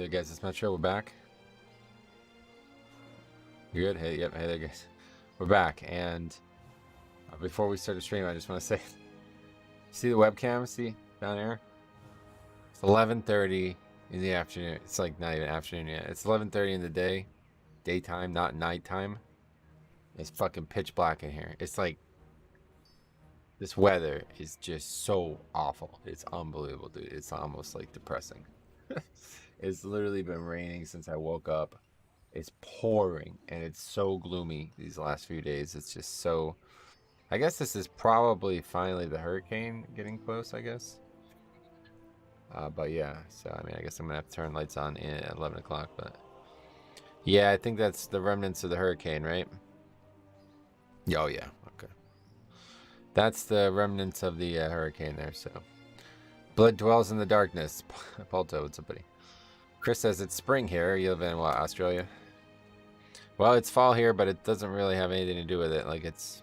there guys, it's Metro, we're back. You good? Hey, yep, hey there guys. We're back, and before we start the stream, I just want to say, see the webcam, see, down there? It's 11:30 in the afternoon. It's like not even afternoon yet. It's 11:30 in the day, daytime, not nighttime. It's fucking pitch black in here. It's like, this weather is just so awful. It's unbelievable, dude. It's almost like depressing. It's literally been raining since I woke up. It's pouring, and it's so gloomy these last few days. It's just so... I guess this is probably finally the hurricane getting close, I guess. But yeah, so I mean, I guess I'm gonna have to turn lights on at 11 o'clock, but... Yeah, I think that's the remnants of the hurricane, right? Oh, yeah, okay. That's the remnants of the hurricane there, so... Blood dwells in the darkness. Palto, what's up, buddy? Chris says it's spring here. You live in, what, Australia? Well, it's fall here, but it doesn't really have anything to do with it. Like, it's...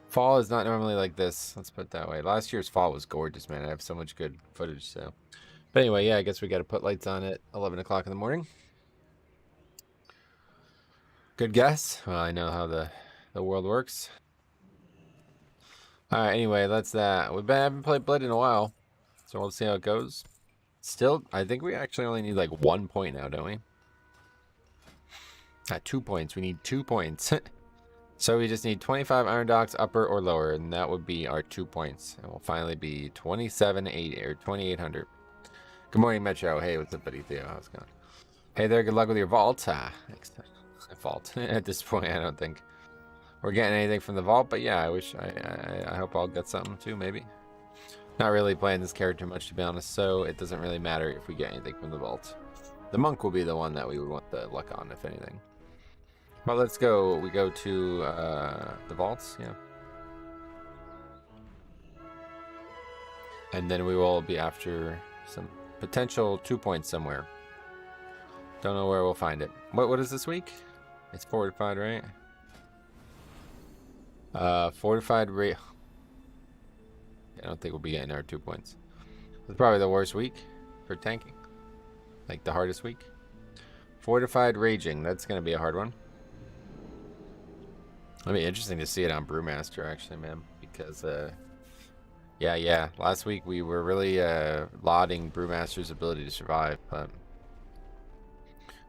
Fall is not normally like this. Let's put it that way. Last year's fall was gorgeous, man. I have so much good footage, so... But anyway, yeah, I guess we got to put lights on at 11 o'clock in the morning. Good guess. Well, I know how the world works. Alright, anyway, that's that. We haven't played Blood in a while, so we'll see how it goes. Still, I think we actually only need like 1 point now, don't we? 2 points. We need 2 points. So we just need 25 Iron Docks, upper or lower, and that would be our 2 points. And we'll finally be 2780 or 2800. Good morning, Metro. Hey, what's up, buddy? Theo, how's it going? Hey there, good luck with your vault. Thanks. Vault. At this point, I don't think we're getting anything from the vault, but yeah, I hope I'll get something too, maybe. Not really playing this character much, to be honest, so it doesn't really matter if we get anything from the vault. The monk will be the one that we would want the luck on, if anything. Well, let's go. We go to the vaults, yeah. And then we will be after some potential 2 points somewhere. Don't know where we'll find it. What is this week? It's fortified, right? Fortified rate. I don't think we'll be getting our 2 points. It's probably the worst week for tanking. Like the hardest week. Fortified Raging. That's going to be a hard one. It'll be interesting to see it on Brewmaster, actually, man. Because, yeah. Last week we were really lauding Brewmaster's ability to survive. But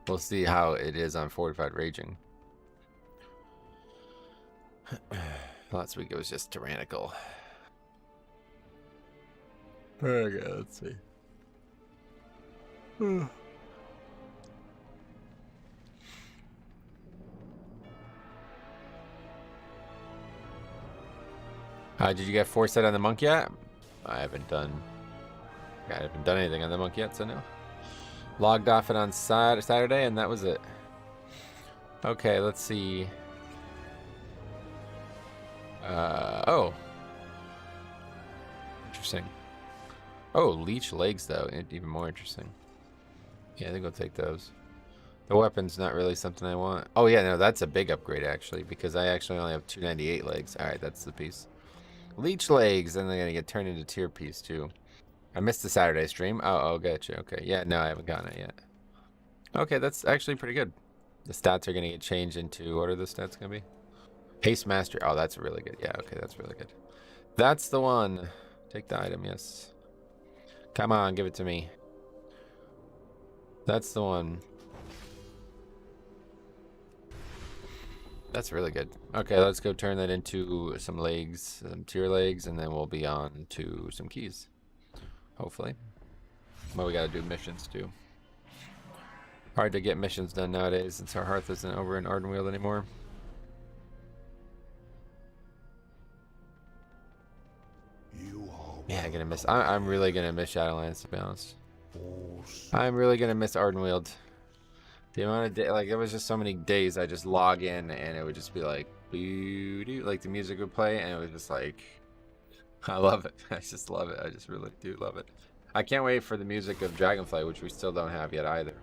we'll see how it is on Fortified Raging. Last week it was just tyrannical. Okay, let's see. Did you get 4 set on the monk yet? I haven't done anything on the monk yet, so no. Logged off it on Saturday, and that was it. Okay, let's see. Oh. Interesting. Oh, leech legs, though. Even more interesting. Yeah, I think I'll take those. The weapon's not really something I want. Oh, yeah, no, that's a big upgrade, actually, because I actually only have 298 legs. All right, that's the piece. Leech legs, and they're going to get turned into tier piece, too. I missed the Saturday stream. Oh, gotcha. Okay, yeah, no, I haven't gotten it yet. Okay, that's actually pretty good. The stats are going to get changed into... What are the stats going to be? Haste Master. Oh, that's really good. Yeah, okay, that's really good. That's the one. Take the item, yes. Come on, give it to me. That's the one. That's really good. Okay, let's go turn that into some legs, some tier legs, and then we'll be on to some keys. Hopefully. Well, we gotta do missions too. Hard to get missions done nowadays since our hearth isn't over in Ardenweald anymore. Yeah, I'm really gonna miss Shadowlands, to be honest. I'm really gonna miss Ardenweald. The amount of day, like, it was just so many days I just log in and it would just be like, like the music would play, and it was just like, I love it. I just love it. I just really do love it. I can't wait for the music of Dragonflight, which we still don't have yet either.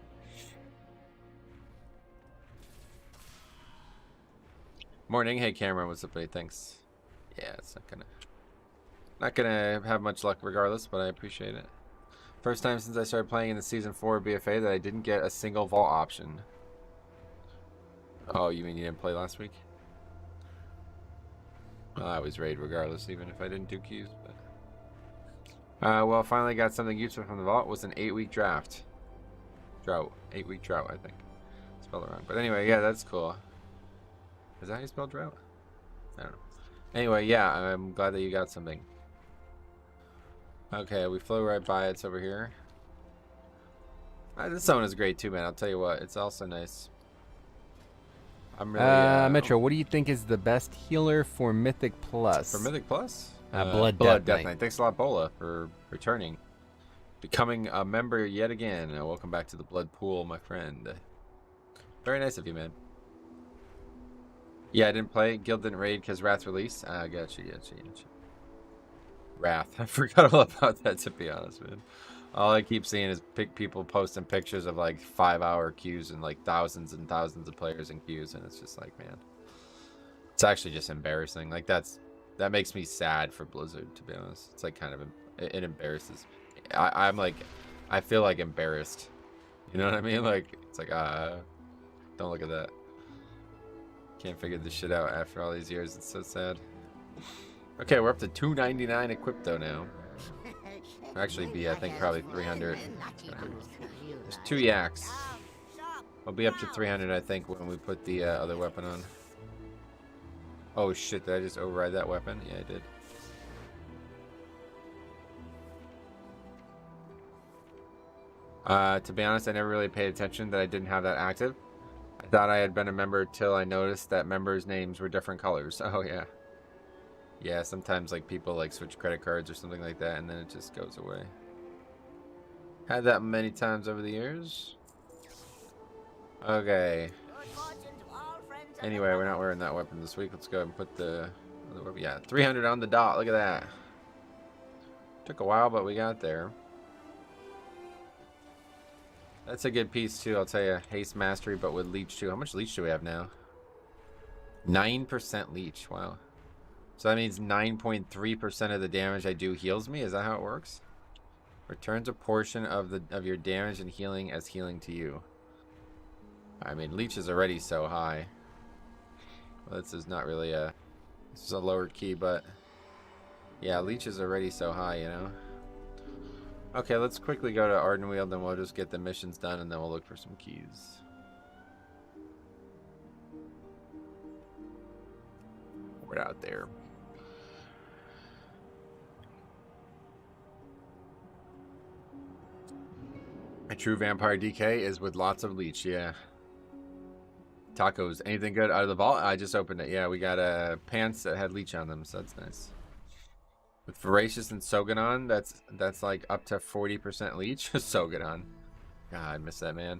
Morning, hey Cameron, what's up, buddy? Thanks. Yeah, it's not gonna have much luck regardless, but I appreciate it. First time since I started playing in the Season 4 BFA that I didn't get a single vault option. Oh, you mean you didn't play last week? Well, I was raid regardless, even if I didn't do queues. But... well, finally got something useful from the vault. It was an 8-week draft. Drought. 8-week drought, I think. Spelled it wrong. But anyway, yeah, that's cool. Is that how you spell drought? I don't know. Anyway, yeah, I'm glad that you got something. Okay, we flew right by. It's over here. This zone is great too, man. I'll tell you what. It's also nice. I'm really... Metro, what do you think is the best healer for Mythic Plus? For Mythic Plus? Blood Death Knight. Thanks a lot, Bola, for returning. Becoming a member yet again. Welcome back to the Blood Pool, my friend. Very nice of you, man. Yeah, I didn't play. Guild didn't raid because Wrath released. Gotcha. Wrath. I forgot all about that, to be honest, man. All I keep seeing is people posting pictures of like 5-hour queues and like thousands and thousands of players in queues, and it's just like, man, it's actually just embarrassing. Like that makes me sad for Blizzard, to be honest. It's like kind of, it embarrasses me. I'm like, I feel like embarrassed. You know what I mean? Like, it's like, don't look at that. Can't figure this shit out after all these years. It's so sad. Okay, we're up to 299 equipped though now. Actually be, I think, probably 300. There's 2 yaks. We'll be up to 300, I think, when we put the other weapon on. Oh shit, did I just override that weapon? Yeah, I did. To be honest, I never really paid attention that I didn't have that active. I thought I had been a member till I noticed that members' names were different colors. Oh yeah. Yeah, sometimes like people like switch credit cards or something like that, and then it just goes away. Had that many times over the years. Okay. Anyway, we're not wearing that weapon this week. Let's go ahead and put the other weapon. Yeah, 300 on the dot. Look at that. Took a while, but we got there. That's a good piece too, I'll tell you. Haste Mastery, but with Leech too. How much Leech do we have now? 9% Leech. Wow. So that means 9.3% of the damage I do heals me. Is that how it works? Returns a portion of your damage and healing as healing to you. I mean, Leech is already so high. Well, this is not really a... This is a lower key, but... Yeah, Leech is already so high, you know? Okay, let's quickly go to Ardenweald, then we'll just get the missions done, and then we'll look for some keys. We're out there. A true vampire DK is with lots of Leech, yeah. Tacos, anything good out of the vault? I just opened it. Yeah, we got pants that had Leech on them, so that's nice. With Voracious and Soganon, that's like up to 40% Leech. Soganon. God, I miss that man.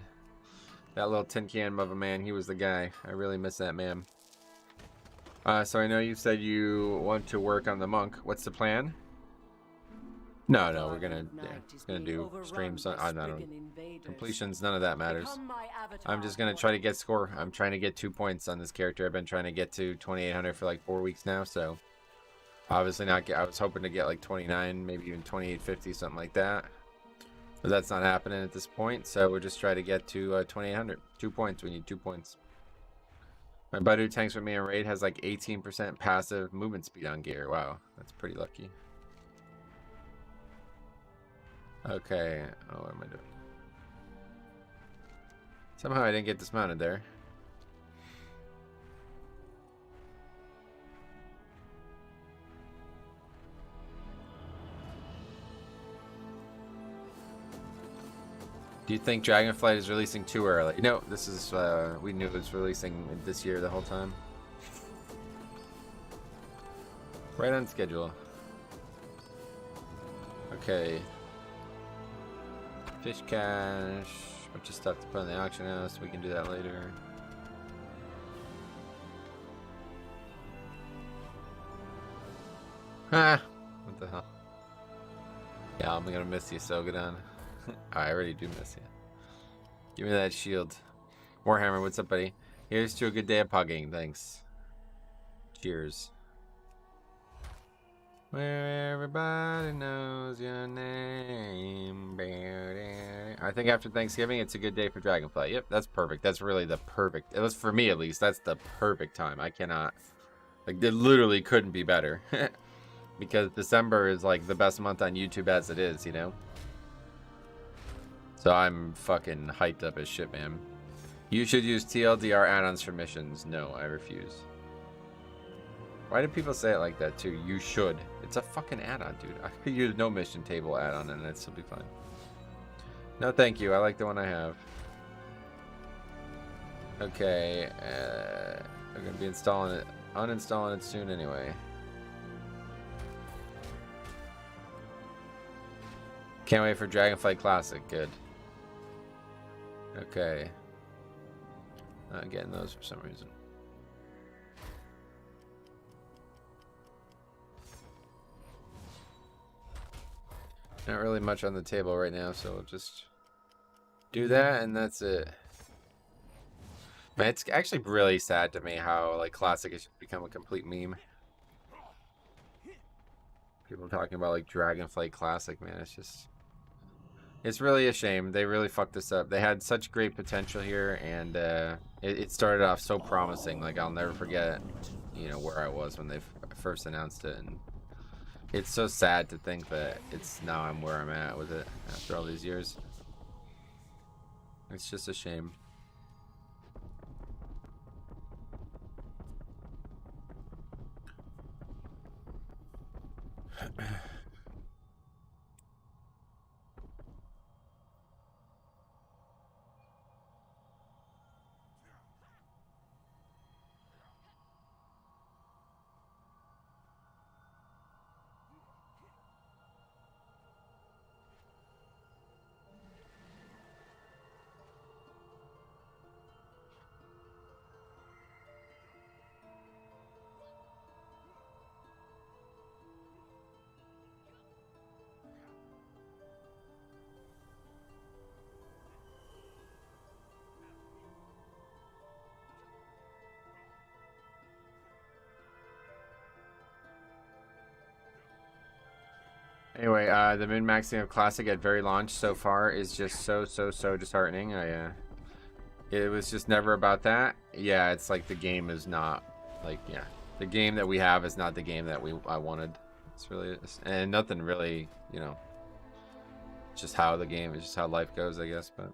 That little tin can of a man, he was the guy. I really miss that man. So I know you said you want to work on the monk. What's the plan? No, we're gonna do streams. I don't know. Completions, none of that matters. I'm just gonna try to get score. I'm trying to get 2 points on this character. I've been trying to get to 2800 for like 4 weeks now, so obviously not get. I was hoping to get like 29, maybe even 2850, something like that. But that's not happening at this point, so we'll just try to get to 2800. 2 points. We need 2 points. My buddy who tanks with me in raid has like 18% passive movement speed on gear. Wow, that's pretty lucky. Okay. Oh, what am I doing? Somehow I didn't get dismounted there. Do you think Dragonflight is releasing too early? No, this is, we knew it was releasing this year the whole time. Right on schedule. Okay. Fish cash. Bunch of stuff to put in the auction house. We can do that later. Ah! What the hell? Yeah, I'm gonna miss you, Sogadon. I already do miss you. Give me that shield. Warhammer, what's up, buddy? Here's to a good day of pugging. Thanks. Cheers. Where everybody knows your name. I think after Thanksgiving, it's a good day for Dragonfly. Yep, that's perfect. That's really the perfect. At least for me, at least, that's the perfect time. I cannot, like, it literally couldn't be better. Because December is like the best month on YouTube as it is, you know? So I'm fucking hyped up as shit, man. You should use TLDR add-ons for missions. No, I refuse. Why do people say it like that too? You should. It's a fucking add-on, dude. I could use no mission table add-on and it'd still be fine. No, thank you. I like the one I have. Okay. I'm gonna be installing it, uninstalling it soon anyway. Can't wait for Dragonflight Classic. Good. Okay. Not getting those for some reason. Not really much on the table right now, so we'll just do that and that's it. Man, it's actually really sad to me how like Classic has become a complete meme. People talking about like Dragonflight Classic, man. It's really a shame. They really fucked this up. They had such great potential here, and it started off so promising. Like, I'll never forget, you know, where I was when they first announced it, and it's so sad to think that it's now I'm where I'm at with it after all these years. It's just a shame. Anyway, the min-maxing of Classic at very launch so far is just so disheartening. It was just never about that. Yeah, it's like the game is not, like, yeah. The game that we have is not the game that I wanted. It's really, and nothing really, you know, just how the game is, just how life goes, I guess. But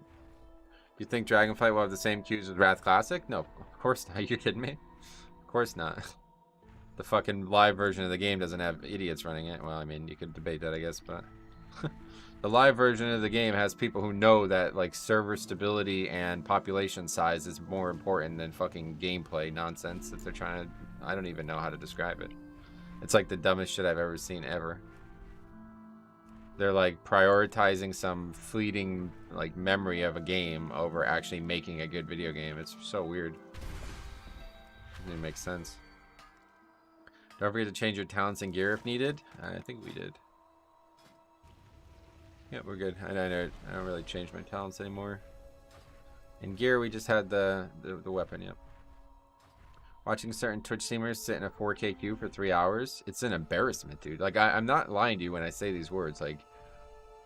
you think Dragonflight will have the same queues as Wrath Classic? No, of course not. Are you kidding me? Of course not. The fucking live version of the game doesn't have idiots running it. Well, I mean, you could debate that, I guess, but the live version of the game has people who know that like server stability and population size is more important than fucking gameplay nonsense that they're trying to. I don't even know how to describe it. It's like the dumbest shit I've ever seen ever. They're like prioritizing some fleeting like memory of a game over actually making a good video game. It's so weird. It doesn't make sense. Don't forget to change your talents and gear if needed. I think we did. Yeah, we're good. I don't really change my talents anymore. In gear, we just had the weapon. Yep. Watching certain Twitch streamers sit in a 4K queue for 3 hours. It's an embarrassment, dude. Like I'm not lying to you when I say these words. Like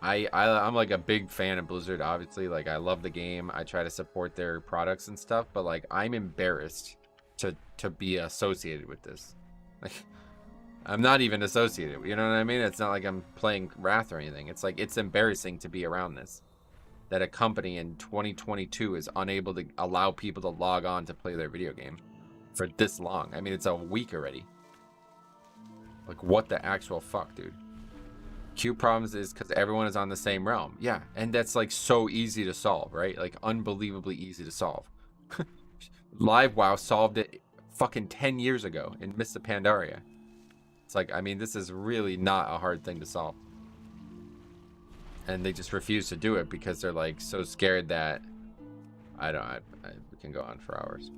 I'm like a big fan of Blizzard. Obviously, like I love the game. I try to support their products and stuff. But like I'm embarrassed to be associated with this. Like, I'm not even associated. You know what I mean? It's not like I'm playing Wrath or anything. It's like, it's embarrassing to be around this. That a company in 2022 is unable to allow people to log on to play their video game for this long. I mean, it's a week already. Like, what the actual fuck, dude? Queue problems is because everyone is on the same realm. Yeah, and that's like so easy to solve, right? Like, unbelievably easy to solve. Live WoW solved it fucking 10 years ago in Mists of Pandaria. It's like, I mean, this is really not a hard thing to solve. And they just refuse to do it because they're like so scared that we can go on for hours.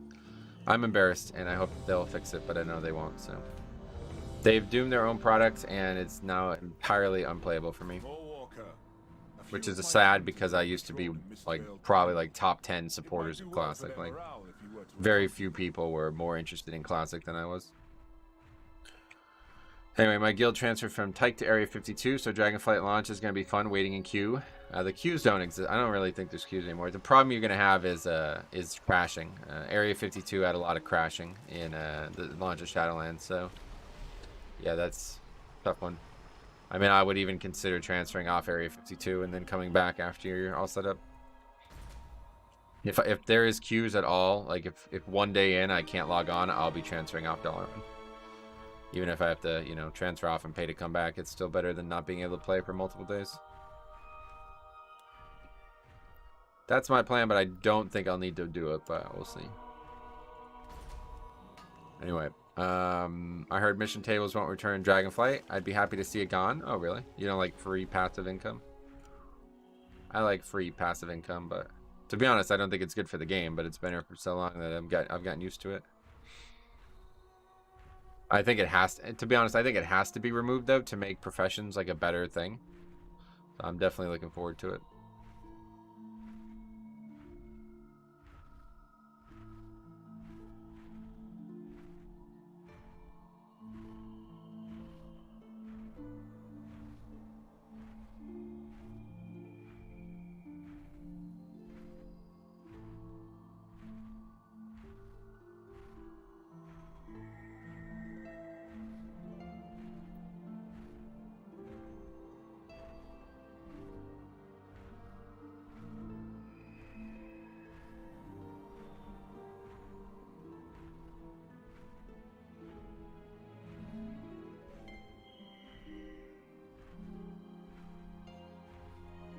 I'm embarrassed and I hope they'll fix it, but I know they won't. So they've doomed their own products and it's now entirely unplayable for me, which is sad because I used to be like probably like top 10 supporters of Classic. Like very few people were more interested in Classic than I was. Anyway, my guild transferred from Tyke to Area 52, so Dragonflight launch is going to be fun waiting in queue. The queues don't exist. I don't really think there's queues anymore. The problem you're going to have is crashing. Area 52 had a lot of crashing in the launch of Shadowlands, so yeah, that's a tough one. I mean, I would even consider transferring off Area 52 and then coming back after you're all set up. If there is queues at all, like if one day in I can't log on, I'll be transferring off Dollar Run. Even if I have to, you know, transfer off and pay to come back, it's still better than not being able to play for multiple days. That's my plan, but I don't think I'll need to do it, but we'll see. Anyway, I heard mission tables won't return Dragonflight. I'd be happy to see it gone. Oh, really? You don't like free passive income? I like free passive income, but to be honest, I don't think it's good for the game, but it's been here for so long that I've gotten used to it. I think it has to be honest, I think it has to be removed though to make professions like a better thing. So I'm definitely looking forward to it.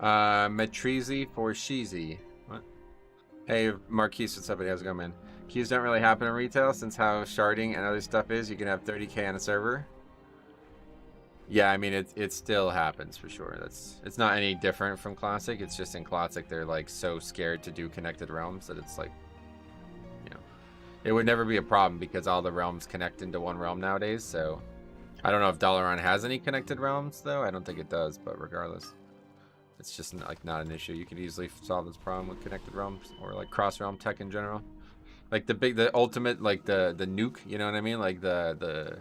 Matrizi for Sheezy. What? Hey, Marquise, what's up? How's it going, man? Queues don't really happen in retail since how sharding and other stuff is. You can have 30k on a server. Yeah, I mean, it still happens for sure. It's not any different from Classic. It's just in Classic, they're like so scared to do connected realms that it's like, you know, it would never be a problem because all the realms connect into one realm nowadays. So I don't know if Dalaran has any connected realms though. I don't think it does, but regardless. It's just like not an issue. You can easily solve this problem with connected realms or like cross realm tech in general. Like the ultimate, like the nuke, you know what I mean? Like the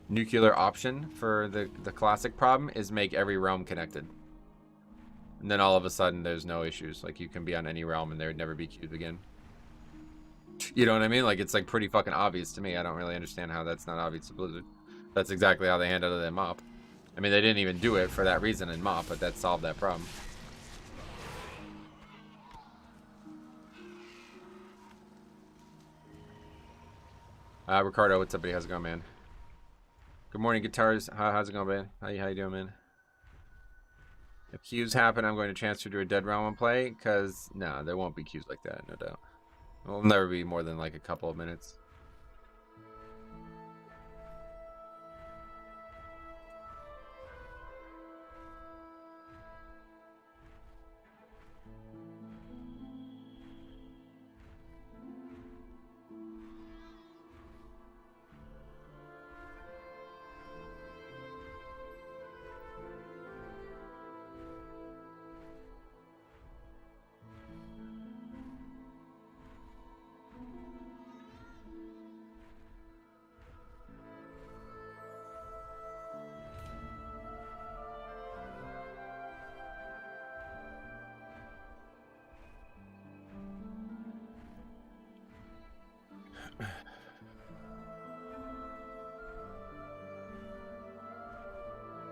nuclear option for the classic problem is make every realm connected. And then all of a sudden there's no issues. Like you can be on any realm and there would never be queued again. You know what I mean? Like it's like pretty fucking obvious to me. I don't really understand how that's not obvious to Blizzard. That's exactly how they handled it in MoP. I mean, they didn't even do it for that reason in MoP, but that solved that problem. Ricardo, what's up, buddy? How's it going, man? Good morning, guitars. How's it going, man? How you doing, man? If queues happen, I'm going to transfer to a dead realm and play, because, no, there won't be queues like that, no doubt. It will never be more than, like, a couple of minutes.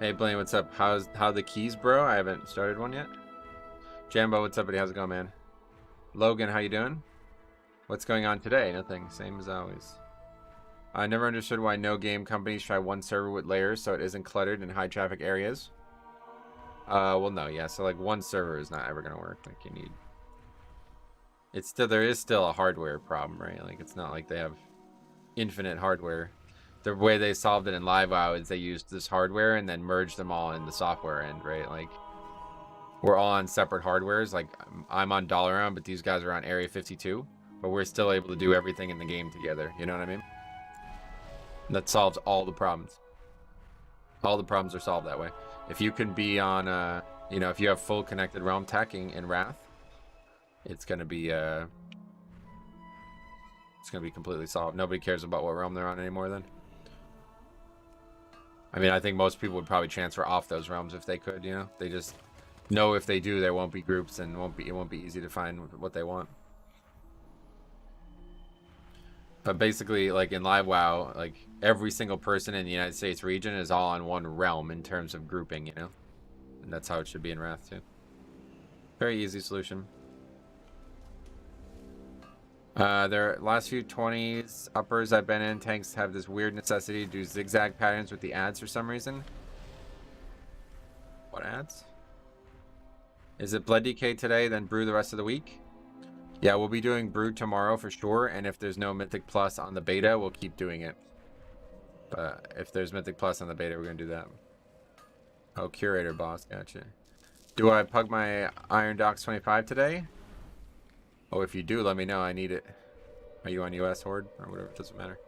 Hey Blaine, what's up? How the keys, bro? I haven't started one yet. Jambo, what's up, buddy? How's it going, man? Logan, how you doing? What's going on today? Nothing. Same as always. I never understood why no game companies try one server with layers so it isn't cluttered in high traffic areas. Well, no, yeah. So like one server is not ever gonna work. Like you need. It's still there is still a hardware problem, right? Like it's not like they have infinite hardware. The way they solved it in LiveWow is they used this hardware and then merged them all in the software end, right? Like we're all on separate hardwares. Like I'm on Dalaran, but these guys are on Area 52, but we're still able to do everything in the game together. You know what I mean? That solves all the problems. All the problems are solved that way. If you can be on, you know, if you have full connected realm tacking in Wrath, it's gonna be completely solved. Nobody cares about what realm they're on anymore then. I mean, I think most people would probably transfer off those realms if they could, you know? They just know if they do, there won't be groups and it won't be easy to find what they want. But basically, like in Live WoW, like every single person in the United States region is all on one realm in terms of grouping, you know? And that's how it should be in Wrath too. Very easy solution. Their last few 20s uppers I've been in, tanks have this weird necessity to do zigzag patterns with the ads for some reason. What ads? Is it Blood DK today, then Brew the rest of the week? Yeah, we'll be doing Brew tomorrow for sure, and if there's no Mythic Plus on the beta, we'll keep doing it. But if there's Mythic Plus on the beta, we're going to do that. Oh, Curator Boss, gotcha. Do I pug my Iron Docs 25 today? Oh, if you do, let me know. I need it. Are you on US Horde? Or whatever, it doesn't matter.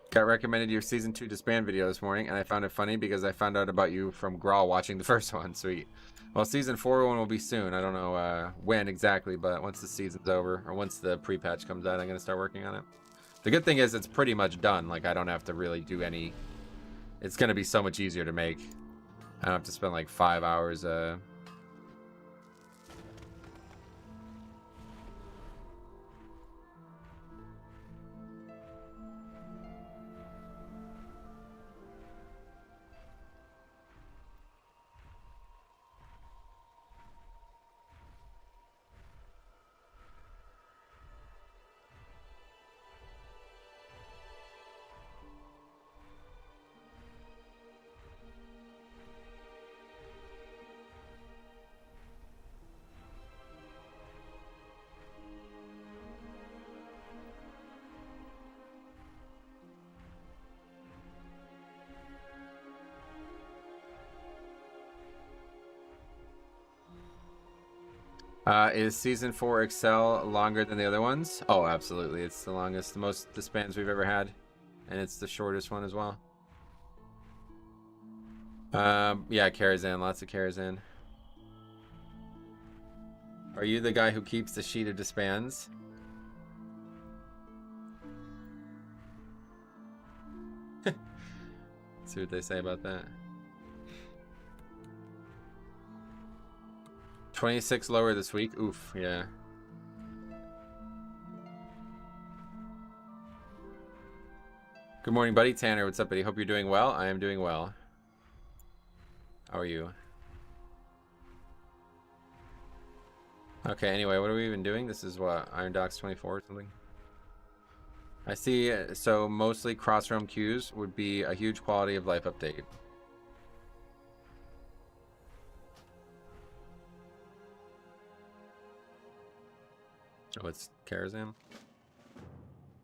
Got recommended your Season 2 Disband video this morning, and I found it funny because I found out about you from Grawl watching the first one. Sweet. Well, Season 4 one will be soon. I don't know when exactly, but once the season's over, or once the pre-patch comes out, I'm going to start working on it. The good thing is it's pretty much done. Like, I don't have to really do any... It's going to be so much easier to make. I don't have to spend like 5 hours... Is Season 4 Excel longer than the other ones? Oh, absolutely. It's the longest, the most disbands we've ever had. And it's the shortest one as well. Yeah, Karazhan. Lots of Karazhan. Are you the guy who keeps the sheet of disbands? See what they say about that. 26 lower this week. Oof, yeah. Good morning, buddy. Tanner, what's up, buddy? Hope you're doing well. I am doing well. How are you? Okay, anyway, what are we even doing? This is what? Iron Docs 24 or something? I see, so mostly cross-realm queues would be a huge quality of life update. Oh, it's Karazhan?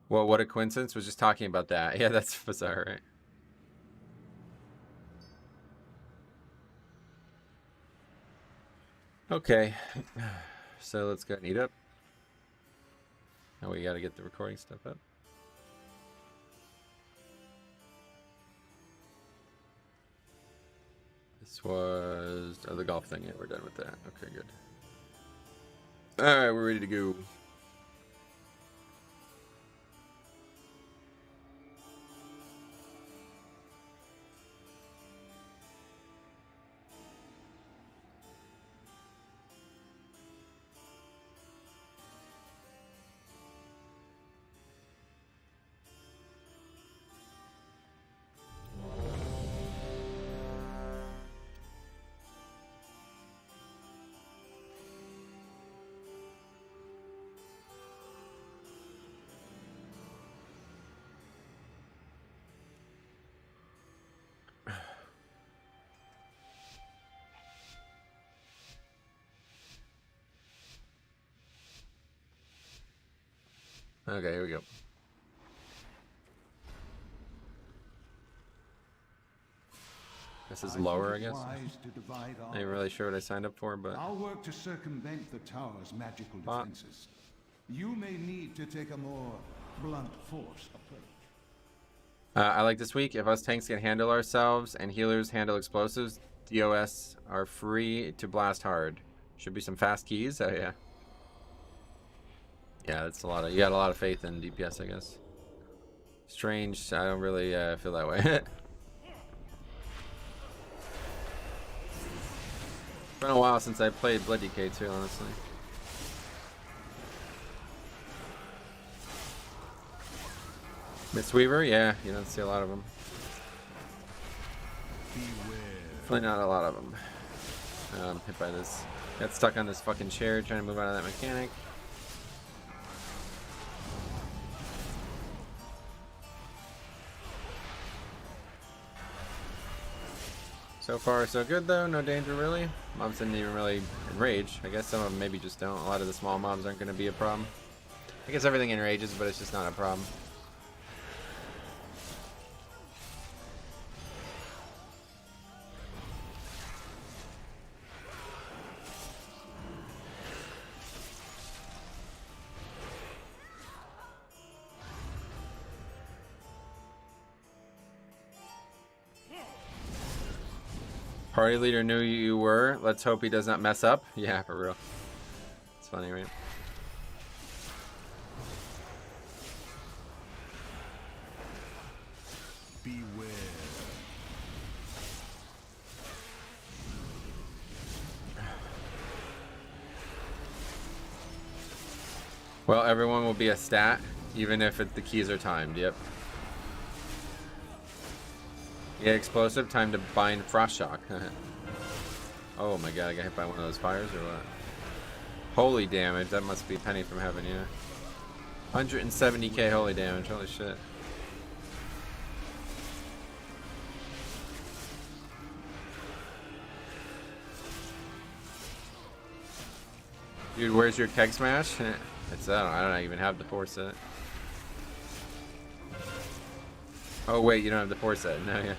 Well, what a coincidence. Was just talking about that. Yeah, that's bizarre, right? Okay. So let's go and eat up. Now we gotta get the recording stuff up. This was the golf thing. Yeah, we're done with that. Okay, good. Alright, we're ready to go. Okay, here we go. This is lower, I guess. I ain't really sure what I signed up for, but I'll work to circumvent the tower's magical defenses. You may need to take a more blunt force approach. I like this week. If us tanks can handle ourselves and healers handle explosives, DOS are free to blast hard. Should be some fast keys. Oh yeah. Yeah, that's a lot of. You got a lot of faith in DPS, I guess. Strange. I don't really feel that way. been a while since I played Blood DK too, honestly. Mistweaver, yeah, you don't see a lot of them. Definitely not a lot of them. Hit by this. Got stuck on this fucking chair trying to move out of that mechanic. So far, so good though. No danger really. Mobs didn't even really enrage. I guess some of them maybe just don't. A lot of the small mobs aren't going to be a problem. I guess everything enrages, but it's just not a problem. Party leader knew you were. Let's hope he does not mess up. Yeah, for real. It's funny, right? Beware. Well, everyone will be a stat, even if the keys are timed. Yep. Yeah, explosive. Time to bind frost shock. Oh my god, I got hit by one of those fires or what? Holy damage. That must be Penny from Heaven, yeah. 170k holy damage. Holy shit. Dude, where's your keg smash? It's I don't even have the 4 set. Oh wait, you don't have the 4 set. No, yeah.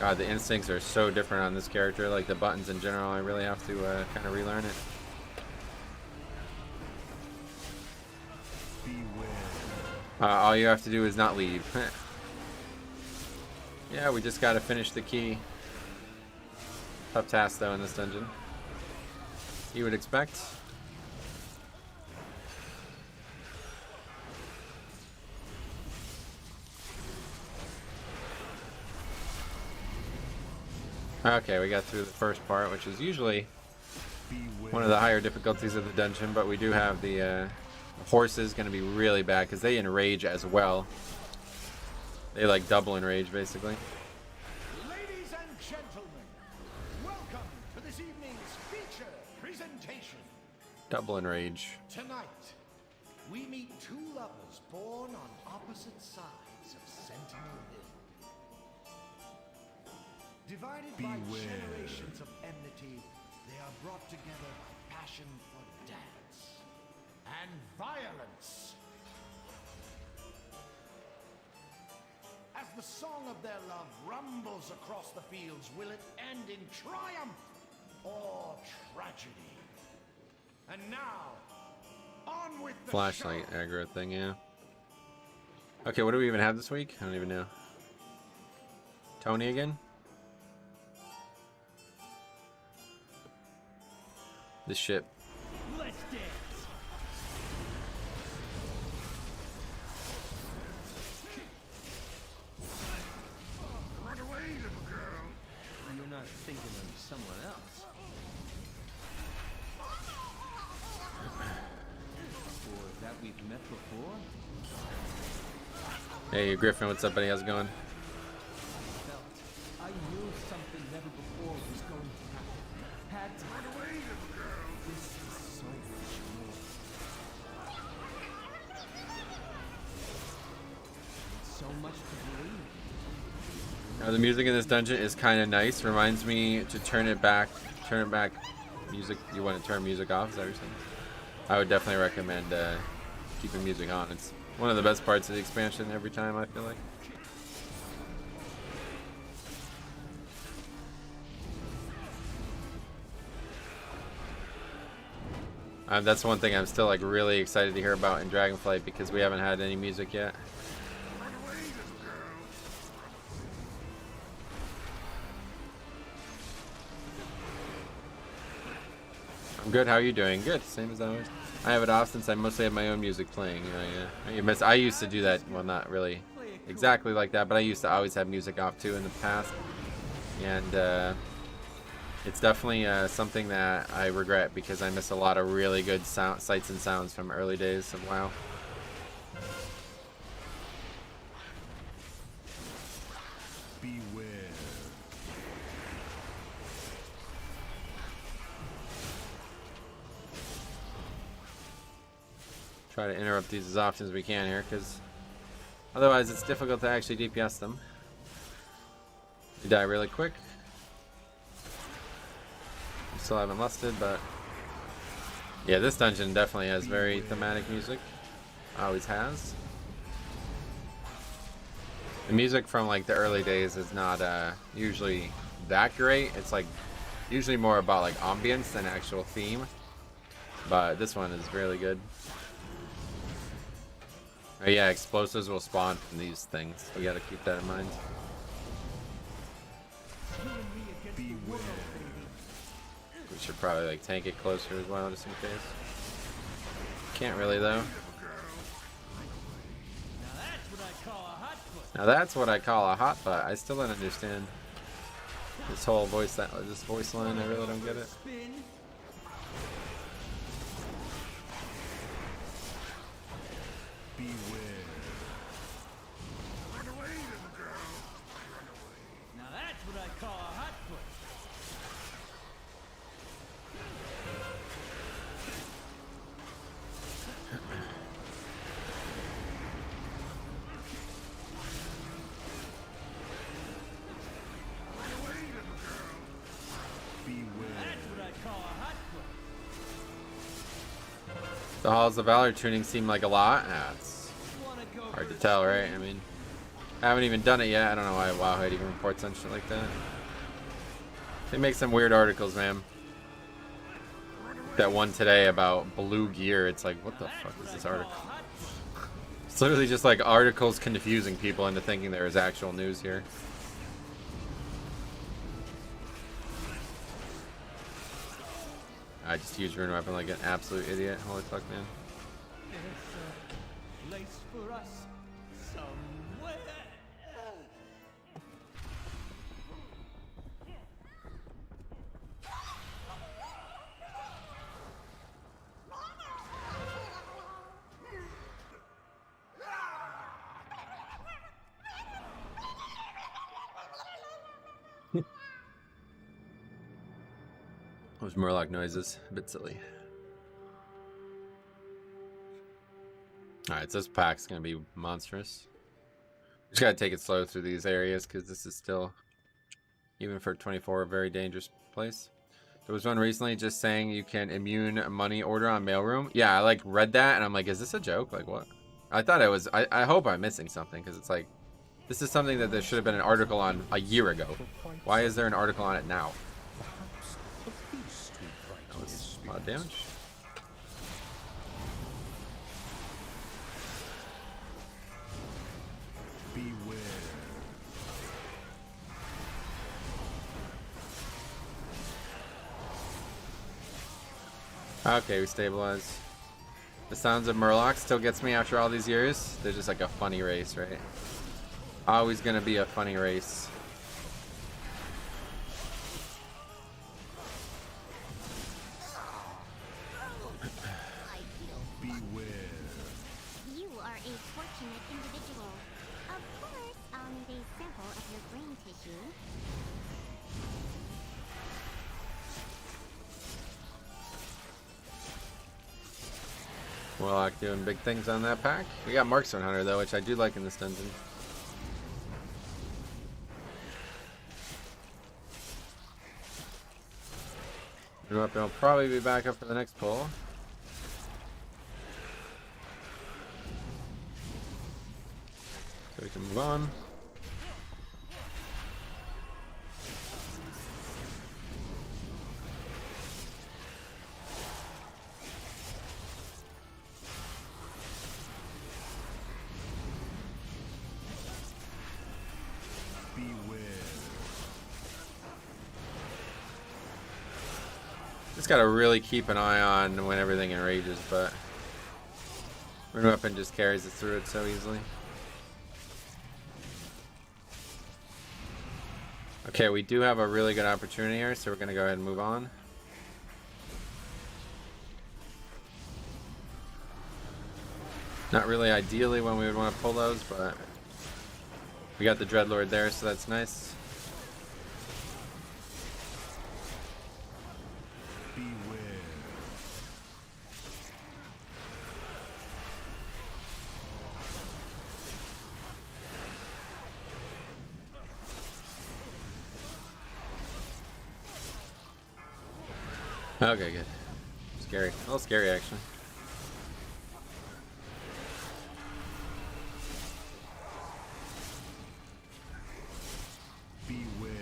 God, the instincts are so different on this character. Like the buttons in general, I really have to kind of relearn it. All you have to do is not leave. Yeah, we just gotta finish the key. Tough task though in this dungeon. You would expect. Okay, we got through the first part, which is usually one of the higher difficulties of the dungeon, but we do have the horses going to be really bad because they enrage as well. They like double enrage basically. Ladies and gentlemen, welcome to this evening's feature presentation. Double enrage. Tonight, we meet two lovers born on opposite sides of Sentinel Hill. Divided by generations of enmity, they are brought together by passion for dance and violence. As the song of their love rumbles across the fields, will it end in triumph or tragedy? And now, on with the Flashlight show. aggro thing, yeah. Okay, what do we even have this week? I don't even know. Tony again? This ship. Let's dance. Run away, little girl. You're not thinking of someone else. Or that we've met before? Hey, Griffin, what's up, buddy? How's it going? Felt I knew something never before was going to happen. Had to. Run away, little girl. This is so much more. It's so much to believe. The music in this dungeon is kind of nice. Reminds me to turn it back. Turn it back. Music. You want to turn music off? Is that what you're saying? I would definitely recommend keeping music on. It's one of the best parts of the expansion every time, I feel like. That's one thing I'm still like really excited to hear about in Dragonflight because we haven't had any music yet. Run away, little girl. I'm good. How are you doing? Good. Same as always. I have it off since I mostly have my own music playing. Yeah. I used to do that. Well, not really exactly like that, but I used to always have music off too in the past. And it's definitely something that I regret because I miss a lot of really good sights and sounds from early days of WoW. Beware. Try to interrupt these as often as we can here, because otherwise it's difficult to actually DPS them. They die really quick. Still haven't lusted, but yeah, this dungeon definitely has very thematic music. Always has. The music from like the early days is not usually that great. It's like usually more about like ambience than actual theme. But this one is really good. Oh yeah, explosives will spawn from these things. We gotta keep that in mind. We should probably like tank it closer as well, just in case. Can't really though. Now that's what I call a hot butt. I still don't understand this whole voice line. I really don't get it. Now that's what I call a hot foot. The Halls of Valor tuning seemed like a lot. It's hard to tell, right? I mean, I haven't even done it yet. I don't know why Wowhead even reports on shit like that. They make some weird articles, man. That one today about blue gear. It's like, what the fuck is this article? It's literally just like articles confusing people into thinking there is actual news here. I just used rune weapon like an absolute idiot. Holy fuck, man. There's a place for us somewhere. Those Murloc noises, a bit silly. Alright, so this pack's gonna be monstrous. Just gotta take it slow through these areas because this is still, even for 24, a very dangerous place. There was one recently just saying you can immune money order on mailroom. Yeah, I like read that and I'm like, is this a joke? Like what? I thought it was. I hope I'm missing something because it's like, this is something that there should have been an article on a year ago. Why is there an article on it now? That was a lot of damage. Beware. Okay, we stabilize. The sounds of Murloc still gets me after all these years. They're just like a funny race, right? Always gonna be a funny race. Beware. You are a fortunate individual. Of course, I'll need a sample of your brain tissue. Warlock doing big things on that pack. We got Marksman Hunter though, which I do like in this dungeon. I'll probably be back up for the next pull. So we can move on. Just gotta really keep an eye on when everything enrages, but Rune Weapon just carries us through it so easily. Okay, we do have a really good opportunity here, so we're gonna go ahead and move on. Not really ideally when we would want to pull those, but we got the Dreadlord there, so that's nice. Okay, good. Scary. A little scary, actually. Beware.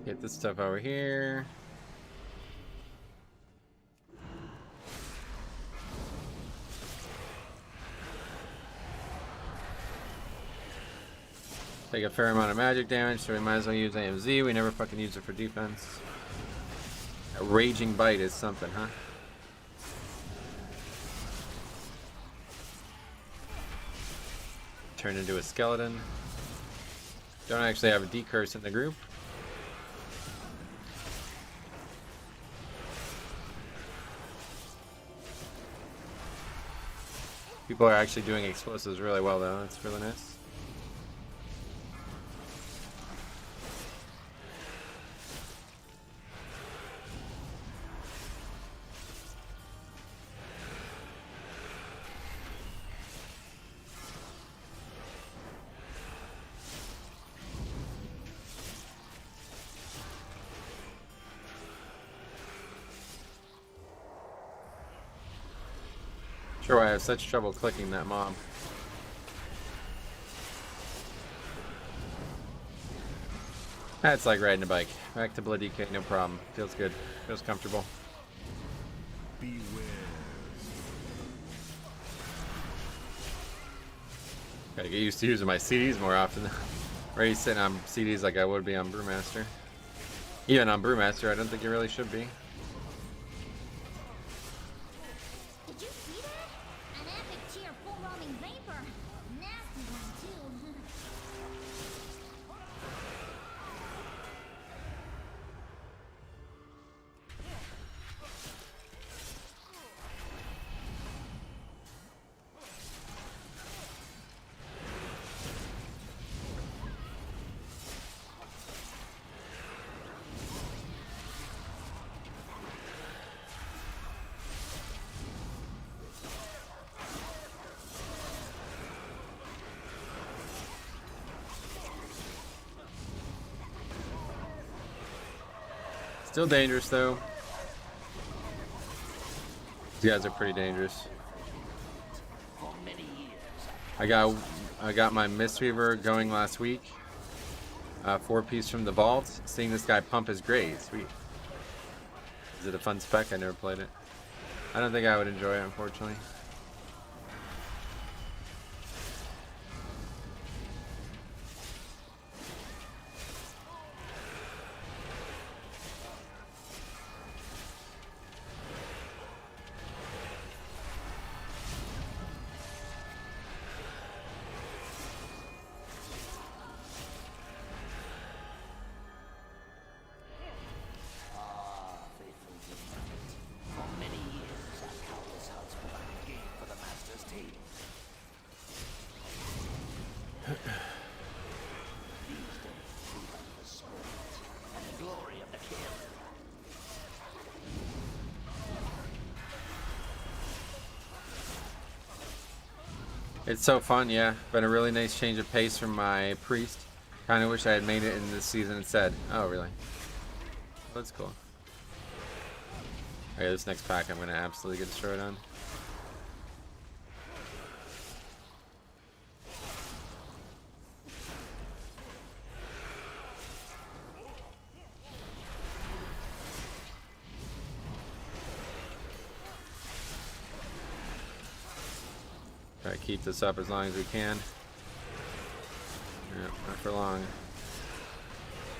Get this stuff over here. Take a fair amount of magic damage, so we might as well use AMZ. We never fucking use it for defense. A Raging Bite is something, huh? Turn into a skeleton. Don't actually have a decurse in the group. People are actually doing explosives really well, though. That's really nice. Sure why I have such trouble clicking that mob. That's like riding a bike. Back to Blood DK, no problem. Feels good. Feels comfortable. Beware. Gotta get used to using my CDs more often. Already sitting on CDs like I would be on Brewmaster. Even on Brewmaster, I don't think you really should be. Did you see that? An epic tier full roaming vapor. Nasty one too. Still dangerous though. These guys are pretty dangerous. I got my Mistweaver going last week. 4-piece from the vault. Seeing this guy pump is great. Sweet. Is it a fun spec? I never played it. I don't think I would enjoy it, unfortunately. It's so fun, yeah. Been a really nice change of pace from my priest. Kind of wish I had made it in this season instead. Oh, really? That's cool. Okay, this next pack I'm gonna absolutely get destroyed on. Try to keep this up as long as we can. Yeah, not for long.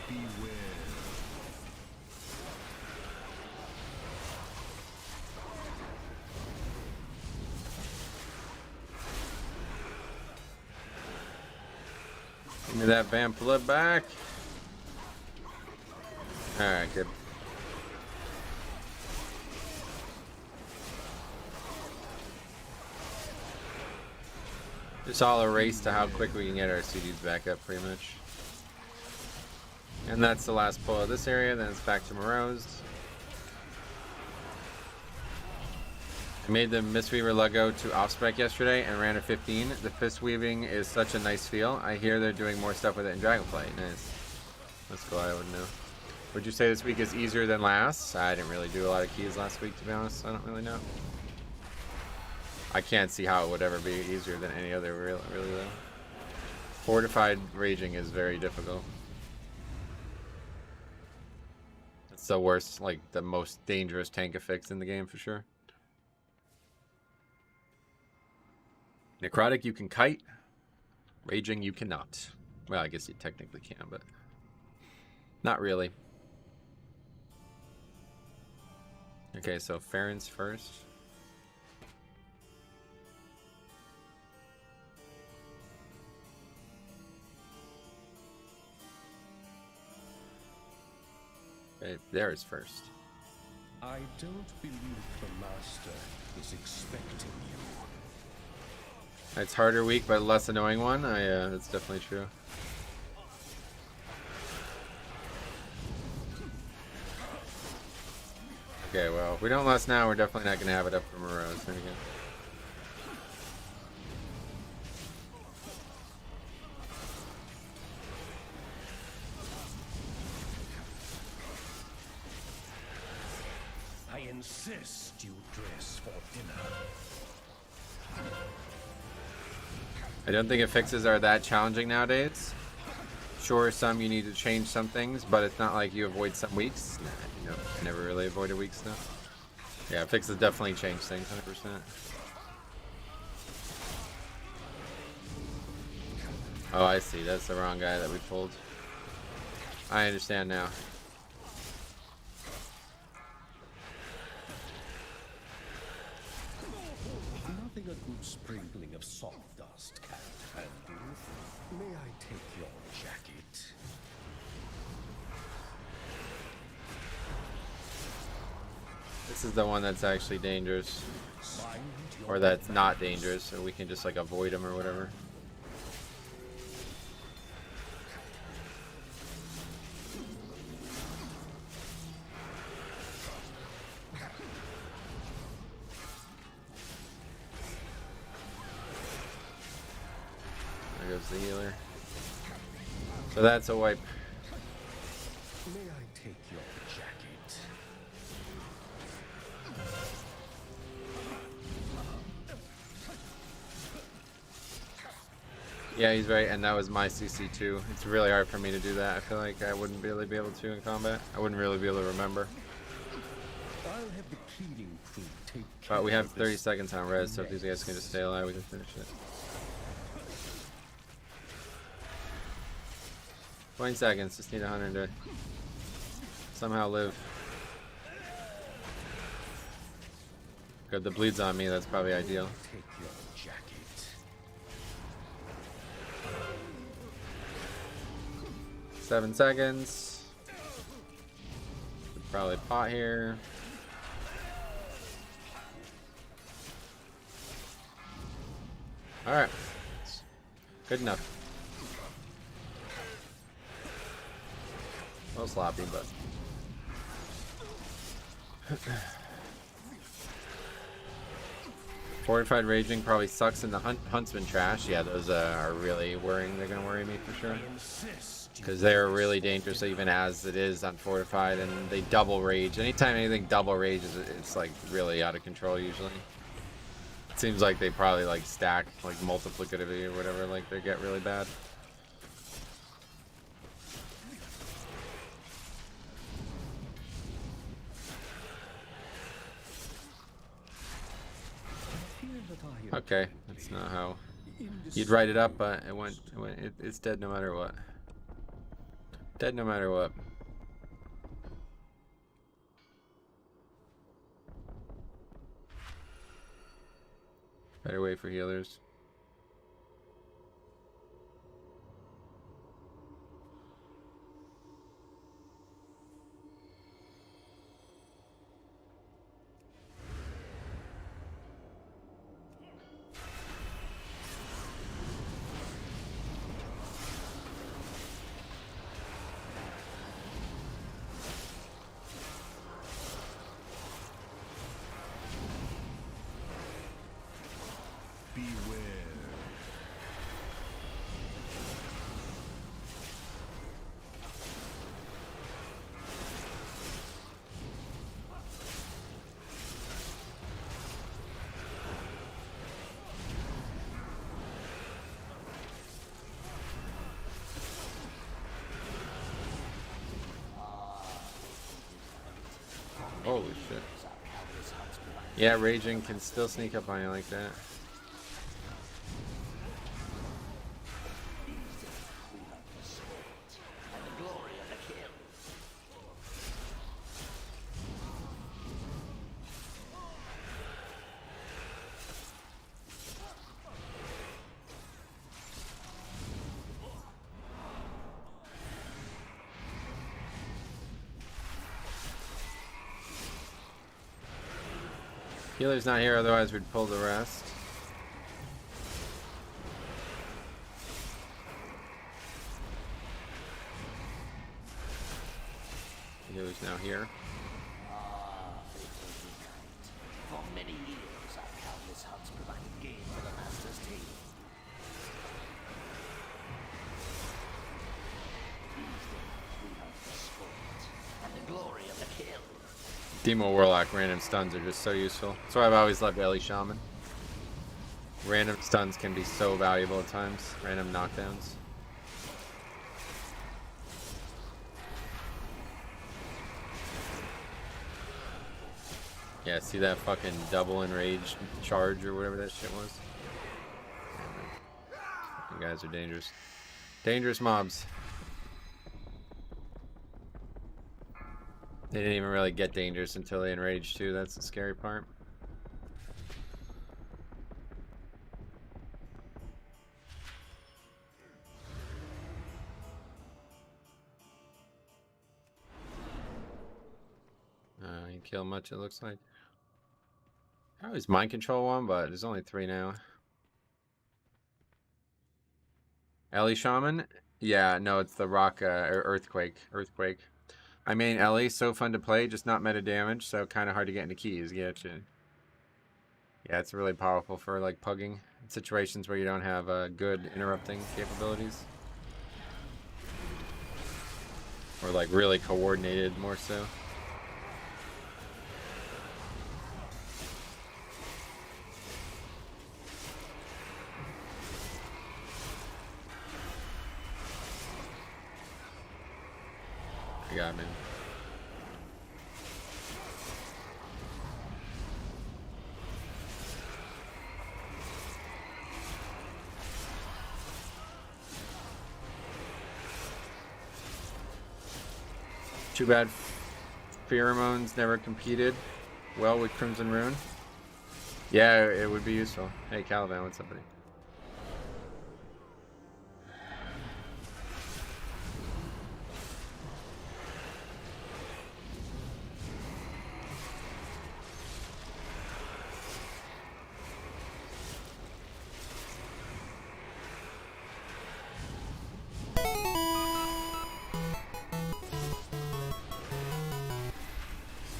Beware. Give me that vamp blood back. Alright, good. Just all a race to how quick we can get our CDs back up, pretty much. And that's the last pull of this area, then it's back to Morose. I made the Mistweaver Lego to off-spec yesterday and ran a 15. The fist weaving is such a nice feel. I hear they're doing more stuff with it in Dragonflight. Nice. That's cool, I wouldn't know. Would you say this week is easier than last? I didn't really do a lot of keys last week, to be honest. I don't really know. I can't see how it would ever be easier than any other, really though. Fortified Raging is very difficult. It's the worst, like the most dangerous tank affix in the game for sure. Necrotic you can kite. Raging you cannot. Well, I guess you technically can, but not really. Okay, so Farron's first. Okay, there's first. I don't believe the master is expecting you. It's harder week, but less annoying one. That's definitely true. Okay, well, if we don't last now, we're definitely not going to have it up for Morose. There we go. I insist you dress for dinner. I don't think affixes are that challenging nowadays. Sure, some you need to change some things, but it's not like you avoid some weeks. Nah, you know, I never really avoided weeks though. Yeah, affixes definitely change things, 100%. Oh, I see. That's the wrong guy that we pulled. I understand now. Nothing a good sprinkling of soft dust can't handle. May I take your jacket? This is the one that's actually dangerous. Mind your Or that's not dangerous, so we can just like avoid him or whatever. There goes the healer. So that's a wipe. May I take your jacket? Yeah, he's right, and that was my CC too. It's really hard for me to do that. I feel like I wouldn't really be able to in combat. I wouldn't really be able to remember. I'll have the cleaning crew take care But we have of 30 this. seconds on res, so if these guys can just stay alive, we can finish it. 20 seconds, just need 100 to somehow live. Good, the bleed's on me, that's probably ideal. Take your jacket. 7 seconds. Should probably pot here. Alright. Good enough. A little sloppy, but. Fortified Raging probably sucks in the Huntsman trash. Yeah, those are really worrying. They're going to worry me for sure. Because they're really dangerous even as it is unfortified, and they double rage. Anytime anything double rages, it's like really out of control usually. It seems like they probably like stack like multiplicatively or whatever, like they get really bad. Okay, that's not how you'd write it up, but it's dead no matter what. Dead no matter what. Better wait for healers. Holy shit. Yeah, Raging can still sneak up on you like that. Healer's not here, otherwise we'd pull the rest. Healer's now here. For many years, our countless hunts provided game for the master's team. These days, we hunt for sport and the glory of the kill. Demo Warlock random stuns are just so useful. That's why I've always loved Ellie Shaman. Random stuns can be so valuable at times. Random knockdowns. Yeah, see that fucking double enraged charge or whatever that shit was? You guys are dangerous. Dangerous mobs. They didn't even really get dangerous until they enraged too. That's the scary part. You kill much, it looks like. I always mind control one, but there's only 3 now. Ellie Shaman? Yeah, no, it's the rock earthquake. I mean, Ellie, so fun to play, just not meta damage, so kind of hard to get into keys. Yeah, it's really powerful for like pugging situations where you don't have good interrupting capabilities, or like really coordinated more so. I got him. Too bad pheromones never competed well with Crimson Rune. Yeah, it would be useful. Hey Caliban, what's up, buddy?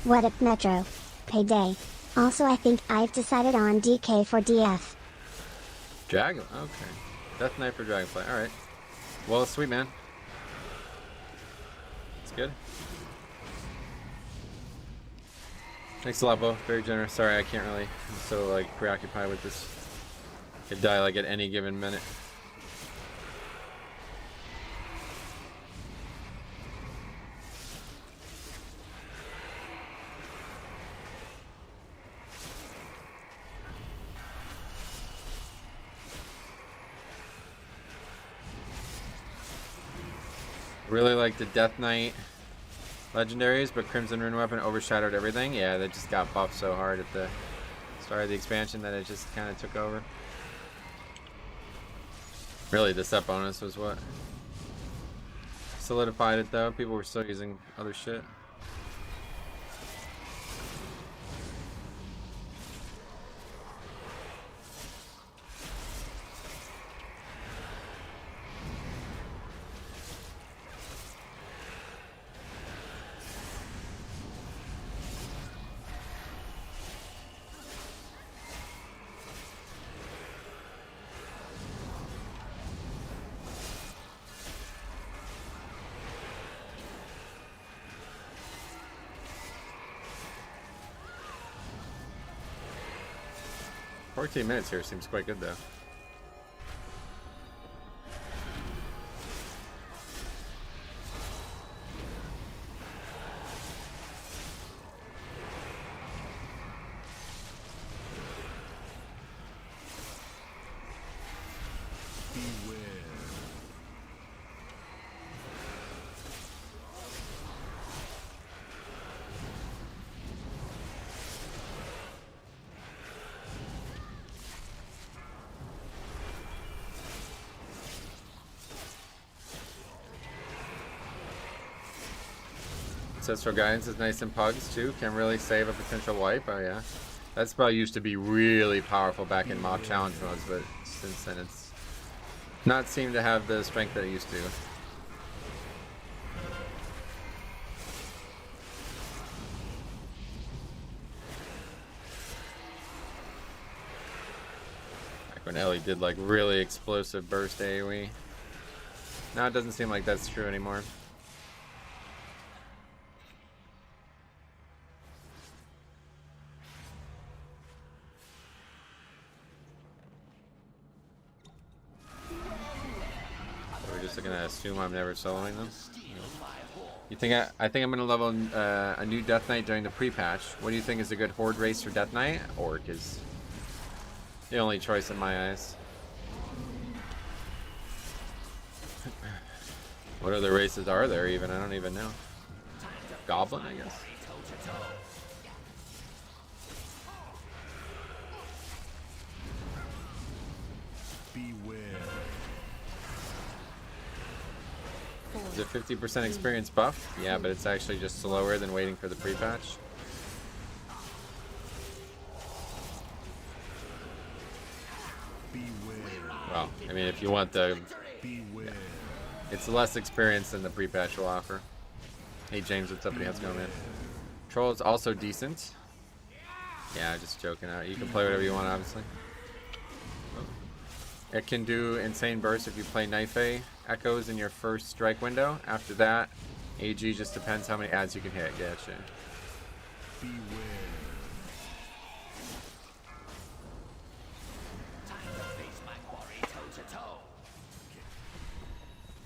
What up, Metro? Payday. Also, I think I've decided on DK for DF. Dragon. Okay. Death Knight for Dragonfly. All right. Well, sweet man. That's good. Thanks a lot, Bo. Very generous. Sorry, I can't really. I'm so like preoccupied with this. Could die like at any given minute. Really like the Death Knight legendaries, but Crimson Rune Weapon overshadowed everything. Yeah, they just got buffed so hard at the start of the expansion that it just kind of took over. Really, the set bonus was what solidified it, though. People were still using other shit. $14 here seems quite good, though. Ancestral Guidance is nice in pugs too. Can really save a potential wipe. Oh yeah, that spell used to be really powerful back in mob challenge modes, but since then it's not seemed to have the strength that it used to. Back when Ellie did like really explosive burst AoE. Now it doesn't seem like that's true anymore. Gonna assume I'm never soloing them. You think I think I'm gonna level a new Death Knight during the pre-patch. What do you think is a good horde race for Death Knight? Orc is the only choice in my eyes. What other races are there even? I don't even know. Goblin, I guess. Is it 50% experience buff? Yeah, but it's actually just slower than waiting for the pre-patch. Well, I mean, if you want the... Yeah. It's less experience than the pre-patch will offer. Hey James, what's up? How's it going, man? Troll is also decent. Yeah, just joking out. You can play whatever you want, obviously. It can do insane burst if you play Knife Echoes in your first strike window. After that, AG just depends how many ads you can hit. Gotcha.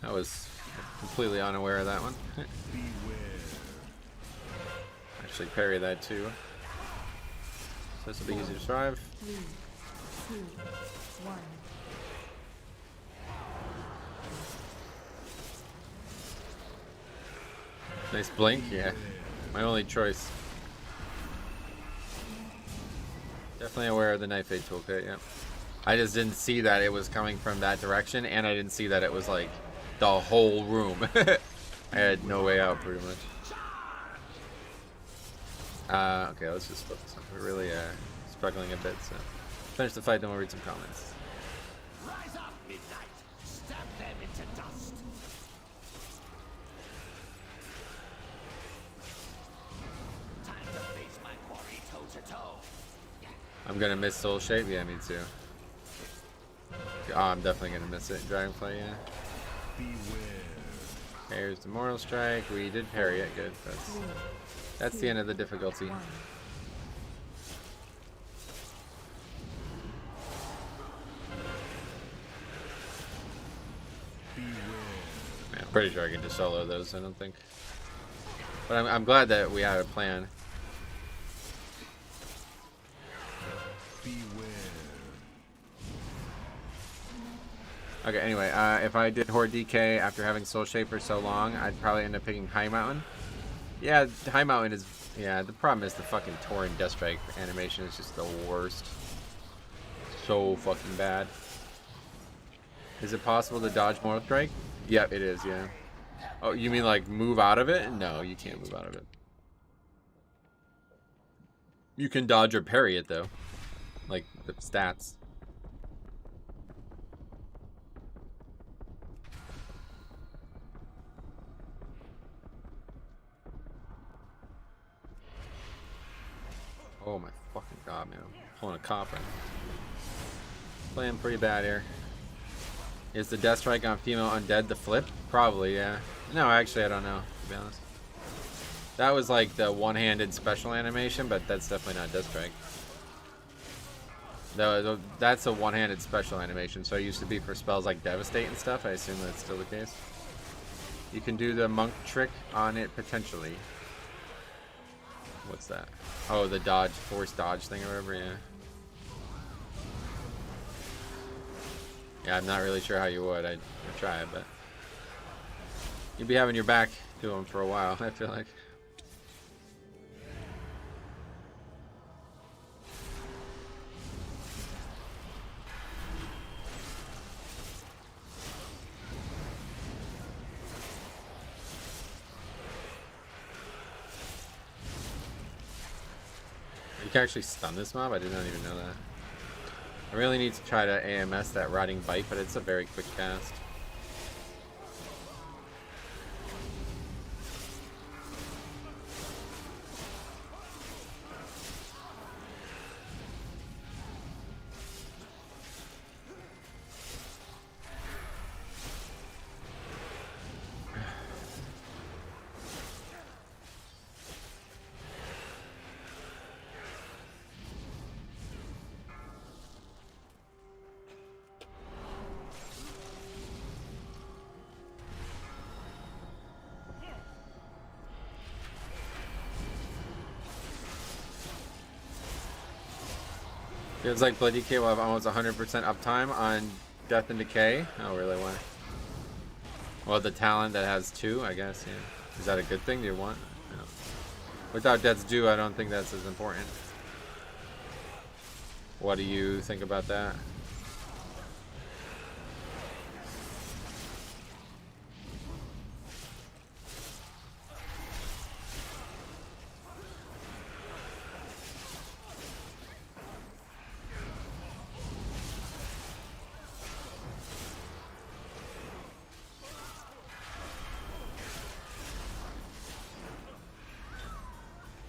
I was completely unaware of that one. Actually parry that too. So this will be easy to survive. 3, 2, 1. Nice blink, yeah. My only choice. Definitely aware of the Knife Aid toolkit, yeah. I just didn't see that it was coming from that direction, and I didn't see that it was like the whole room. I had no way out, pretty much. Okay, let's just focus on. We're really struggling a bit, so finish the fight, then we'll read some comments. Rise up, Midnight! Stab them into dust! Time to face my quarry toe to toe. I'm gonna miss Soul Shape. Yeah, me too. Oh, I'm definitely gonna miss it. Dragonfly, yeah. Here's the Mortal Strike. We did parry it. Good. That's the end of the difficulty. 1. Yeah, I'm pretty sure I can just solo those. I don't think. But I'm glad that we had a plan. Okay, anyway, if I did Horde DK after having Soul Shape for so long, I'd probably end up picking High Mountain. Yeah, High Mountain is... Yeah, the problem is the fucking Tauren Death Strike animation is just the worst. So fucking bad. Is it possible to dodge Mortal Strike? Yep, it is, yeah. Oh, you mean like move out of it? No, you can't move out of it. You can dodge or parry it, though. Like, the stats. Oh my fucking god, man. I'm pulling a cop right now. Playing pretty bad here. Is the Death Strike on female undead the flip? Probably, yeah. No, actually, I don't know, to be honest. That was like the one-handed special animation, but that's definitely not Death Strike. That's a one-handed special animation, so it used to be for spells like Devastate and stuff. I assume that's still the case. You can do the monk trick on it, potentially. What's that? Oh, the dodge, force dodge thing or whatever, yeah. Yeah, I'm not really sure how you would. I'd try it, but... You'd be having your back to them for a while, I feel like. You can actually stun this mob? I did not even know that. I really need to try to AMS that Rotting Bite, but it's a very quick cast. Feels like Blood DK will have almost 100% uptime on Death and Decay. Oh, really? Why? Well, the talent that has 2, I guess, yeah. Is that a good thing? Do you want? No. Without Death's Due, I don't think that's as important. What do you think about that?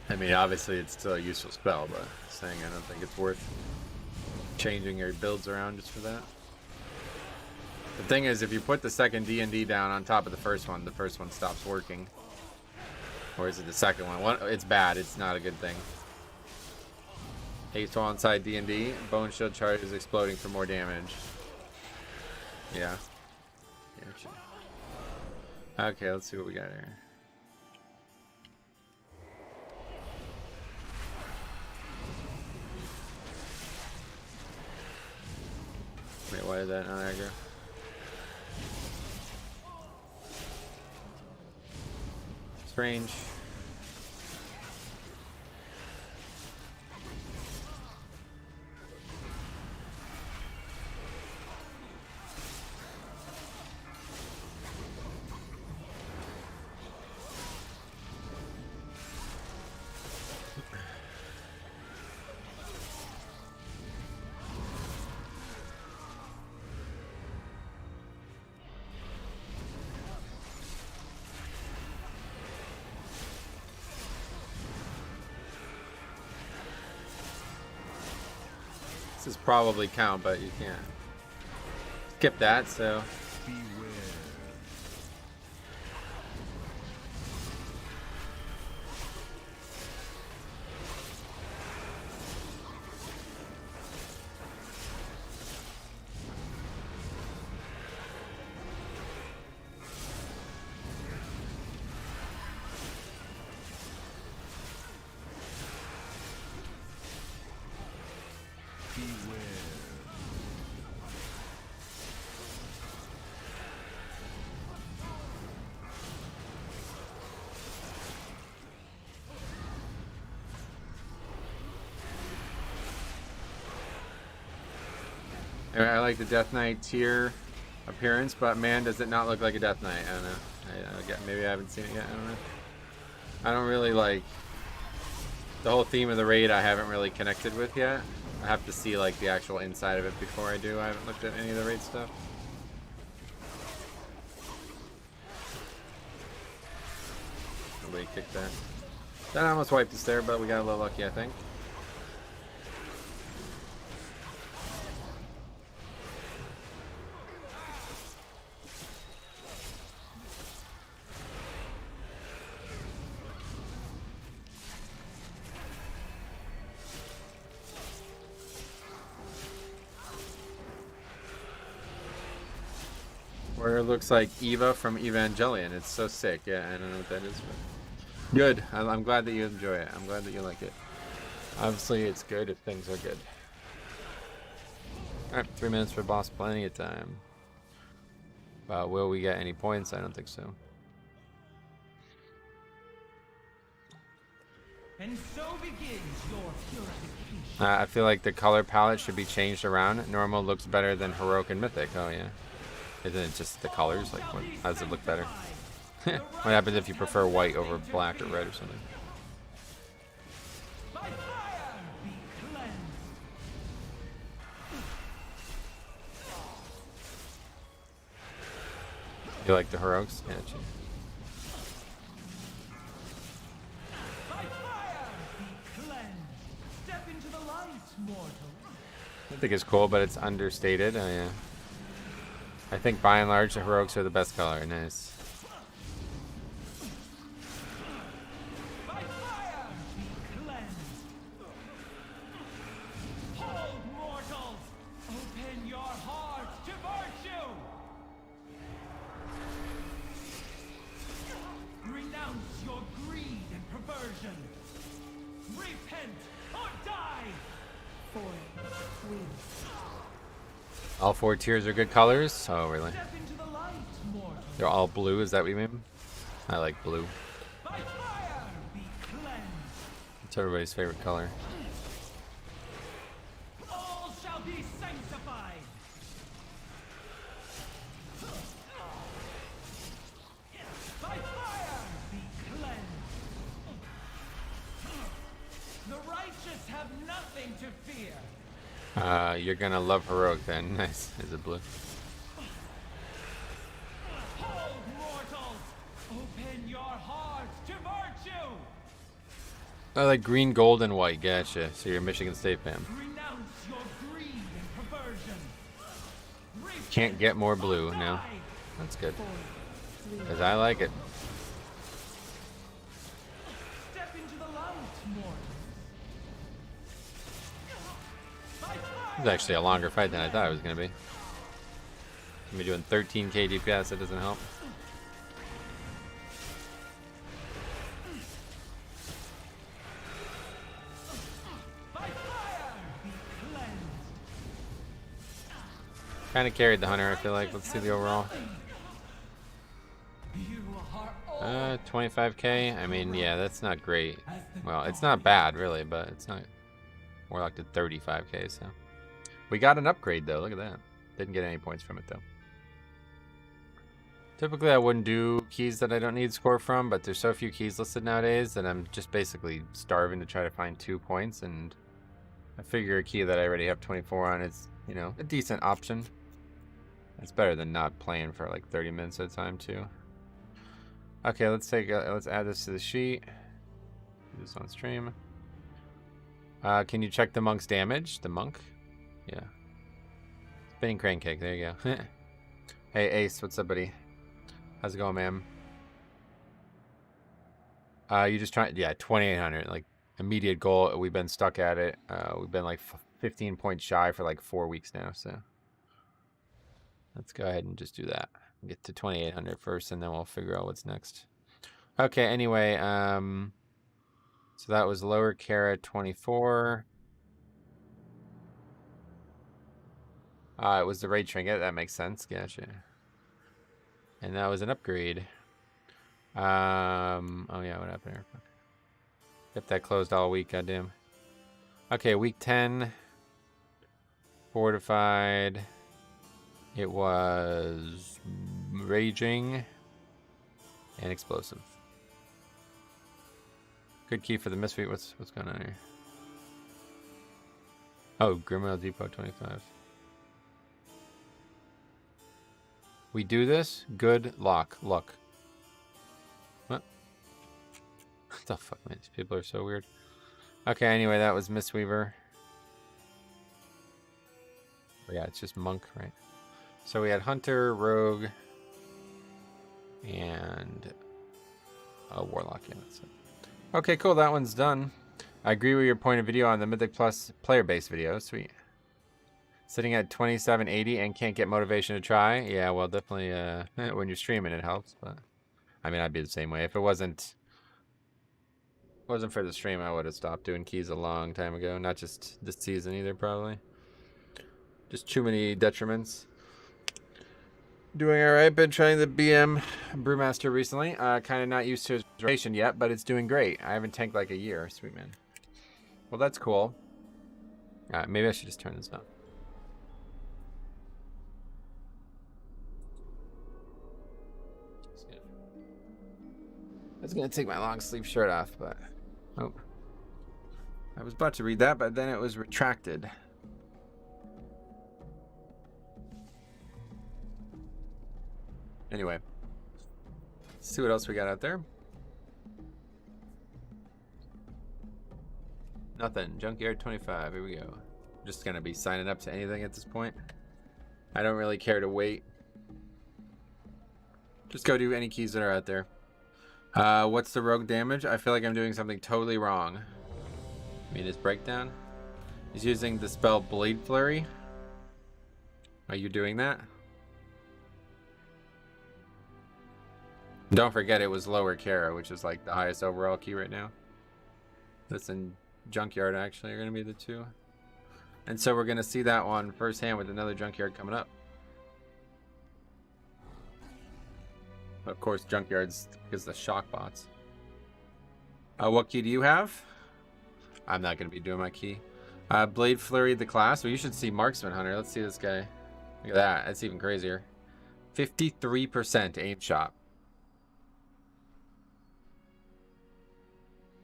I mean, obviously it's still a useful spell, but saying I don't think it's worth changing your builds around just for that. The thing is, if you put the second D&D down on top of the first one stops working. Or is it the second one? It's bad. It's not a good thing. Haste while inside D&D. Bone Shield charges exploding for more damage. Yeah. Okay, let's see what we got here. Wait, why did that not aggro? Strange. boxes probably count, but you can't skip that, so. I like the Death Knight tier appearance, but man, does it not look like a Death Knight. I don't know. Maybe I haven't seen it yet. I don't know. I don't really like the whole theme of the raid. I haven't really connected with yet. I have to see like the actual inside of it before I do. I haven't looked at any of the raid stuff. Nobody kicked that. That almost wiped us there, but we got a little lucky, I think. Or it looks like Eva from Evangelion. It's so sick. Yeah, I don't know what that is. But good. I'm glad that you enjoy it. I'm glad that you like it. Obviously, it's good if things are good. Alright, 3 minutes for boss. Plenty of time. Will we get any points? I don't think so. And so begins your purification. I feel like the color palette should be changed around. Normal looks better than Heroic and Mythic. Oh, yeah. Isn't it just the colors? Like, how does it look better? What happens if you prefer white over black or red or something? By fire be cleansed. You like the Heroics? Yeah, gee. By fire be cleansed. Step into the light, mortal. I think it's cool, but it's understated. Oh, yeah. I think by and large the Heroics are the best color. Nice. By fire be cleansed. Hold, mortals! Open your hearts to virtue! Renounce your greed and perversion. Repent or die! 4, 3, All 4 tiers are good colors? Oh, really? Step into the light, mortal. They're all blue? Is that what you mean? I like blue. By fire be cleansed. It's everybody's favorite color. All shall be sanctified. By fire be cleansed. The righteous have nothing to fear. You're gonna love Heroic then. Nice. Is it blue? Hold, mortals! Open your hearts to virtue! I like green, gold, and white. Gotcha. So you're a Michigan State fan. Renounce your greed and perversion. Repent Can't get more blue or now. die. That's good. 4, 3, Because I like it. Step into the light, mortals. By This fire is actually a longer fight than I thought it was gonna be. I'm doing 13k DPS. That doesn't help. by fire be cleansed. Kind of carried the Hunter, I feel like. Let's see the overall. You are all 25k. I mean, yeah, that's not great. Well, it's not bad, really, but it's not. Warlock did 35k, so. We got an upgrade, though. Look at that. Didn't get any points from it, though. Typically, I wouldn't do keys that I don't need score from, but there's so few keys listed nowadays that I'm just basically starving to try to find 2 points, and I figure a key that I already have 24 on is, you know, a decent option. It's better than not playing for like 30 minutes at a time, too. Okay, let's add this to the sheet. Do this on stream. Can you check the monk's damage? The monk? Yeah. Spinning crane cake. There you go. Hey, Ace. What's up, buddy? How's it going, man? You just trying? Yeah, 2,800. Like, immediate goal. We've been stuck at it. We've been like 15 points shy for like 4 weeks now. So let's go ahead and just do that. Get to 2,800 first, and then we'll figure out what's next. Okay. Anyway, so that was lower Kara 24. It was the raid trinket. That makes sense. Gotcha. And that was an upgrade. Oh yeah, what happened here? Kept that closed all week, goddamn. Okay, week 10. Fortified. It was raging and explosive. Good key for the misfeat. What's going on here? Oh, Grimwell Depot 25. We do this? Good luck. Look. What? What the fuck, man? These people are so weird. Okay, anyway, that was Mistweaver. Oh, yeah, it's just Monk, right? So we had Hunter, Rogue, and a Warlock. Yeah, that's it. Okay, cool. That one's done. I agree with your point of video on the Mythic Plus player-based video. Sweet. Sitting at 2780 and can't get motivation to try. Yeah, well, definitely when you're streaming it helps. But I mean, I'd be the same way. If it wasn't for the stream, I would have stopped doing keys a long time ago. Not just this season either, probably. Just too many detriments. Doing all right. Been trying the BM Brewmaster recently. Kind of not used to his rotation yet, but it's doing great. I haven't tanked like a year. Sweet man. Well, that's cool. Maybe I should just turn this on. I was gonna take my long sleeve shirt off, but oh, I was about to read that, but then it was retracted. Anyway, let's see what else we got out there. Nothing. Junkyard 25. Here we go. Just gonna be signing up to anything at this point. I don't really care to wait. Just go do any keys that are out there. What's the rogue damage? I feel like I'm doing something totally wrong. I mean, his breakdown. He's using the spell Blade Flurry. Are you doing that? Don't forget it was lower Kara, which is like the highest overall key right now. This and Junkyard actually are going to be the two. And so we're going to see that one firsthand with another Junkyard coming up. Of course, Junkyard's because the shock bots. What key do you have? I'm not going to be doing my key. Blade Flurry, the class. Well, you should see Marksman Hunter. Let's see this guy. Look at that. That's even crazier. 53% aim shot.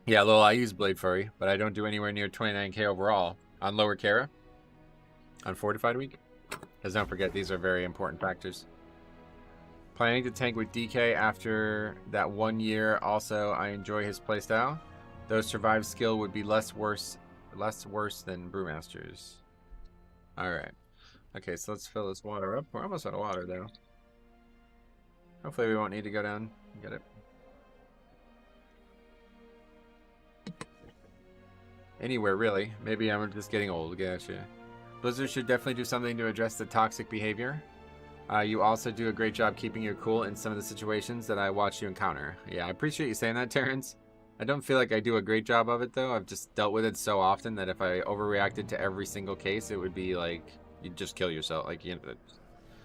Yeah, Lil, I use Blade Flurry, but I don't do anywhere near 29k overall on lower Kara. On Fortified Week. Because don't forget, these are very important factors. Planning to tank with DK after that 1 year. Also, I enjoy his playstyle. Though survive skill would be less worse than Brewmasters. Alright. Okay, so let's fill this water up. We're almost out of water, though. Hopefully we won't need to go down and get it. Anywhere, really. Maybe I'm just getting old. Gotcha. Blizzard should definitely do something to address the toxic behavior. You also do a great job keeping your cool in some of the situations that I watch you encounter. Yeah, I appreciate you saying that, Terrence. I don't feel like I do a great job of it, though. I've just dealt with it so often that if I overreacted to every single case, it would be like, you'd just kill yourself. Like, you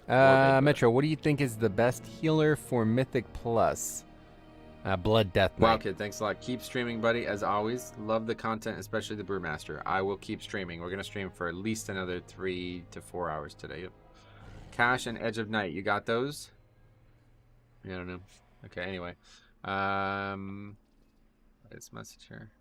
know, Metro, what do you think is the best healer for Mythic Plus? Blood Death Knight. Wow, kid, thanks a lot. Keep streaming, buddy, as always. Love the content, especially the Brewmaster. I will keep streaming. We're going to stream for at least another 3 to 4 hours today. Yep. Cash and Edge of Night. You got those? I don't know. Okay, anyway. It's message here.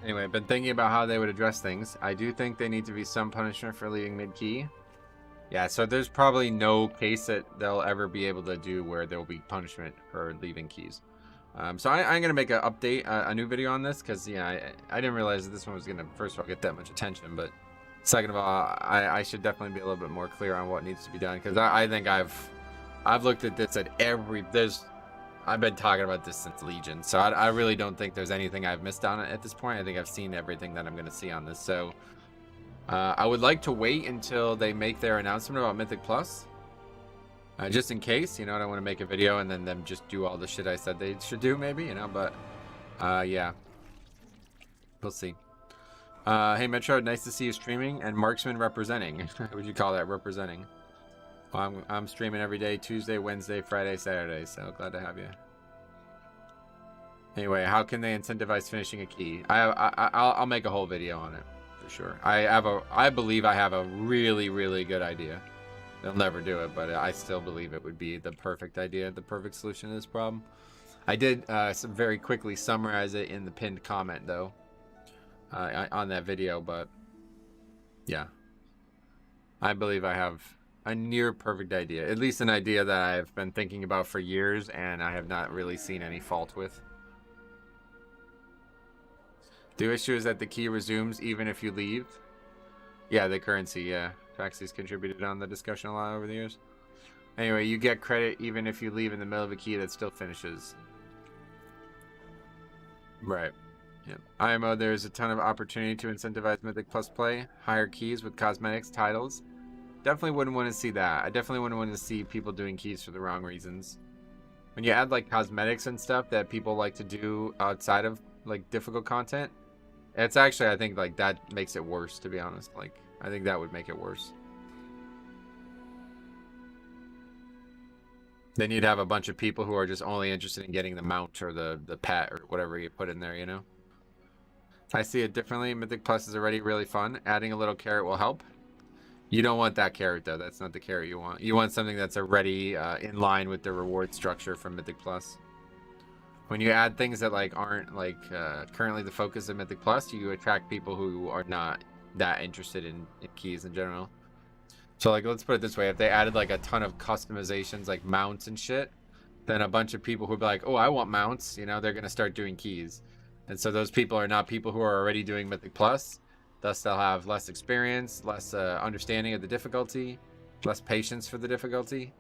Anyway, I've been thinking about how they would address things. I do think they need to be some punishment for leaving mid-key. Yeah, so there's probably no case that they'll ever be able to do where there'll be punishment for leaving keys. So I'm going to make an update, a new video on this, because yeah, I didn't realize that this one was going to, first of all, get that much attention, but second of all, I should definitely be a little bit more clear on what needs to be done, because I think I've looked at this at I've been talking about this since Legion, so I really don't think there's anything I've missed on it at this point. I think I've seen everything that I'm going to see on this, so I would like to wait until they make their announcement about Mythic Plus. Just in case, you know, I don't want to make a video and then them just do all the shit I said they should do, maybe, you know, but, yeah. We'll see. Hey, Metro, nice to see you streaming and Marksman representing. What would you call that, representing? Well, I'm streaming every day, Tuesday, Wednesday, Friday, Saturday, so glad to have you. Anyway, how can they incentivize finishing a key? I'll make a whole video on it, for sure. I believe I have a really, really good idea. They'll never do it, but I still believe it would be the perfect idea, the perfect solution to this problem. I did very quickly summarize it in the pinned comment, though, on that video, but yeah. I believe I have a near perfect idea, at least an idea that I've been thinking about for years, and I have not really seen any fault with. The issue is that the key resumes even if you leave. Yeah, the currency, yeah. Traxxas contributed on the discussion a lot over the years. Anyway, you get credit even if you leave in the middle of a key that still finishes. Right. Yeah. IMO, there's a ton of opportunity to incentivize Mythic Plus play. Higher keys with cosmetics, titles. Definitely wouldn't want to see that. I definitely wouldn't want to see people doing keys for the wrong reasons. When you add like cosmetics and stuff that people like to do outside of like difficult content, it's actually, I think, like that makes it worse, to be honest. Like, I think that would make it worse. Then you'd have a bunch of people who are just only interested in getting the mount or the pet or whatever you put in there, you know? I see it differently. Mythic Plus is already really fun. Adding a little carrot will help. You don't want that carrot, though. That's not the carrot you want. You want something that's already in line with the reward structure from Mythic Plus. When you add things that like aren't like currently the focus of Mythic Plus, you attract people who are not that interested in keys in general. So like, let's put it this way: if they added like a ton of customizations, like mounts and shit, then a bunch of people who'd be like, "Oh, I want mounts," you know, they're gonna start doing keys, and so those people are not people who are already doing Mythic Plus. Thus, they'll have less experience, less understanding of the difficulty, less patience for the difficulty.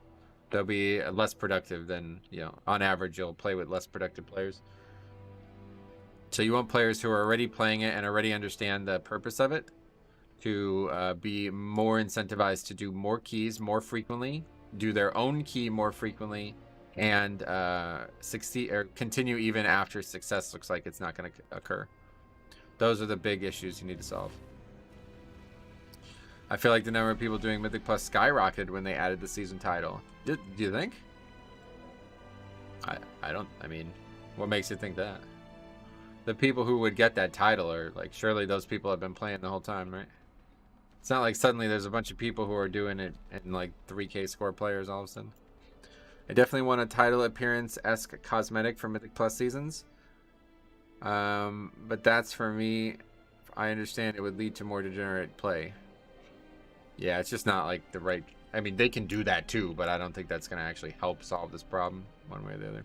They'll be less productive than, you know, on average, you'll play with less productive players. So you want players who are already playing it and already understand the purpose of it to be more incentivized to do more keys more frequently, do their own key more frequently, and succeed or continue even after success looks like it's not going to occur. Those are the big issues you need to solve. I feel like the number of people doing Mythic Plus skyrocketed when they added the season title. Do you think? I mean, what makes you think that? The people who would get that title are like, surely those people have been playing the whole time, right? It's not like suddenly there's a bunch of people who are doing it and like 3K score players all of a sudden. I definitely want a title appearance-esque cosmetic for Mythic Plus seasons. But that's for me. I understand it would lead to more degenerate play. Yeah, it's just not like the right. I mean, they can do that too, but I don't think that's going to actually help solve this problem one way or the other.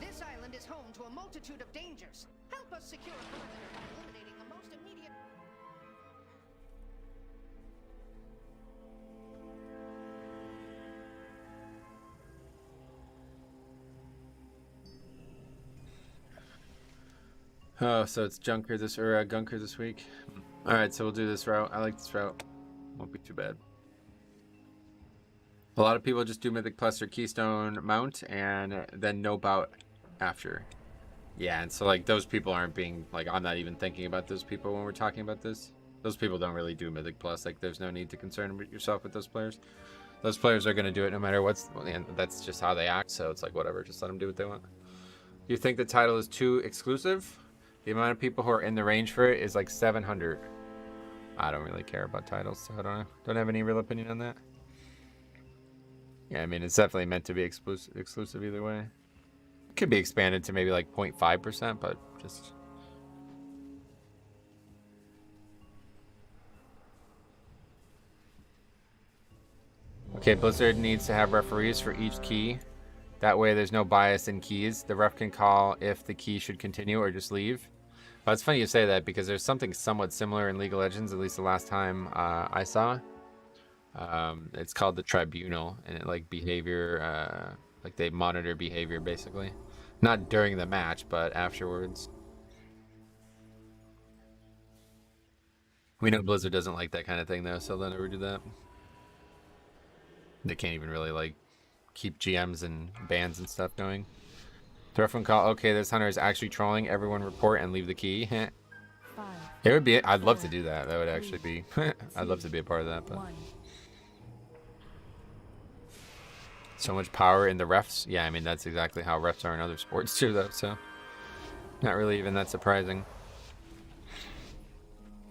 This island is home to a multitude of dangers. Help us secure a perimeter by eliminating the most immediate. Oh, so it's Gunker this week. All right, so we'll do this route. I like this route. Won't be too bad. A lot of people just do Mythic Plus or Keystone Mount and then no bout after. Yeah, and so like those people aren't being like, I'm not even thinking about those people when we're talking about this. Those people don't really do Mythic Plus. Like, there's no need to concern yourself with those players. Those players are going to do it no matter what's, and that's just how they act. So it's like whatever, just let them do what they want. Do you think the title is too exclusive? The amount of people who are in the range for it is like 700. I don't really care about titles, so I don't have any real opinion on that. Yeah, I mean, it's definitely meant to be exclusive either way. It could be expanded to maybe like 0.5%, but just... Okay, Blizzard needs to have referees for each key. That way there's no bias in keys. The ref can call if the key should continue or just leave. But it's funny you say that because there's something somewhat similar in League of Legends, at least the last time I saw. It's called the Tribunal, and it like behavior, like they monitor behavior basically. Not during the match, but afterwards. We know Blizzard doesn't like that kind of thing though, so they'll never do that. They can't even really like keep GMs and bans and stuff going. The ref can call, okay, this hunter is actually trolling, everyone report and leave the key. Five, It would be, I'd love to do that. That would actually be, I'd love to be a part of that, but. 1. So much power in the refs. Yeah, I mean, that's exactly how refs are in other sports too, though, so. Not really even that surprising.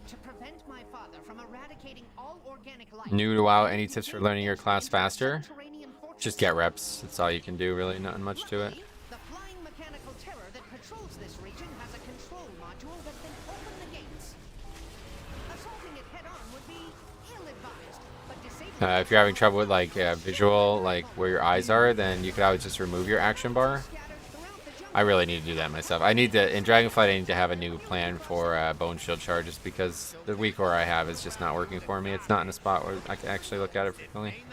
To prevent my father from eradicating all organic life. New to WoW, any tips for learning your class faster? Subterranean fortress. Just get reps. That's all you can do, really. Nothing much to it. Luckily, the flying mechanical terror that patrols this region has a control module that can open the gates. Assaulting it head on would be ill-advised, but disabling If you're having trouble with like visual, like where your eyes are, then you could always just remove your action bar. scattered throughout the jungle. I really need to do that myself. I need to, in Dragonflight, I need to have a new plan for Bone Shield charges because the weak ore I have is just not working for me. It's not in a spot where I can actually look at it frequently.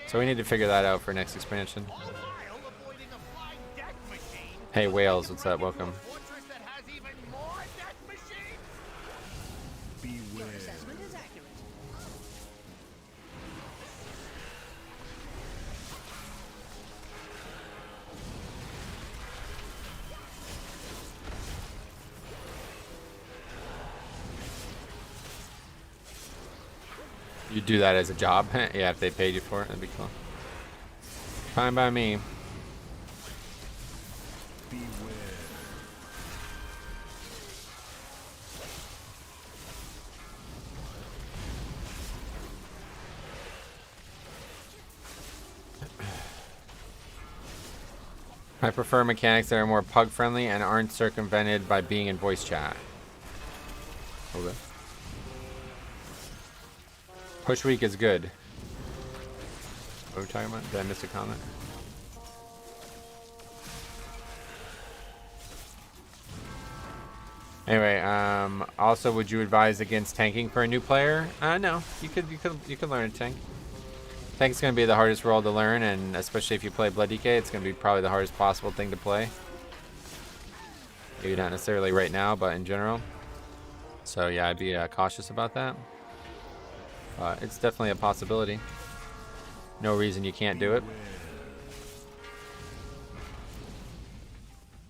So we need to figure that out for next expansion. Hey Whales, what's up? Welcome. Your assessment is accurate. You do that as a job? Yeah, if they paid you for it, that'd be cool. Fine by me. I prefer mechanics that are more pug friendly and aren't circumvented by being in voice chat. Okay. Push week is good. What are we talking about? Did I miss a comment? Anyway, also, would you advise against tanking for a new player? No. You could learn to tank. Tank's gonna be the hardest role to learn, and especially if you play Blood DK, it's gonna be probably the hardest possible thing to play. Maybe not necessarily right now, but in general. So yeah, I'd be cautious about that. It's definitely a possibility. No reason you can't do it.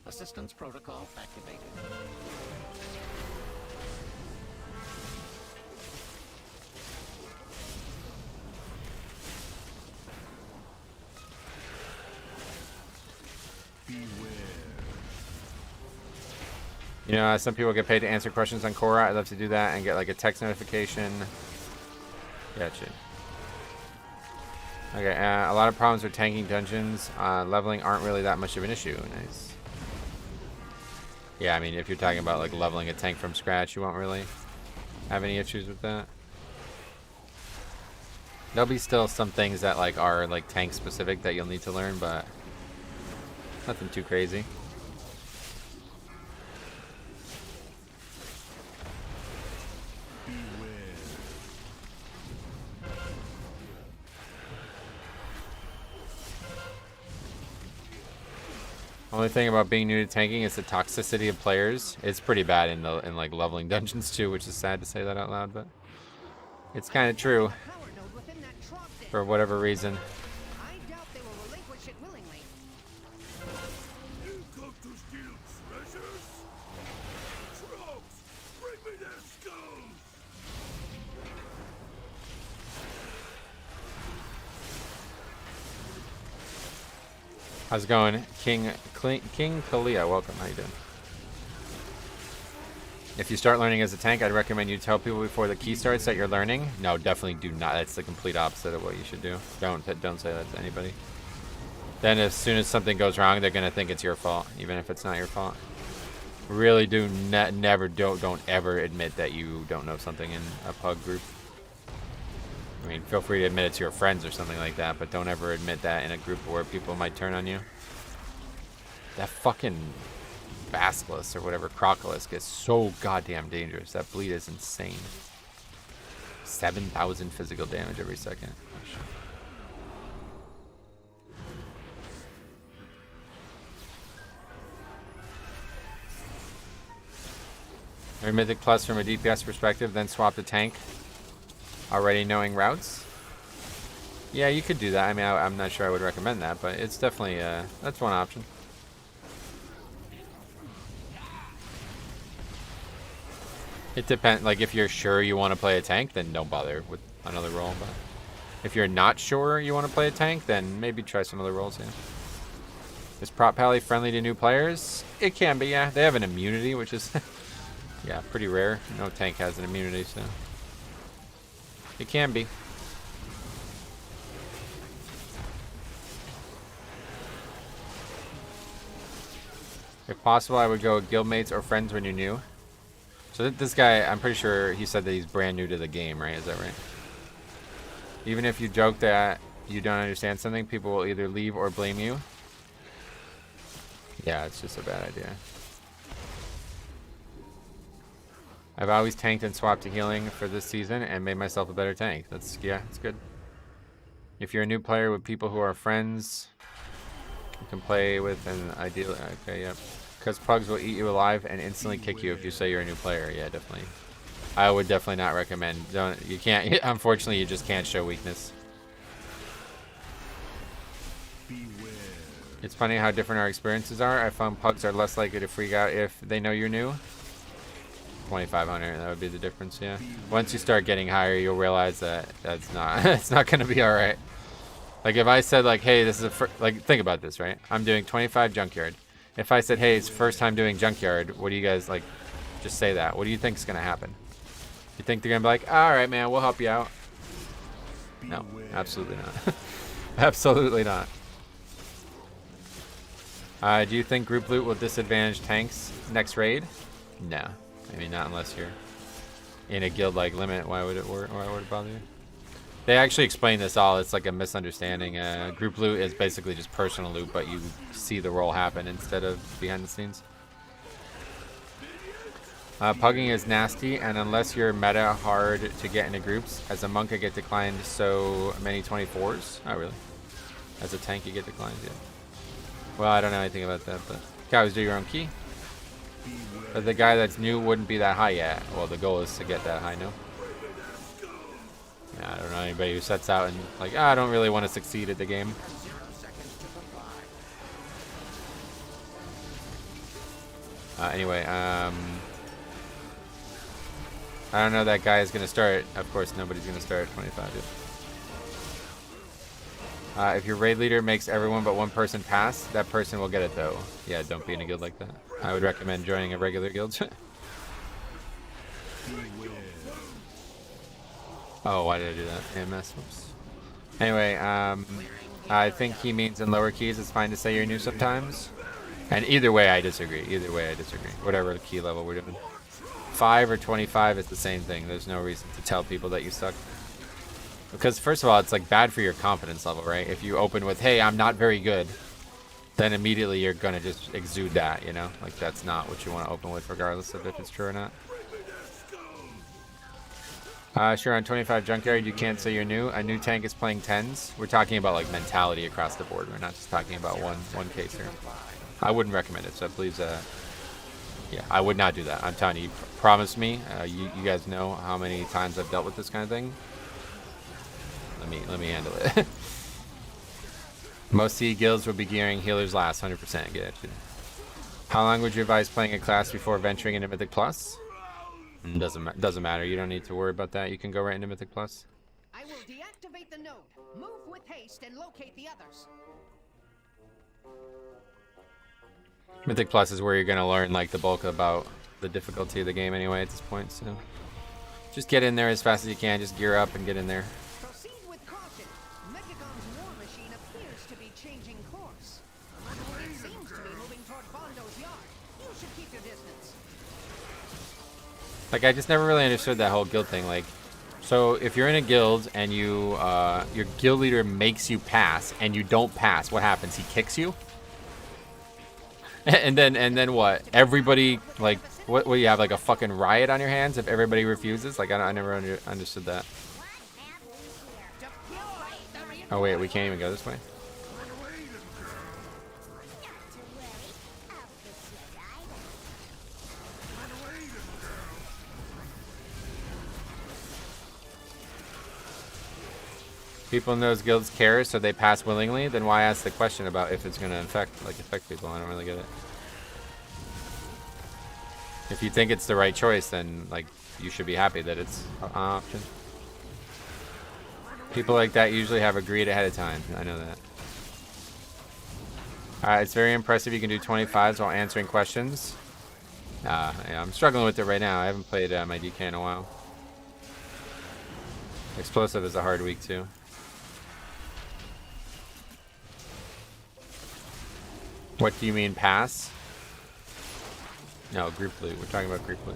Assistance protocol activated. You know, some people get paid to answer questions on Quora. I'd love to do that and get like a text notification. Gotcha. Okay, a lot of problems with tanking dungeons. Leveling aren't really that much of an issue. Nice. Yeah, I mean, if you're talking about like leveling a tank from scratch, you won't really have any issues with that. There'll be still some things that like are like tank specific that you'll need to learn, but nothing too crazy. Only thing about being new to tanking is the toxicity of players. It's pretty bad in like leveling dungeons too, which is sad to say that out loud, but it's kind of true Power node within that trog den. for whatever reason. I doubt they will relinquish it willingly. You come to steal treasures? Trogs, bring me their skulls! How's it going, King Kalia? Welcome. How you doing? If you start learning as a tank, I'd recommend you tell people before the key starts that you're learning. No, definitely do not. That's the complete opposite of what you should do. Don't say that to anybody. Then as soon as something goes wrong, they're gonna think it's your fault, even if it's not your fault. Really do don't ever admit that you don't know something in a pug group. I mean, feel free to admit it to your friends or something like that, but don't ever admit that in a group where people might turn on you. That fucking Basilisk or whatever, Crocolisk, gets so goddamn dangerous. That bleed is insane. 7,000 physical damage every second. Or Mythic Plus from a DPS perspective, then swap to tank. Already knowing routes. Yeah, you could do that. I mean, I'm not sure I would recommend that, but it's definitely, that's one option. It depends, like if you're sure you want to play a tank, then don't bother with another role, but if you're not sure you want to play a tank, then maybe try some other roles, yeah. Is Prop Pally friendly to new players? It can be, yeah. They have an immunity, which is, yeah, pretty rare. No tank has an immunity, so it can be. If possible, I would go with guildmates or friends when you're new. So this guy, I'm pretty sure he said that he's brand new to the game, right? Is that right? Even if you joke that you don't understand something, people will either leave or blame you. Yeah, it's just a bad idea. I've always tanked and swapped to healing for this season and made myself a better tank. That's, yeah, it's good. If you're a new player with people who are friends, you can play with an ideal. Okay, yep. Because pugs will eat you alive and instantly kick you if you say you're a new player. Yeah, definitely. I would definitely not recommend. You can't. Unfortunately, you just can't show weakness. It's funny how different our experiences are. I found pugs are less likely to freak out if they know you're new. 2,500. That would be the difference. Yeah. Once you start getting higher, you'll realize that that's not. It's not going to be all right. Like if I said like, hey, this is like, think about this, right? I'm doing 25 junkyard. If I said, hey, it's first time doing junkyard, what do you guys like? Just say that. What do you think is going to happen? You think they're going to be like, all right, man, we'll help you out? No, absolutely not. Absolutely not. Do you think group loot will disadvantage tanks next raid? No. I mean, not unless you're in a guild like limit. Why would it work? Why would it bother you? They actually explain this all. It's like a misunderstanding. Group loot is basically just personal loot, but you see the roll happen instead of behind the scenes. Pugging is nasty, and unless you're meta hard to get into groups, as a monk I get declined so many 24s. Oh, really? As a tank you get declined, yeah. Well, I don't know anything about that, but you can always do your own key. But the guy that's new wouldn't be that high yet. Well, the goal is to get that high, no? Yeah, I don't know anybody who sets out and like, I don't really want to succeed at the game. Anyway, I don't know that guy is going to start. Of course, nobody's going to start at 25 yet. If your raid leader makes everyone but one person pass, that person will get it though. Yeah, don't be in a guild like that. I would recommend joining a regular guild. Oh, why did I do that? AMS, whoops. Anyway, I think he means in lower keys it's fine to say you're new sometimes. And either way, I disagree. Either way, I disagree. Whatever the key level we're doing. 5 or 25 is the same thing. There's no reason to tell people that you suck. Because first of all, it's like bad for your confidence level, right? If you open with, hey, I'm not very good, then immediately you're going to just exude that, you know? Like that's not what you want to open with regardless of if it's true or not. Sure, on 25 junkyard, you can't say you're new. A new tank is playing 10s. We're talking about like mentality across the board. We're not just talking about one case here. I wouldn't recommend it, so please, yeah, I would not do that. I'm telling you, promise me. You guys know how many times I've dealt with this kind of thing. Let me handle it. Most CE guilds will be gearing healers last, 100%. Get you. How long would you advise playing a class before venturing into Mythic Plus? Doesn't matter. You don't need to worry about that. You can go right into Mythic Plus. I will deactivate the node. Move with haste and locate the others. Mythic Plus is where you're gonna learn like the bulk about the difficulty of the game anyway at this point. So just get in there as fast as you can. Just gear up and get in there. Proceed with caution. Mechagon's war machine appears to be changing course. It seems to be moving toward Bondo's yard. You should keep your distance. Like I just never really understood that whole guild thing. Like, so if you're in a guild and you your guild leader makes you pass and you don't pass, what happens? He kicks you. And then what? Everybody like what do you have like a fucking riot on your hands if everybody refuses? Like I never understood that. Oh wait, we can't even go this way. People in those guilds care, so they pass willingly. Then why ask the question about if it's gonna affect people? I don't really get it. If you think it's the right choice, then like you should be happy that it's an option. People like that usually have agreed ahead of time. I know that. Alright, it's very impressive you can do 25s while answering questions. Yeah, I'm struggling with it right now. I haven't played my DK in a while. Explosive is a hard week too. What do you mean pass? No, group loot. We're talking about group loot.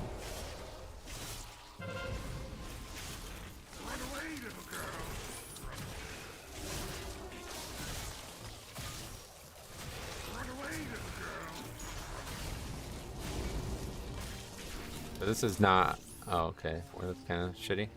So this is not... Oh, okay. Well, that's kind of shitty.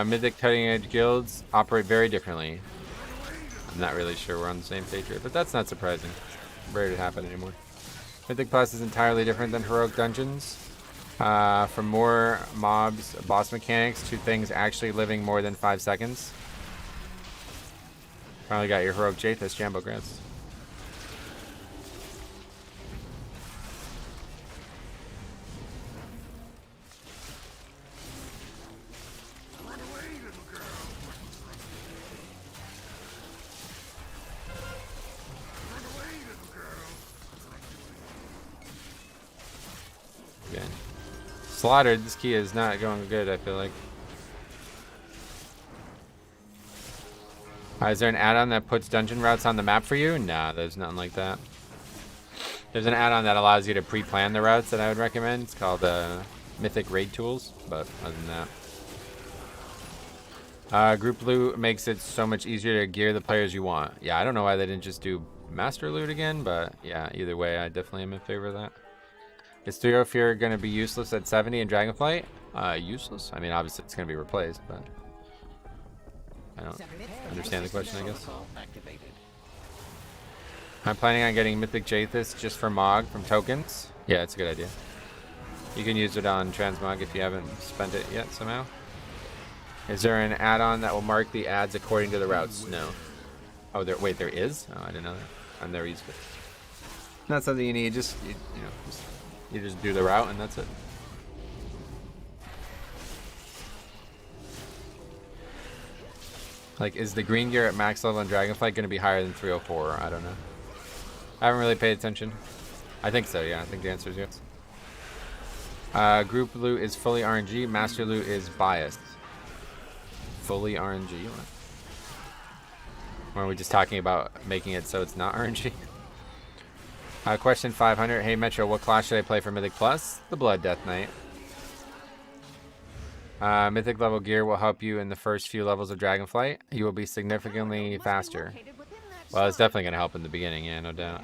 Mythic cutting edge guilds operate very differently. I'm not really sure we're on the same page here, but that's not surprising. Rare to happen anymore. Mythic Plus is entirely different than heroic dungeons. From more mobs, boss mechanics, to things actually living more than 5 seconds. Finally got your heroic Jathis, Jambo Grants. Slaughtered, this key is not going good, I feel like. Is there an add-on that puts dungeon routes on the map for you? Nah, there's nothing like that. There's an add-on that allows you to pre-plan the routes that I would recommend. It's called Mythic Raid Tools, but other than that. Group loot makes it so much easier to gear the players you want. Yeah, I don't know why they didn't just do master loot again, but yeah, either way, I definitely am in favor of that. Is 304 going to be useless at 70 in Dragonflight? Useless? I mean, obviously it's going to be replaced, but I don't understand the question, I guess. I'm planning on getting Mythic Jathis just for Mog from tokens. Yeah, it's a good idea. You can use it on Transmog if you haven't spent it yet somehow. Is there an add-on that will mark the ads according to the routes? No. Oh, wait, there is? Oh, I didn't know that. I've never used it. Not something you need, just, you just do the route and that's it. Like, is the green gear at max level in Dragonflight going to be higher than 304? I don't know. I haven't really paid attention. I think so, yeah. I think the answer is yes. Group loot is fully RNG. Master loot is biased. Fully RNG? Or are we just talking about making it so it's not RNG? Question 500. Hey Metro, what class should I play for Mythic Plus? The Blood Death Knight. Mythic level gear will help you in the first few levels of Dragonflight. You will be significantly faster. Well, it's definitely going to help in the beginning, yeah, no doubt.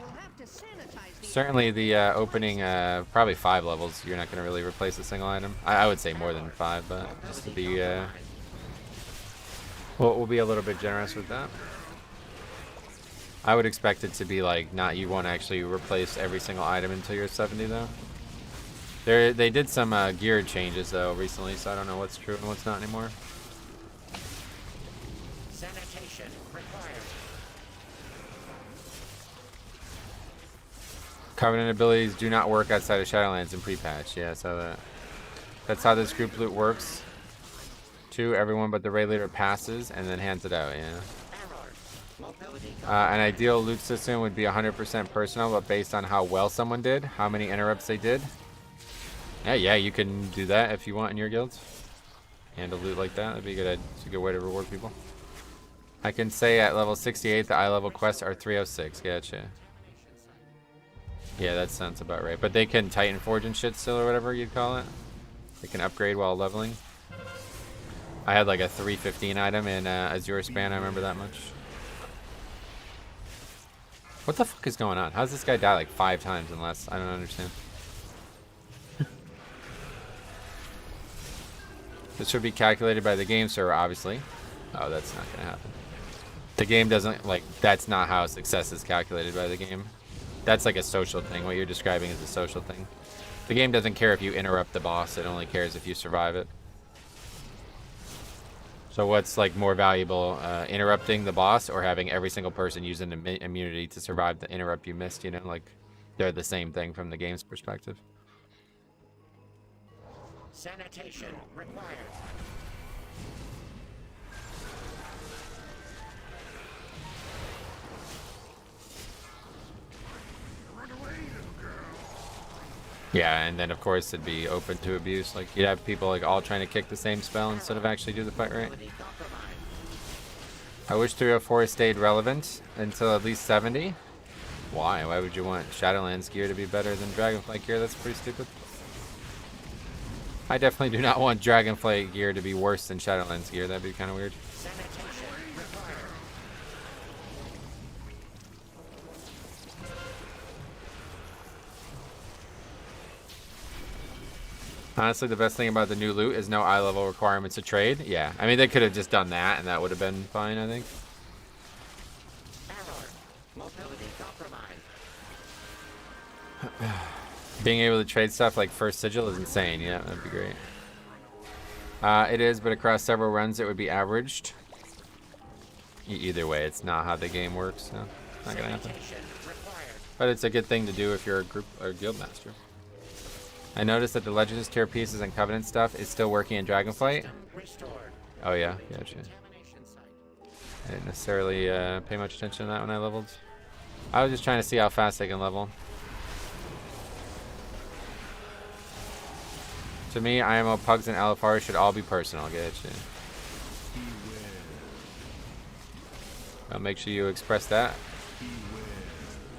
Certainly the opening, probably 5 levels, you're not going to really replace a single item. I would say more than 5, but just to be, we'll be a little bit generous with that. I would expect it to be like, not you won't actually replace every single item until you're 70 though. They did some gear changes though recently, so I don't know what's true and what's not anymore. Sanitation required. Covenant abilities do not work outside of Shadowlands in pre-patch. Yeah, so that's how this group loot works. 2, everyone but the raid leader passes and then hands it out, yeah. An ideal loot system would be 100% personal, but based on how well someone did, how many interrupts they did. Yeah, you can do that if you want in your guilds. Handle loot like that. That'd be a good. It's a good way to reward people. I can say at level 68, the eye level quests are 306. Gotcha. Yeah, that sounds about right. But they can Titan Forge and shit still, or whatever you'd call it. They can upgrade while leveling. I had like a 315 item in Azure Span. I remember that much. What the fuck is going on? How's this guy die like 5 times in less? I don't understand. This should be calculated by the game server, obviously. Oh, that's not gonna happen. The game doesn't, like, that's not how success is calculated by the game. That's like a social thing. What you're describing is a social thing. The game doesn't care if you interrupt the boss. It only cares if you survive it. So what's like more valuable, interrupting the boss or having every single person use an immunity to survive the interrupt you missed, you know? Like, they're the same thing from the game's perspective. Sanitation required. Yeah, and then of course it'd be open to abuse. Like, you'd have people like all trying to kick the same spell instead of actually do the fight right. I wish 304 stayed relevant until at least 70. Why? Why would you want Shadowlands gear to be better than Dragonflight gear? That's pretty stupid. I definitely do not want Dragonflight gear to be worse than Shadowlands gear. That'd be kind of weird. Honestly, the best thing about the new loot is no eye level requirements to trade. Yeah, I mean, they could have just done that and that would have been fine, I think. Mobility compromised. Being able to trade stuff like First Sigil is insane. Yeah, that'd be great. It is, but across several runs, it would be averaged. Either way, it's not how the game works, so it's not gonna happen. But it's a good thing to do if you're a group or guild master. I noticed that the Legends tier pieces and Covenant stuff is still working in Dragonflight. Oh yeah, gotcha. I didn't necessarily pay much attention to that when I leveled. I was just trying to see how fast I can level. To me, IMO, Pugs, and LFR should all be personal. Gotcha. Well, make sure you express that.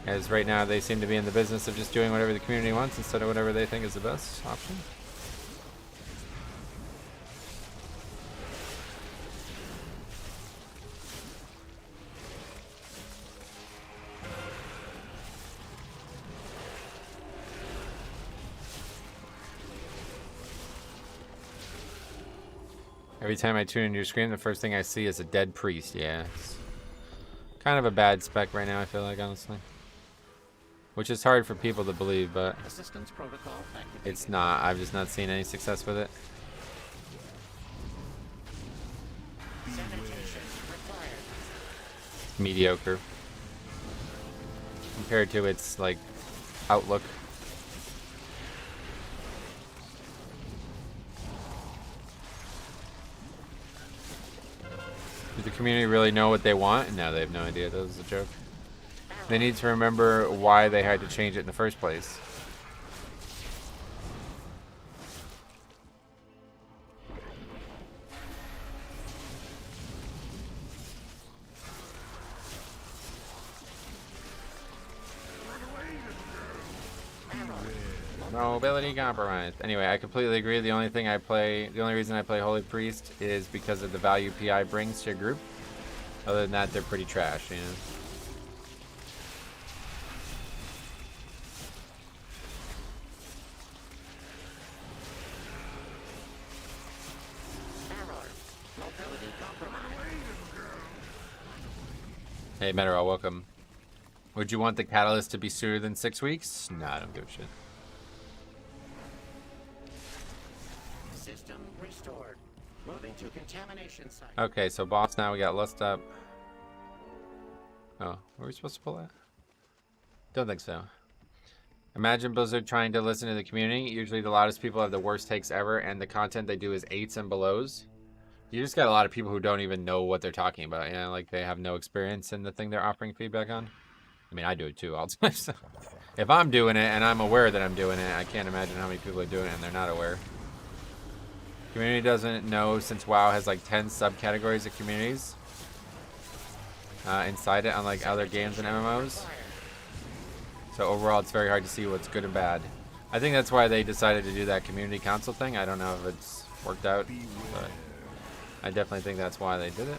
As right now, they seem to be in the business of just doing whatever the community wants instead of whatever they think is the best option. Every time I tune into your screen, the first thing I see is a dead priest. Yeah, it's kind of a bad spec right now, I feel like, honestly. Which is hard for people to believe, but Assistance protocol activated. it's not. I've just not seen any success with it. Sanitation required. Mediocre. Compared to its, like, outlook. Does the community really know what they want? No, they have no idea. That was a joke. They need to remember why they had to change it in the first place. Mobility compromised. Anyway, I completely agree. The only reason I play Holy Priest is because of the value PI brings to your group. Other than that, they're pretty trash, you know. Hey, Meteor, welcome. Would you want the catalyst to be sooner than 6 weeks? No, I don't give a shit. System restored. Moving to contamination site. Okay, so boss now, we got Lust up. Oh, were we supposed to pull that? Don't think so. Imagine Blizzard trying to listen to the community. Usually the loudest people have the worst takes ever, and the content they do is 8s and belows. You just got a lot of people who don't even know what they're talking about. You know, like they have no experience in the thing they're offering feedback on. I mean, I do it too all the time. So if I'm doing it and I'm aware that I'm doing it, I can't imagine how many people are doing it and they're not aware. Community doesn't know since WoW has like 10 subcategories of communities inside it, unlike other games and MMOs. So overall, it's very hard to see what's good and bad. I think that's why they decided to do that community council thing. I don't know if it's worked out, but I definitely think that's why they did it.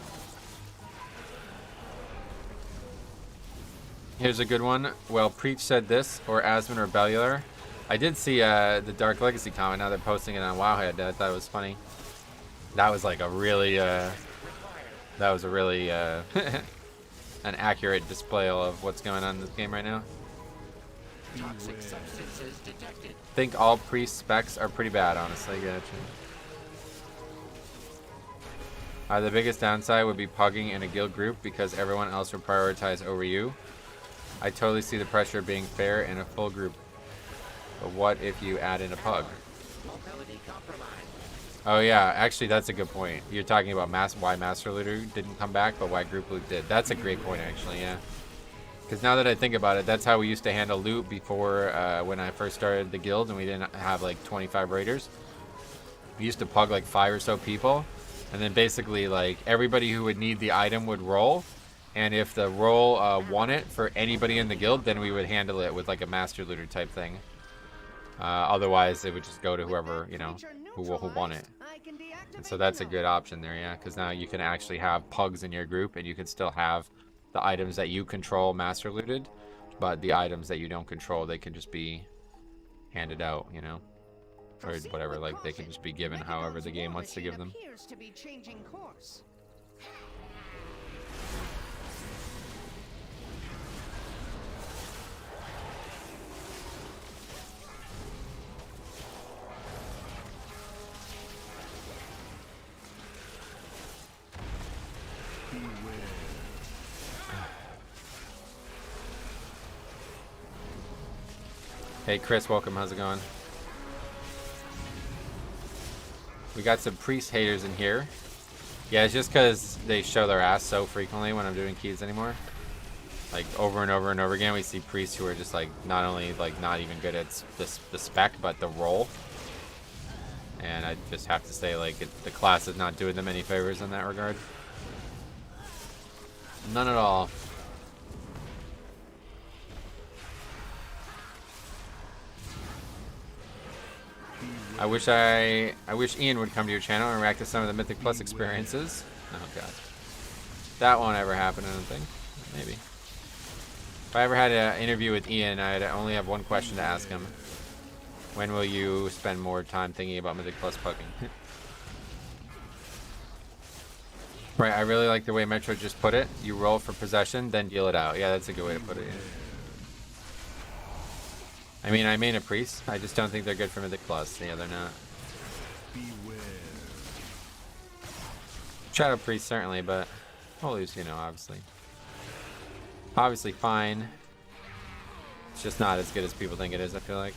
Here's a good one. Well, Preach said this, or Asmon or Bellular. I did see the Dark Legacy comment. Now they're posting it on Wowhead. I thought it was funny. That was like a really, that was a really an accurate display of what's going on in this game right now. Toxic substances detected. Think all priest specs are pretty bad, honestly. Gotcha. The biggest downside would be pugging in a guild group because everyone else would prioritize over you. I totally see the pressure being fair in a full group. But what if you add in a pug? Mobility compromised. Oh yeah, actually that's a good point. You're talking about why Master Looter didn't come back, but why Group Loot did. That's a great point actually, yeah. Because now that I think about it, that's how we used to handle loot before when I first started the guild and we didn't have like 25 raiders. We used to pug like 5 or so people, and then basically like everybody who would need the item would roll, and if the roll won it for anybody in the guild, then we would handle it with like a Master Looter type thing. Otherwise, it would just go to whoever, you know, who won it. And so that's a good option there, yeah, because now you can actually have pugs in your group, and you can still have the items that you control master looted, but the items that you don't control, they can just be handed out, you know, or whatever. Like they can just be given however the game wants to give them. Appears to be changing course. Hey Chris, welcome. How's it going? We got some priest haters in here. Yeah, it's just because they show their ass so frequently when I'm doing keys anymore. Like over and over and over again, we see priests who are just like not only like not even good at the spec, but the role. And I just have to say, like, the class is not doing them any favors in that regard. None at all. I wish Ian would come to your channel and react to some of the Mythic Plus experiences. Oh god. That won't ever happen, I don't think. Maybe. If I ever had an interview with Ian, I'd only have one question to ask him. When will you spend more time thinking about Mythic Plus pugging? Right, I really like the way Metro just put it. You roll for possession, then deal it out. Yeah, that's a good way to put it. Yeah. I mean, I main a priest. I just don't think they're good for Mythic Plus. Yeah, they're not. Shadow Priest, certainly, but Holy's, you know, obviously fine. It's just not as good as people think it is, I feel like.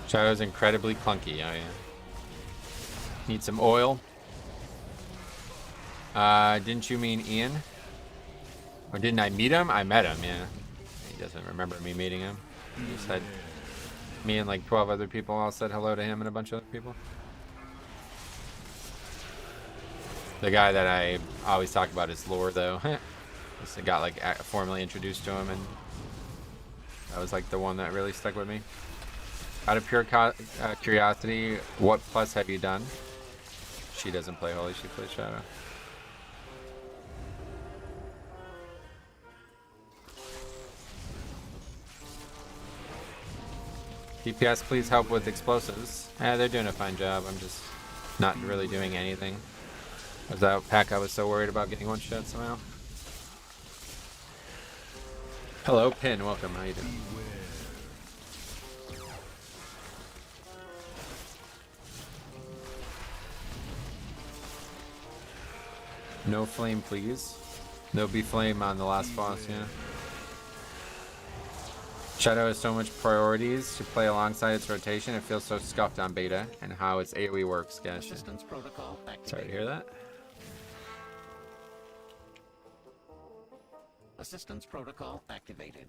Shadow's incredibly clunky. Oh, yeah. Need some oil. Didn't you mean Ian? Or didn't I meet him? I met him, yeah. He doesn't remember me meeting him. He just said, me and like 12 other people all said hello to him and a bunch of other people. The guy that I always talk about is Lore, though. Just got like formally introduced to him, and that was like the one that really stuck with me. Out of pure curiosity, what plus have you done? She doesn't play Holy, she plays Shadow. DPS, please help with explosives. Yeah, they're doing a fine job. I'm just not really doing anything. Without Pack, I was so worried about getting one shot somehow. Hello, Pin. Welcome. How you doing? No flame, please. No be flame on the last boss, yeah. Shadow has so much priorities to play alongside its rotation. It feels so scuffed on beta and how its AoE works. Gosh. Assistance protocol activated. Sorry to hear that. Assistance protocol activated.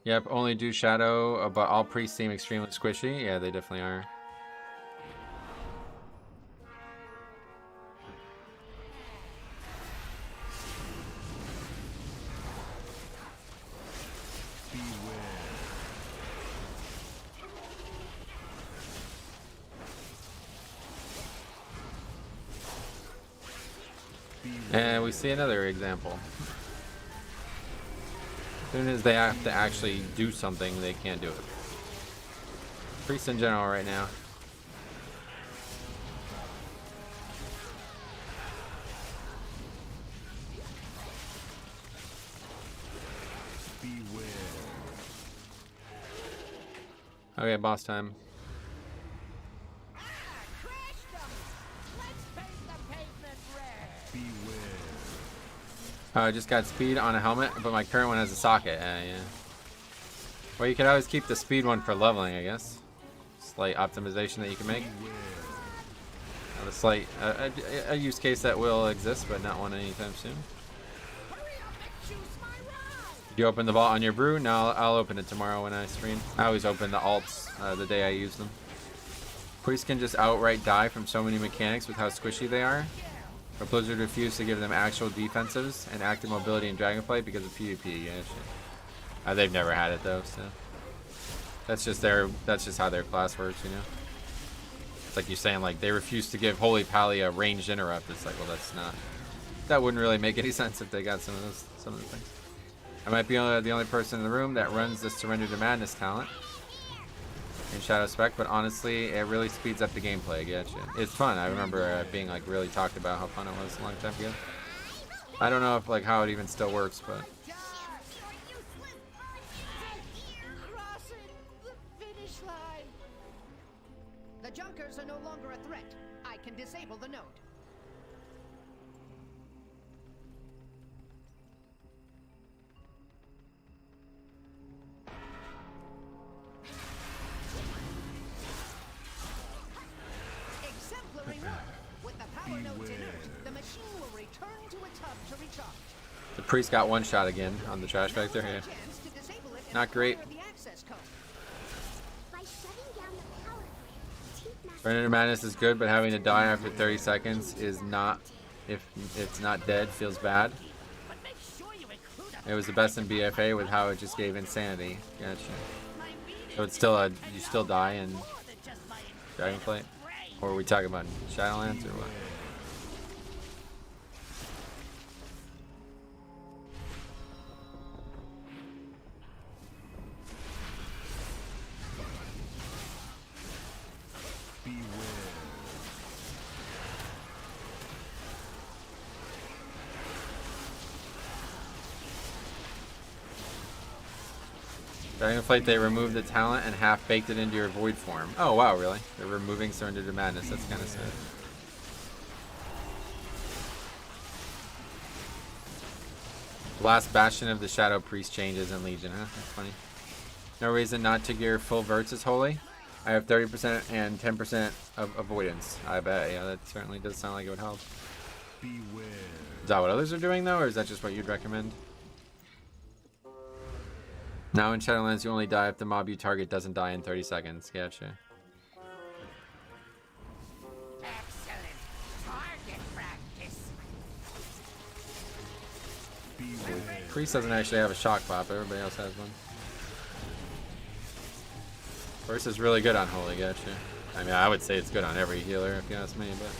Yep, only do Shadow, but all priests seem extremely squishy. Yeah, they definitely are. And we see another example. As soon as they have to actually do something, they can't do it. Priests in general right now. Okay, boss time. I just got speed on a helmet, but my current one has a socket. Yeah. Well, you could always keep the speed one for leveling, I guess. Slight optimization that you can make. A slight a use case that will exist, but not one anytime soon. You open the vault on your brew? No, I'll open it tomorrow when I stream. I always open the alts the day I use them. Priests can just outright die from so many mechanics with how squishy they are. But Blizzard refused to give them actual defensives and active mobility in Dragonflight because of PvP. Yeah, shit. They've never had it though, so that's just how their class works, you know. It's like you're saying, like they refuse to give Holy Pally a ranged interrupt. It's like, well, that wouldn't really make any sense if they got some of the things. I might be the only person in the room that runs the Surrender to Madness talent in Shadow Spec, but honestly, it really speeds up the gameplay. Gotcha. It's fun. I remember being like really talked about how fun it was a long time ago. I don't know if like how it even still works, but the Junkers are no longer a threat. I can disable the node. Exemplary work. With the power nodes inert, the machine will return to its hub to recharge. the priest got one shot again on the trash back there. Yeah. Not great. Surrender to Madness is good, but having to die after 30 seconds is not, if it's not dead, feels bad. It was the best in BFA with how it just gave insanity. Gotcha. So it's still you still die in Dragonflight? Or are we talking about Shadowlands or what? Dragonflight, they removed the talent and half baked it into your void form. Oh wow, really? They're removing Surrender to Madness. That's kind of sad. Last bastion of the Shadow Priest changes in Legion, huh? That's funny. No reason not to gear full verts as holy. I have 30% and 10% of avoidance. I bet, yeah, that certainly does sound like it would help. Beware. Is that what others are doing though, or is that just what you'd recommend? Now in Shadowlands, you only die if the mob you target doesn't die in 30 seconds. Gotcha. Excellent. Target practice. Priest doesn't actually have a shock pop. Everybody else has one. Burst is really good on Holy. Gotcha. I mean, I would say it's good on every healer if you ask me, but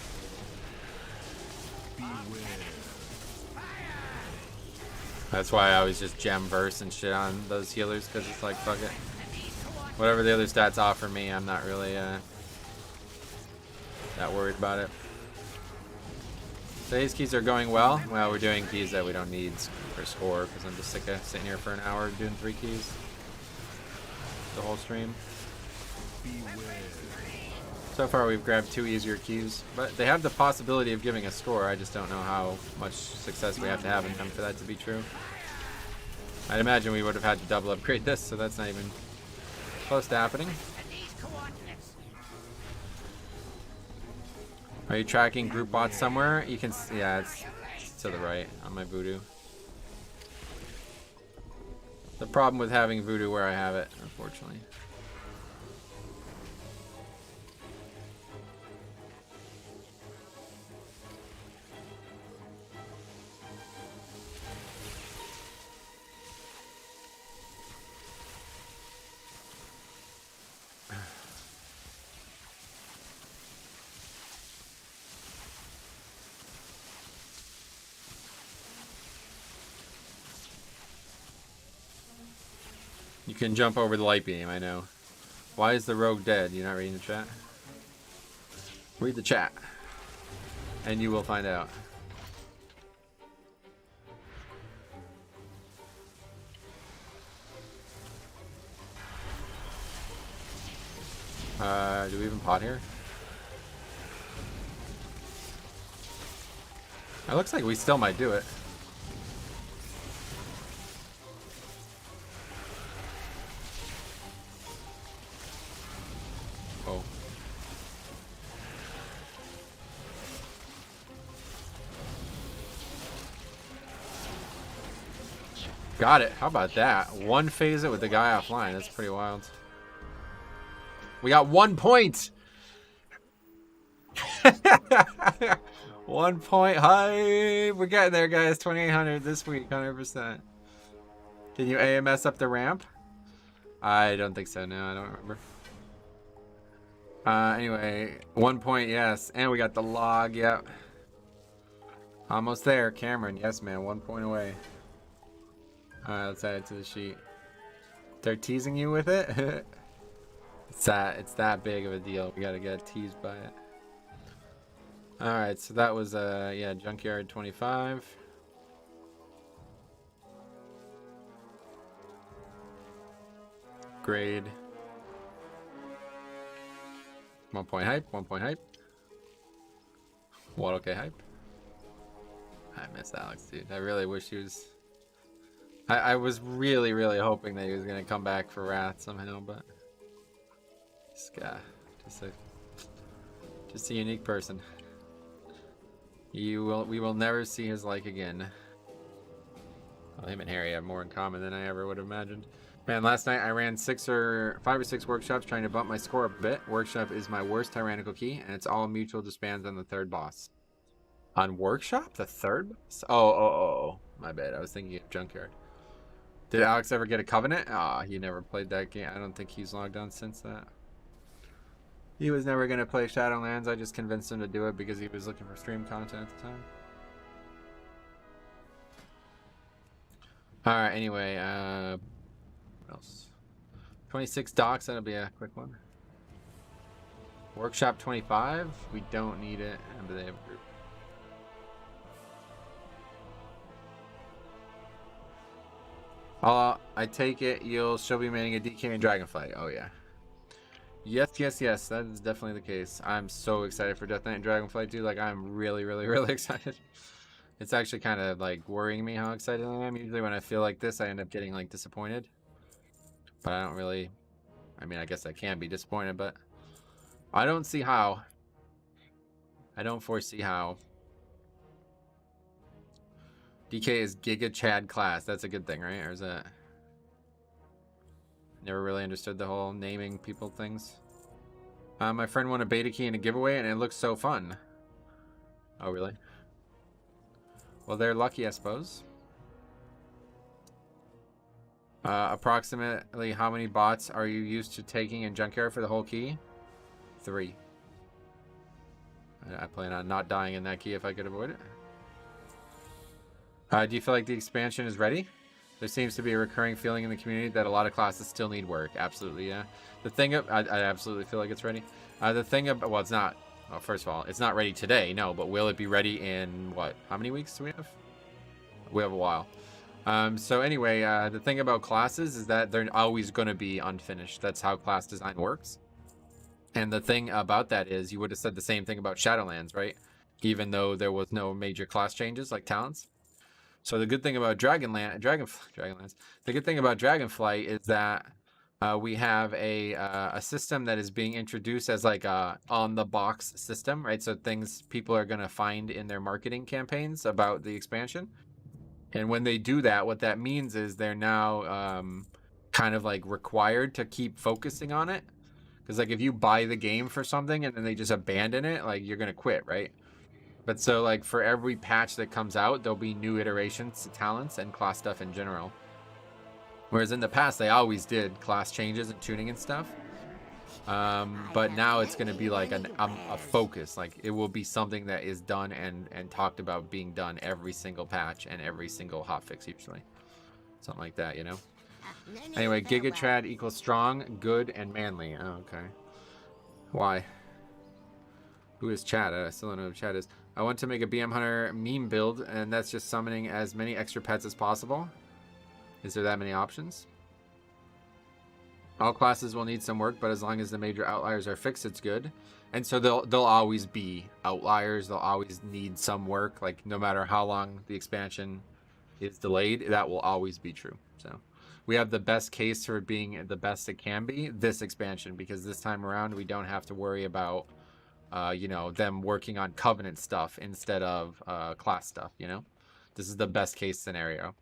That's why I always just gem verse and shit on those healers, because it's like, fuck it. Whatever the other stats offer me, I'm not really that worried about it. So these keys are going well. Well, we're doing keys that we don't need for score, because I'm just sick of sitting here for an hour doing 3 keys the whole stream. So far we've grabbed 2 easier keys, but they have the possibility of giving a score. I just don't know how much success we have to have in them for that to be true. I'd imagine we would have had to double upgrade this, so that's not even close to happening. Are you tracking group bots somewhere? You can, yeah, it's to the right on my voodoo. The problem with having voodoo where I have it, unfortunately. You can jump over the light beam, I know. Why is the rogue dead? You're not reading the chat? Read the chat. And you will find out. Do we even pot here? It looks like we still might do it. Oh. Got it. How about that? One phase it with the guy offline. That's pretty wild. We got 1 point. 1 point hype. We're getting there, guys. 2,800 this week, 100%. Can you AMS up the ramp? I don't think so. No, I don't remember. Anyway, 1 point, yes. And we got the log, yep. Almost there, Cameron. Yes, man, 1 point away. Alright, let's add it to the sheet. They're teasing you with it? It's that big of a deal. We gotta get teased by it. Alright, so that was, yeah, Junkyard 25. Grade. 1 point hype, 1 point hype. What okay hype? I miss Alex, dude. I really wish he was... I was really, really hoping that he was going to come back for Wrath somehow, but... This guy. Just a unique person. We will never see his like again. Well, him and Harry have more in common than I ever would have imagined. Man, last night I ran 5 or 6 workshops trying to bump my score up a bit. Workshop is my worst tyrannical key, and it's all mutual disbands on the 3rd boss. On Workshop? The 3rd boss? Oh. My bad. I was thinking of Junkyard. Did Alex ever get a Covenant? Ah, he never played that game. I don't think he's logged on since that. He was never going to play Shadowlands. I just convinced him to do it because he was looking for stream content at the time. Alright, anyway, what else? 26 docks, that'll be a quick one. Workshop 25, we don't need it. And do they have a group? I take it you'll still be maining a DK and Dragonflight. Oh yeah. Yes. That is definitely the case. I'm so excited for Death Knight and Dragonflight, dude. Like, I'm really, really, really excited. It's actually kind of like worrying me how excited I am. Usually when I feel like this, I end up getting like disappointed. But I don't really... I mean, I guess I can be disappointed, but... I don't see how. I don't foresee how. DK is Giga Chad class. That's a good thing, right? Or is that... Never really understood the whole naming people things. My friend won a beta key in a giveaway, and it looks so fun. Oh, really? Well, they're lucky, I suppose. Approximately how many bots are you used to taking in Junkyard for the whole key? 3. I plan on not dying in that key if I could avoid it. Do you feel like the expansion is ready? There seems to be a recurring feeling in the community that a lot of classes still need work. Absolutely, yeah. The thing, I absolutely feel like it's ready. The thing about, well, it's not. Well, first of all, it's not ready today, no. But will it be ready in what? How many weeks do we have? We have a while. So anyway, the thing about classes is that they're always going to be unfinished. That's how class design works. And the thing about that is, you would have said the same thing about Shadowlands, right? Even though there was no major class changes like talents. So the good thing about Dragonlands, the good thing about Dragonflight is that we have a system that is being introduced as like a on the box system, right? So things people are going to find in their marketing campaigns about the expansion. And when they do that, what that means is they're now kind of like required to keep focusing on it. Because like if you buy the game for something and then they just abandon it, like you're going to quit, right? But so like for every patch that comes out, there'll be new iterations to talents and class stuff in general. Whereas in the past, they always did class changes and tuning and stuff. But now it's going to be like a focus. Like it will be something that is done and talked about being done every single patch and every single hotfix usually. Something like that, you know? Anyway, Gigatrad equals strong, good, and manly. Oh, okay. Why? Who is Chad? I still don't know who Chad is. I want to make a BM Hunter meme build, and that's just summoning as many extra pets as possible. Is there that many options? All classes will need some work, but as long as the major outliers are fixed, it's good. And so they'll always be outliers. They'll always need some work. Like no matter how long the expansion is delayed, that will always be true. So we have the best case for being the best it can be this expansion, because this time around we don't have to worry about you know, them working on Covenant stuff instead of class stuff, you know? This is the best case scenario.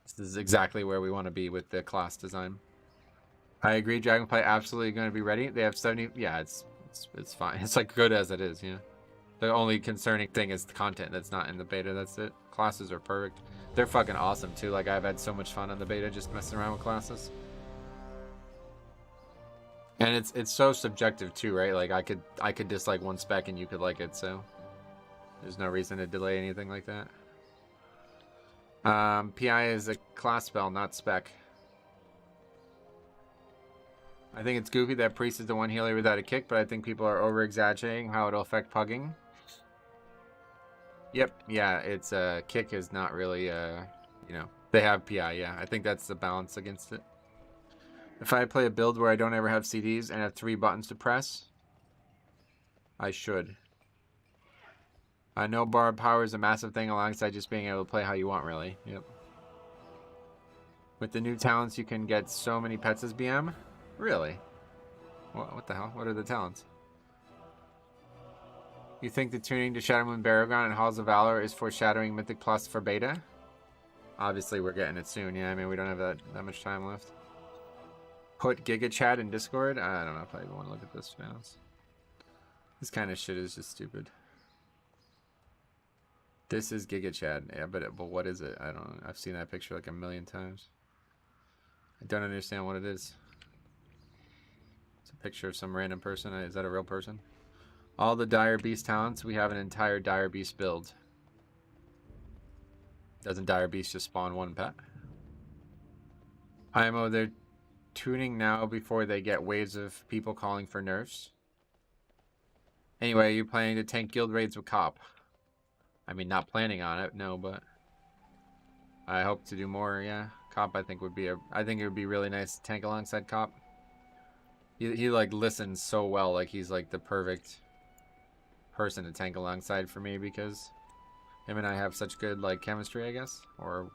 This is exactly where we want to be with the class design. I agree, Dragonflight absolutely going to be ready. They have 70, yeah, it's fine. It's like good as it is, yeah. The only concerning thing is the content that's not in the beta, that's it. Classes are perfect. They're fucking awesome too. Like I've had so much fun on the beta just messing around with classes. And it's so subjective too, right? Like I could dislike one spec and you could like it, so there's no reason to delay anything like that. PI is a class spell, not spec. I think it's goofy that Priest is the one healer without a kick, but I think people are over exaggerating how it'll affect pugging. Yep, yeah, it's kick is not really you know, they have PI, yeah. I think that's the balance against it. If I play a build where I don't ever have CDs and have 3 buttons to press, I should. I know borrowed power is a massive thing alongside just being able to play how you want, really. Yep. With the new talents, you can get so many pets as BM. Really? What the hell? What are the talents? You think the tuning to Shadow Moon Battleground and Halls of Valor is foreshadowing Mythic Plus for beta? Obviously, we're getting it soon. Yeah, I mean, we don't have that much time left. Put Giga Chat in Discord? I don't know if I even want to look at this, fans. This kind of shit is just stupid. This is Giga Chat. Yeah, but what is it? I don't know. I've seen that picture like a million times. I don't understand what it is. It's a picture of some random person. Is that a real person? All the Dire Beast talents. We have an entire Dire Beast build. Doesn't Dire Beast just spawn one pet? IMO, they're tuning now before they get waves of people calling for nerfs. Anyway, are you planning to tank guild raids with Cop? I mean, not planning on it, no, but I hope to do more, yeah. Cop, I think I think it would be really nice to tank alongside Cop. He like listens so well, like he's like the perfect person to tank alongside for me because him and I have such good like chemistry, I guess, or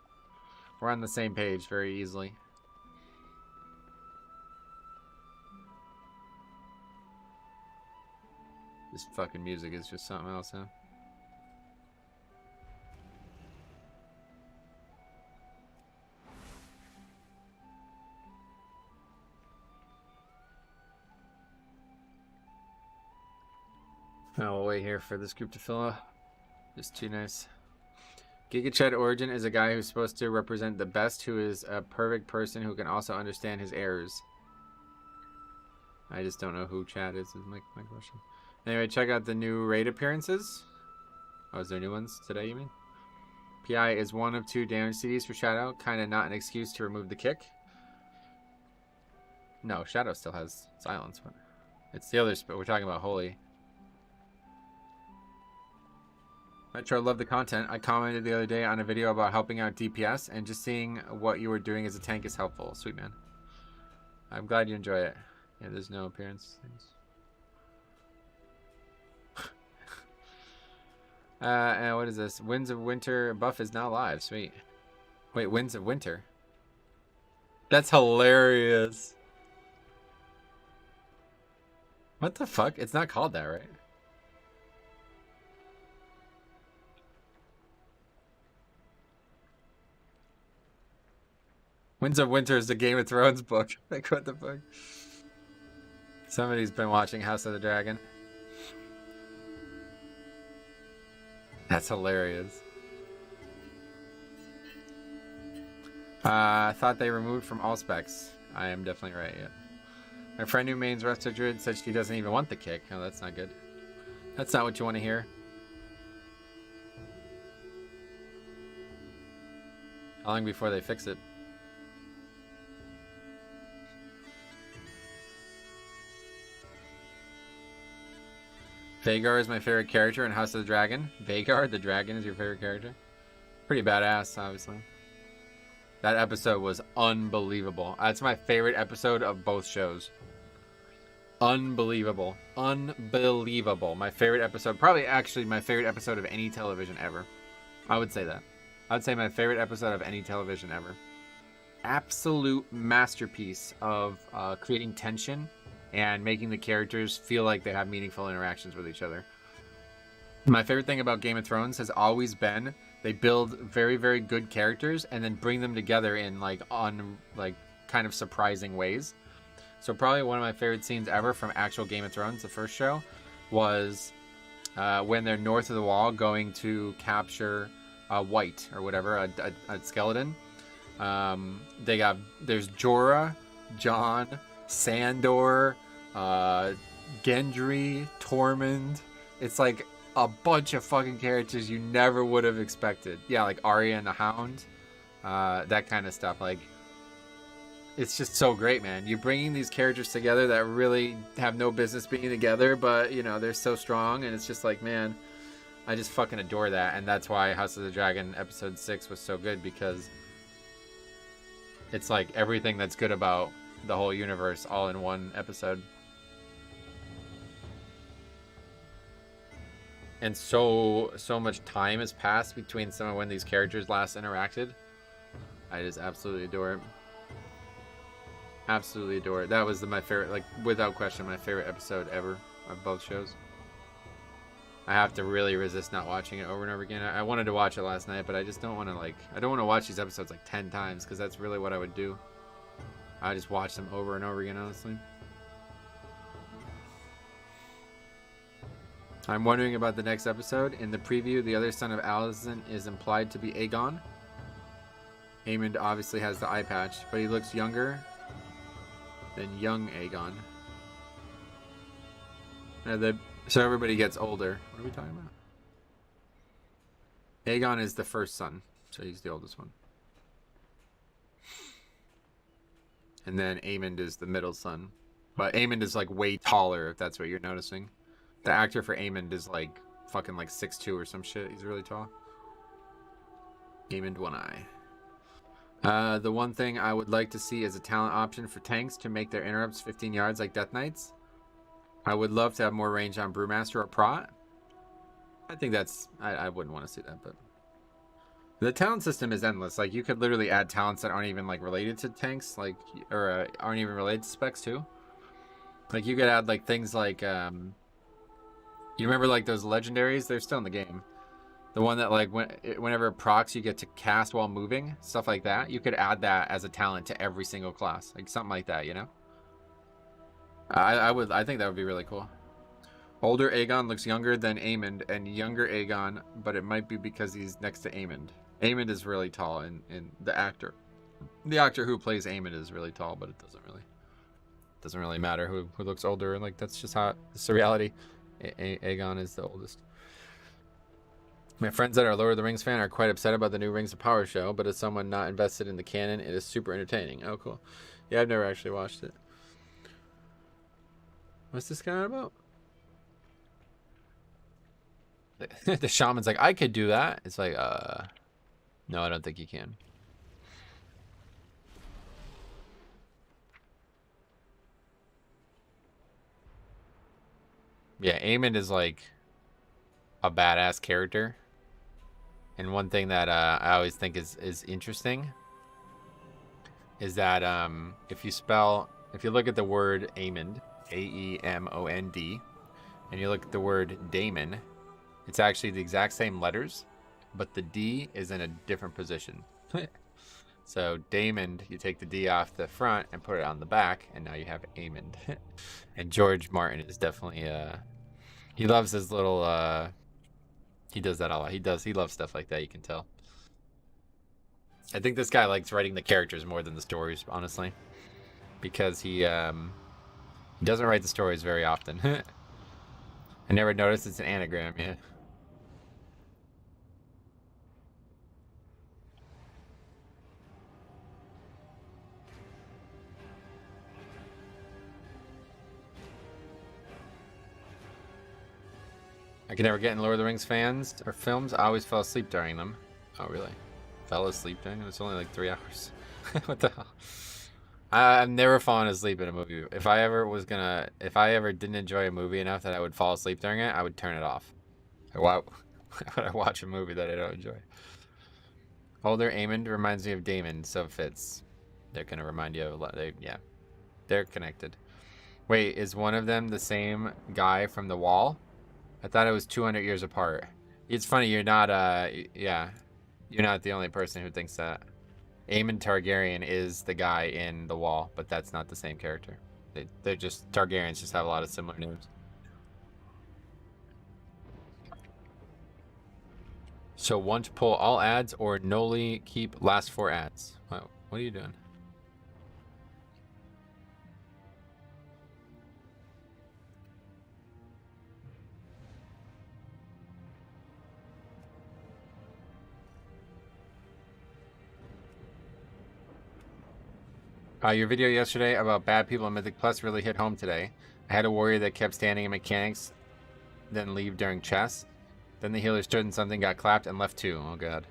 we're on the same page very easily. This fucking music is just something else, huh? I'll wait here for this group to fill up. Just too nice. Gigached Origin is a guy who's supposed to represent the best, who is a perfect person who can also understand his errors. I just don't know who Chad is my question. Anyway, check out the new raid appearances. Oh, is there new ones today, you mean? PI is one of 2 damage CDs for Shadow. Kind of not an excuse to remove the kick. No, Shadow still has silence, but it's the other spell. We're talking about Holy. Metro, love the content. I commented the other day on a video about helping out DPS, and just seeing what you were doing as a tank is helpful. Sweet man. I'm glad you enjoy it. Yeah, there's no appearance things. And what is this? Winds of Winter buff is now live. Sweet. Wait, Winds of Winter? That's hilarious. What the fuck? It's not called that, right? Winds of Winter is the Game of Thrones book. Like, what the fuck? Somebody's been watching House of the Dragon. That's hilarious. I thought they removed from all specs. I am definitely right, yeah. My friend who mains Resto Druid said she doesn't even want the kick. Oh, that's not good. That's not what you want to hear. How long before they fix it? Vagar is my favorite character in House of the Dragon. Vagar, the dragon, is your favorite character? Pretty badass, obviously. That episode was unbelievable. That's my favorite episode of both shows. Unbelievable. Unbelievable. My favorite episode. Probably actually my favorite episode of any television ever. I would say that. I would say my favorite episode of any television ever. Absolute masterpiece of creating tension and making the characters feel like they have meaningful interactions with each other. My favorite thing about Game of Thrones has always been they build very, very good characters and then bring them together in kind of surprising ways. So probably one of my favorite scenes ever from actual Game of Thrones, the first show, was when they're north of the wall going to capture White or whatever, a skeleton. There's Jorah, Jon, Sandor, Gendry, Tormund. It's like a bunch of fucking characters you never would have expected. Yeah, like Arya and the Hound, that kind of stuff. Like, it's just so great, man. You're bringing these characters together that really have no business being together, but you know they're so strong, and it's just like, man, I just fucking adore that. And that's why House of the Dragon episode 6 was so good, because it's like everything that's good about the whole universe all in one episode. And so much time has passed between some of when these characters last interacted. I just absolutely adore it. Absolutely adore it. That was my favorite, like, without question, my favorite episode ever of both shows. I have to really resist not watching it over and over again. I wanted to watch it last night, but I just don't want to, like, I don't want to watch these episodes like 10 times, because that's really what I would do. I just watch them over and over again, honestly. I'm wondering about the next episode. In the preview, the other son of Alicent is implied to be Aegon. Aemond obviously has the eye patch, but he looks younger than young Aegon. So everybody gets older. What are we talking about? Aegon is the first son, so he's the oldest one. And then Aemond is the middle son. But Aemond is like way taller, if that's what you're noticing. The actor for Aemond is like fucking like 6'2" or some shit. He's really tall. Aemond One Eye. The one thing I would like to see is a talent option for tanks to make their interrupts 15 yards like Death Knights. I would love to have more range on Brewmaster or Prot. I think that's... I wouldn't want to see that, but... The talent system is endless. Like, you could literally add talents that aren't even, like, related to tanks, like, or aren't even related to specs, too. Like, you could add, like, things like, you remember, like, those legendaries? They're still in the game. The one that, like, whenever it procs, you get to cast while moving, stuff like that. You could add that as a talent to every single class. Like, something like that, you know? I think that would be really cool. Older Aegon looks younger than Aemond, and younger Aegon, but it might be because he's next to Aemond. Aemond is really tall, and the actor who plays Aemond is really tall, but it doesn't really matter who looks older, and like that's just how it's the reality. Aegon is the oldest. My friends that are Lord of the Rings fan are quite upset about the new Rings of Power show, but as someone not invested in the canon, it is super entertaining. Oh, cool. Yeah, I've never actually watched it. What's this guy about? The shaman's like, I could do that. It's like, no, I don't think you can. Yeah, Aemond is like a badass character. And one thing that I always think is interesting is that if you look at the word Aemond, A-E-M-O-N-D, and you look at the word Daemon, it's actually the exact same letters, but the D is in a different position. So Daemon, you take the D off the front and put it on the back, and now you have Aemond. And George Martin is definitely he loves his little he does that a lot. He loves stuff like that, you can tell. I think this guy likes writing the characters more than the stories, honestly. Because he doesn't write the stories very often. I never noticed it's an anagram, yeah. I can never get in Lord of the Rings fans or films. I always fell asleep during them. Oh, really? Fell asleep during them? It's only like 3 hours. What the hell? I've never fallen asleep in a movie. If I ever didn't enjoy a movie enough that I would fall asleep during it, I would turn it off. Why would I watch a movie that I don't enjoy? Older Aemond reminds me of Daemon, so it fits. They're gonna remind you of yeah, they're connected. Wait, is one of them the same guy from The Wall? I thought it was 200 years apart. It's funny, you're not yeah, you're not the only person who thinks that. Aemon Targaryen is the guy in The Wall, but that's not the same character. They're just, Targaryens just have a lot of similar names. So once pull all ads or nolly keep last 4 ads. Wow, what are you doing? Your video yesterday about bad people in Mythic Plus really hit home today. I had a warrior that kept standing in mechanics, then leave during chess. Then the healer stood in something, got clapped, and left too. Oh god.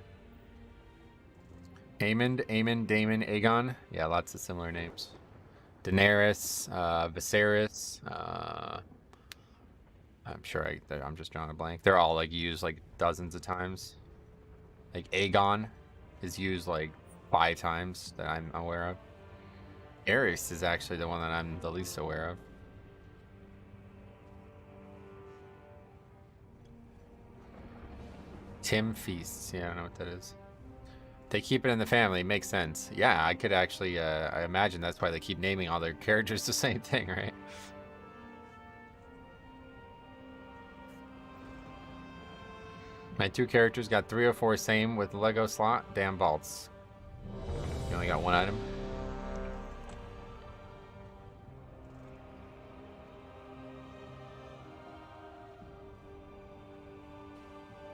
Aemond, Daemon, Aegon. Yeah, lots of similar names. Daenerys, Viserys. I'm sure I'm just drawing a blank. They're all like used like dozens of times. Like Aegon is used like 5 times that I'm aware of. Aerys is actually the one that I'm the least aware of. Tim Feasts. Yeah, I don't know what that is. They keep it in the family. Makes sense. Yeah, I could actually, I imagine that's why they keep naming all their characters the same thing, right? My 2 characters got 3 or 4 same with Lego slot. Damn vaults. You only got 1 item.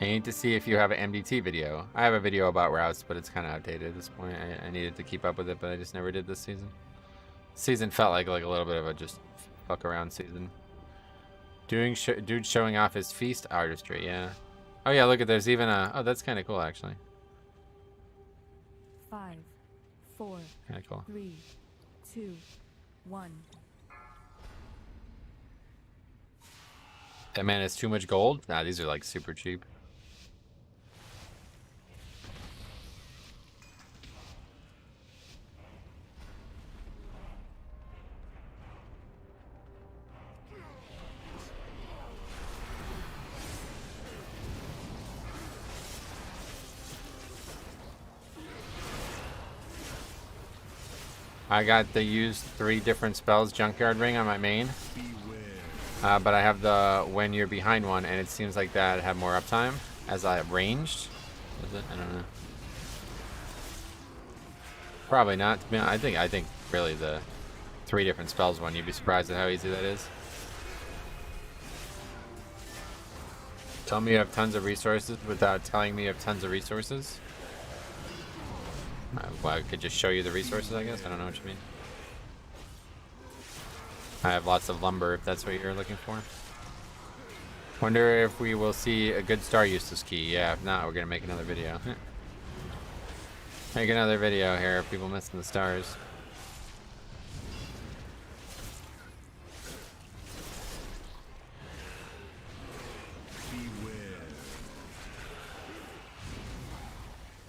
I need to see if you have an MDT video. I have a video about routes, but it's kind of outdated at this point. I needed to keep up with it, but I just never did this season. Season felt like a little bit of a just fuck around season. Dude showing off his feast artistry, yeah. Oh yeah, look at there's even a, oh that's kind of cool actually. 5, 4, Kind of cool. 3, 2, 1. That man has too much gold? Nah, these are like super cheap. I got the used 3 different spells Junkyard Ring on my main. But I have the when you're behind one, and it seems like that had more uptime as I ranged. Is it? I don't know. Probably not. I think really the 3 different spells one. You'd be surprised at how easy that is. Tell me you have tons of resources without telling me you have tons of resources. Well, I could just show you the resources, I guess. I don't know what you mean. I have lots of lumber, if that's what you're looking for. Wonder if we will see a good star useless key. Yeah, if not, we're gonna make another video. Make another video here of people missing the stars.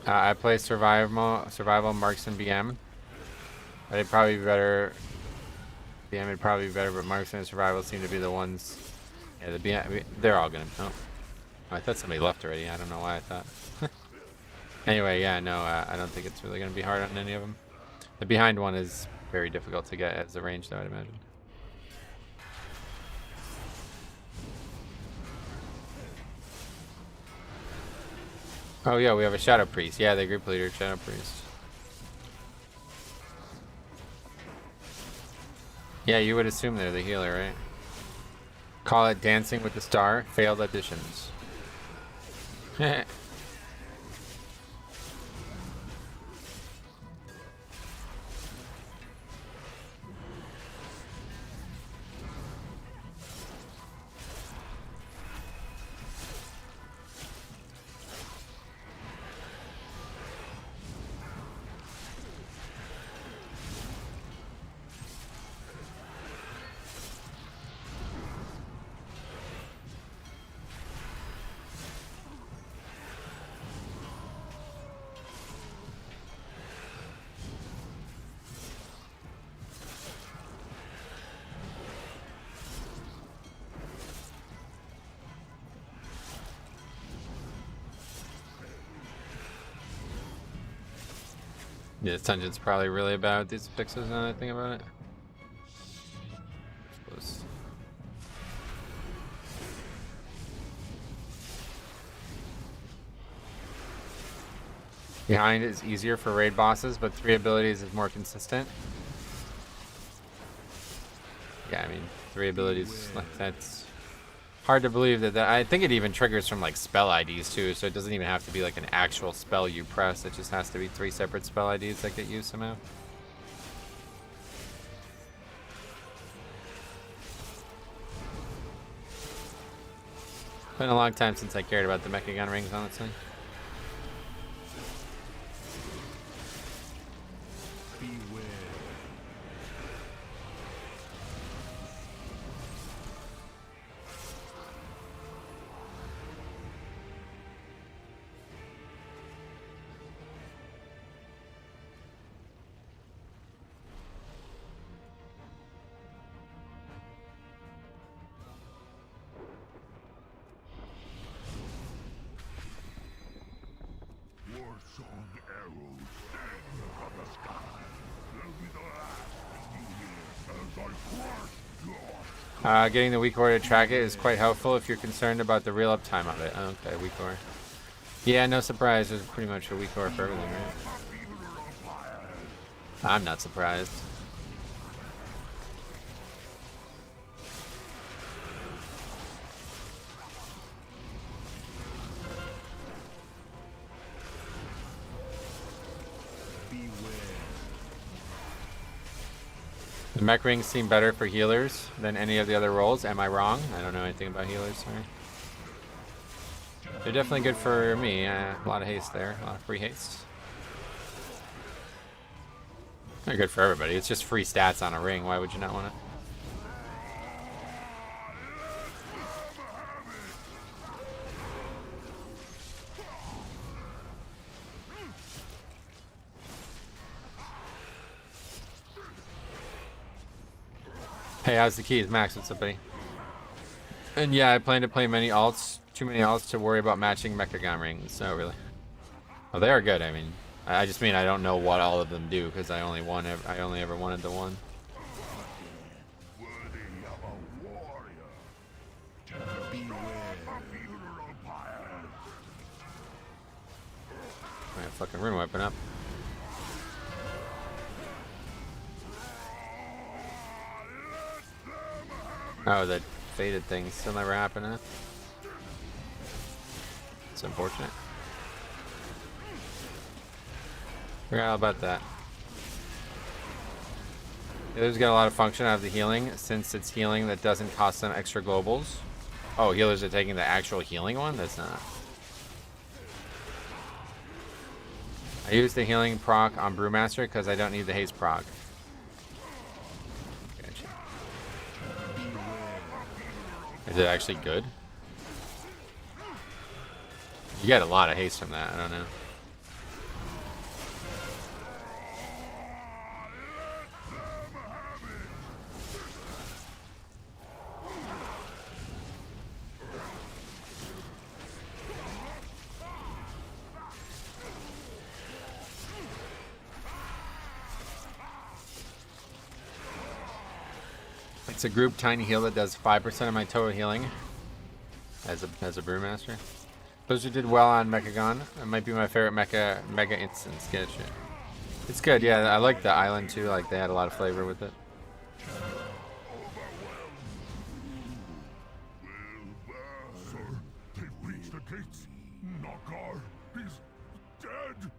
I play survival marksman BM. It'd probably be better. BM would probably be better, but marksman and survival seem to be the ones. Yeah, the BM, they're all gonna. Oh, I thought somebody left already. I don't know why I thought. Anyway, yeah, no, I don't think it's really gonna be hard on any of them. The behind one is very difficult to get as a range, though, I'd imagine. Oh yeah, we have a Shadow Priest. Yeah, the group leader, Shadow Priest. Yeah, you would assume they're the healer, right? Call it Dancing with the Star. Failed auditions. Yeah, this dungeon's probably really bad with these fixes now that I think about it. Close. Behind is easier for raid bosses, but 3 abilities is more consistent. Yeah, I mean, 3 abilities, like, that's hard to believe that I think it even triggers from like spell IDs too, so it doesn't even have to be like an actual spell you press. It just has to be 3 separate spell IDs that get used somehow. Been a long time since I cared about the mecha gun rings, honestly. Getting the weak ore to track it is quite helpful if you're concerned about the real uptime of it. Okay, weak ore. Yeah, no surprise. There's pretty much a weak ore for everything, right? I'm not surprised. The mech rings seem better for healers than any of the other roles. Am I wrong? I don't know anything about healers, sorry. They're definitely good for me. A lot of haste there, a lot of free haste. They're good for everybody. It's just free stats on a ring. Why would you not want it? Hey, how's the keys? Max, what's up, buddy? And yeah, I plan to play many alts. Too many alts to worry about matching Mechagon rings. So really. Oh, they are good. I mean, I just mean I don't know what all of them do because I only ever wanted the one. I have fucking rune weapon up. Oh, that faded thing still never happened, huh? That's unfortunate. Forgot all about that. Healers get a lot of function out of the healing since it's healing that doesn't cost them extra globals. Oh, healers are taking the actual healing one? That's not. I use the healing proc on Brewmaster because I don't need the haste proc. Gotcha. Is it actually good? You get a lot of haste from that, I don't know. It's a group tiny heal that does 5% of my total healing as a Brewmaster. Those who did well on Mechagon. It might be my favorite Mega instance. Get shit. It's good, yeah. I like the island too. Like they had a lot of flavor with it. Sir, they've reached the gates. Knockar, he's dead.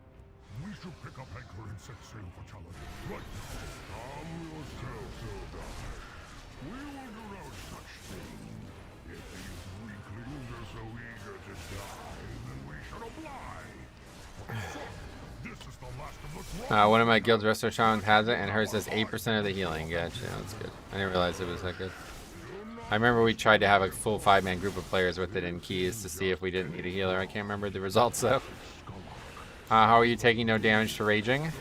We should pick up anchor and set sail for challenge. Right. Calm yourself, Hilda. We will do no such thing. If these weaklings are so eager to die, then we should oblige. So, this is the last of the One of my guild's resto shamans has it, and hers does 8% of the healing. Gotcha, that's good. I didn't realize it was that good. I remember we tried to have a full 5-man group of players with it in keys to see if we didn't need a healer. I can't remember the results though. How are you taking no damage to raging?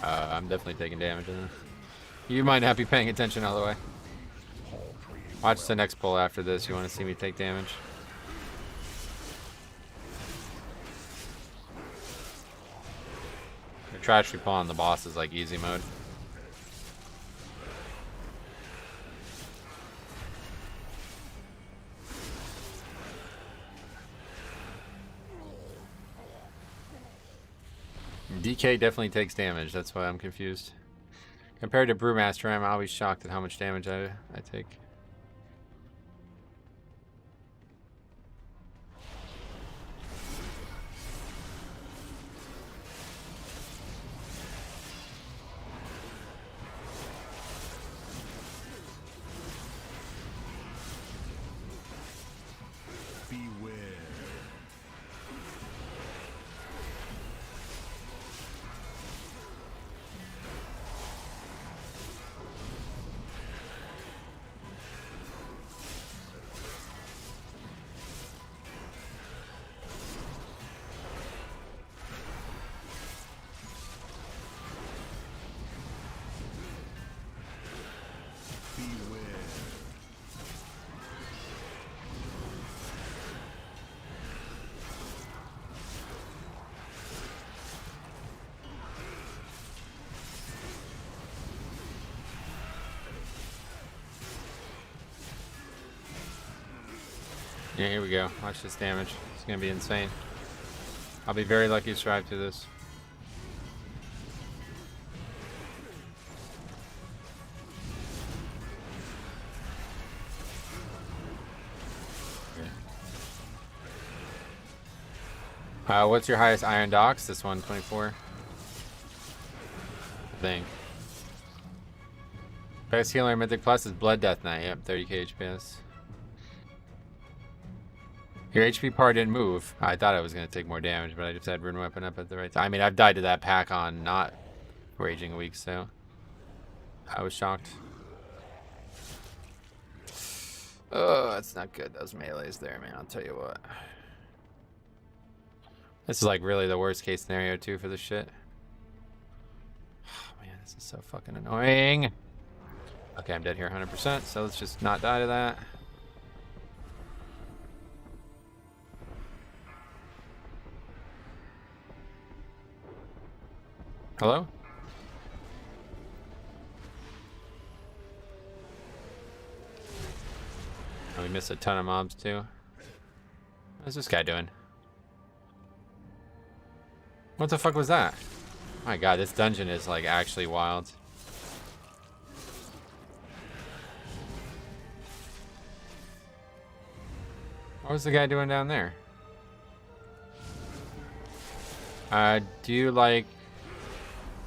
I'm definitely taking damage. You might not be paying attention all the way. Watch the next pull after this. You want to see me take damage? The trash we pull on the boss is like easy mode. DK definitely takes damage. That's why I'm confused. Compared to Brewmaster, I'm always shocked at how much damage I take. Yeah, here we go. Watch this damage. It's gonna be insane. I'll be very lucky to survive through this. What's your highest iron dox? This one, 24. I think. Best healer in Mythic Plus is Blood Death Knight. Yep, 30k HPS. Your HP par didn't move. I thought I was going to take more damage, but I just had Rune Weapon up at the right time. I mean, I've died to that pack on not Raging Week, so I was shocked. Oh, that's not good. Those melees there, man. I'll tell you what. This is like really the worst case scenario, too, for this shit. Oh, man, this is so fucking annoying. Okay, I'm dead here 100%, so let's just not die to that. Hello? Oh, we missed a ton of mobs too. What's this guy doing? What the fuck was that? My god, this dungeon is like actually wild. What was the guy doing down there? Do you like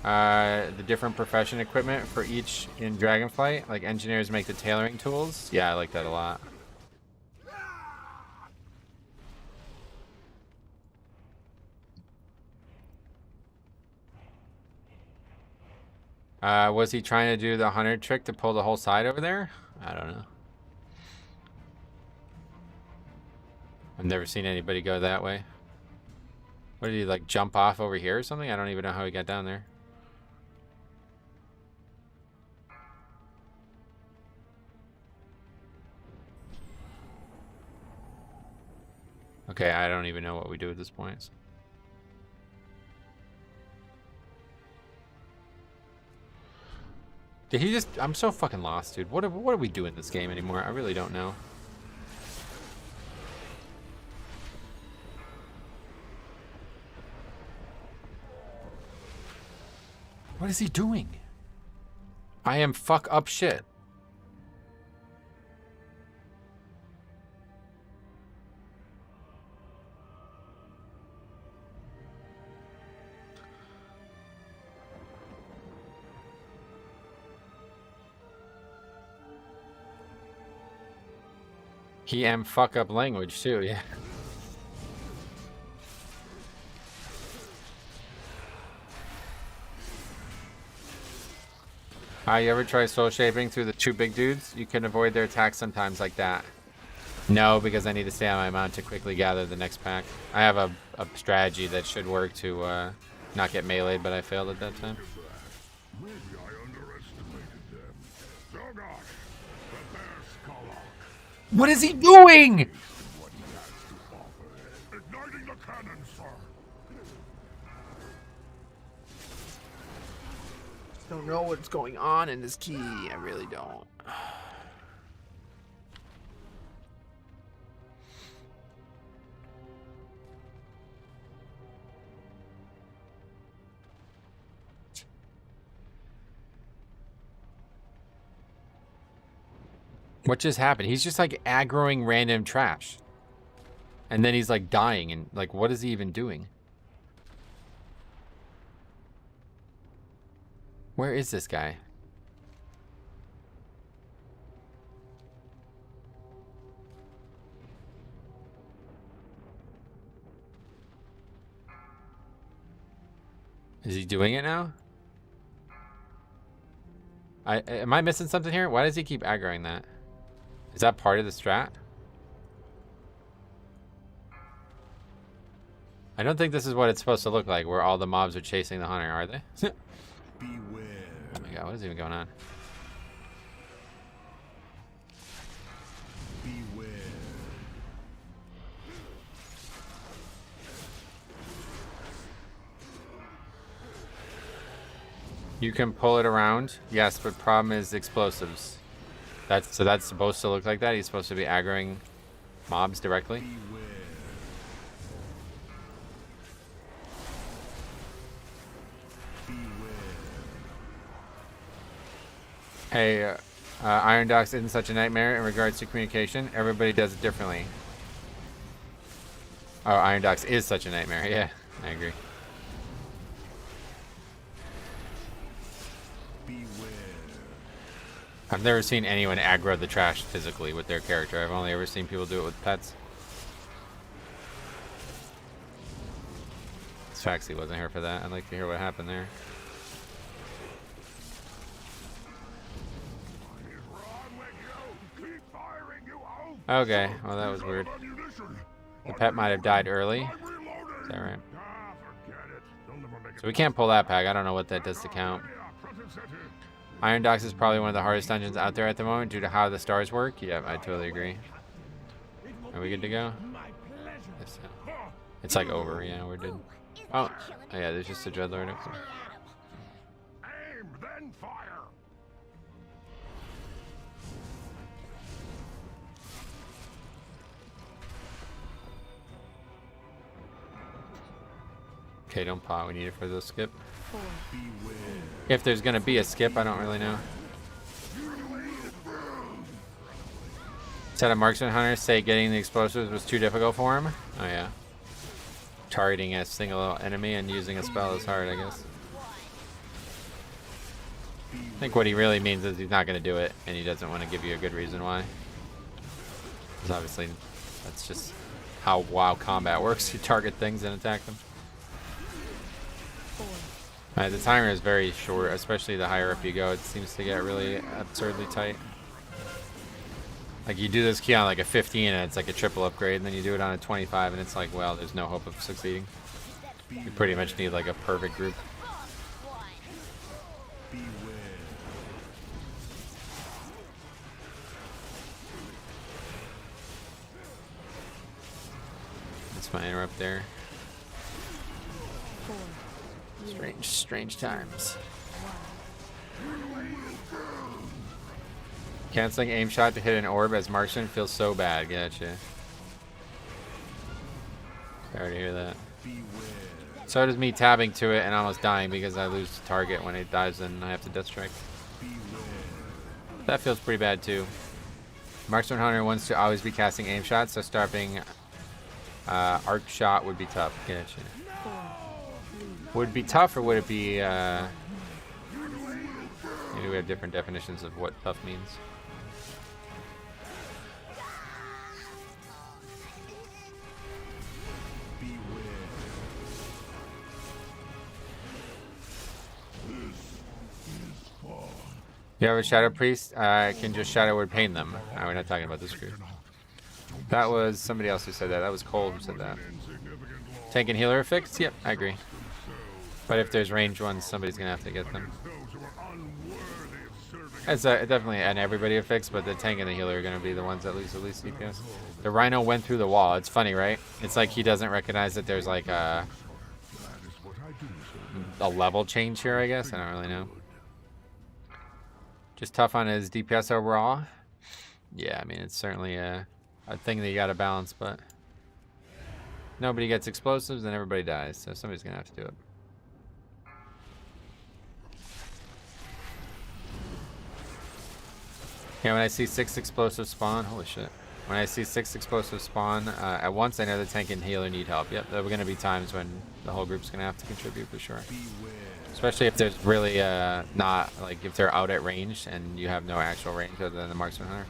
the different profession equipment for each in Dragonflight? Like engineers make the tailoring tools? Yeah, I like that a lot. Was he trying to do the 100 trick to pull the whole side over there? I don't know. I've never seen anybody go that way. What did he, like, jump off over here or something? I don't even know how he got down there. Okay, I don't even know what we do at this point. Did he just... I'm so fucking lost, dude. What are we doing in this game anymore? I really don't know. What is he doing? I am fuck up shit. He am fuck up language too, yeah. You ever try soul shaping through the two big dudes? You can avoid their attacks sometimes like that. No, because I need to stay on my mount to quickly gather the next pack. I have a strategy that should work to not get meleeed, but I failed at that time. Maybe I underestimated them. Zogosh, prepare Skalak. What is he doing? What he has to offer. Igniting the cannon, sir. Don't know what's going on in this key. I really don't. What just happened? He's just like aggroing random trash. And then he's like dying and like what is he even doing? Where is this guy? Is he doing it now? Am I missing something here? Why does he keep aggroing that? Is that part of the strat? I don't think this is what it's supposed to look like, where all the mobs are chasing the hunter, are they? Beware. Oh my god, what is even going on? Beware. You can pull it around, yes, but problem is explosives. So that's supposed to look like that? He's supposed to be aggroing mobs directly? Beware. Hey, Iron Docs isn't such a nightmare in regards to communication. Everybody does it differently. Oh, Iron Docs is such a nightmare. Yeah, I agree. Beware. I've never seen anyone aggro the trash physically with their character. I've only ever seen people do it with pets. Faxi wasn't here for that. I'd like to hear what happened there. Okay, well that was weird. The pet might have died early. Is that right? So we can't pull that pack. I don't know what that does to count. Iron Docks is probably one of the hardest dungeons out there at the moment due to how the stars work. Yeah, I totally agree. Are we good to go? Yes, it's like over. Yeah, we're good. Oh yeah, there's just a Dreadlord. Aim, then fire. Okay, don't pot. We need it for the skip. Beware. If there's gonna be a skip, I don't really know. Set of marksman hunters say getting the explosives was too difficult for him. Oh yeah. targeting a single enemy and using a spell is hard, I guess. I think what he really means is he's not going to do it, and he doesn't want to give you a good reason why. Because obviously, that's just how WoW combat works. You target things and attack them. The timer is very short, especially the higher up you go. It seems to get really absurdly tight. Like you do this key on like a 15 and it's like a triple upgrade, and then you do it on a 25 and it's like, well, there's no hope of succeeding. You pretty much need like a perfect group. That's my interrupt there. Strange times. Canceling aim shot to hit an orb as marksman feels so bad. Gotcha. Sorry to hear that. So does me tabbing to it and almost dying because I lose the target when it dives and I have to death strike. That feels pretty bad too. Marksman Hunter wants to always be casting aim shots, so starting arc shot would be tough. Gotcha. Would it be tough, or would it be, maybe we have different definitions of what tough means. You have a Shadow Priest? I can just Shadow Word Pain them. We're not talking about this group. That was somebody else who said that. That was Cole who said that. Tank and healer fixed? Yep, I agree. But if there's range ones, somebody's gonna have to get them. It's definitely an everybody fix, but the tank and the healer are gonna be the ones that lose the least DPS. The Rhino went through the wall. It's funny, right? It's like he doesn't recognize that there's like a level change here, I guess. I don't really know. Just tough on his DPS overall. Yeah, I mean, it's certainly a thing that you gotta balance, but nobody gets explosives and everybody dies, so somebody's gonna have to do it. Yeah, when I see 6 explosives spawn, holy shit. When I see 6 explosives spawn at once, I know the tank and healer need help. Yep, there are going to be times when the whole group's going to have to contribute for sure. Especially if there's really not, like if they're out at range and you have no actual range other than the Marksman Hunter.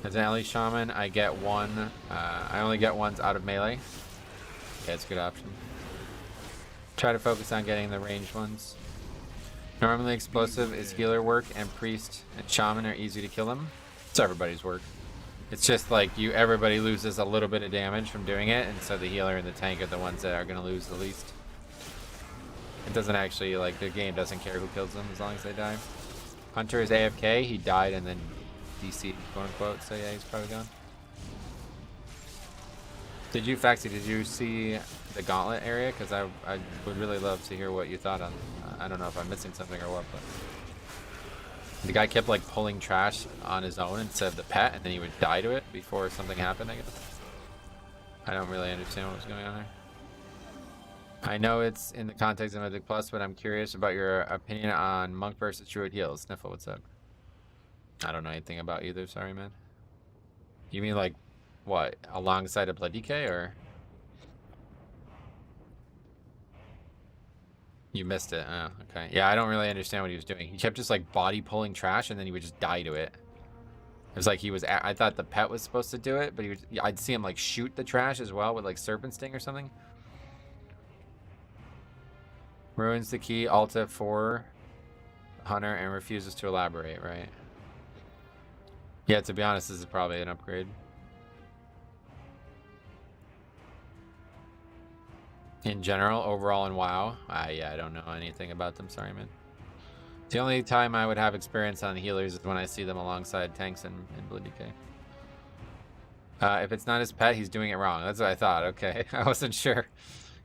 As an ally shaman, I get one, I only get ones out of melee. Yeah, it's a good option. Try to focus on getting the ranged ones. Normally explosive is healer work, and priest and shaman are easy to kill them. It's everybody's work. It's just like everybody loses a little bit of damage from doing it, and so the healer and the tank are the ones that are going to lose the least. It doesn't actually, like, the game doesn't care who kills them as long as they die. Hunter is AFK. He died and then DC'd, quote unquote, so yeah, he's probably gone. Did you, Faxi, did you see the gauntlet area? Because I would really love to hear what you thought on. I don't know if I'm missing something or what, but the guy kept like pulling trash on his own instead of the pet, and then he would die to it before something happened, I guess. I don't really understand what was going on there. I know it's in the context of Mythic Plus, but I'm curious about your opinion on Monk versus Druid heals. Sniffle, what's up? I don't know anything about either, sorry, man. You mean like what, alongside a Blood DK, or? You missed it. Oh, okay. Yeah, I don't really understand what he was doing. He kept just like body pulling trash, and then he would just die to it. It was like he was. I thought the pet was supposed to do it, but he would. I'd see him like shoot the trash as well with like Serpent Sting or something. Ruins the key. Alta for Hunter and refuses to elaborate. Right. Yeah. To be honest, this is probably an upgrade. In general, overall in WoW, yeah, I don't know anything about them. Sorry, man. The only time I would have experience on healers is when I see them alongside tanks and Blood DK. If it's not his pet, he's doing it wrong. That's what I thought. Okay, I wasn't sure.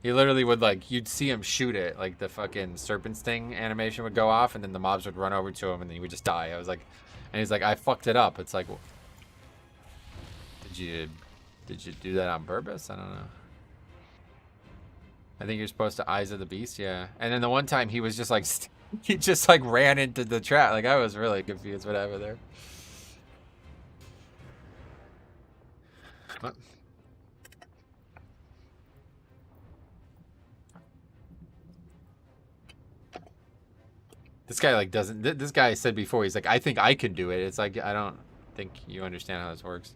He literally would like, you'd see him shoot it, like the fucking Serpent Sting animation would go off, and then the mobs would run over to him, and then he would just die. I was like, and he's like, I fucked it up. It's like, well, did you do that on purpose? I don't know. I think you're supposed to Eyes of the Beast, yeah. And then the one time he was just like He just like ran into the trap. Like I was really confused what happened there. What? This guy like doesn't. This guy said before. He's like, I think I can do it. It's like I don't think you understand how this works.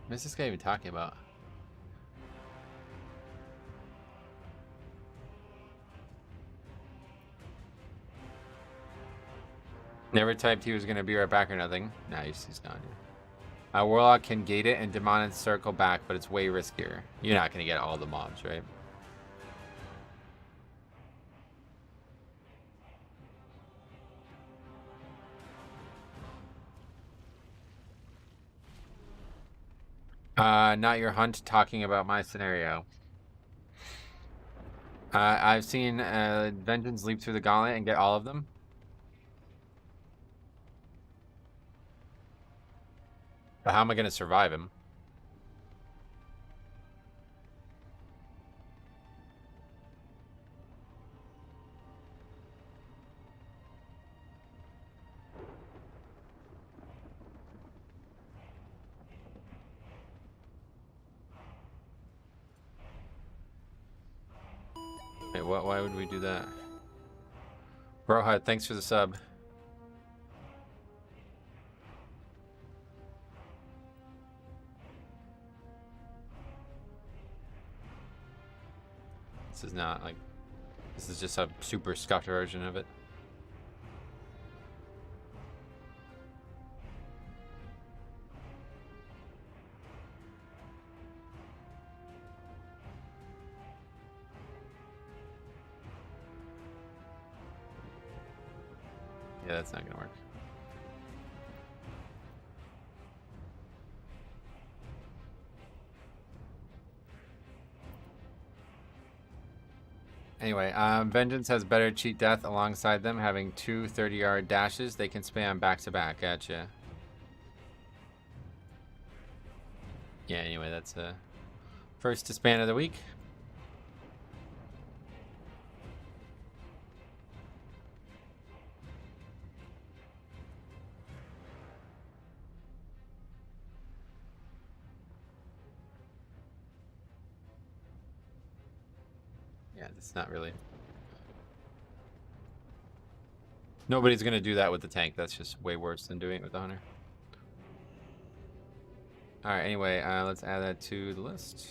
What's this guy even talking about? Never typed he was gonna be right back or nothing. Nah, he's gone. Warlock can gate it and demon circle back, but it's way riskier. You're not gonna get all the mobs, right? Not your hunt, talking about my scenario. I've seen Vengeance leap through the gauntlet and get all of them. But how am I going to survive him? Wait, why would we do that? Brohut, thanks for the sub. This is not like, this is just a super scuffed version of it. Yeah, that's not gonna work. Anyway, Vengeance has better cheat death alongside them, having two 30-yard dashes. They can spam back-to-back. Gotcha. Yeah, anyway, that's first to span of the week. Yeah, it's not really. Nobody's gonna do that with the tank. That's just way worse than doing it with the hunter. All right. Anyway, let's add that to the list.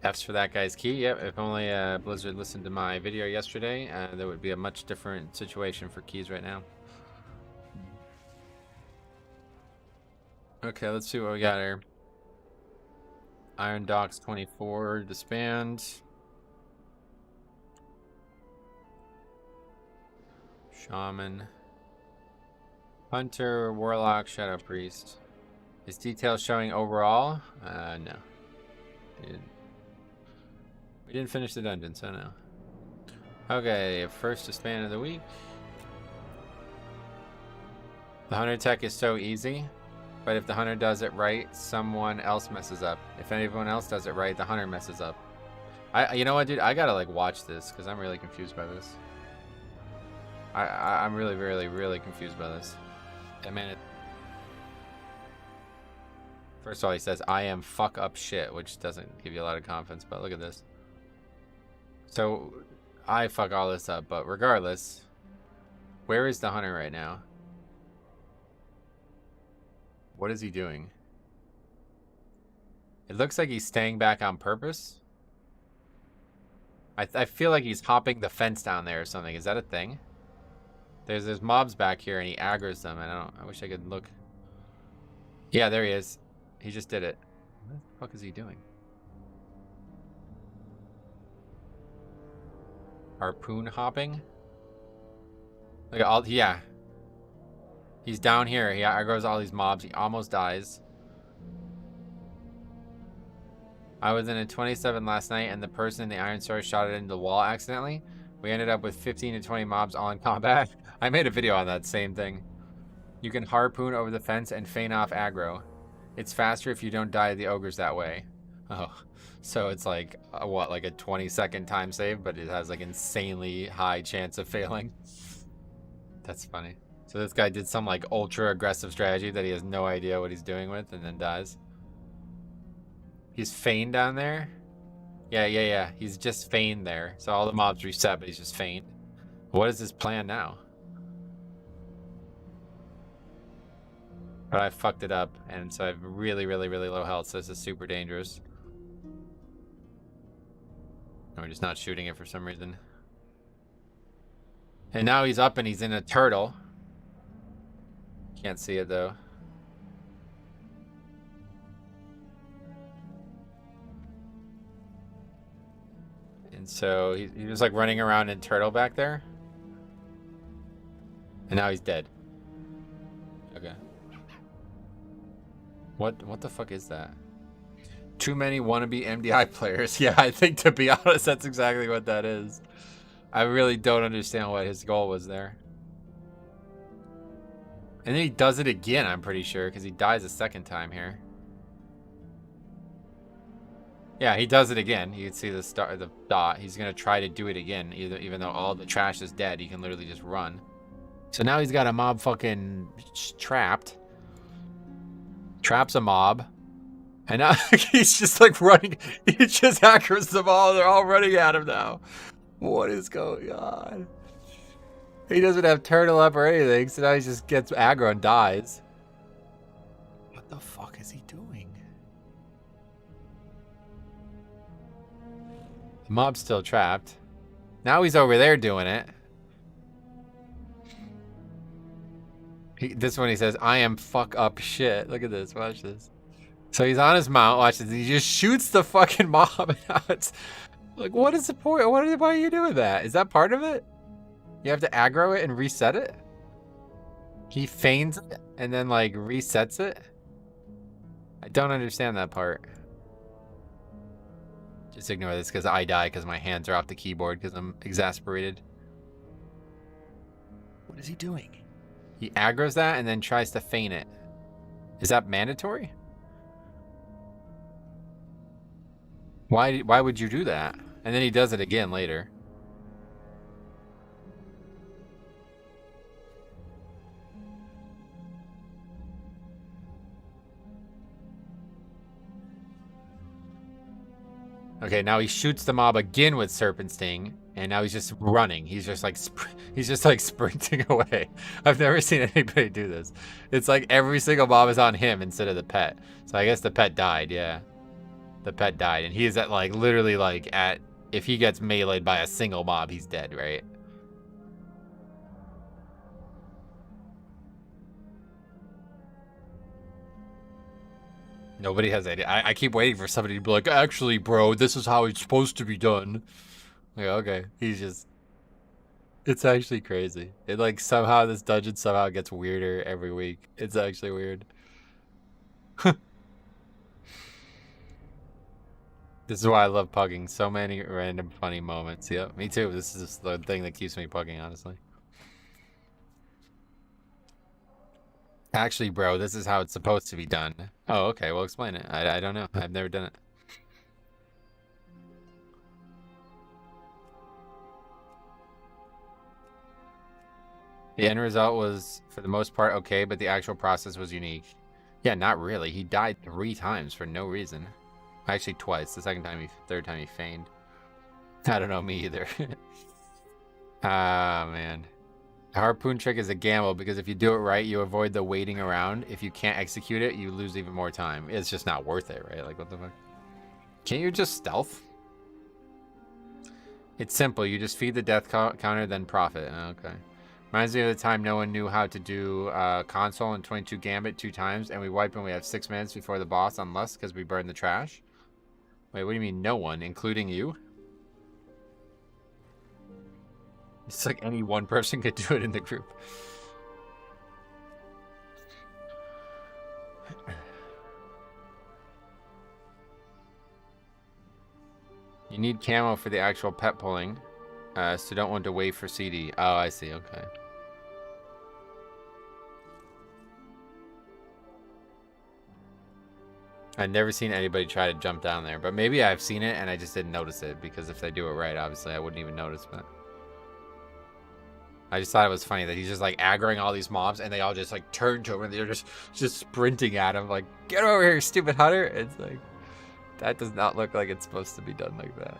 F's for that guy's key. Yep. If only Blizzard listened to my video yesterday, there would be a much different situation for keys right now. Okay, let's see what we got here. Iron Docks 24 disband. Shaman. Hunter, Warlock, Shadow Priest. Is details showing overall? No. We didn't finish the dungeon, so no. Okay, first disband of the week. The Hunter tech is so easy. But if the hunter does it right, someone else messes up. If anyone else does it right, the hunter messes up. You know what, dude? I gotta like watch this because I'm really confused by this. I'm really confused by this. I mean, first of all, he says, "I am fuck up shit," which doesn't give you a lot of confidence. But look at this. So I fuck all this up, but regardless, where is the hunter right now? What is he doing? It looks like he's staying back on purpose. I feel like he's hopping the fence down there or something. Is that a thing? There's mobs back here and he aggroes them. I wish I could look. Yeah, there he is. He just did it. What the fuck is he doing? Harpoon hopping? Look at all, yeah. He's down here. He aggroes all these mobs. He almost dies. I was in a 27 last night, and the person in the iron sword shot it into the wall accidentally. We ended up with 15 to 20 mobs all in combat. I made a video on that same thing. You can harpoon over the fence and feign off aggro. It's faster if you don't die to the ogres that way. Oh, so it's like, what, like a 20-second time save, but it has like insanely high chance of failing. That's funny. So this guy did some like ultra aggressive strategy that he has no idea what he's doing with and then dies. He's feigned down there? Yeah. He's just feigned there. So all the mobs reset, but he's just feigned. What is his plan now? But I fucked it up, and so I have really low health, so this is super dangerous. And we're just not shooting it for some reason. And now he's up and he's in a turtle. Can't see it though. And so he was like running around in turtle back there. And now he's dead. Okay. What the fuck is that? Too many wannabe MDI players. Yeah, I think to be honest, that's exactly what that is. I really don't understand what his goal was there. And then he does it again, I'm pretty sure, because he dies a second time here. Yeah, he does it again. You can see the star, the dot. He's gonna try to do it again, even though all the trash is dead. He can literally just run. So now he's got a mob fucking trapped. Traps a mob. And now he's just like running. He just hackers them all. They're all running at him now. What is going on? He doesn't have turtle up or anything, so now he just gets aggro and dies. What the fuck is he doing? The mob's still trapped. Now he's over there doing it. This one he says, I am fuck up shit. Look at this. Watch this. So he's on his mount. Watch this. He just shoots the fucking mob. And now it's like, what is the point? Why are you doing that? Is that part of it? You have to aggro it and reset it? He feigns it and then like resets it? I don't understand that part. Just ignore this because I die because my hands are off the keyboard because I'm exasperated. What is he doing? He aggroes that and then tries to feign it. Is that mandatory? Why would you do that? And then he does it again later. Okay, now he shoots the mob again with Serpent Sting, and now he's just running. He's just like sprinting away. I've never seen anybody do this. It's like every single mob is on him instead of the pet. So I guess the pet died, yeah. The pet died, and he's at like literally like at, if he gets meleeed by a single mob, he's dead, right? Nobody has any. I keep waiting for somebody to be like, actually, bro, this is how it's supposed to be done. Like, okay, he's just. It's actually crazy. It like somehow this dungeon somehow gets weirder every week. It's actually weird. This is why I love pugging. So many random funny moments. Yep, me too. This is the thing that keeps me pugging, honestly. Actually, bro, this is how it's supposed to be done. Oh, okay. Well, explain it. I don't know. I've never done it. The end result was, for the most part, okay, but the actual process was unique. Yeah, not really. He died 3 times for no reason. Actually, twice. The third time he feigned. I don't know, me either. Ah, man. The harpoon trick is a gamble because if you do it right, you avoid the waiting around. If you can't execute it, you lose even more time. It's just not worth it, right? Like, what the fuck? Can't you just stealth? It's simple. You just feed the death counter, then profit. Okay. Reminds me of the time no one knew how to do console and 22 gambit 2 times, and we wipe and we have 6 minutes before the boss on Lust because we burned the trash. Wait, what do you mean no one? Including you? It's like any one person could do it in the group. You need camo for the actual pet pulling, so don't want to wait for CD. Oh, I see. Okay. I've never seen anybody try to jump down there, but maybe I've seen it and I just didn't notice it, because if they do it right, obviously I wouldn't even notice. But I just thought it was funny that he's just like aggroing all these mobs and they all just like turn to him and they're just sprinting at him like, get over here, stupid hunter. It's like, that does not look like it's supposed to be done like that.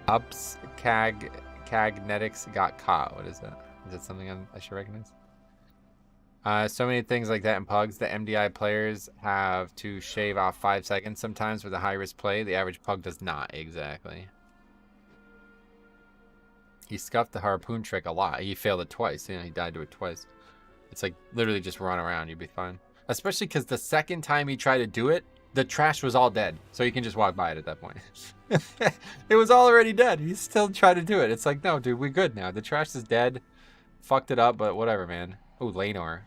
Ups Cagnetics got caught. What is that? Is that something I should recognize? So many things like that in pugs. The MDI players have to shave off 5 seconds sometimes with a high-risk play. The average pug does not. Exactly. He scuffed the harpoon trick a lot. He failed it twice. You know, he died to it twice. It's like literally just run around. You'd be fine. Especially because the second time he tried to do it, the trash was all dead. So you can just walk by it at that point. It was already dead. He still tried to do it. It's like, no, dude, we're good now. The trash is dead. Fucked it up, but whatever, man. Oh, Lanor.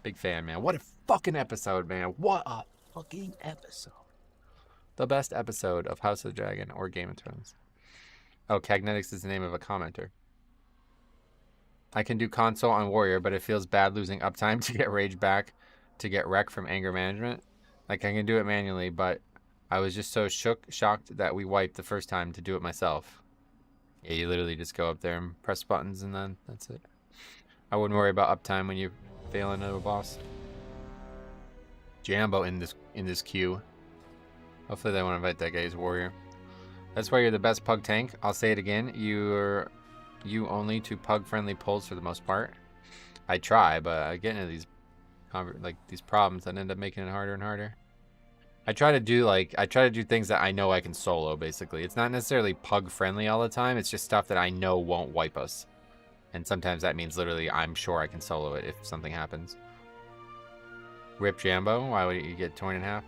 Big fan, man. What a fucking episode, man. What a fucking episode. The best episode of House of the Dragon or Game of Thrones. Oh, Cagnetics is the name of a commenter. I can do console on Warrior, but it feels bad losing uptime to get rage back to get wreck from anger management. Like, I can do it manually, but I was just so shocked that we wiped the first time to do it myself. Yeah, you literally just go up there and press buttons and then that's it. I wouldn't worry about uptime when you fail another boss. Jambo in this queue. Hopefully they won't invite that guy's Warrior. That's why you're the best pug tank. I'll say it again. You only to pug friendly pulls for the most part. I try, but I get into these problems that end up making it harder and harder. I try to do things that I know I can solo, basically. It's not necessarily pug friendly all the time. It's just stuff that I know won't wipe us. And sometimes that means literally I'm sure I can solo it if something happens. Rip Jambo, why would you get torn in half?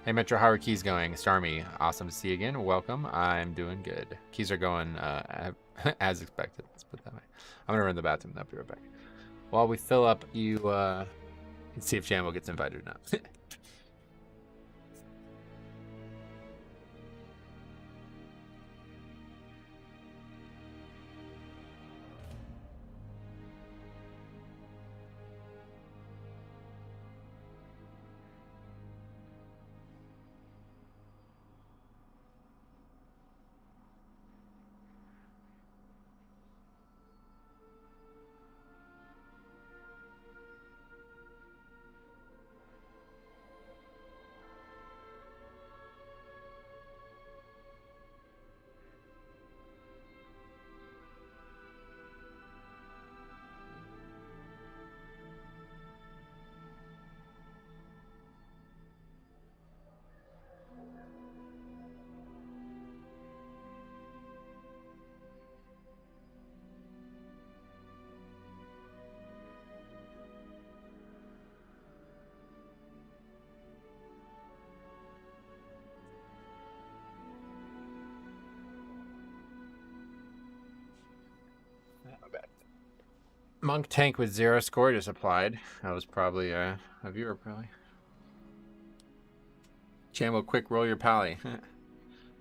Hey Metro, how are keys going? Starmy, awesome to see you again. Welcome. I'm doing good. Keys are going as expected. Let's put it that way. I'm gonna run to the bathroom. I'll be right back. While we fill up, you can see if Jambo gets invited or not. Monk tank with 0 score just applied. That was probably a viewer, probably. Jambo, quick roll your pally.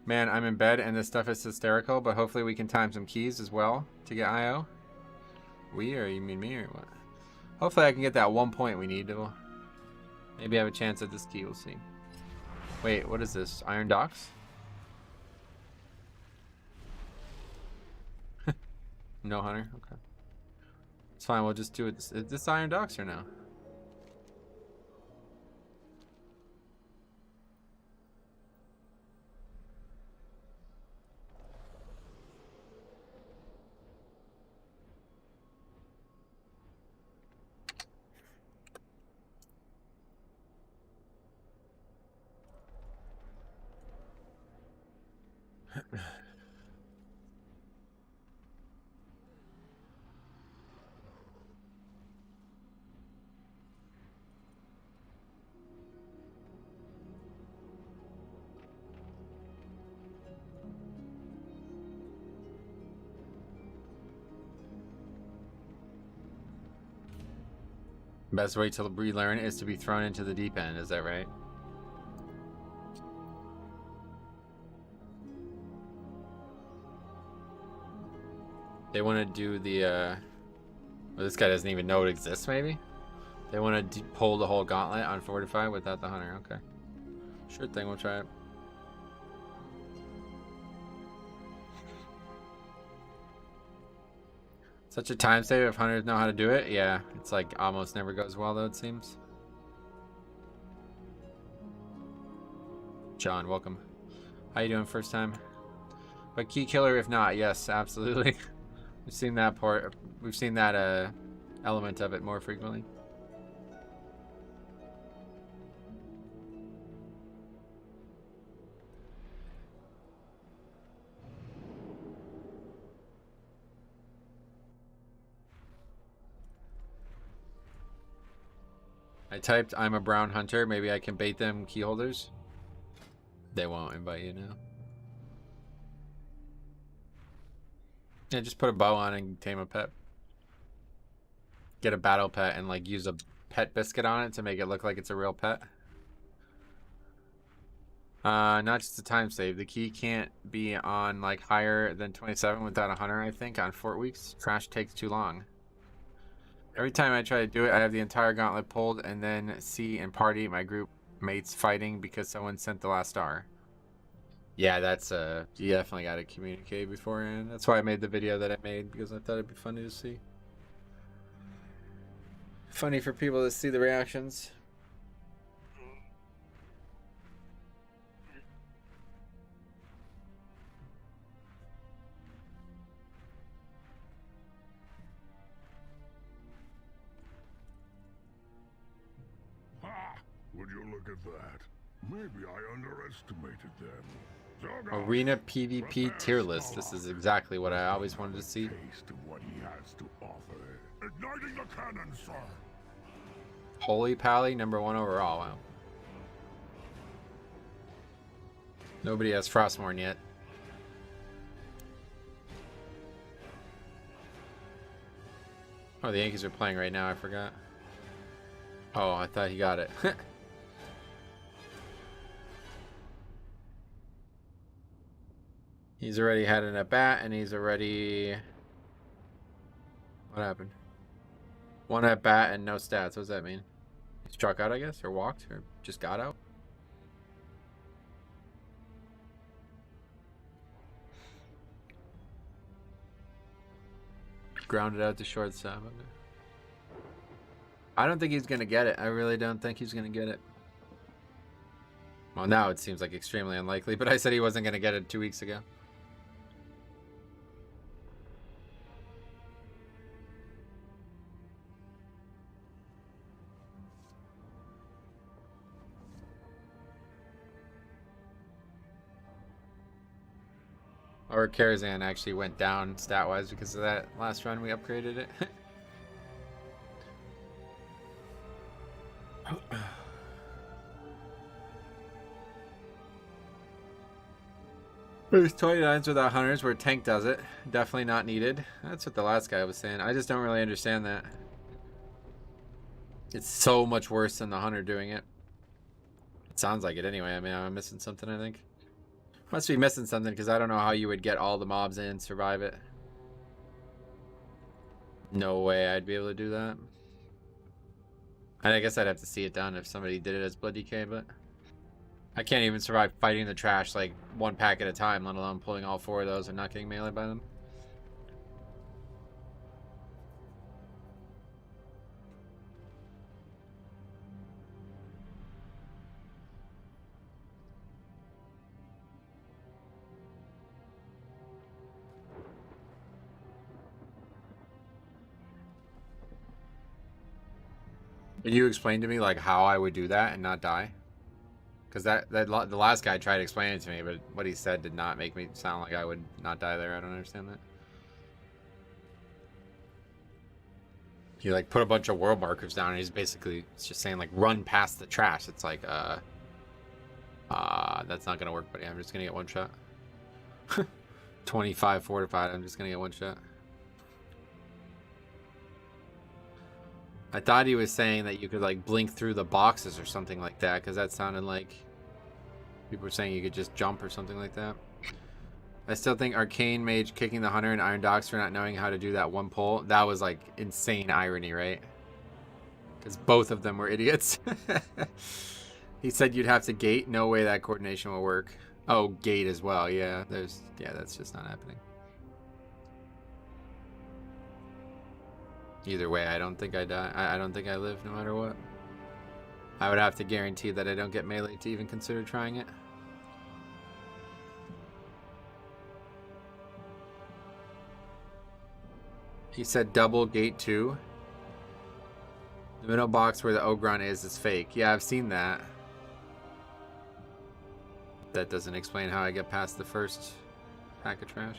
Man, I'm in bed and this stuff is hysterical, but hopefully we can time some keys as well to get IO. We, or you mean me, or what? Hopefully I can get that 1 point we need to maybe have a chance at this key. We'll see. Wait, what is this? Iron Docks? No hunter? Okay. It's fine, we'll just do it. Is this Iron Docks or no? Best way to relearn is to be thrown into the deep end. Is that right? They want to do the, well, this guy doesn't even know it exists, maybe? They want to pull the whole gauntlet on Fortify without the hunter. Okay. Sure thing, we'll try it. Such a time save if hunters know how to do it. Yeah, it's like almost never goes well, though, it seems. John, welcome. How you doing first time? But key killer if not, yes, absolutely. We've seen that part. We've seen that element of it more frequently. I typed I'm a brown hunter. Maybe I can bait them key holders. They won't invite you now. Yeah, just put a bow on and tame a pet. Get a battle pet and like use a pet biscuit on it to make it look like it's a real pet. Not just a time save. The key can't be on like higher than 27 without a hunter, I think, on 4 weeks. Trash takes too long. Every time I try to do it, I have the entire gauntlet pulled and then see and party my group mates fighting because someone sent the last star. Yeah, that's you definitely got to communicate beforehand. That's why I made the video that I made, because I thought it'd be funny to see. Funny for people to see the reactions. Ha! Would you look at that? Maybe I underestimated them. Arena PvP tier list. This is exactly what I always wanted to see. Taste of what he has to offer. Igniting the cannon, sir. Holy Pally, #1 overall. Wow. Nobody has Frostmourne yet. Oh, the Yankees are playing right now. I forgot. Oh, I thought he got it. He's already had an at-bat, and he's already... What happened? 1 at-bat and no stats. What does that mean? He struck out, I guess? Or walked? Or just got out? Grounded out to shortstop. Okay. I don't think he's going to get it. I really don't think he's going to get it. Well, now it seems like extremely unlikely, but I said he wasn't going to get it 2 weeks ago. Or Karazhan actually went down stat-wise because of that last run we upgraded it. There's 29s without hunters where tank does it. Definitely not needed. That's what the last guy was saying. I just don't really understand that. It's so much worse than the hunter doing it. It sounds like it anyway. I mean, I'm missing something, I think. Must be missing something because I don't know how you would get all the mobs in and survive it. No way I'd be able to do that. And I guess I'd have to see it done if somebody did it as Blood DK, but I can't even survive fighting the trash like 1 pack at a time, let alone pulling all 4 of those and not getting meleeed by them. Can you explain to me like how I would do that and not die? Because the last guy tried to explain it to me, but what he said did not make me sound like I would not die there. I don't understand that. He like put a bunch of world markers down, and he's basically just saying like run past the trash. It's like that's not gonna work, buddy. I'm just gonna get 1 shot. 25 fortified. I'm just gonna get 1 shot. I thought he was saying that you could like blink through the boxes or something like that, because that sounded like people were saying you could just jump or something like that. I still think Arcane Mage kicking the Hunter and Iron Dogs for not knowing how to do that one pull, that was like insane irony, right? Because both of them were idiots. He said you'd have to gate. No way that coordination will work. Oh, gate as well. Yeah, that's just not happening. Either way, I don't think I die. I don't think I live no matter what. I would have to guarantee that I don't get melee to even consider trying it. He said double gate 2. The middle box where the Ogron is fake. Yeah, I've seen that. That doesn't explain how I get past the first pack of trash.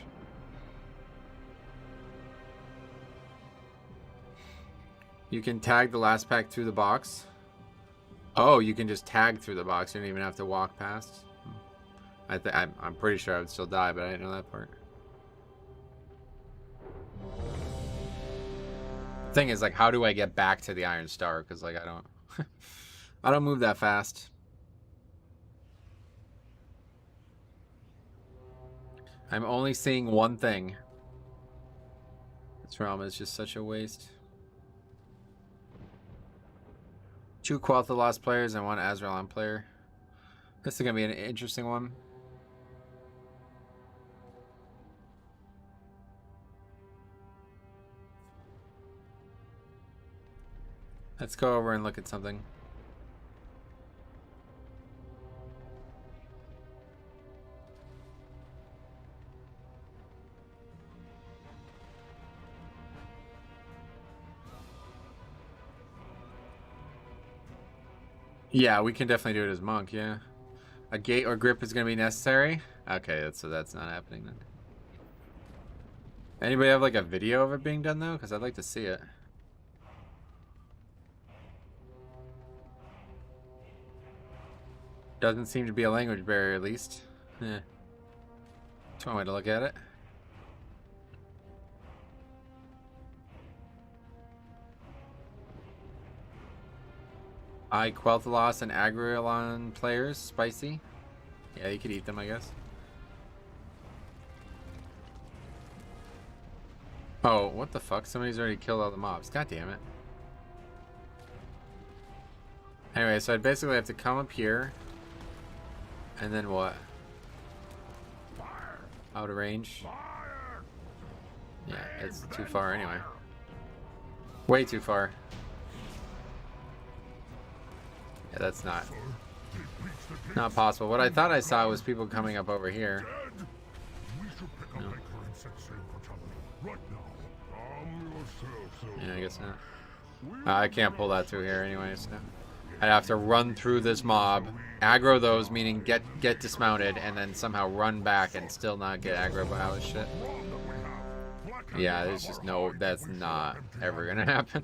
You can tag the last pack through the box. Oh, you can just tag through the box. You don't even have to walk past. I'm pretty sure I would still die, but I didn't know that part. Thing is, like, how do I get back to the Iron Star? Because, like, I don't I don't move that fast. I'm only seeing one thing. This realm is just such a waste. 2 Quel'Thalas players and 1 Azralan player. This is gonna be an interesting one. Let's go over and look at something. Yeah, we can definitely do it as monk, yeah. A gate or grip is going to be necessary? Okay, so that's not happening then. Anybody have like a video of it being done though? Because I'd like to see it. Doesn't seem to be a language barrier at least. Yeah. That's one way to look at it. Quel'Thalas and Agrelon players, spicy. Yeah, you could eat them, I guess. Oh, what the fuck? Somebody's already killed all the mobs. God damn it. Anyway, so I'd basically have to come up here. And then what? Out of range. Yeah, it's too far anyway. Way too far. Yeah, that's not possible. What I thought I saw was people coming up over here. No. Yeah, I guess not. I can't pull that through here anyway, so I'd have to run through this mob, aggro those, meaning get dismounted, and then somehow run back and still not get aggro by all this shit. Yeah, there's just no, that's not ever gonna happen.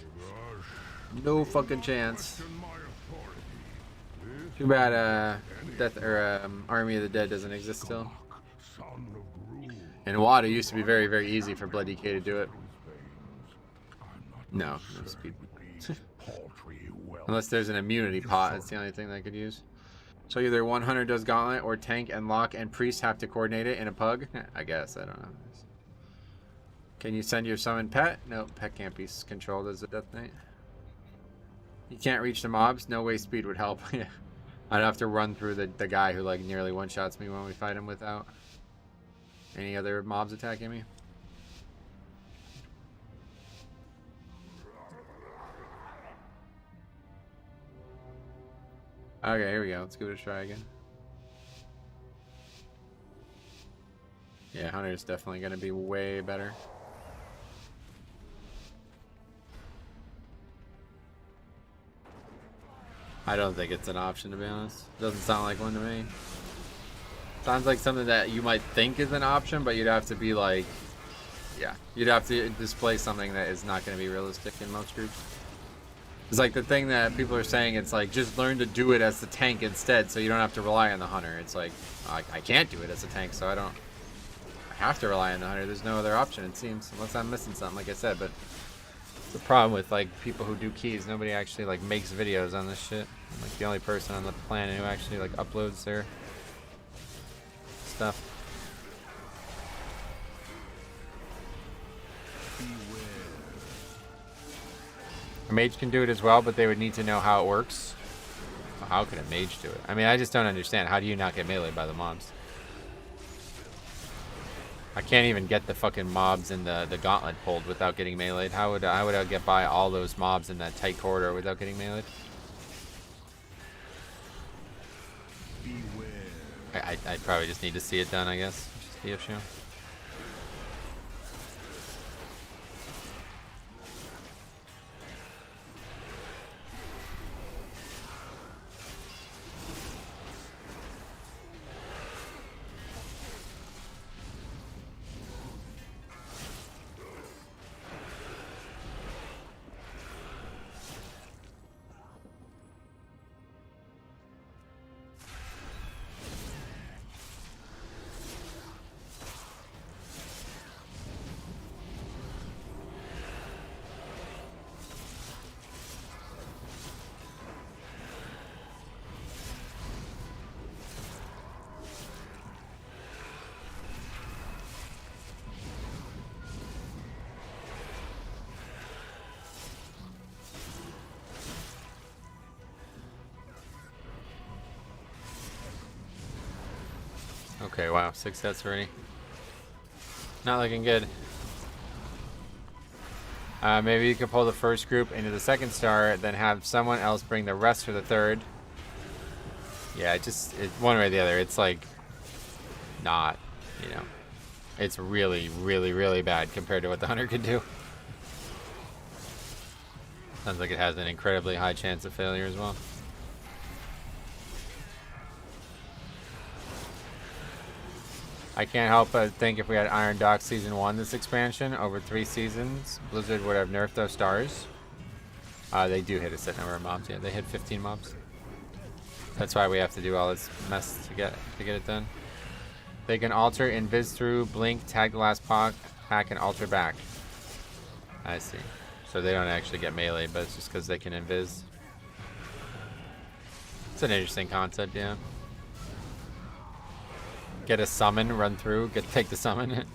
No fucking chance. Too bad Death or Army of the Dead doesn't exist still. And WAD, it used to be very, very easy for Blood DK to do it. No speed. Unless there's an immunity pot, that's the only thing that I could use. So either 100 does Gauntlet or Tank and Lock and Priest have to coordinate it in a pug? I guess, I don't know. Can you send your summon pet? No, pet can't be controlled as a Death Knight. You can't reach the mobs? No way speed would help. Yeah. I'd have to run through the guy who like nearly one-shots me when we fight him without any other mobs attacking me. Okay, here we go. Let's give it a try again. Yeah, Hunter's definitely going to be way better. I don't think it's an option, to be honest. Doesn't sound like one to me. Sounds like something that you might think is an option, but you'd have to be like, yeah, you'd have to display something that is not going to be realistic in most groups. It's like the thing that people are saying, it's like, just learn to do it as the tank instead, so you don't have to rely on the hunter. It's like, I can't do it as a tank, so I have to rely on the hunter. There's no other option, it seems, unless I'm missing something, like I said, but The problem with like people who do keys, nobody actually like makes videos on this shit. I'm like the only person on the planet who actually like uploads their stuff. A mage can do it as well, but they would need to know how it works. Well, how could a mage do it? I mean, I just don't understand. How do you not get meleeed by the mobs? I can't even get the fucking mobs in the gauntlet pulled without getting meleeed. How would I get by all those mobs in that tight corridor without getting meleeed? I probably just need to see it done, I guess. Just the issue. Okay, wow, 6 sets already. Not looking good. Maybe you could pull the first group into the second star, then have someone else bring the rest for the third. Yeah, it's one way or the other. It's like not, you know, it's really, really, really bad compared to what the hunter could do. Sounds like it has an incredibly high chance of failure as well. I can't help but think if we had Iron Dock Season 1 this expansion, over 3 seasons, Blizzard would have nerfed those stars. They do hit a set number of mobs, yeah. They hit 15 mobs. That's why we have to do all this mess to get it done. They can alter, invis through, blink, tag the last pack, and alter back. I see. So they don't actually get melee, but it's just because they can invis. It's an interesting concept, yeah. Get a summon, run through, take the summon.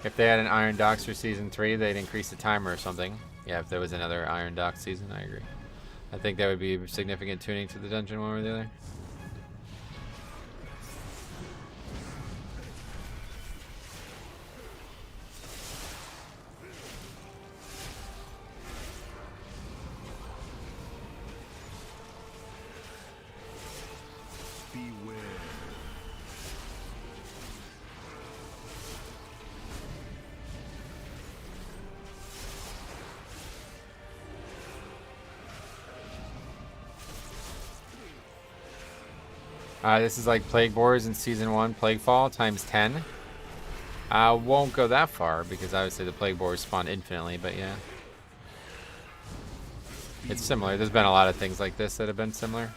If they had an Iron Docks for Season 3, they'd increase the timer or something. Yeah, if there was another Iron Docks season, I agree. I think that would be significant tuning to the dungeon one or the other. This is like Plague Boars in Season 1, Plaguefall times 10. Won't go that far because obviously the Plague Boars spawn infinitely, but yeah. It's similar. There's been a lot of things like this that have been similar.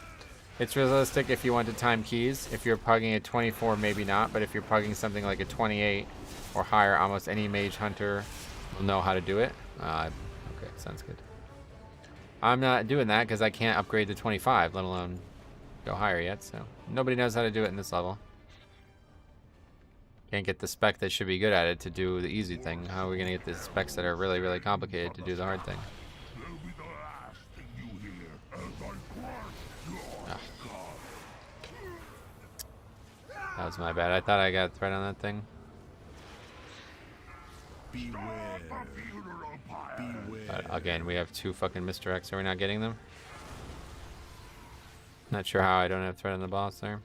It's realistic if you want to time keys. If you're pugging at 24, maybe not, but if you're pugging something like a 28 or higher, almost any mage hunter will know how to do it. Okay, sounds good. I'm not doing that because I can't upgrade to 25, let alone go higher yet, so nobody knows how to do it in this level. Can't get the spec that should be good at it to do the easy thing. How are we gonna get the specs that are really, really complicated to do the hard thing? Oh. That was my bad. I thought I got threat on that thing. But again, we have 2 fucking misdirects. Are we not getting them? Not sure how I don't have threat on the boss there.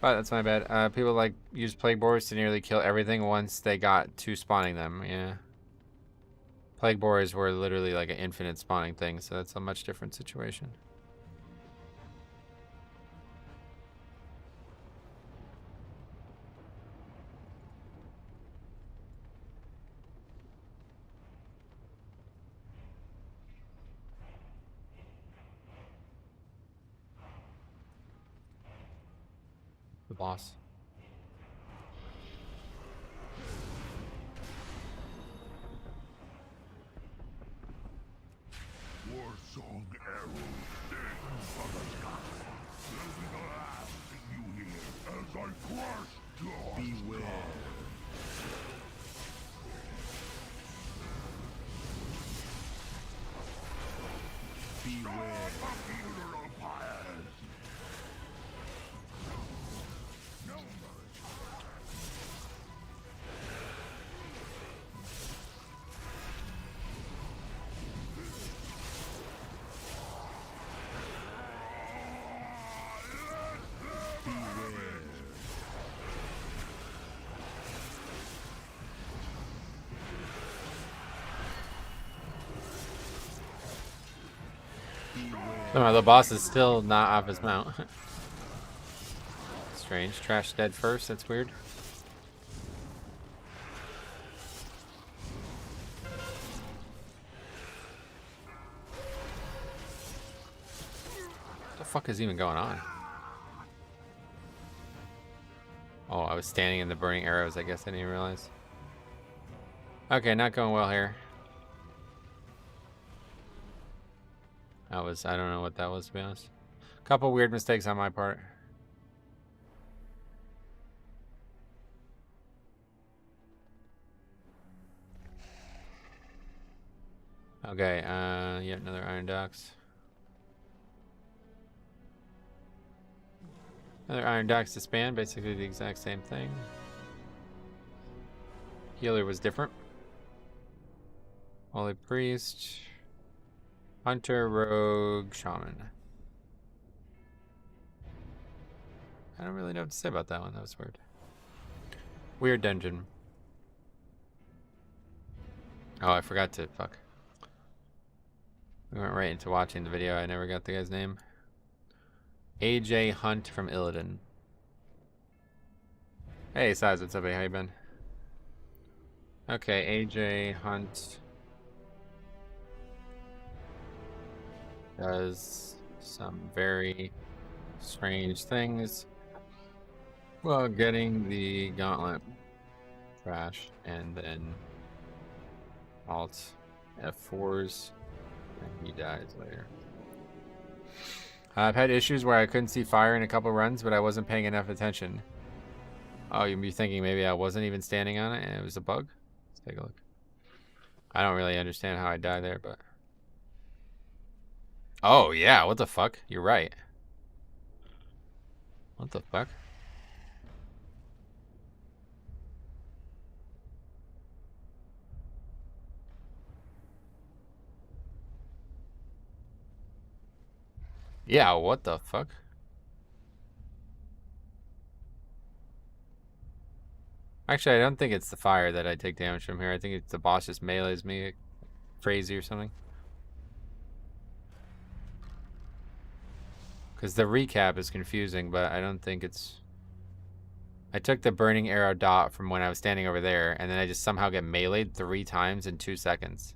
But that's my bad. People like use Plague Boars to nearly kill everything once they got to spawning them. Yeah. Plague Boars were literally like an infinite spawning thing, so that's a much different situation. The boss. song arrow stings from the sky. This is the last thing you hear as I crush your Beware. Beware. Healer of fires. No, the boss is still not off his mount. Strange. Trash dead first. That's weird. What the fuck is even going on? Oh, I was standing in the burning arrows. I guess I didn't realize. Okay, not going well here. I don't know what that was, to be honest. A couple weird mistakes on my part. Okay, yet another Iron Docks. Another Iron Docks to span, basically the exact same thing. Healer was different. Holy Priest. Hunter, Rogue, Shaman. I don't really know what to say about that one. That was weird. Weird dungeon. Oh, I forgot to... Fuck. We went right into watching the video. I never got the guy's name. AJ Hunt from Illidan. Hey, Size, what's up, buddy? How you been? Okay, AJ Hunt... does some very strange things while getting the gauntlet trash, and then alt F4s and he dies later. I've had issues where I couldn't see fire in a couple runs, but I wasn't paying enough attention. Oh, you'd be thinking maybe I wasn't even standing on it and it was a bug? Let's take a look. I don't really understand how I died there, but... Oh, yeah, what the fuck? You're right. What the fuck? Yeah, what the fuck? Actually, I don't think it's the fire that I take damage from here. I think it's the boss just melees me crazy or something. Because the recap is confusing, but I don't think it's... I took the burning arrow dot from when I was standing over there, and then I just somehow get meleeed 3 times in 2 seconds.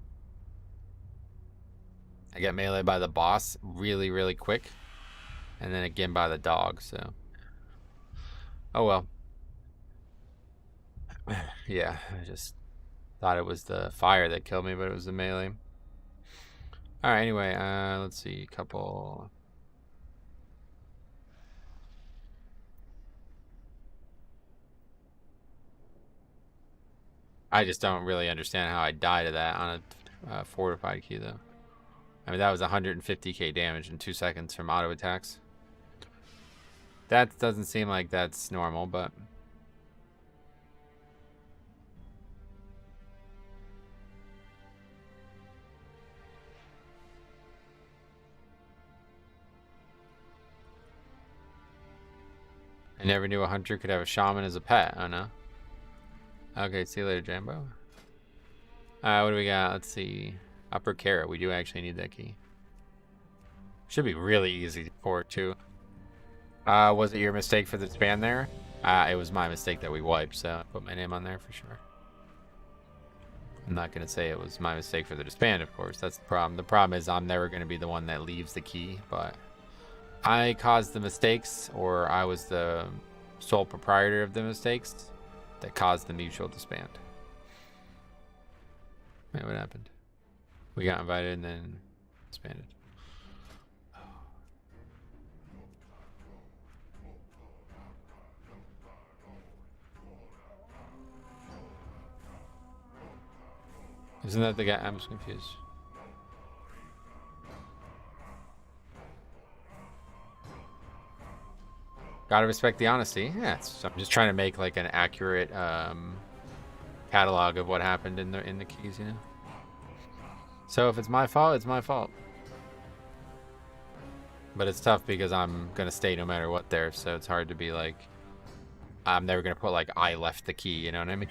I get meleeed by the boss really, really quick, and then again by the dog, so... Oh well. Yeah, I just thought it was the fire that killed me, but it was the melee. Alright, anyway, let's see, a couple... I just don't really understand how I die to that on a fortified key, though. I mean, that was 150k damage in 2 seconds from auto attacks. That doesn't seem like that's normal, but... I never knew a hunter could have a shaman as a pet. Oh, no. Okay, see you later, Jambo. What do we got? Let's see. Upper carrot. We do actually need that key. Should be really easy for it, too. Was it your mistake for the span there? It was my mistake that we wiped, so I put my name on there for sure. I'm not going to say it was my mistake for the disband, of course. That's the problem. The problem is I'm never going to be the one that leaves the key, but I caused the mistakes, or I was the sole proprietor of the mistakes that caused the mutual disband. Wait, what happened? We got invited and then Expanded. Isn't that the guy? I'm just confused. Gotta respect the honesty. Yeah, I'm just trying to make like an accurate catalog of what happened in the keys, you know. So if it's my fault, it's my fault. But it's tough because I'm gonna stay no matter what there, so it's hard to be like, I'm never gonna put like I left the key, you know what I mean?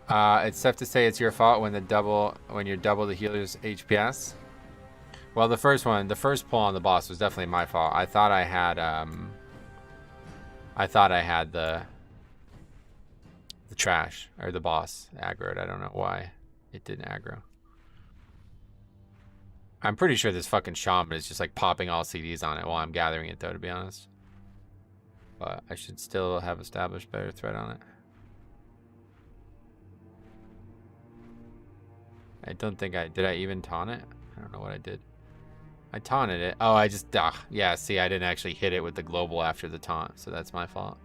It's tough to say it's your fault when you're double the healer's HPS. Well, the first pull on the boss was definitely my fault. I thought I had the trash or the boss aggroed. I don't know why it didn't aggro. I'm pretty sure this fucking shaman is just like popping all CDs on it while I'm gathering it though, to be honest. But I should still have established better threat on it. I don't think did I even taunt it? I don't know what I did. I taunted it. Oh, I just, yeah, see, I didn't actually hit it with the global after the taunt, so that's my fault.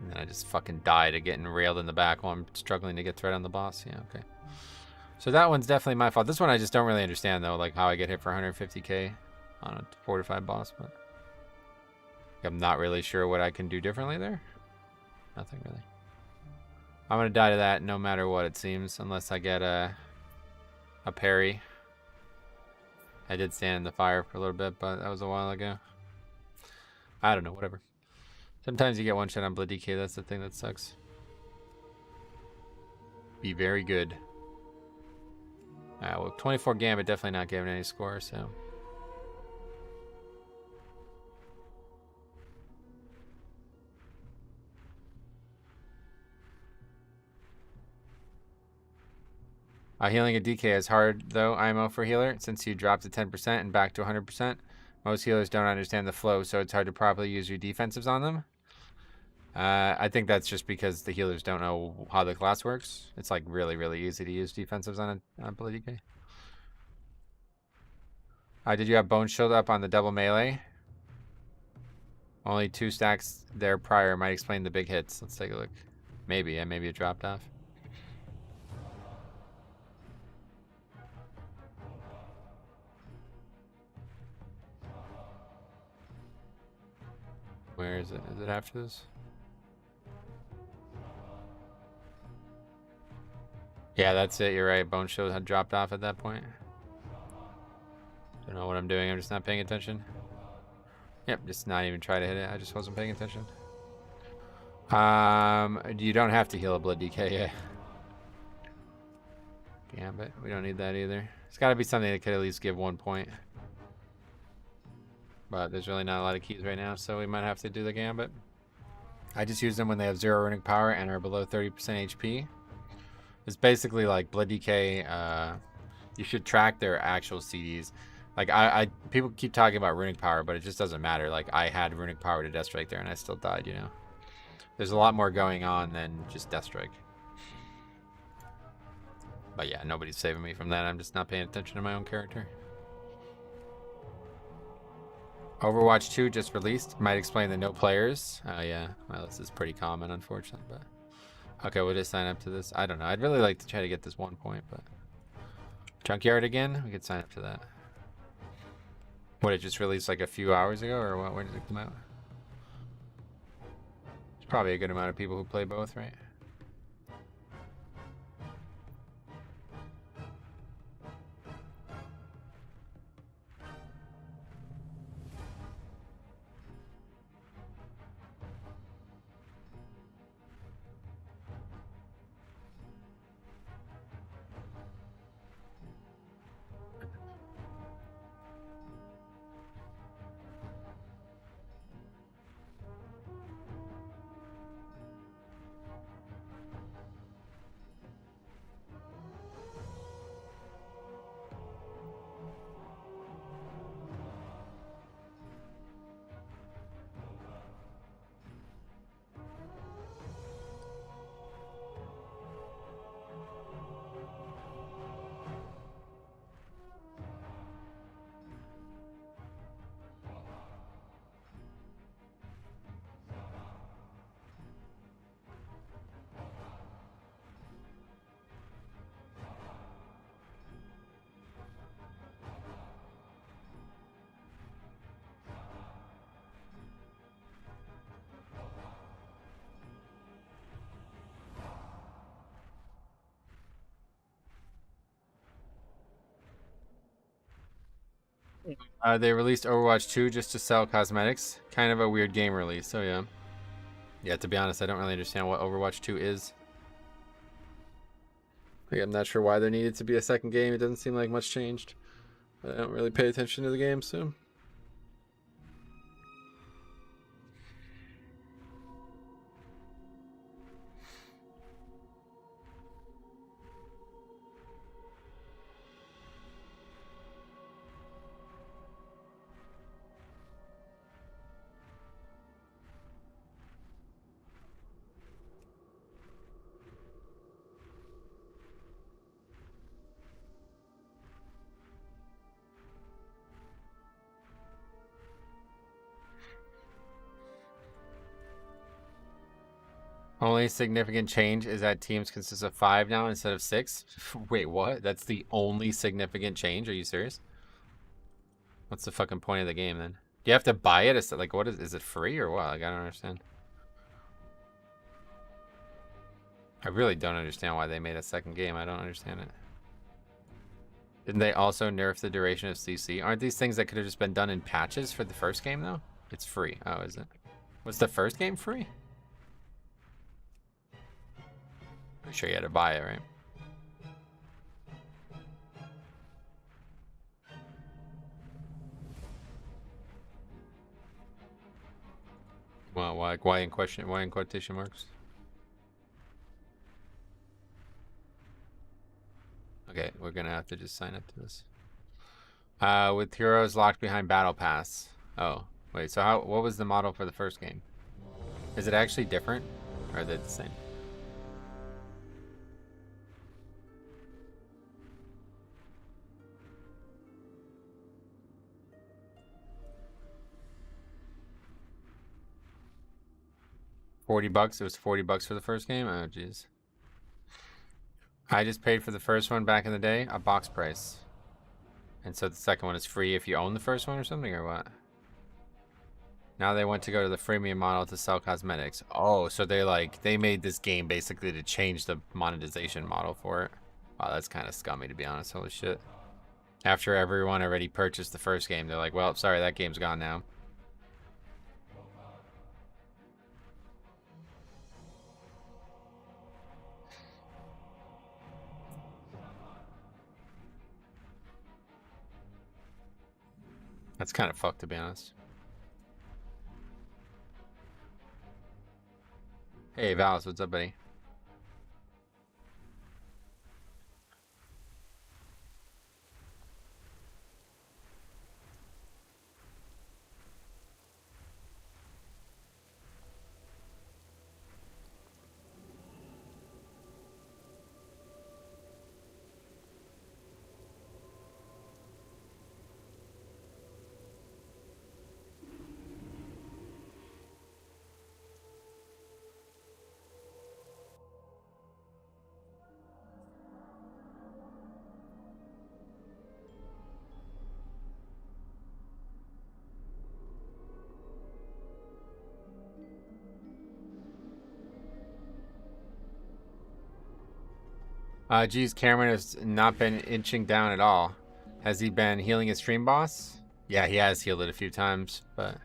And then I just fucking died of getting railed in the back while I'm struggling to get threat on the boss. Yeah, okay. So that one's definitely my fault. This one I just don't really understand, though, like how I get hit for 150k on a fortified boss, but I'm not really sure what I can do differently there. Nothing really. I'm gonna die to that no matter what, it seems, unless I get a parry. I did stand in the fire for a little bit, but that was a while ago. I don't know, whatever. Sometimes you get one shot on Blood DK, that's the thing that sucks. Be very good. Well, 24 Gambit definitely not giving any score, so. Healing a DK is hard, though, IMO for healer, since you drop to 10% and back to 100%. Most healers don't understand the flow, so it's hard to properly use your defensives on them. I think that's just because the healers don't know how the class works. It's like really, really easy to use defensives on a Blood DK. Did you have Bone Shield up on the double melee? Only 2 stacks there prior might explain the big hits. Let's take a look. Maybe, yeah, maybe it dropped off. Where is it? Is it after this? Yeah, that's it. You're right. Bone Shield had dropped off at that point. Don't know what I'm doing. I'm just not paying attention. Yep, just not even try to hit it. I just wasn't paying attention. You don't have to heal a Blood DK yet. Gambit. We don't need that either. It's got to be something that could at least give 1 point. But there's really not a lot of keys right now, so we might have to do the Gambit. I just use them when they have 0 runic power and are below 30% HP. It's basically like Blood DK. You should track their actual CDs. Like people keep talking about runic power, but it just doesn't matter. Like I had runic power to Death Strike there, and I still died. You know, there's a lot more going on than just Death Strike. But yeah, nobody's saving me from that. I'm just not paying attention to my own character. Overwatch 2 just released. Might explain the no players. Oh yeah, well this is pretty common, unfortunately. But okay, we'll just sign up to this. I don't know. I'd really like to try to get this 1 point, but Junkyard again. We could sign up to that. What, it just released like a few hours ago, or what? When did it come out? There's probably a good amount of people who play both, right? They released Overwatch 2 just to sell cosmetics. Kind of a weird game release, so yeah. Yeah, to be honest, I don't really understand what Overwatch 2 is. Like, I'm not sure why there needed to be a second game. It doesn't seem like much changed. But I don't really pay attention to the game, so... Only significant change is that teams consist of 5 now instead of 6. Wait, what? That's the only significant change? Are you serious? What's the fucking point of the game then? Do you have to buy it? Is it like, what is it free or what? Like, I don't understand. I really don't understand why they made a second game. I don't understand it. Didn't they also nerf the duration of CC? Aren't these things that could have just been done in patches for the first game though? It's free. Oh, is it? Was the first game free? Pretty sure you had to buy it, right? Well, why in quotation marks? Okay, we're gonna have to just sign up to this. With heroes locked behind battle pass. Oh, wait, so what was the model for the first game? Is it actually different? Or are they the same? $40? It was $40 for the first game? Oh, jeez. I just paid for the first one back in the day, a box price. And so the second one is free if you own the first one or something, or what? Now they want to go to the freemium model to sell cosmetics. Oh, so they made this game basically to change the monetization model for it. Wow, that's kind of scummy, to be honest. Holy shit. After everyone already purchased the first game, they're like, well, sorry, that game's gone now. That's kind of fucked, to be honest. Hey, Valis, what's up, buddy? Geez, Cameron has not been inching down at all. Has he been healing his stream boss? Yeah, he has healed it a few times, but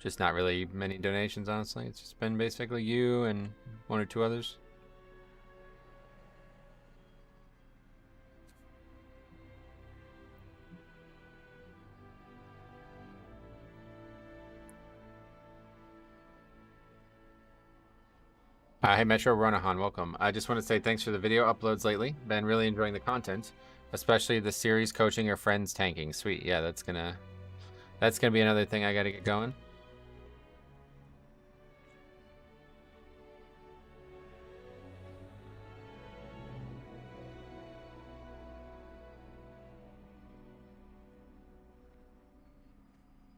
just not really many donations, honestly. It's just been basically you and 1 or 2 others. Hey Metro Ronahan, welcome. I just want to say thanks for the video uploads lately. Been really enjoying the content, especially the series coaching your friends tanking. Sweet, yeah, that's gonna be another thing I gotta get going.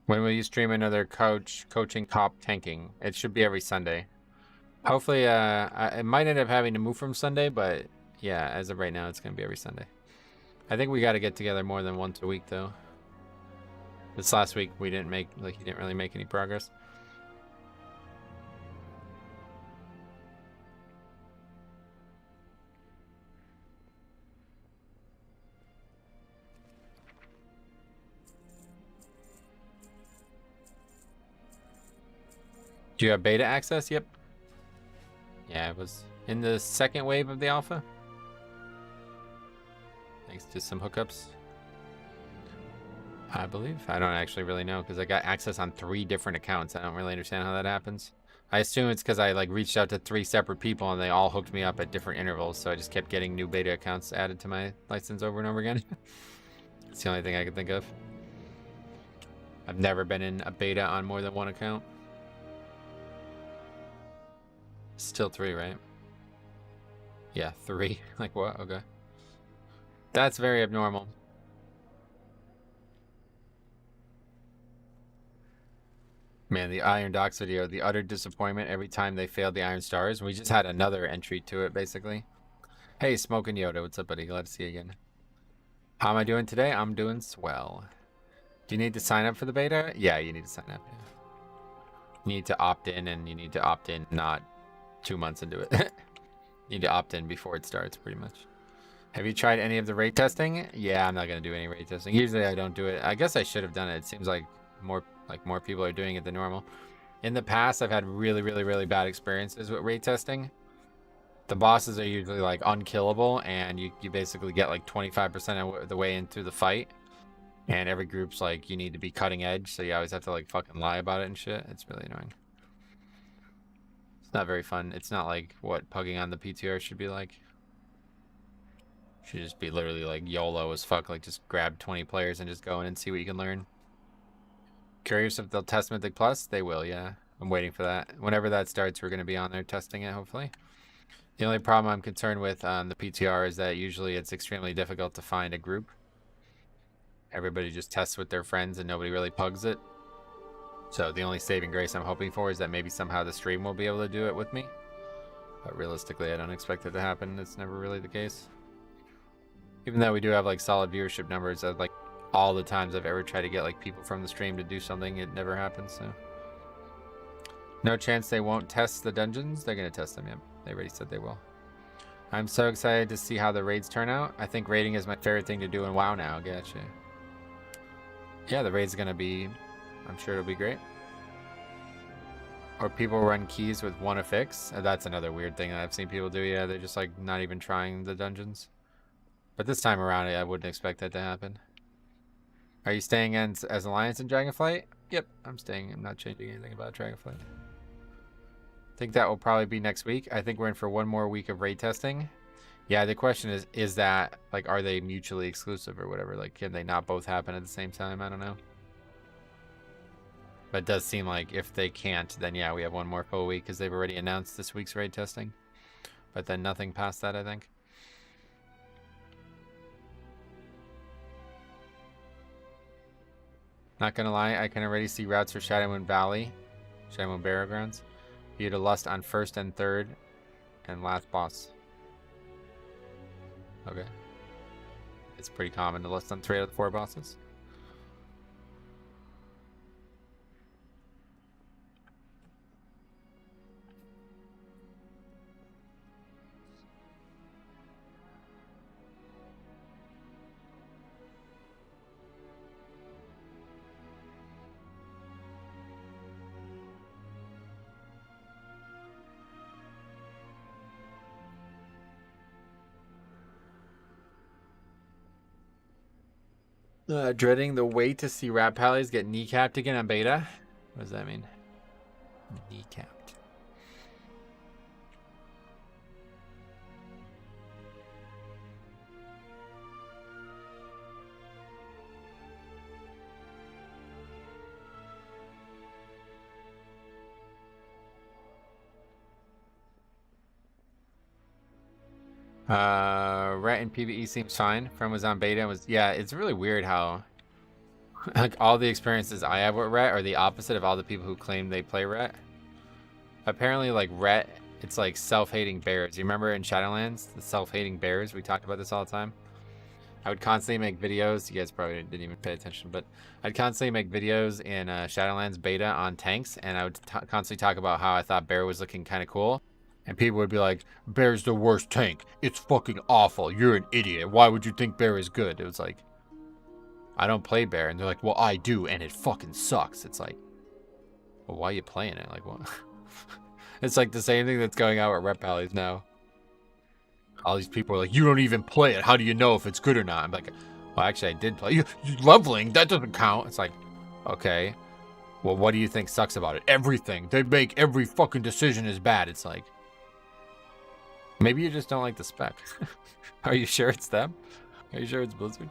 When will you stream another coaching cop tanking? It should be every Sunday. Hopefully, it might end up having to move from Sunday, but yeah, as of right now, it's gonna be every Sunday. I think we got to get together more than once a week, though. This last week, we didn't make, like, you didn't really make any progress. Do you have beta access? Yep. Yeah, it was in the second wave of the alpha. Thanks to some hookups, I believe. I don't actually really know because I got access on 3 different accounts. I don't really understand how that happens. I assume it's because I like reached out to 3 separate people and they all hooked me up at different intervals. So I just kept getting new beta accounts added to my license over and over again. It's the only thing I can think of. I've never been in a beta on more than 1 account. Still 3, right? Yeah, 3. Like what? Okay. That's very abnormal. Man, the Iron Docks video, the utter disappointment every time they failed the Iron Stars. We just had another entry to it, basically. Hey, Smoking Yoda, what's up, buddy? Glad to see you again. How am I doing today? I'm doing swell. Do you need to sign up for the beta? Yeah, you need to sign up. Yeah. You need to opt in, and you need to opt in not 2 months into it. You need to opt in before it starts, pretty much. Have you tried any of the raid testing? Yeah, I'm not going to do any raid testing. Usually I don't do it. I guess I should have done it. It seems like more people are doing it than normal. In the past, I've had really bad experiences with raid testing. The bosses are usually like unkillable, and you basically get like 25% of the way into the fight. And every group's like, you need to be cutting edge, so you always have to like fucking lie about it and shit. It's really annoying. It's not very fun. It's not like what pugging on the PTR should be like. Should just be literally like YOLO as fuck, like just grab 20 players and just go in and see what you can learn. Curious if they'll test Mythic Plus? They will, yeah. I'm waiting for that. Whenever that starts, we're going to be on there testing it, hopefully. The only problem I'm concerned with on the PTR is that usually it's extremely difficult to find a group. Everybody just tests with their friends and nobody really pugs it. So the only saving grace I'm hoping for is that maybe somehow the stream will be able to do it with me. But realistically, I don't expect it to happen. It's never really the case. Even though we do have like solid viewership numbers, like all the times I've ever tried to get like people from the stream to do something, it never happens. So no chance they won't test the dungeons. They're gonna test them. Yep, they already said they will. I'm so excited to see how the raids turn out. I think raiding is my favorite thing to do in WoW now. Gotcha. Yeah, the raid's gonna be, I'm sure it'll be great. Or people run keys with one affix. That's another weird thing that I've seen people do. Yeah, they're just like not even trying the dungeons. But this time around, I wouldn't expect that to happen. Are you staying as Alliance in Dragonflight? Yep, I'm staying. I'm not changing anything about Dragonflight. I think that will probably be next week. I think we're in for 1 more week of raid testing. Yeah, the question is that, like, are they mutually exclusive or whatever? Like, can they not both happen at the same time? I don't know. But it does seem like if they can't, then yeah, we have 1 more full week because they've already announced this week's raid testing. But then nothing past that, I think. Not gonna lie, I can already see routes for Shadowmoon Valley, Shadowmoon Burial Grounds. You to lust on 1st and 3rd, and last boss. Okay. It's pretty common to lust on 3 out of the 4 bosses. Dreading the wait to see Rat Pallies get kneecapped again on beta. What does that mean? Kneecapped. Rat in PvE seems fine. Friend was on beta and was, yeah, it's really weird how like all the experiences I have with Rat are the opposite of all the people who claim they play Rat. Apparently, like Rat, it's like self-hating bears. You remember in Shadowlands, the self-hating bears? We talked about this all the time. I would constantly make videos. You guys probably didn't even pay attention, but I'd constantly make videos in Shadowlands beta on tanks, and I would constantly talk about how I thought Bear was looking kind of cool. And people would be like, Bear's the worst tank. It's fucking awful. You're an idiot. Why would you think Bear is good? It was like, I don't play Bear. And they're like, well, I do, and it fucking sucks. It's like, well, why are you playing it? Like, what? It's like the same thing that's going out at rep rallies now. All these people are like, you don't even play it. How do you know if it's good or not? I'm like, well, actually, I did play. You leveling, that doesn't count. It's like, okay. Well, what do you think sucks about it? Everything. They make every fucking decision is bad. It's like, maybe you just don't like the spec. Are you sure it's them? Are you sure it's Blizzard?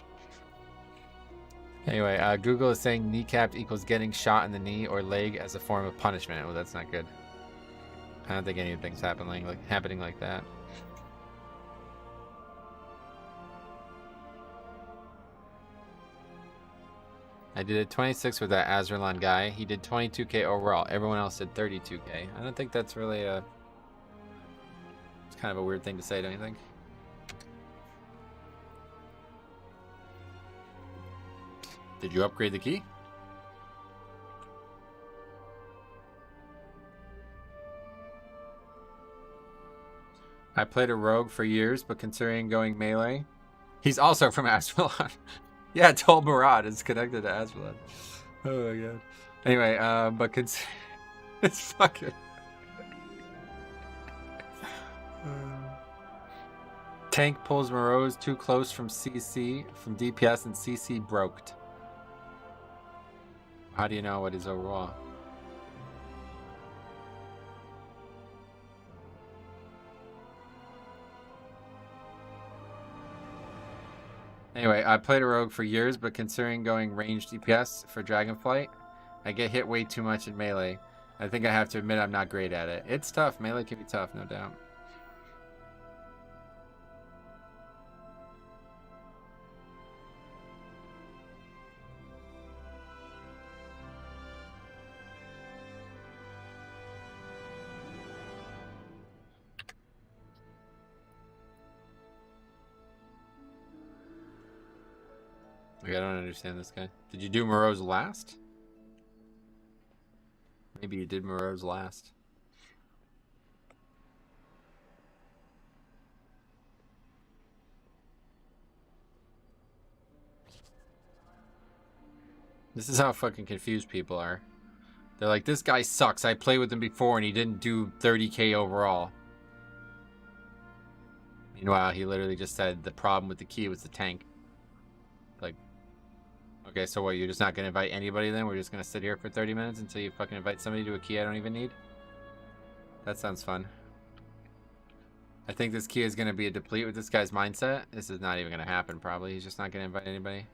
Anyway, Google is saying kneecapped equals getting shot in the knee or leg as a form of punishment. Well, that's not good. I don't think anything's happening like that. I did a 26 with that Azralan guy. He did 22k overall. Everyone else did 32k. I don't think that's really a... It's kind of a weird thing to say, don't you think? Did you upgrade the key? I played a rogue for years, but considering going melee... He's also from Azralan. Yeah, Tol Murad is connected to Azralan. Oh my god. Anyway, but it's fucking... Tank pulls Morose too close from CC, from DPS, and CC broked. How do you know what is overall? Anyway, I played a rogue for years, but considering going ranged DPS for Dragonflight, I get hit way too much in melee. I think I have to admit I'm not great at it. It's tough. Melee can be tough, no doubt. Like, I don't understand this guy. Did you do Morose last? Maybe you did Morose last. This is how fucking confused people are. They're like, this guy sucks. I played with him before and he didn't do 30k overall. Meanwhile, he literally just said the problem with the key was the tank. Like, okay, so what, you're just not going to invite anybody then? We're just going to sit here for 30 minutes until you fucking invite somebody to a key I don't even need? That sounds fun. I think this key is going to be a deplete with this guy's mindset. This is not even going to happen, probably. He's just not going to invite anybody.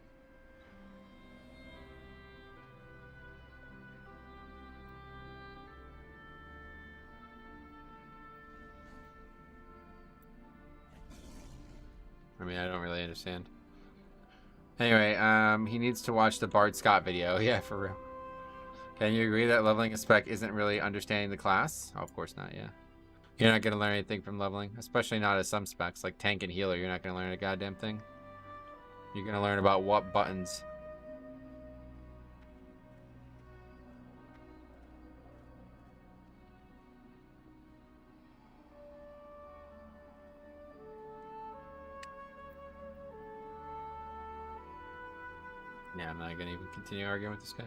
I mean, I don't really understand. Anyway, he needs to watch the Bart Scott video. Yeah, for real. Can you agree that leveling a spec isn't really understanding the class? Oh, of course not, yeah. You're not going to learn anything from leveling, especially not as some specs, like tank and healer. You're not going to learn a goddamn thing. You're going to learn about what buttons. Yeah, I'm not going to even continue arguing with this guy.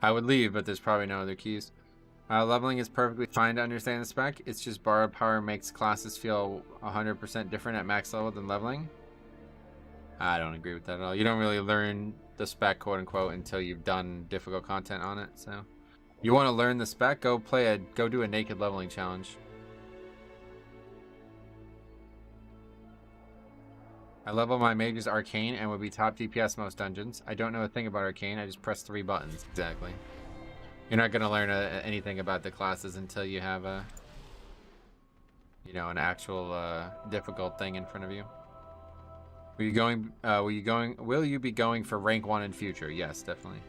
I would leave, but there's probably no other keys. Leveling is perfectly fine to understand the spec. It's just borrowed power makes classes feel 100% different at max level than leveling. I don't agree with that at all. You don't really learn the spec, quote unquote, until you've done difficult content on it. So, you want to learn the spec? Go do a naked leveling challenge. I level my mages arcane and would be top DPS most dungeons. I don't know a thing about arcane. I just press 3 buttons. Exactly. You're not going to learn anything about the classes until you have a, you know, an actual difficult thing in front of you. Will you be going for rank 1 in future? Yes, definitely.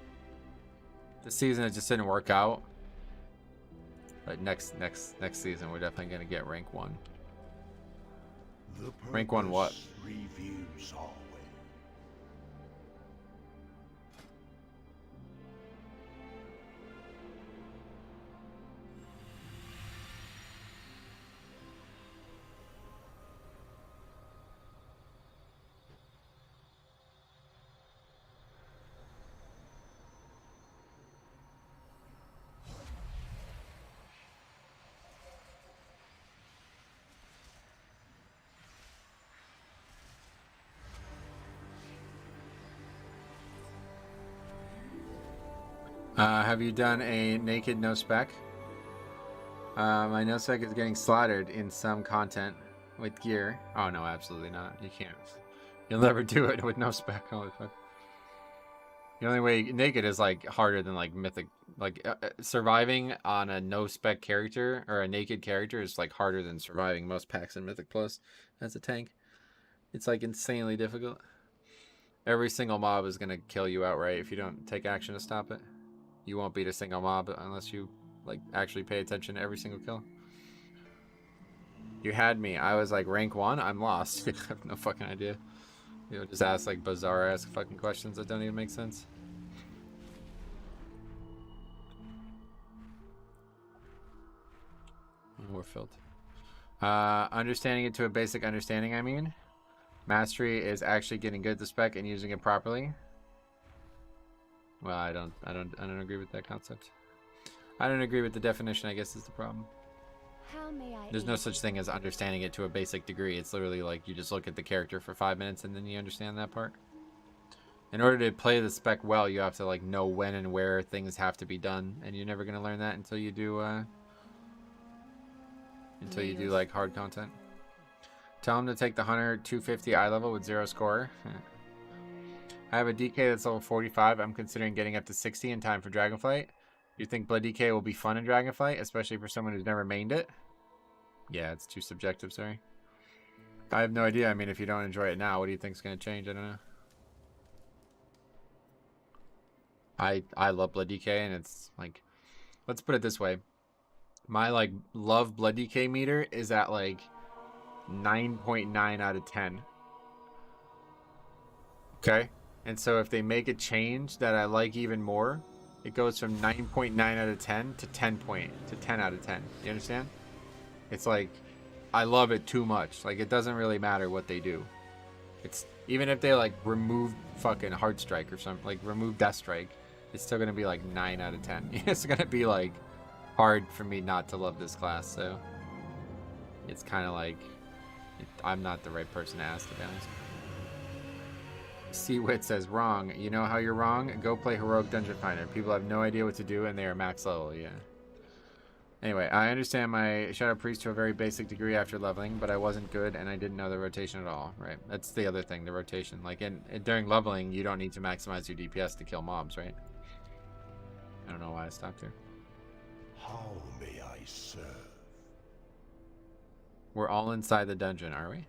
This season it just didn't work out. But next season we're definitely going to get rank 1. Rank 1 what? Reviews always. Have you done a naked no spec? My no spec is getting slaughtered in some content with gear. Oh no, absolutely not. You can't. You'll never do it with no spec. Holy fuck. The only way naked is like harder than like mythic. Like surviving on a no spec character or a naked character is like harder than surviving most packs in Mythic Plus as a tank. It's like insanely difficult. Every single mob is gonna kill you outright if you don't take action to stop it. You won't beat a single mob unless you like actually pay attention to every single kill. You had me. I was like rank 1. I'm lost. I have no fucking idea. You know, just ask like bizarre ass fucking questions that don't even make sense. We're filled. Understanding it to a basic understanding, I mean. Mastery is actually getting good at the spec and using it properly. Well, I don't agree with that concept. I don't agree with the definition, I guess is the problem. How may I There's no such thing as understanding it to a basic degree. It's literally like you just look at the character for 5 minutes and then you understand that part. In order to play the spec well, you have to like know when and where things have to be done, and you're never gonna learn that until you do like hard content. Tell him to take the Hunter 250 eye level with 0 score. I have a DK that's level 45. I'm considering getting up to 60 in time for Dragonflight. You think Blood DK will be fun in Dragonflight, especially for someone who's never mained it? Yeah, it's too subjective, sorry. I have no idea. I mean, if you don't enjoy it now, what do you think's going to change? I don't know. I love Blood DK, and it's like, let's put it this way. My like love Blood DK meter is at like 9.9 out of 10. Okay? And so if they make a change that I like even more, it goes from 9.9 out of 10 to 10 out of 10. You understand? It's like, I love it too much. Like, it doesn't really matter what they do. It's, even if they like remove fucking Heart Strike or something, like remove Death Strike, it's still gonna be like 9 out of 10. It's gonna be like hard for me not to love this class, so it's kind of like I'm not the right person to ask, to be honest. C-Wit says, wrong. You know how you're wrong? Go play Heroic Dungeon Finder. People have no idea what to do, and they are max level, yeah. Anyway, I understand my Shadow Priest to a very basic degree after leveling, but I wasn't good, and I didn't know the rotation at all, right? That's the other thing, the rotation. Like, during leveling, you don't need to maximize your DPS to kill mobs, right? I don't know why I stopped here. How may I serve? We're all inside the dungeon, are we?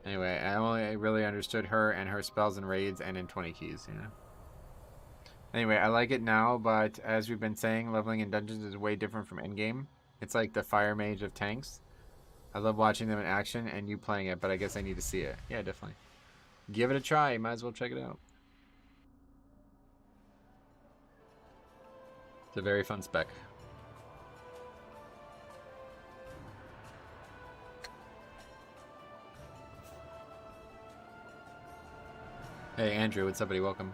Anyway, I only really understood her and her spells and raids and in 20 keys, you know? Anyway, I like it now, but as we've been saying, leveling in dungeons is way different from endgame. It's like the fire mage of tanks. I love watching them in action and you playing it, but I guess I need to see it. Yeah, definitely. Give it a try. You might as well check it out. It's a very fun spec. Hey, Andrew, what's up, buddy? Welcome.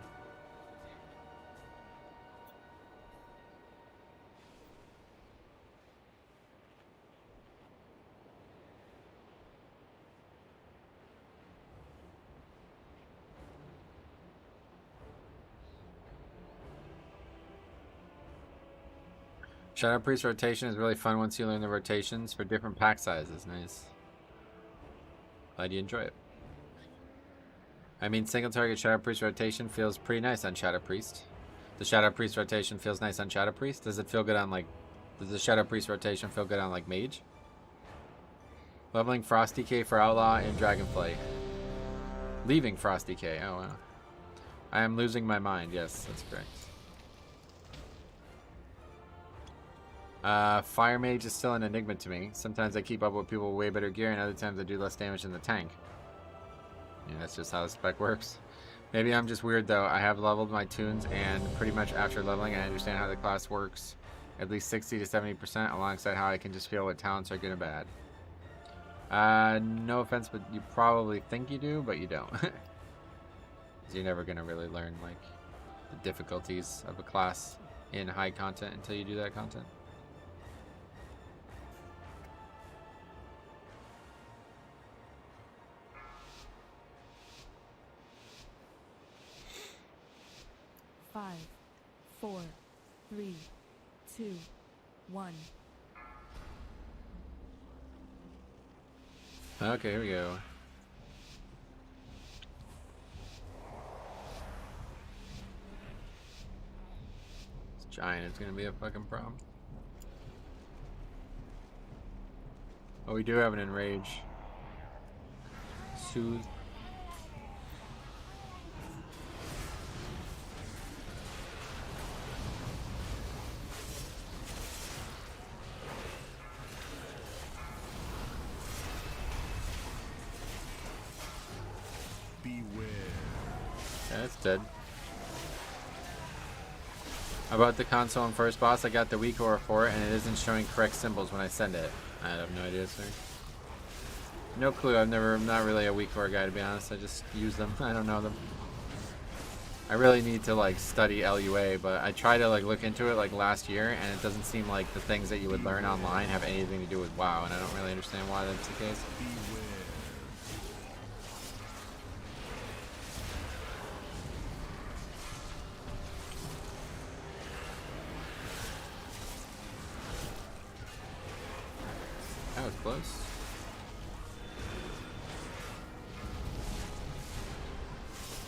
Shadow Priest rotation is really fun once you learn the rotations for different pack sizes. Nice. Glad you enjoy it. I mean, single target Shadow Priest rotation feels pretty nice on Shadow Priest. The Shadow Priest rotation feels nice on Shadow Priest. Does it feel good on like... Does the Shadow Priest rotation feel good on like Mage? Leveling Frost DK for Outlaw and Dragonflight. Leaving Frost DK. Oh, wow. I am losing my mind. Yes, that's correct. Fire Mage is still an enigma to me. Sometimes I keep up with people with way better gear, and other times I do less damage than the tank. Yeah, that's just how the spec works. Maybe I'm just weird though. I have leveled my tunes, and pretty much after leveling I understand how the class works. At least 60 to 70%, alongside how I can just feel what talents are good and bad. No offense, but you probably think you do, but you don't. You're never gonna really learn like the difficulties of a class in high content until you do that content. Five, 3, 2, 1. Okay, here we go. This giant is gonna be a fucking problem. Oh, we do have an enrage. Soothe. Beware. Yeah, that's dead. About the console and first boss, I got the weak aura for it, and it isn't showing correct symbols when I send it. I have no idea, sir. No clue. I'm not really a weak aura guy, to be honest. I just use them. I don't know them. I really need to like study LUA, but I try to like look into it like last year, and it doesn't seem like the things that you would learn online have anything to do with WoW, and I don't really understand why that's the case. That was close.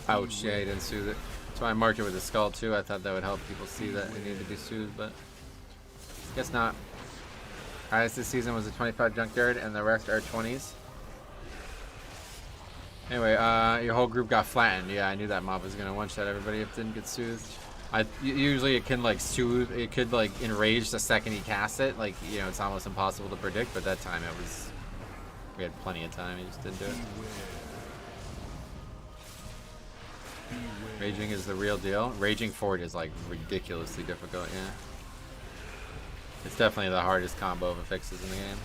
Ouch, yeah, he didn't soothe it. That's why I marked it with a skull too. I thought that would help people see that it needed to be soothed, but guess not. Highest this season was a 25 junkyard, and the rest are 20s. Anyway, your whole group got flattened. Yeah, I knew that mob was gonna one-shot everybody if it didn't get soothed. Usually it can like soothe, it could like enrage the second he casts it. Like, you know, it's almost impossible to predict, but that time we had plenty of time, he just didn't do it. Raging is the real deal. Raging Fort is like ridiculously difficult, yeah. It's definitely the hardest combo of affixes in the game.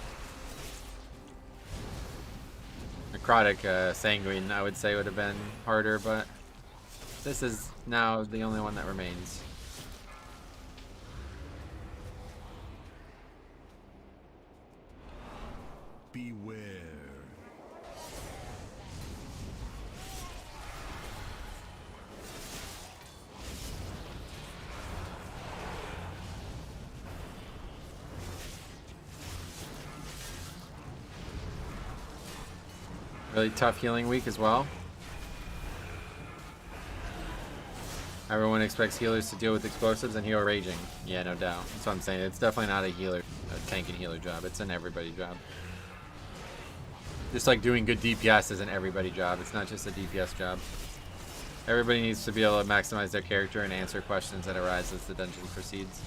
Necrotic Sanguine, I would say, would have been harder, but this is now the only one that remains. Beware. Really tough healing week as well. Everyone expects healers to deal with explosives and heal raging. Yeah, no doubt. That's what I'm saying. It's definitely not a tank and healer job. It's an everybody job. Just like doing good DPS is an everybody job. It's not just a DPS job. Everybody needs to be able to maximize their character and answer questions that arise as the dungeon proceeds.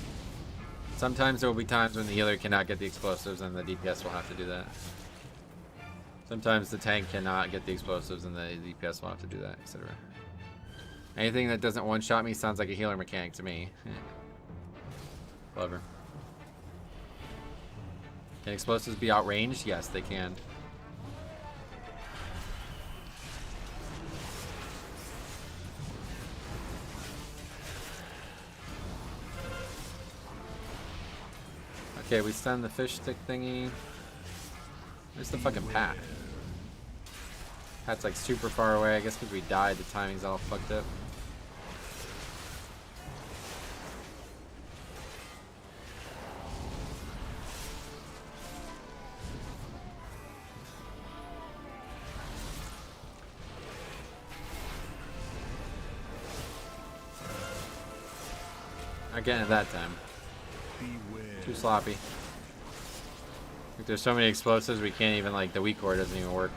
Sometimes there will be times when the healer cannot get the explosives and the DPS will have to do that. Sometimes the tank cannot get the explosives and the DPS will have to do that, etc. Anything that doesn't one-shot me sounds like a healer mechanic to me. Clever. Can explosives be outranged? Yes, they can. Okay, we stun the fish stick thingy. Where's the fucking Pat? Pat's like super far away. I guess because we died, the timing's all fucked up. Not getting it that time. Too sloppy. Like, there's so many explosives we can't even, like, the weak core doesn't even work.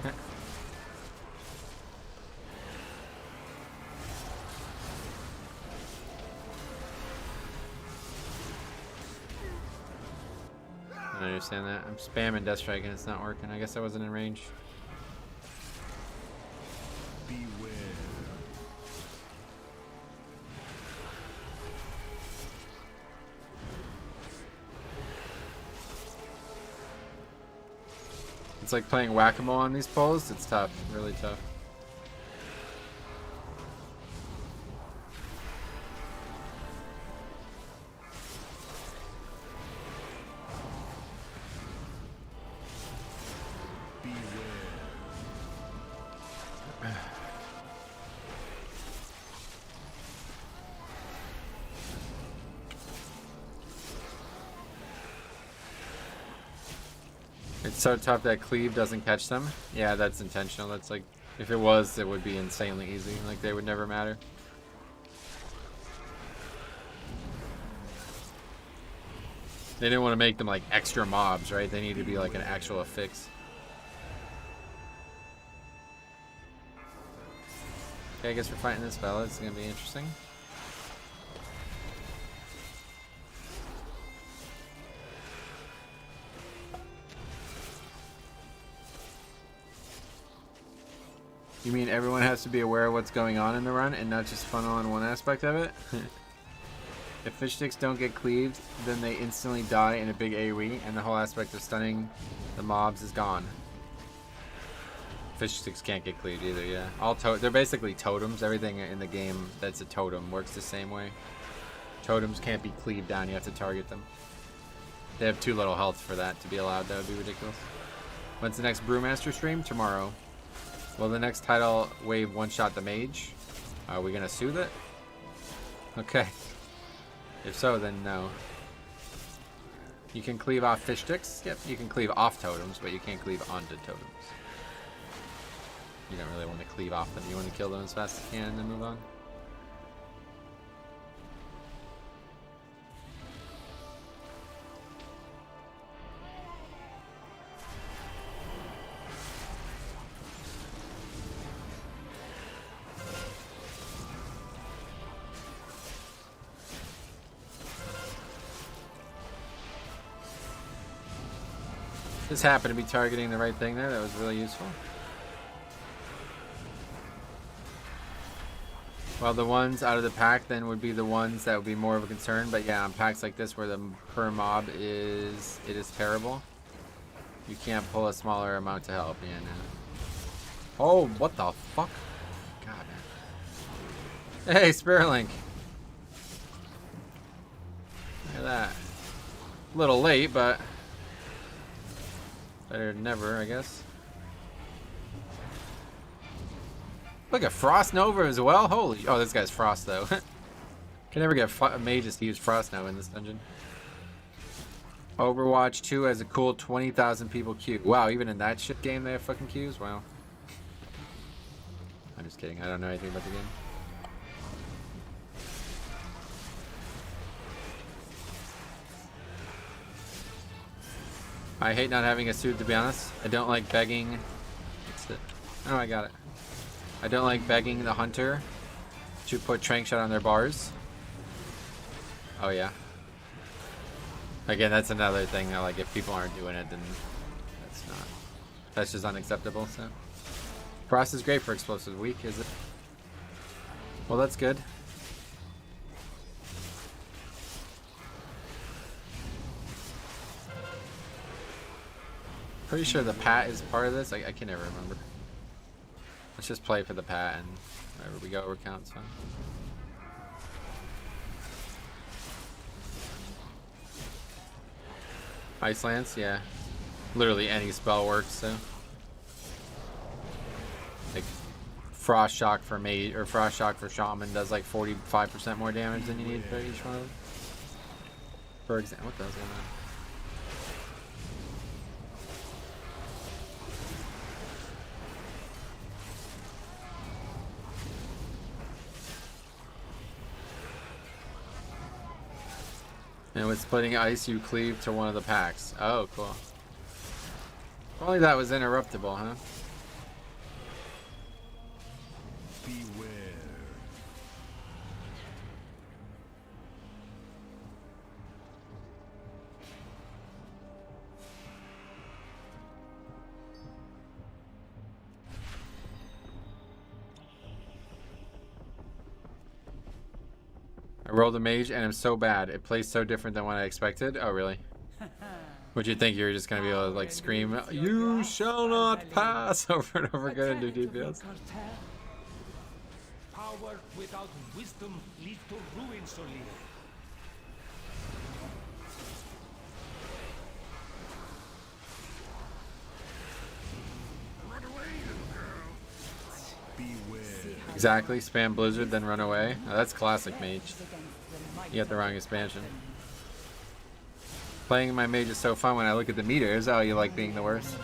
I don't understand that. I'm spamming Death Strike and it's not working. I guess I wasn't in range. Beware. It's like playing whack-a-mole on these poles. It's tough, really tough. It's so tough that cleave doesn't catch them. Yeah, that's intentional. That's like, if it was, it would be insanely easy. Like, they would never matter. They didn't want to make them like extra mobs, right? They need to be like an actual affix. Okay, I guess we're fighting this fella. It's gonna be interesting. You mean everyone has to be aware of what's going on in the run and not just funnel on one aspect of it? If fish sticks don't get cleaved, then they instantly die in a big AoE, and the whole aspect of stunning the mobs is gone. Fish sticks can't get cleaved either, yeah. They're basically totems. Everything in the game that's a totem works the same way. Totems can't be cleaved down, you have to target them. They have too little health for that to be allowed. That would be ridiculous. When's the next Brewmaster stream? Tomorrow. Will the next tidal wave one-shot the mage? Are we gonna soothe it? Okay. If so, then no. You can cleave off fish sticks. Yep, you can cleave off totems, but you can't cleave onto totems. You don't really want to cleave off them. You want to kill them as fast as you can and then move on. Just happened to be targeting the right thing there. That was really useful. Well, the ones out of the pack then would be the ones that would be more of a concern. But yeah, on packs like this where the per mob is terrible, you can't pull a smaller amount to help. Yeah, no. Oh, what the fuck? God, man. Hey, Spearlink. Look at that. A little late, but better than never, I guess. Look at Frost Nova as well. Holy! Oh, this guy's Frost though. Can never get mages to use Frost Nova in this dungeon. Overwatch 2 has a cool 20,000 people queue. Wow, even in that shit game they have fucking queues. Wow. I'm just kidding. I don't know anything about the game. I hate not having a suit, to be honest. I don't like begging. Oh, I got it. I don't like begging the hunter to put trank shot on their bars. Oh yeah. Again, that's another thing that, like, if people aren't doing it, then that's just unacceptable. So Frost is great for explosives. Weak, is it? Well, that's good. Pretty sure the pat is part of this. I can never remember. Let's just play for the pat, and wherever we go, it counts. Fine. Ice Lance, yeah. Literally any spell works, so. Like, Frost Shock for Mage, or Frost Shock for Shaman does like 45% more damage than you need for each one of them. For example, what the hell's going on? And with splitting ice, you cleave to one of the packs. Oh, cool. If only that was interruptible, huh? Beware. I rolled a mage and I'm so bad. It plays so different than what I expected. Oh, really? Would you think you were just going to be able to, like, scream, "You shall not pass," over and over again and do DPS? Power without wisdom leads to ruin, Solir. Exactly. Spam Blizzard, then run away. Oh, that's classic mage. You got the wrong expansion. Playing my mage is so fun when I look at the meters. Oh, you like being the worst?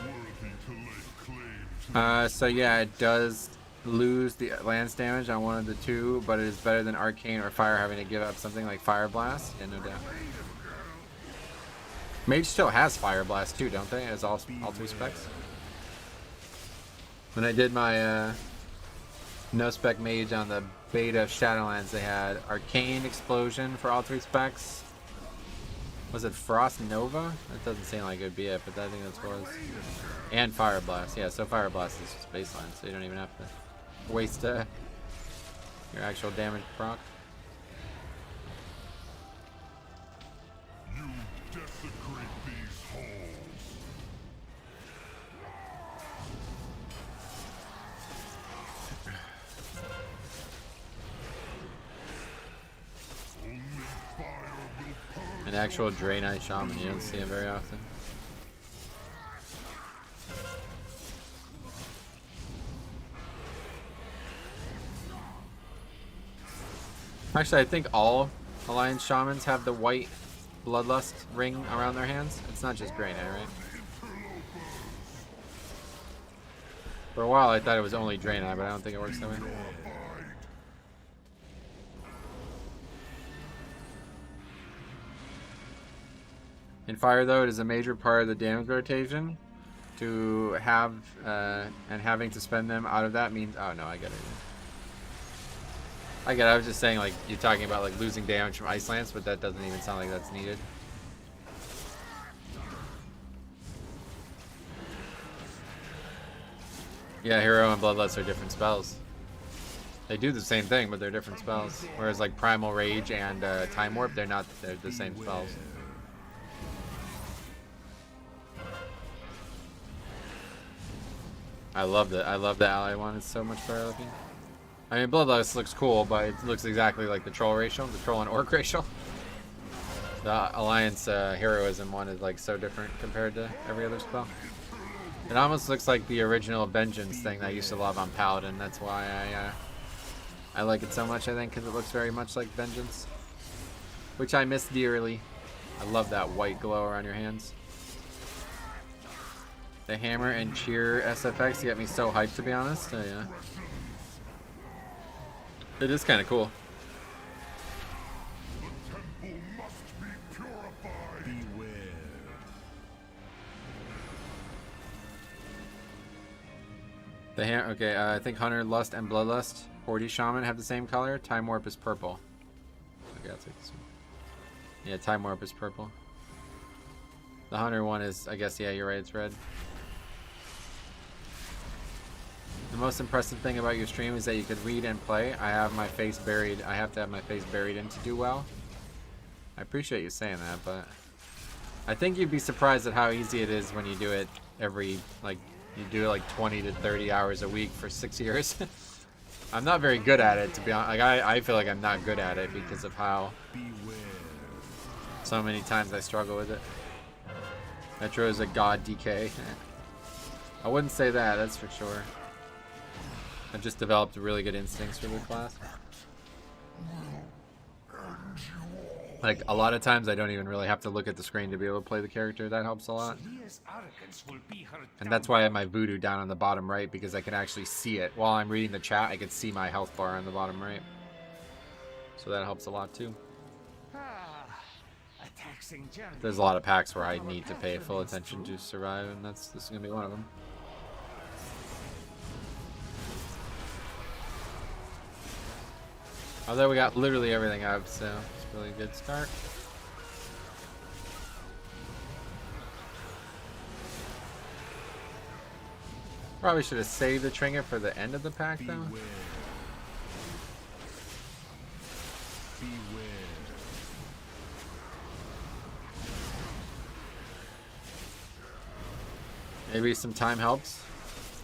So yeah, it does lose the lance damage on one of the two, but it is better than Arcane or Fire having to give up something like Fire Blast. Yeah, no doubt. Mage still has Fire Blast too, don't they? As all three specs. When I did my no spec mage on the beta of Shadowlands, they had Arcane Explosion for all three specs. Was it Frost Nova? That doesn't seem like it would be it, but I think that's what it was. And Fire Blast. Yeah, so Fire Blast is just baseline, so you don't even have to waste your actual damage proc. You desecrate these halls. Only fire will purge. An actual Draenei Shaman, you don't see him very often. Actually, I think all Alliance Shamans have the white Bloodlust ring around their hands. It's not just Draenei, right? For a while, I thought it was only Draenei, but I don't think it works that way. In Fire, though, it is a major part of the damage rotation. To have, and having to spend them out of that means... Oh, no, I get it. I get it. I was just saying, like, you're talking about, like, losing damage from Ice Lance, but that doesn't even sound like that's needed. Yeah, Hero and Bloodlust are different spells. They do the same thing, but they're different spells. Whereas, like, Primal Rage and Time Warp, they're not. They're the same spells. I love the ally one. It's so much better looking. I mean, Bloodlust looks cool, but it looks exactly like the Troll racial, the Troll and Orc racial. The Alliance Heroism one is like so different compared to every other spell. It almost looks like the original Vengeance thing that I used to love on Paladin. That's why I like it so much, I think, because it looks very much like Vengeance. Which I miss dearly. I love that white glow around your hands. The Hammer and Cheer SFX get me so hyped, to be honest. Yeah. It is kind of cool. The temple must be purified. Beware. Okay, I think Hunter, Lust, and Bloodlust, Horde Shaman have the same color. Time Warp is purple. Okay, I'll take this one. Yeah, Time Warp is purple. The Hunter one is, I guess, yeah, you're right, it's red. The most impressive thing about your stream is that you could read and play. I have my face buried. I have to have my face buried in to do well. I appreciate you saying that, but I think you'd be surprised at how easy it is when you do it every, like, you do it like 20 to 30 hours a week for 6 years. I'm not very good at it, to be honest. Like, I feel like I'm not good at it because of how so many times I struggle with it. Metro is a god DK. I wouldn't say that, that's for sure. I've just developed really good instincts for the class. Like, a lot of times I don't even really have to look at the screen to be able to play the character. That helps a lot. And that's why I have my voodoo down on the bottom right, because I can actually see it. While I'm reading the chat, I can see my health bar on the bottom right. So that helps a lot too. There's a lot of packs where I need to pay full attention to survive, and this is going to be one of them. Although we got literally everything up, so it's a really good start. Probably should have saved the trinket for the end of the pack, though. Maybe some time helps.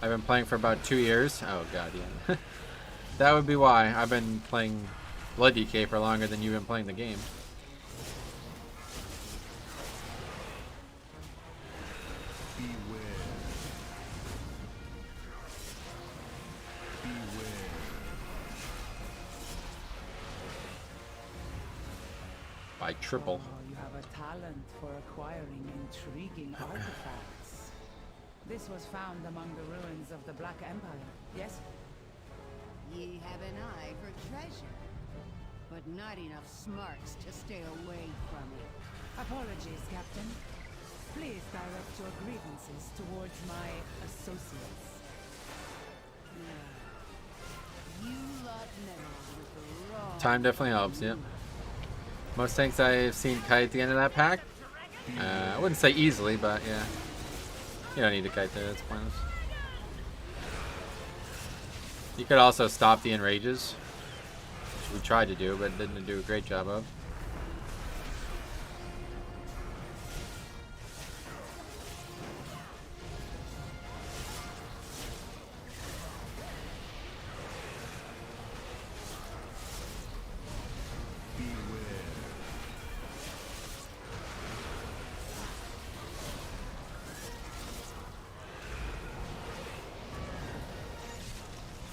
I've been playing for about 2 years. Oh god, yeah. That would be why. I've been playing Blood DK for longer than you've been playing the game. By triple. You have a talent for acquiring intriguing artifacts. This was found among the ruins of the Black Empire, yes? Ye have an eye for treasure, but not enough smarts to stay away from it. Apologies, Captain. Please direct your grievances towards my associates. You lot meddled with the wrong... Time definitely helps, yep. Most tanks I've seen kite at the end of that pack. I wouldn't say easily, but yeah. You don't need to kite there, that's pointless. You could also stop the enrages, which we tried to do, but didn't do a great job of.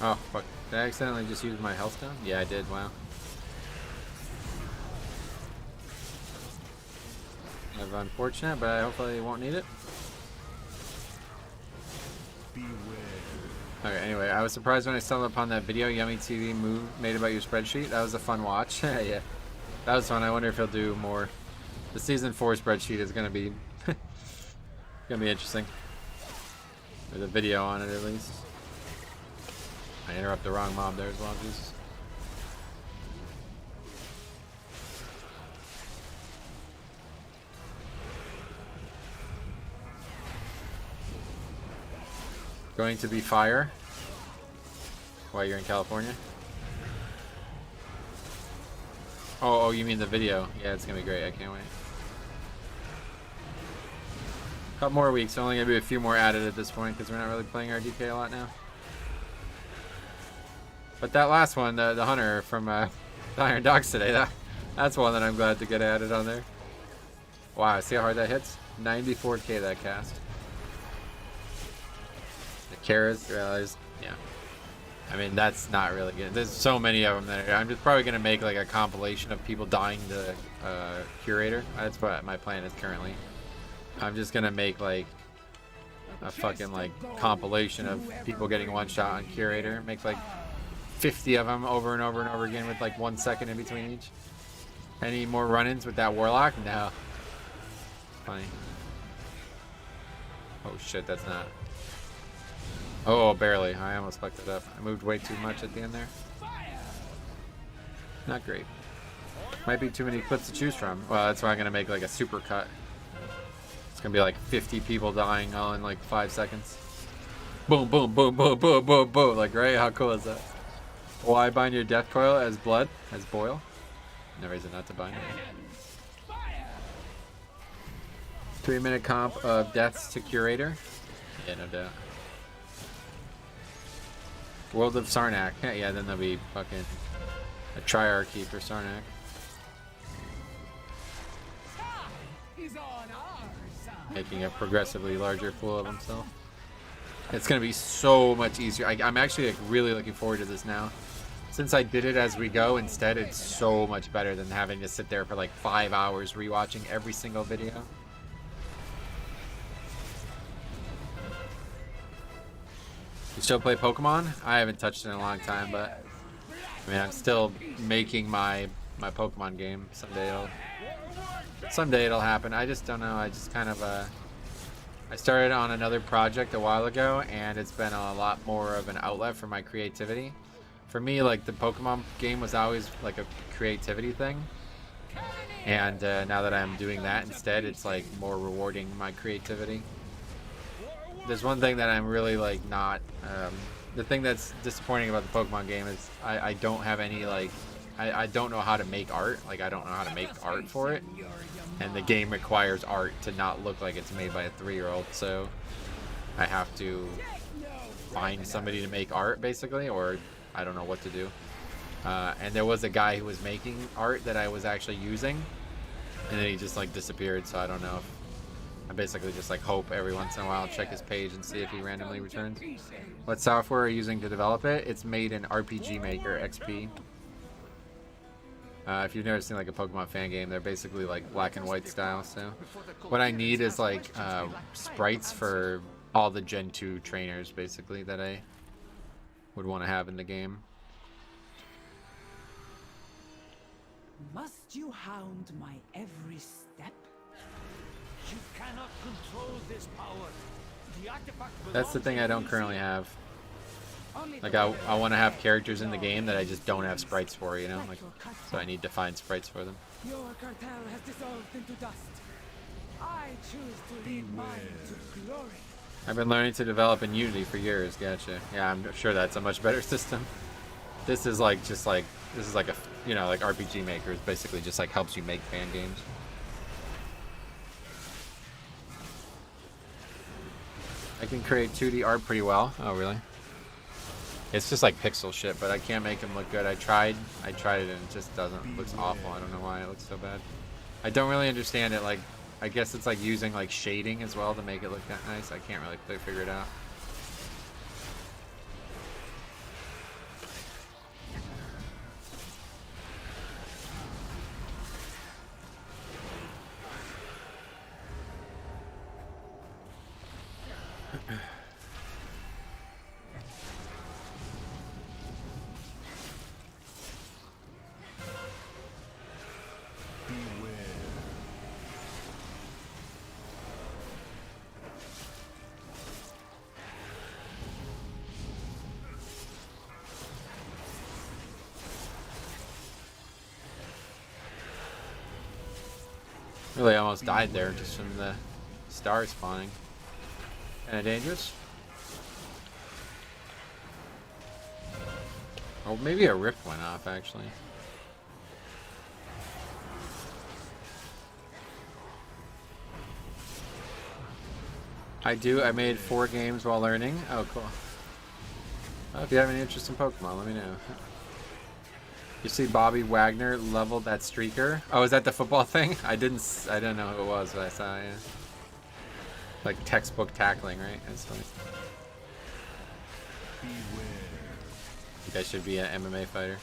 Oh, fuck. Did I accidentally just use my health stone? Yeah, I did. Wow. Kind of unfortunate, but I hopefully won't need it. Okay, anyway, I was surprised when I stumbled upon that video Yummy TV move made about your spreadsheet. That was a fun watch. Yeah. That was fun. I wonder if he'll do more. The season 4 spreadsheet is gonna be gonna be interesting. There's a video on it at least. I interrupt the wrong mob there as well, Jesus. Going to be fire while you're in California. Oh, you mean the video? Yeah, it's gonna be great. I can't wait. Couple more weeks. Only gonna be a few more added at this point because we're not really playing our DK a lot now. But that last one, the hunter from the Iron Dogs today, that's one that I'm glad to get added on there. Wow, see how hard that hits? 94k that cast. The Karas realized, yeah. I mean, that's not really good. There's so many of them that I'm just probably gonna make like a compilation of people dying to Curator. That's what my plan is currently. I'm just gonna make like a fucking like compilation of people getting one shot on Curator. Make like 50 of them over and over and over again with like 1 second in between each. Any more run-ins with that Warlock? No. Funny. Oh shit, that's not. Oh, barely. I almost fucked it up. I moved way too much at the end there. Not great. Might be too many clips to choose from. Well, that's why I'm gonna make like a super cut. It's gonna be like 50 people dying all in like 5 seconds. Boom, boom, boom, boom, boom, boom, boom. Like, right? How cool is that? Why bind your death coil as blood? As boil? No reason not to bind it. 3-minute comp of deaths to Curator. Yeah, no doubt. World of Sarnak. Yeah, then there'll be fucking a triarchy for Sarnak. Making a progressively larger fool of himself. It's gonna be so much easier. I'm actually like really looking forward to this now. Since I did it as we go instead, it's so much better than having to sit there for like 5 hours rewatching every single video. You still play Pokemon? I haven't touched it in a long time, but I mean, I'm still making my Pokemon game. Someday it'll happen. I just don't know. I just kind of I started on another project a while ago, and it's been a lot more of an outlet for my creativity. For me, like the Pokemon game was always like a creativity thing, and now that I'm doing that instead, it's like more rewarding my creativity. There's one thing that I'm really like not. The thing that's disappointing about the Pokemon game is I don't have any like. I don't know how to make art. Like I don't know how to make art for it, and the game requires art to not look like it's made by a 3-year-old. So I have to find somebody to make art basically, or I don't know what to do. And there was a guy who was making art that I was actually using, and then he just like disappeared. So I don't know if I basically just like hope every once in a while, check his page and see if he randomly returns. What software are you using to develop it? It's made in RPG Maker XP. If you've never seen like a Pokemon fan game, they're basically like black and white style. So what I need is like sprites for all the Gen 2 trainers, basically, that I would want to have in the game. Must you hound my every step? You cannot control this power. The artifact That's the belongs thing I in don't New currently Zealand. have. Only Like the I want to have characters in the game that I just don't have sprites for, you know? Like, so I need to find sprites for them. Your cartel has dissolved into dust. I choose to lead mine to glory. I've been learning to develop in Unity for years. Gotcha. Yeah, I'm sure that's a much better system. This is like this is like a, you know, like RPG Maker is basically just like helps you make fan games. I can create 2D art pretty well. Oh, really? It's just like pixel shit, but I can't make them look good. I tried it and it just doesn't. It looks awful. I don't know why it looks so bad. I don't really understand it. Like, I guess it's like using like shading as well to make it look that nice. I can't really figure it out. Really almost died there just from the stars spawning. Kinda dangerous. Oh, maybe a rift went off actually. I do. I made 4 games while learning. Oh, cool. Well, if you have any interest in Pokemon, let me know. You see Bobby Wagner leveled that streaker. Oh, is that the football thing? I didn't know who it was, but I saw, yeah. Like textbook tackling, right? That's funny. You guys should be an MMA fighter.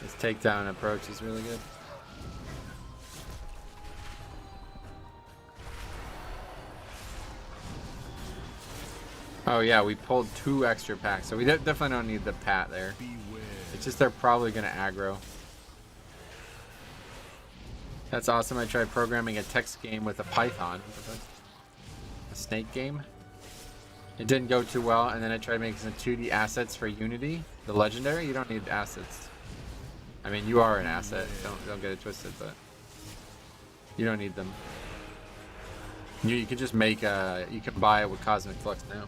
His takedown approach is really good. Oh yeah, we pulled 2 extra packs, so we definitely don't need the pat there. It's just they're probably gonna aggro. That's awesome. I tried programming a text game with a Python. A snake game. It didn't go too well, and then I tried making some 2D assets for Unity. The legendary, you don't need assets. I mean, you are an asset. Don't get it twisted, but you don't need them. You can just make you can buy it with Cosmic Flux now.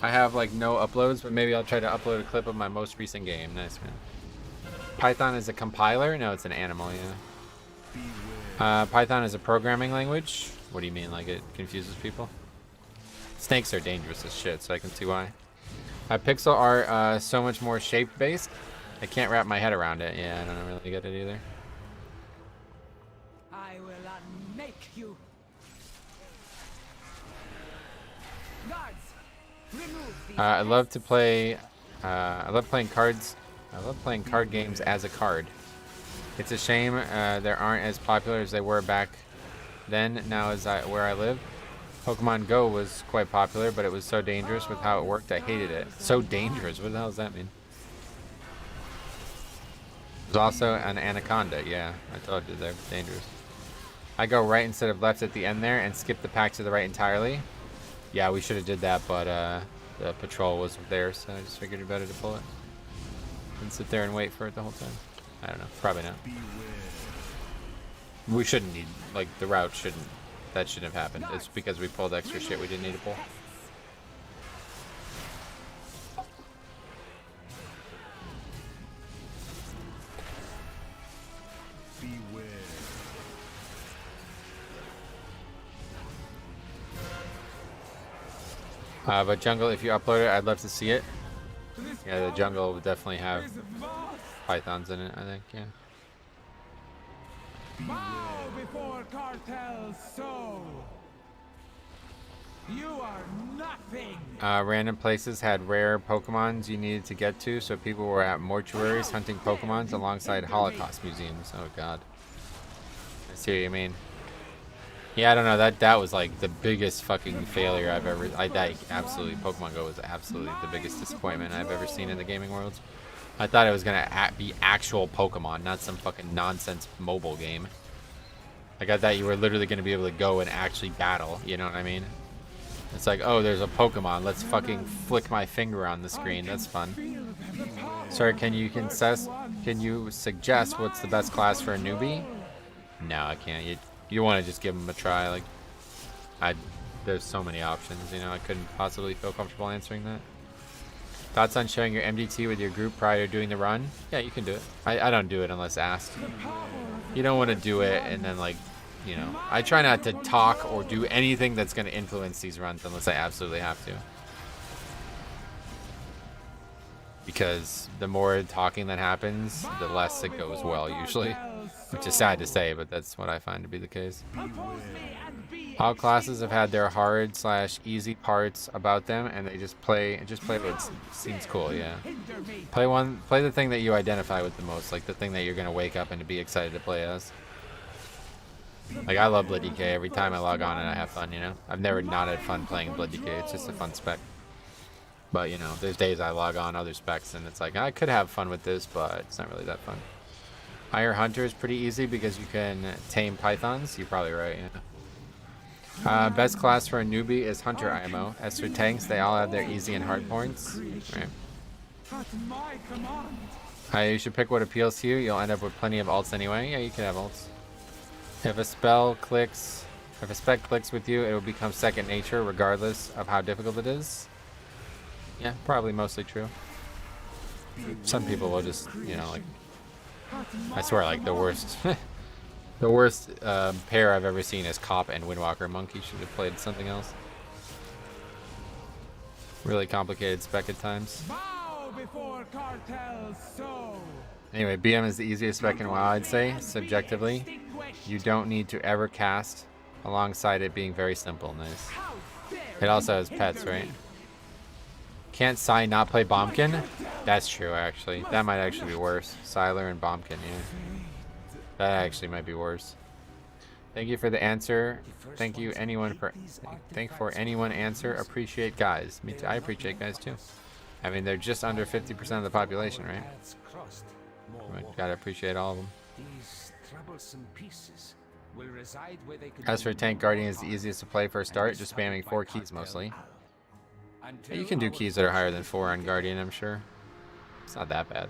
I have like no uploads, but maybe I'll try to upload a clip of my most recent game. Nice, man. Python is a compiler? No, it's an animal, yeah. Python is a programming language. What do you mean? Like it confuses people? Snakes are dangerous as shit, so I can see why. Pixel art, so much more shape-based. I can't wrap my head around it. Yeah, I don't really get it either. I will unmake you. Guards, remove these I love to play. I love playing cards. I love playing card games as a card. It's a shame they aren't as popular as they were back then. Now, where I live, Pokemon Go was quite popular, but it was so dangerous with how it worked. I hated it. So dangerous. What the hell does that mean? There's also an anaconda. Yeah, I told you they're dangerous. I go right instead of left at the end there and skip the pack to the right entirely. Yeah, we should have did that, but the patrol wasn't there, so I just figured it better to pull it. And sit there and wait for it the whole time. I don't know. Probably not. We shouldn't need, like, the route shouldn't, that shouldn't have happened. It's because we pulled extra shit we didn't need to pull. But Jungle, if you upload it, I'd love to see it. Yeah, the Jungle would definitely have pythons in it, I think, yeah. Bow before cartel's soul. You are nothing. Random places had rare Pokemons you needed to get to, so people were at mortuaries hunting Pokemons alongside Holocaust museums. Oh god. I see what you mean. Yeah, I don't know. That was like the biggest fucking failure I've ever. That absolutely, Pokemon Go was absolutely the biggest disappointment I've ever seen in the gaming world. I thought it was gonna be actual Pokemon, not some fucking nonsense mobile game. Like I thought you were literally gonna be able to go and actually battle. You know what I mean? It's like, oh, there's a Pokemon. Let's fucking flick my finger on the screen. That's fun. Sorry, can you suggest what's the best class for a newbie? No, I can't. You want to just give them a try. Like, there's so many options. You know, I couldn't possibly feel comfortable answering that. Thoughts on sharing your MDT with your group prior to doing the run? Yeah, you can do it. I don't do it unless asked. You don't want to do it and then like. You know, I try not to talk or do anything that's going to influence these runs unless I absolutely have to. Because the more talking that happens, the less it goes well usually. Which is sad to say, but that's what I find to be the case. All classes have had their hard/easy parts about them, and they just play what seems cool, yeah. Play the thing that you identify with the most, like the thing that you're going to wake up and to be excited to play as. Like, I love Blood DK. Every time I log on and I have fun, you know? I've never not had fun playing Blood DK. It's just a fun spec. But, you know, there's days I log on other specs and it's like, I could have fun with this, but it's not really that fun. Hire Hunter is pretty easy because you can tame Pythons. You're probably right, yeah. Best class for a newbie is Hunter IMO. As for tanks, they all have their easy and hard points. Right. You should pick what appeals to you. You'll end up with plenty of alts anyway. Yeah, you can have alts. If a spec clicks with you, it will become second nature regardless of how difficult it is. Yeah, probably mostly true. Some people will just, you know, like, I swear, like the worst the worst pair I've ever seen is Cop and Windwalker. Monkey should have played something else. Really complicated spec at times. Anyway, BM is the easiest spec in WoW, I'd say, subjectively. You don't need to ever cast alongside it being very simple. Nice. It also has pets, right? Can't Sai not play Bombkin? That's true, actually. That might actually be worse. Siler and Bombkin, yeah. That actually might be worse. Thank you for the answer. Thank for anyone answer. Appreciate guys. Me too. I appreciate guys too. I mean, they're just under 50% of the population, right? Gotta appreciate all of them. As for Tank Guardian, is the easiest to play for a start, just spamming 4 keys mostly. Yeah, you can do keys that are higher than 4 on Guardian, I'm sure. It's not that bad.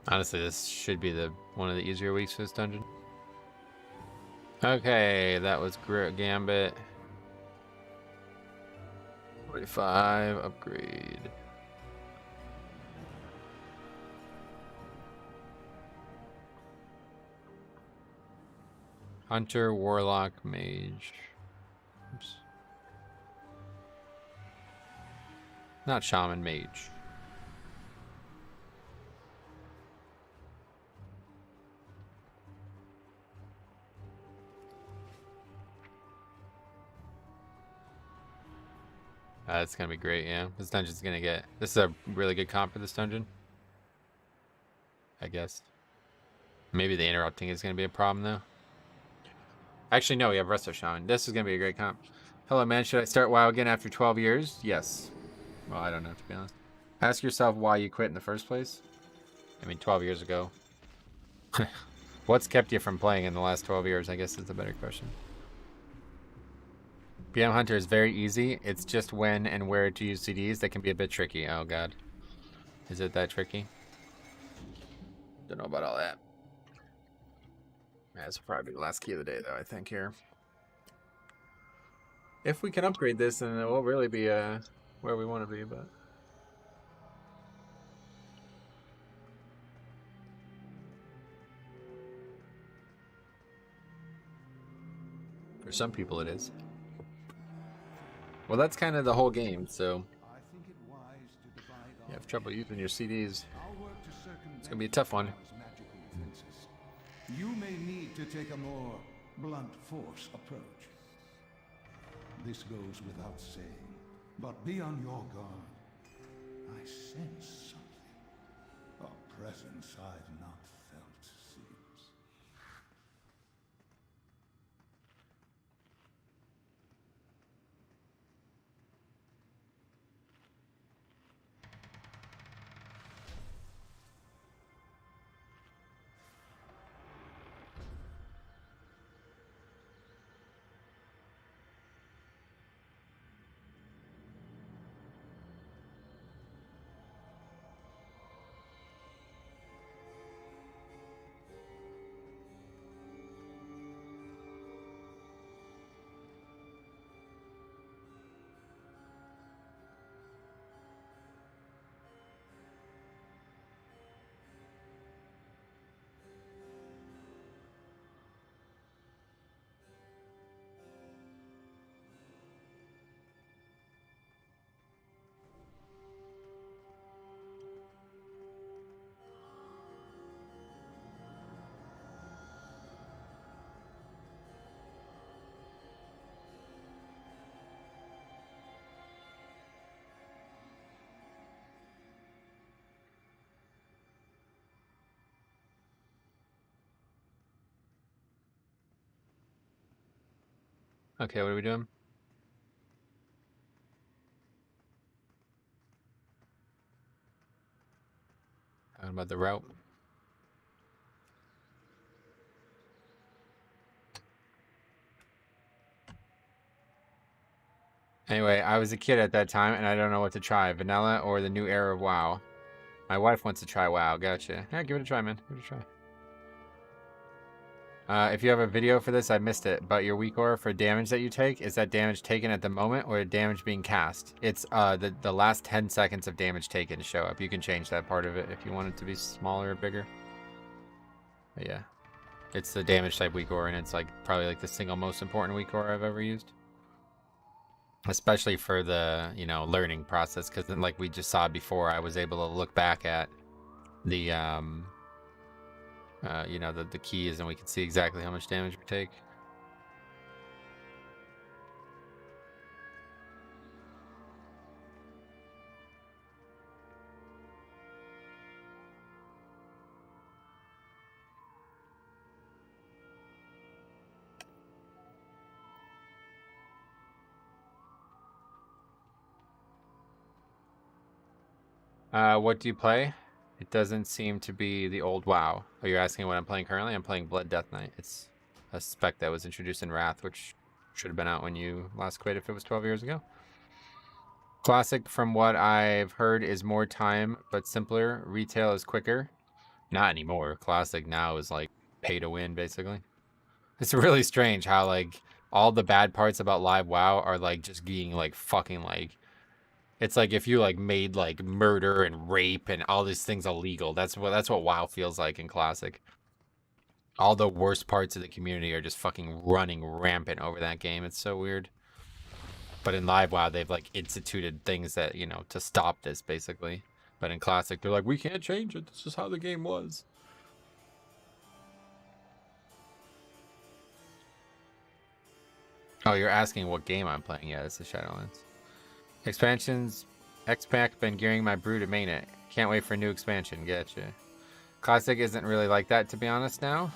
Honestly, this should be one of the easier weeks for this dungeon. Okay, that was Gambit. 45 upgrade. Hunter, Warlock, Mage. Oops. Not Shaman, Mage. It's gonna be great, yeah. This dungeon's gonna get... This is a really good comp for this dungeon. I guess. Maybe the interrupting is gonna be a problem, though. Actually, no, we have Resto Shaman. This is gonna be a great comp. Hello, man. Should I start WoW again after 12 years? Yes. Well, I don't know, to be honest. Ask yourself why you quit in the first place. I mean, 12 years ago. What's kept you from playing in the last 12 years, I guess is the better question. BM Hunter is very easy. It's just when and where to use CDs that can be a bit tricky. Oh god. Is it that tricky? Don't know about all that. That's probably the last key of the day though, I think here. If we can upgrade this, then it will really be where we want to be, but... For some people it is. Well, that's kind of the whole game, so... I think it wise to divide You have trouble using your CDs. our work to circumvent It's gonna be a tough one. those magical defenses. You may need to take a more blunt force approach. This goes without saying, but be on your guard. I sense something. A presence I've not felt since. Okay, what are we doing? Talking about the route. Anyway, I was a kid at that time, and I don't know what to try. Vanilla or the new era of WoW. My wife wants to try WoW. Gotcha. Yeah, give it a try, man. Give it a try. If you have a video for this, I missed it. But your weak aura for damage that you take, is that damage taken at the moment or damage being cast? It's the last 10 seconds of damage taken show up. You can change that part of it if you want it to be smaller or bigger. But yeah. It's the damage type weak aura, and it's like probably like the single most important weak aura I've ever used. Especially for the, you know, learning process, because like we just saw before, I was able to look back at the, you know, the keys, and we can see exactly how much damage we take. What do you play? It doesn't seem to be the old WoW. Oh, you're asking what I'm playing currently? I'm playing Blood Death Knight. It's a spec that was introduced in Wrath, which should have been out when you last quit if it was 12 years ago. Classic, from what I've heard, is more time, but simpler. Retail is quicker. Not anymore. Classic now is like pay to win, basically. It's really strange how like all the bad parts about live WoW are like just being like fucking like... It's like if you like made like murder and rape and all these things illegal. That's what WoW feels like in Classic. All the worst parts of the community are just fucking running rampant over that game. It's so weird. But in live WoW, they've like instituted things that, you know, to stop this basically. But in Classic, they're like, we can't change it. This is how the game was. Oh, you're asking what game I'm playing? Yeah, it's the Shadowlands. Expansions, X-Pack, been gearing my brew to main it. Can't wait for a new expansion. Getcha. Classic isn't really like that, to be honest, now.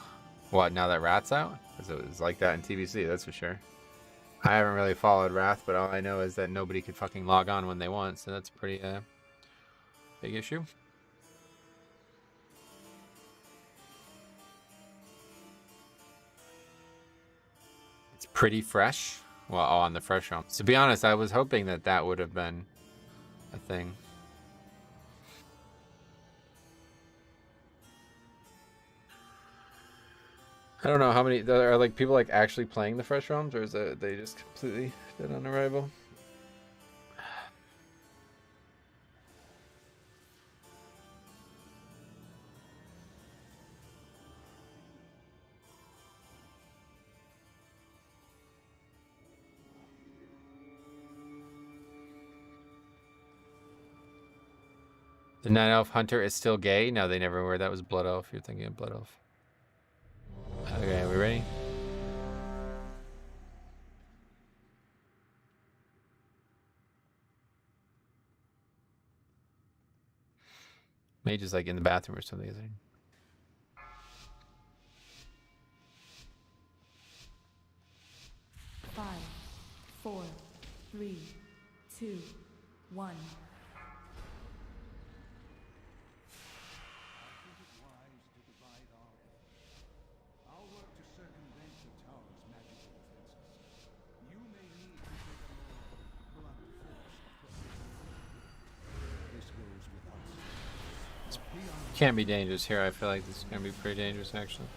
What, now that Wrath's out? Because it was like that in TBC, that's for sure. I haven't really followed Wrath, but all I know is that nobody could fucking log on when they want, so that's a pretty big issue. It's pretty fresh. Well, oh, on the fresh realm. To be honest, I was hoping that that would have been a thing. I don't know how many are like people like actually playing the Fresh Realms, or is it they just completely dead on arrival? The Night Elf Hunter is still gay? No, they never were. That was Blood Elf. You're thinking of Blood Elf. Okay, are we ready? Mage is like in the bathroom or something, isn't he? 5, 4, 3, 2, 1. I'll work to circumvent the tower's magical defenses. You may need to take a more blunt force approach. This goes without saying. Can't be dangerous here. I feel like this is gonna be pretty dangerous actually.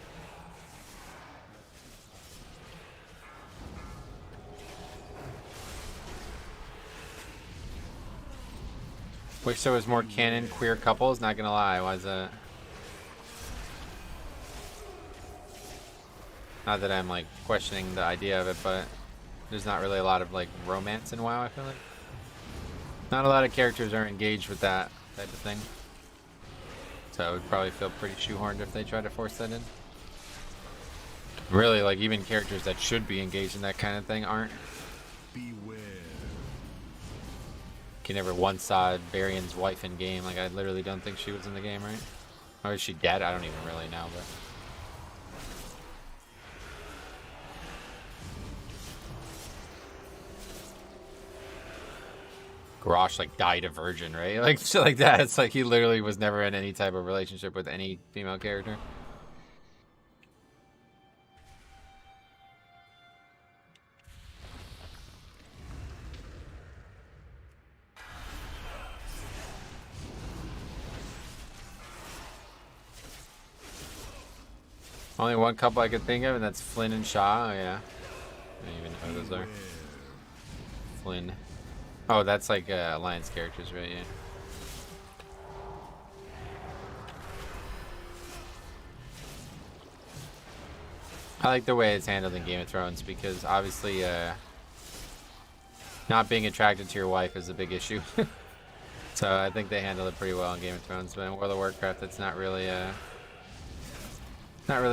Wish there was more canon queer couples, not gonna lie. Why is that? Not that I'm like questioning the idea of it, but there's not really a lot of like romance in WoW, I feel like. Not a lot of characters are engaged with that type of thing. So it would probably feel pretty shoehorned if they try to force that in. Really, like even characters that should be engaged in that kind of thing aren't. Beware. You never once saw Varian's wife in game. Like I literally don't think she was in the game, right? Or is she dead? I don't even really know, but. Garrosh like died a virgin, right? Like shit like that. It's like he literally was never in any type of relationship with any female character. Only one couple I could think of, and that's Flynn and Shaw. Oh yeah, I don't even know who those are. Flynn. Oh, that's like Alliance characters, right? Yeah. I like the way it's handled in Game of Thrones because obviously not being attracted to your wife is a big issue. So I think they handle it pretty well in Game of Thrones, but in World of Warcraft it's not really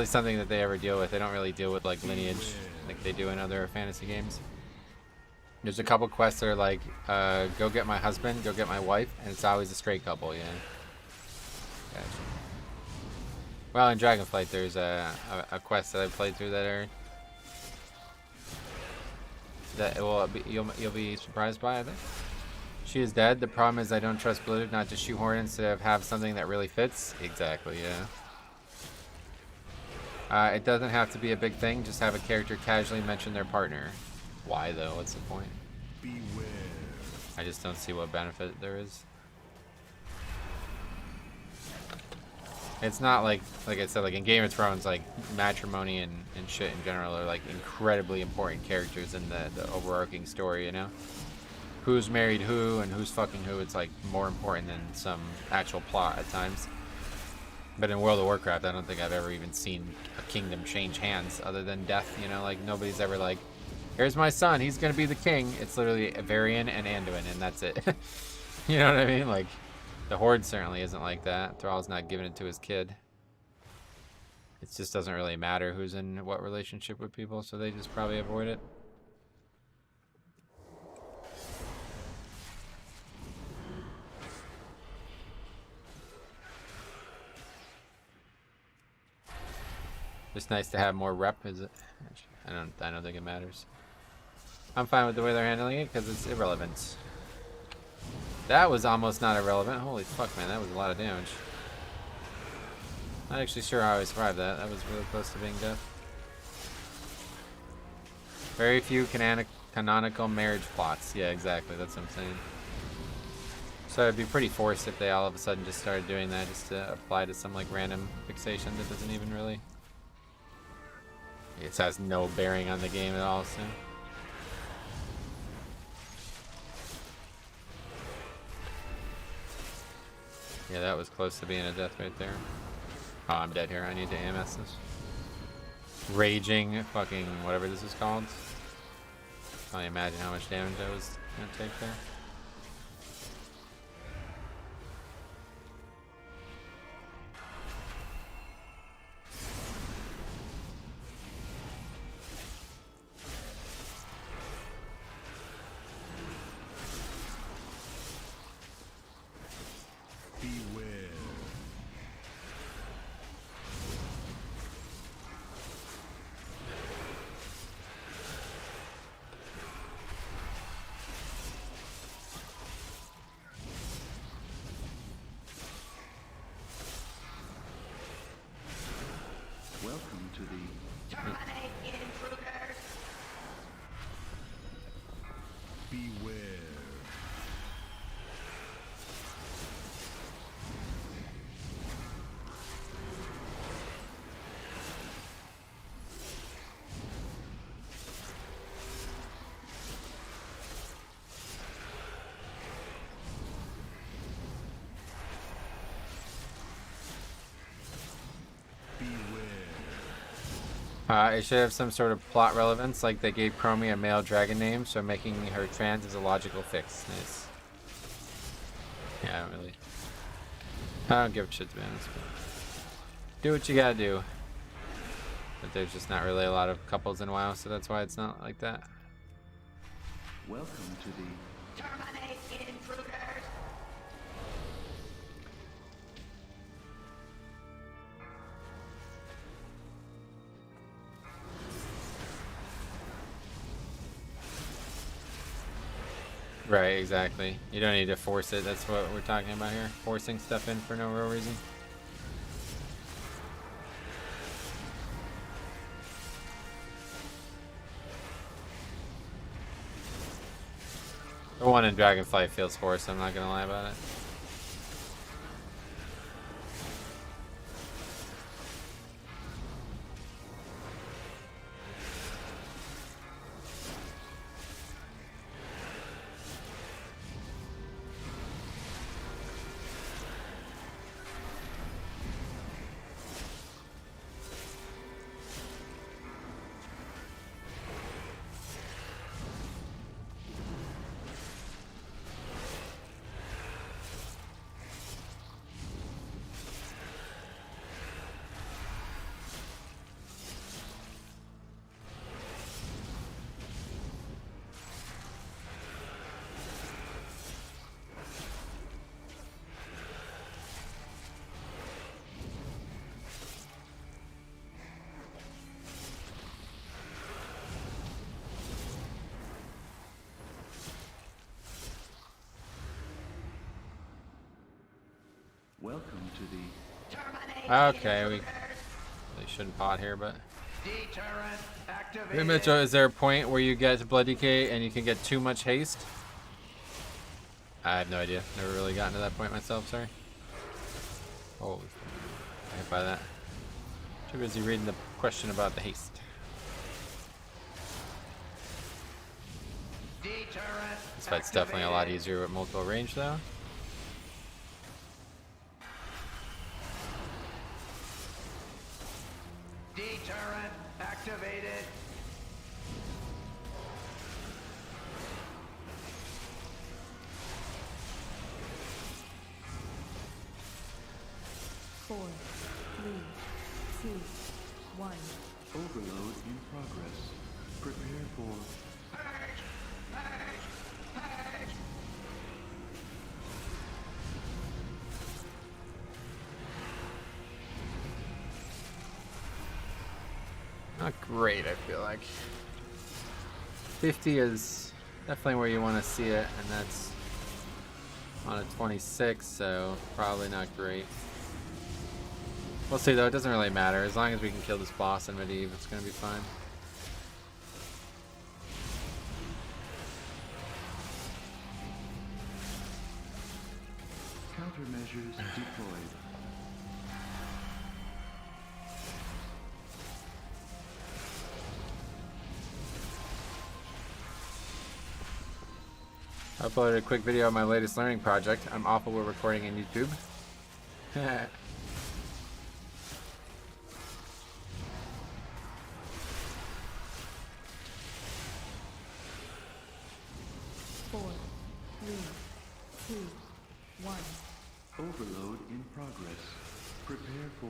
something that they ever deal with. They don't really deal with like lineage like they do in other fantasy games. There's a couple quests that are like, go get my husband, go get my wife, and it's always a straight couple, yeah. Gotcha. Well, in Dragonflight, there's a quest that I played through you'll be surprised by, I think. She is dead. The problem is I don't trust Blizzard not to shoehorn instead of have something that really fits. Exactly, yeah. It doesn't have to be a big thing. Just have a character casually mention their partner. Why though? What's the point? Beware. I just don't see what benefit there is. It's not like I said, like in Game of Thrones, like matrimony and shit in general are like incredibly important characters in the overarching story, you know? Who's married who and who's fucking who, it's like more important than some actual plot at times. But in World of Warcraft, I don't think I've ever even seen a kingdom change hands other than death, you know? Like nobody's ever like, here's my son, he's gonna be the king. It's literally Varian and Anduin, and that's it. You know what I mean? Like, the Horde certainly isn't like that. Thrall's not giving it to his kid. It just doesn't really matter who's in what relationship with people, so they just probably avoid it. Just nice to have more rep, is it? I don't think it matters. I'm fine with the way they're handling it because it's irrelevant. That was almost not irrelevant. Holy fuck, man, that was a lot of damage. Not actually sure how I survived that. That was really close to being death. Very few canonical marriage plots. Yeah, exactly. That's what I'm saying. So it'd be pretty forced if they all of a sudden just started doing that just to apply to some like random fixation that doesn't even really It has no bearing on the game at all soon. Yeah, that was close to being a death right there. Oh, I'm dead here. I need to AMS this. Raging fucking whatever this is called. I can't imagine how much damage I was gonna take there. Beware. Welcome to the Terminate intruders! Beware. It should have some sort of plot relevance, like they gave Chromie a male dragon name, so making her trans is a logical fix. Nice. Yeah, I don't give a shit, to be honest. But do what you gotta do. But there's just not really a lot of couples in WoW, so that's why it's not like that. welcome to the Terminate intruders! Right, exactly. You don't need to force it. That's what we're talking about here. Forcing stuff in for no real reason. The one in Dragonflight feels forced, I'm not gonna lie about it. welcome to the Terminate Okay, we intruders! shouldn't pot here, but... Deterrent Hey activated. Mitchell, is there a point where you get Blood DK and you can get too much haste? I have no idea. Never really gotten to that point myself, sorry. Holy fuck. I hit by that. Too busy reading the question about the haste. Deterrent This fight's definitely a lot easier with multiple range though. Deterrent activated. Four, three, two, one. overload in progress. Prepare for Not great, I feel like. 50 is definitely where you want to see it, and that's on a 26, so probably not great. We'll see though, it doesn't really matter. As long as we can kill this boss in Medivh, it's gonna be fine. countermeasures deployed. I uploaded a quick video of my latest learning project. I'm awful with recording on YouTube. 4, 3, 2, 1. Overload in progress. Prepare for...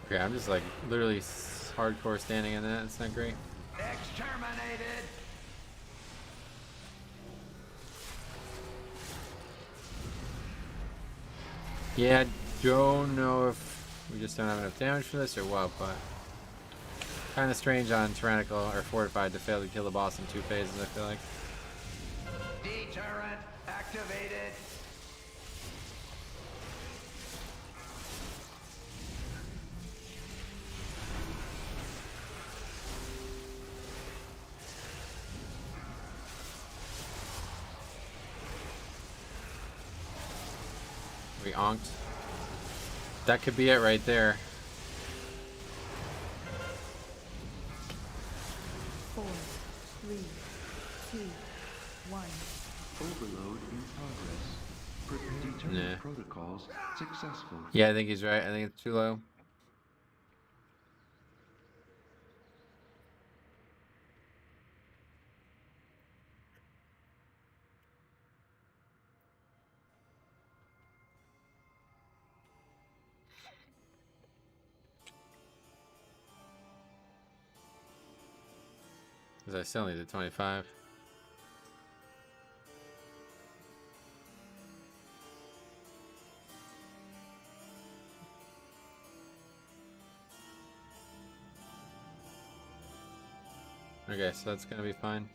Okay, I'm just like literally hardcore standing in that. It's not great. Exterminated! Yeah, I don't know if we just don't have enough damage for this or what, but kind of strange on Tyrannical or Fortified to fail to kill the boss in 2 phases, I feel like. Deterrent activated! We onked. That could be it right there. 4, 3, 2, 1. Overload in progress. Deterrent Nah. protocols successful. Yeah, I think he's right. I think it's too low. Because I still need the 25. Okay, so that's gonna be fine.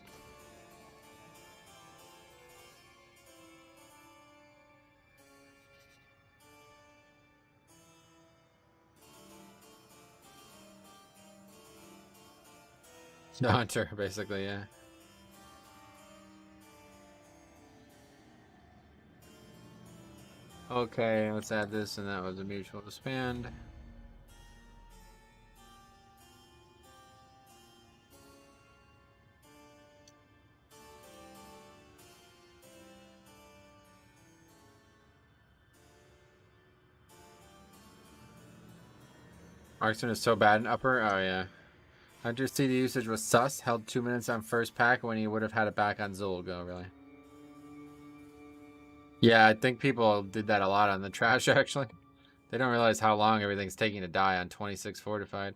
The hunter, basically, yeah. Okay, let's add this, and that was a mutual disband. Marksman is so bad in upper. Oh yeah. Hunter's CD usage was sus. Held 2 minutes on first pack when he would have had it back on Zulgo, really. Yeah, I think people did that a lot on the trash, actually. They don't realize how long everything's taking to die on 26 fortified.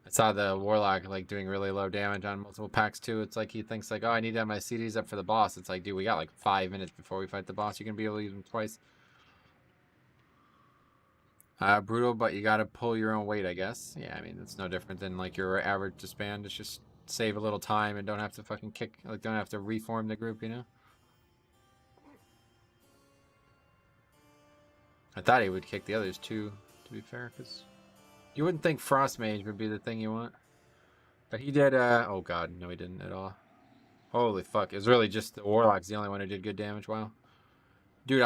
I saw the Warlock like doing really low damage on multiple packs too. It's like he thinks like, oh, I need to have my CDs up for the boss. It's like, dude, we got like 5 minutes before we fight the boss. You're gonna be able to use them twice. Brutal, but you gotta pull your own weight, I guess. Yeah, I mean, it's no different than like your average disband. It's just save a little time and don't have to fucking kick, like don't have to reform the group, you know? I thought he would kick the others too, to be fair, because you wouldn't think Frost Mage would be the thing you want. But he did, oh god, no he didn't at all. Holy fuck, it was really just the Warlock's the only one who did good damage, wow. Dude,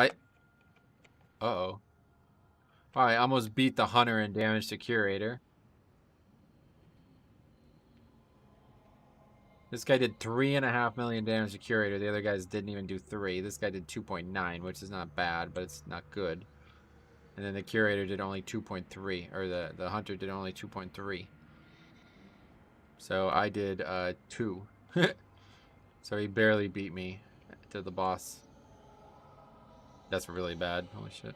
uh-oh. I almost beat the Hunter in damage to Curator. This guy did 3.5 million damage to Curator. The other guys didn't even do 3. This guy did 2.9, which is not bad, but it's not good. And then the Curator did only 2.3, or the Hunter did only 2.3. So I did 2. So he barely beat me to the boss. That's really bad. Holy shit.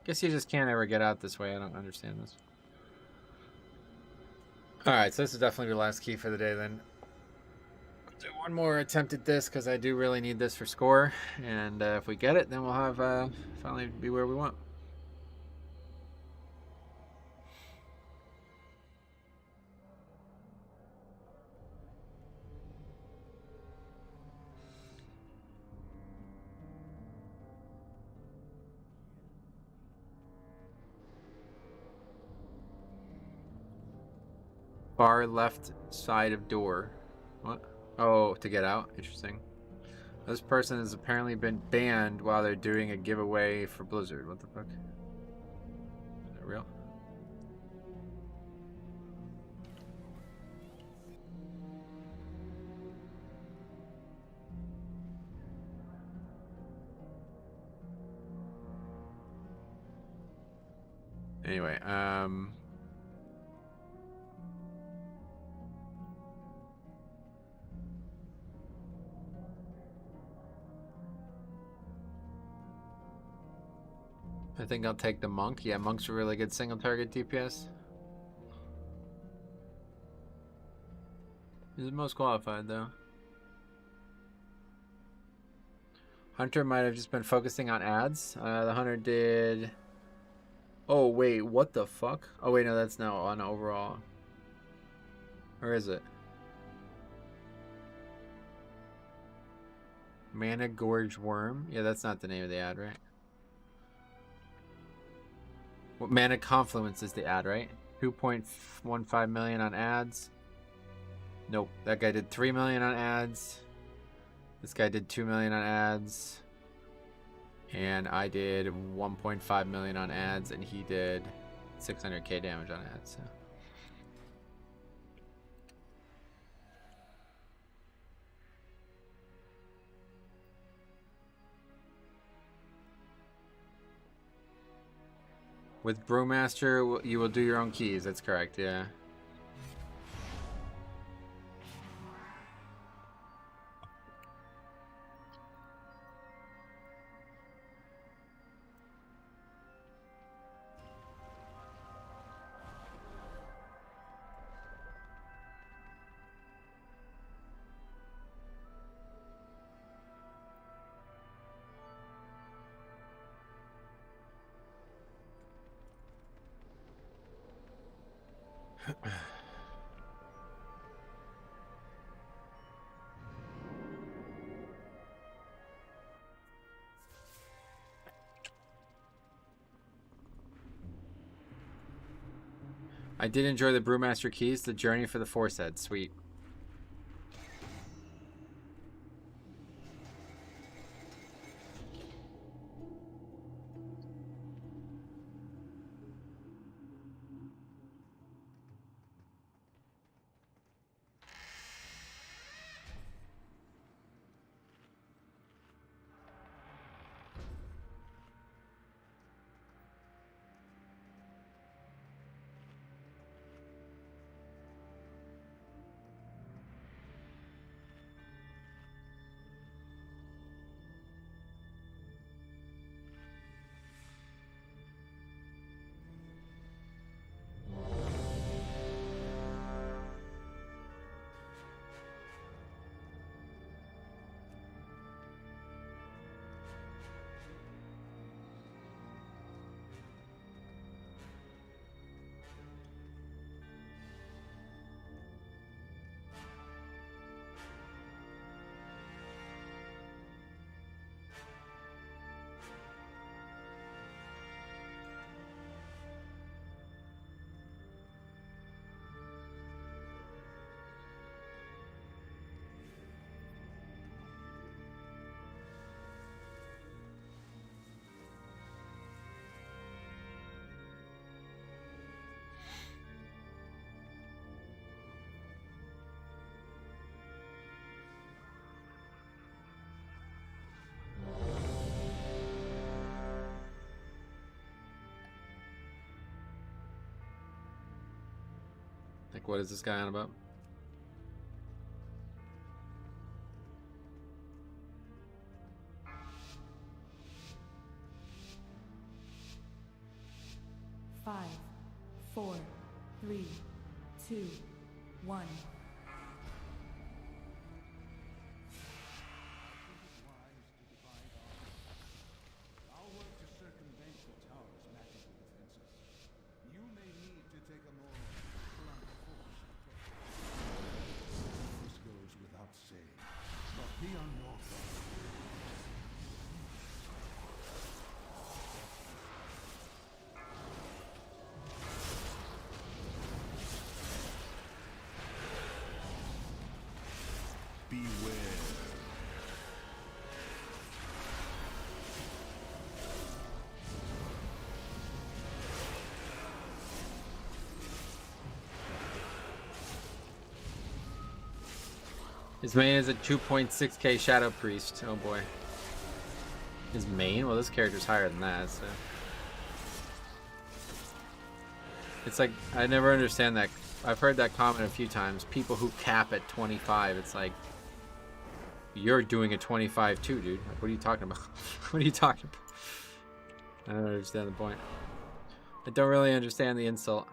Guess you just can't ever get out this way. I don't understand this. Alright, so this is definitely the last key for the day then. Do one more attempt at this because I do really need this for score. And if we get it, then we'll have finally be where we want. Far left side of door. What? Oh, to get out? Interesting. This person has apparently been banned while they're doing a giveaway for Blizzard. What the fuck? Is that real? Anyway, I think I'll take the monk. Yeah, monk's a really good single target DPS. He's the most qualified though. Hunter might have just been focusing on ads. The hunter did. Oh wait, what the fuck? Oh wait, no, that's now on overall. Or is it? Mana Gorge Worm? Yeah, that's not the name of the ad, right? What Mana Confluence is the ad, right? 2.15 million on ads. Nope, that guy did 3 million on ads. This guy did 2 million on ads. And I did 1.5 million on ads, and he did 600k damage on ads. So. With Brewmaster, you will do your own keys. That's correct, yeah. I did enjoy the Brewmaster keys, the journey for the Force Head. Sweet. Like, what is this guy on about? Five, 4, 3, 2, 1. I'll work to circumvent the tower's magical defenses. You may need to take a more blunt force approach. This goes without saying, but be on your guard. Beware. His main is a 2.6k Shadow Priest. Oh boy. His main? Well, this character's higher than that, so. It's like, I never understand that. I've heard that comment a few times. People who cap at 25, it's like, you're doing a 25 too, dude. Like, what are you talking about? What are you talking about? I don't understand the point. I don't really understand the insult.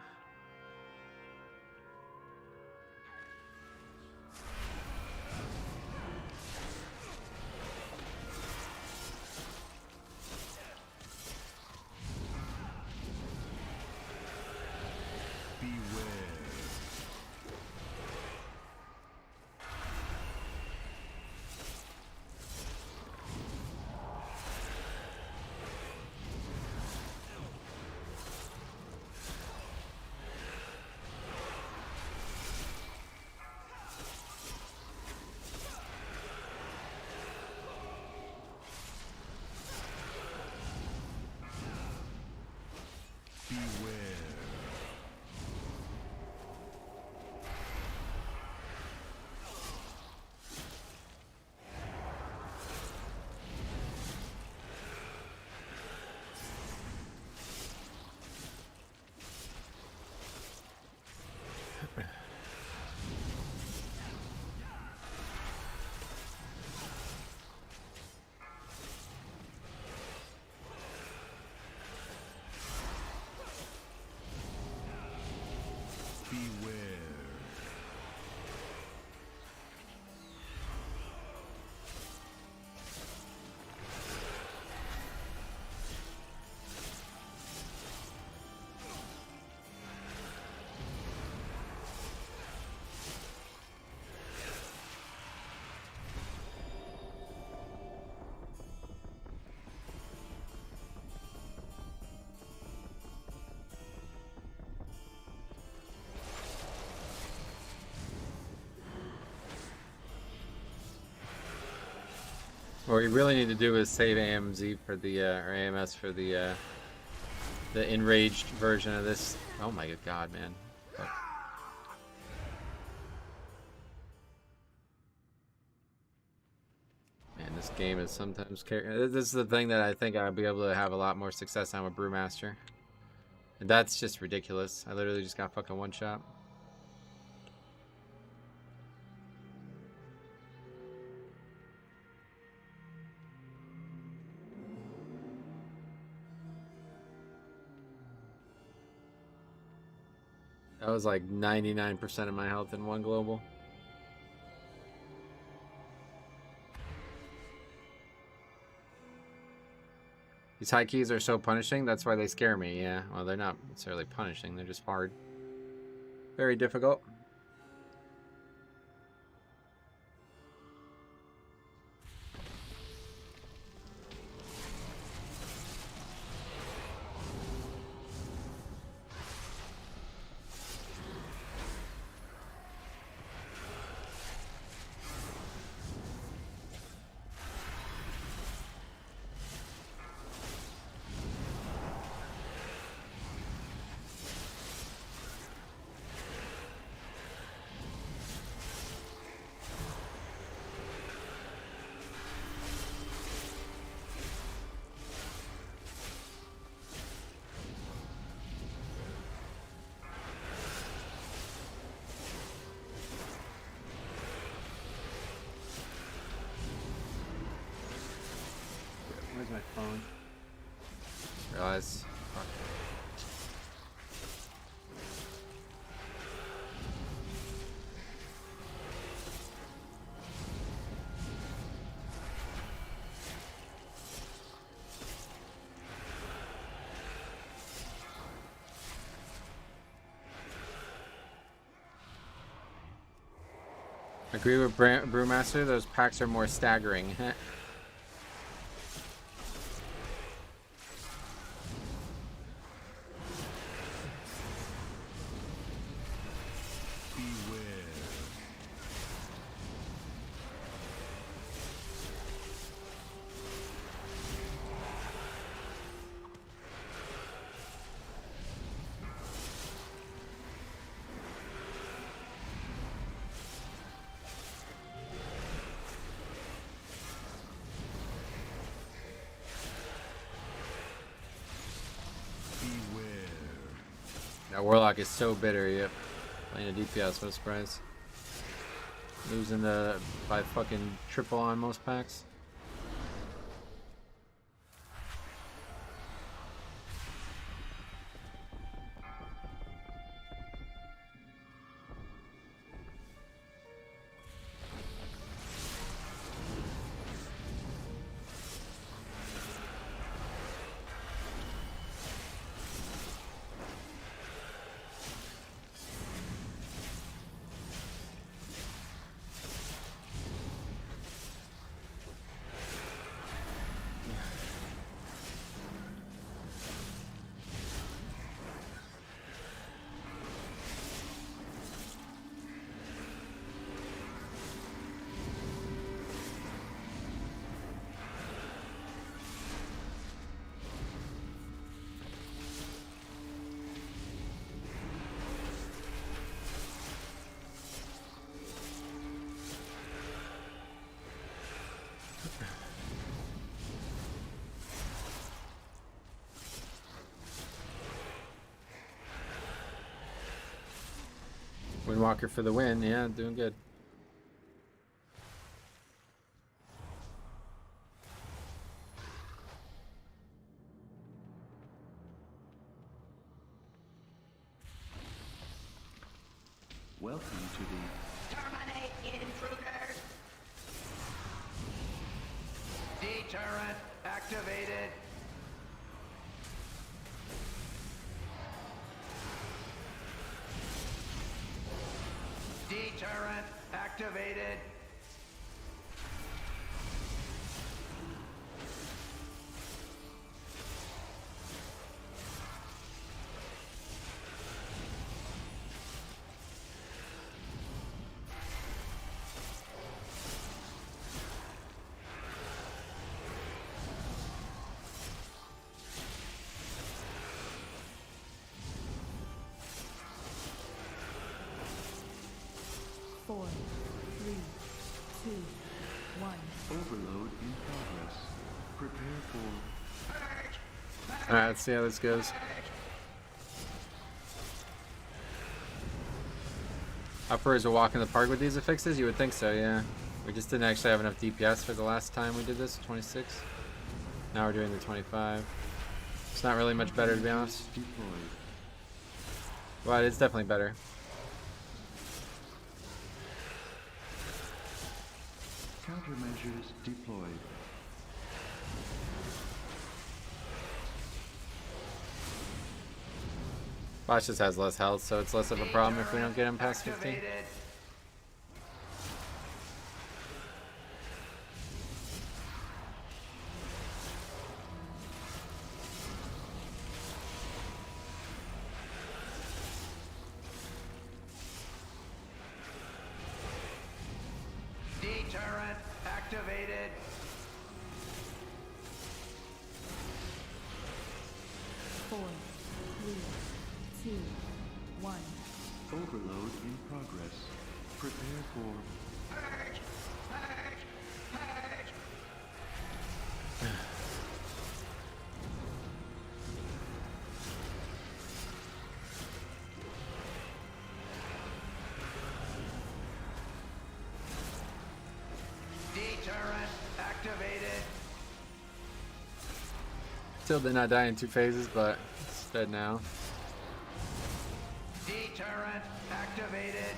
What we really need to do is save AMZ for the or AMS for the enraged version of this. Oh my god, man! Fuck. Man, this game is sometimes. This is the thing that I think I'll be able to have a lot more success on with Brewmaster, and that's just ridiculous. I literally just got fucking one shot. That was like 99% of my health in one global. These high keys are so punishing, that's why they scare me, yeah. Well, they're not necessarily punishing, they're just hard. Very difficult. Where's my phone? Realize. Fuck. Agree with Brewmaster, those packs are more staggering. That Warlock is so bitter, yep. Playing a DPS, what a surprise. Losing by fucking triple on most packs. Windwalker for the win, yeah, doing good. Welcome to the Terminate intruders. Deterrent activated. Deterrent activated. Four, three, two, one. overload in progress. Prepare for Alright, let's see how this goes. Upper is a walk in the park with these affixes? You would think so, yeah. We just didn't actually have enough DPS for the last time we did this, 26. Now we're doing the 25. It's not really much better, to be honest. deployed. But it's definitely better. Countermeasures deployed. Bosch just has less health, so it's less of a problem if we don't get him past 15. Activated. Deterrent activated. Four, three, two, one. Overload in progress. Prepare for Deterrent activated. Still did not die in 2 phases, but it's dead now. Deterrent activated.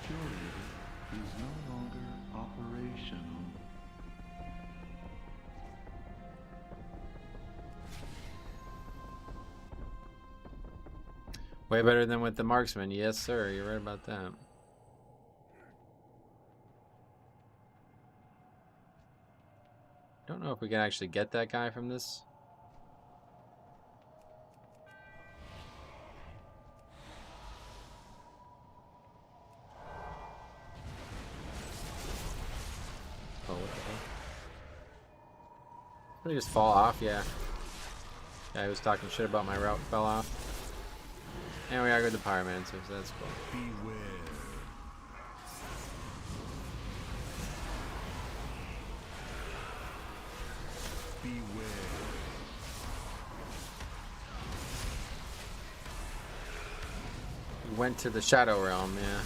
Curator is no longer operational. Way better than with the marksman. Yes, sir. You're right about that. Don't know if we can actually get that guy from this. Oh, what the hell? Did he just fall off? Yeah. Yeah, he was talking shit about my route, fell off. And we gotta go to the Pyromancer, so that's cool. Beware. Beware. went to the Shadow Realm, yeah.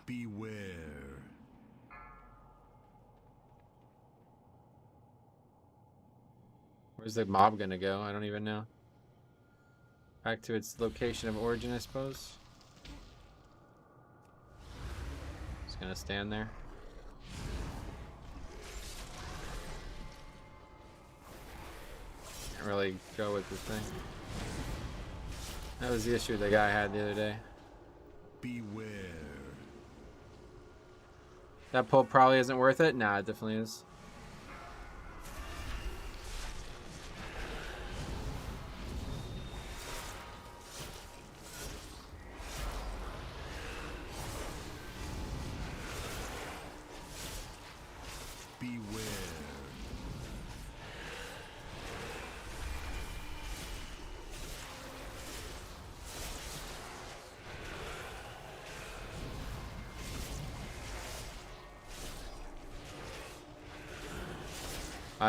Beware. Where's the mob gonna go? I don't even know. Back to its location of origin, I suppose. It's gonna stand there. Can't really go with the thing. That was the issue the guy had the other day. Beware. That pull probably isn't worth it. Nah, it definitely is. Beware.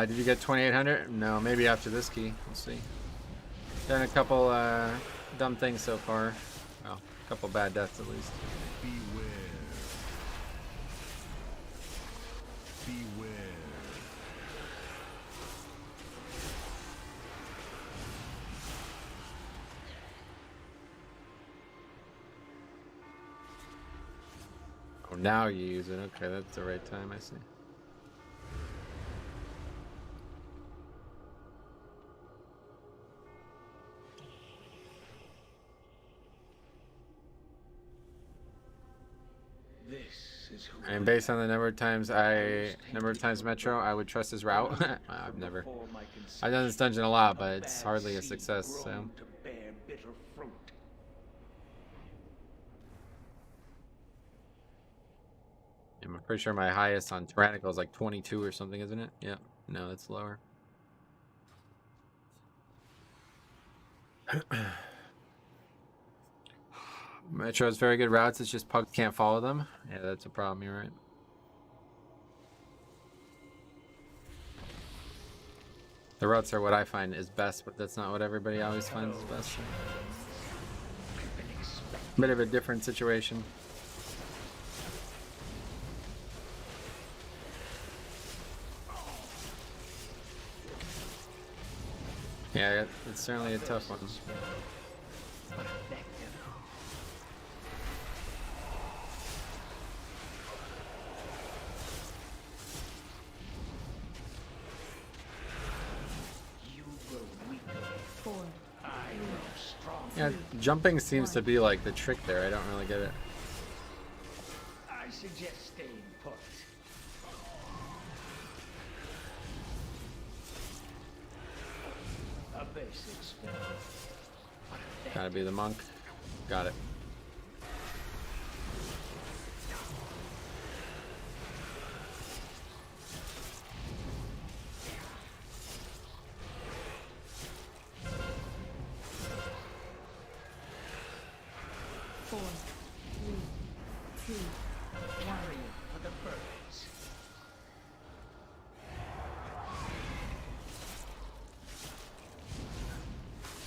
Did you get 2800? No, maybe after this key. We'll see. Done a couple dumb things so far. Well, a couple bad deaths at least. Beware. Beware. Oh, now you use it. Okay, that's the right time, I see. And based on the number of times Metro, I would trust his route. I've done this dungeon a lot, but it's hardly a success. So. I'm pretty sure my highest on Tyrannical is like 22 or something, isn't it? Yeah. No, it's lower. Metro has very good routes, it's just Pugs can't follow them. Yeah, that's a problem, you're right. The routes are what I find is best, but that's not what everybody always finds is best. So. Bit of a different situation. Yeah, it's certainly a tough one. Yeah, jumping seems to be like the trick there. I don't really get it. I suggest staying put. A basic spell. Gotta be the monk. Got it.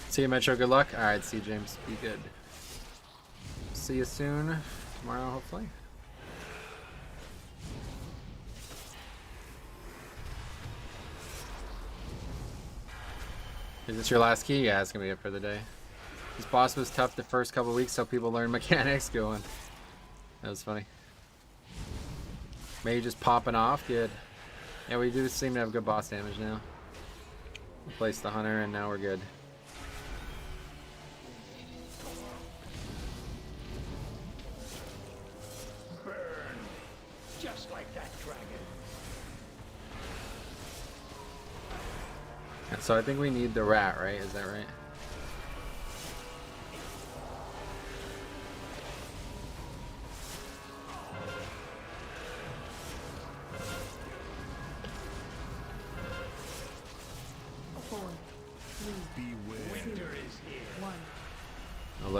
See you, Metro. Good luck. All right, see you, James. Be good. See you soon. Tomorrow, hopefully. Is this your last key? Yeah, it's gonna be it for the day. This boss was tough the first couple weeks, so people learn mechanics going. That was funny. Maybe just popping off. Good. Yeah, we do seem to have good boss damage now. Replaced the hunter, and now we're good. Just like that dragon. And so I think we need the rat, right? Is that right?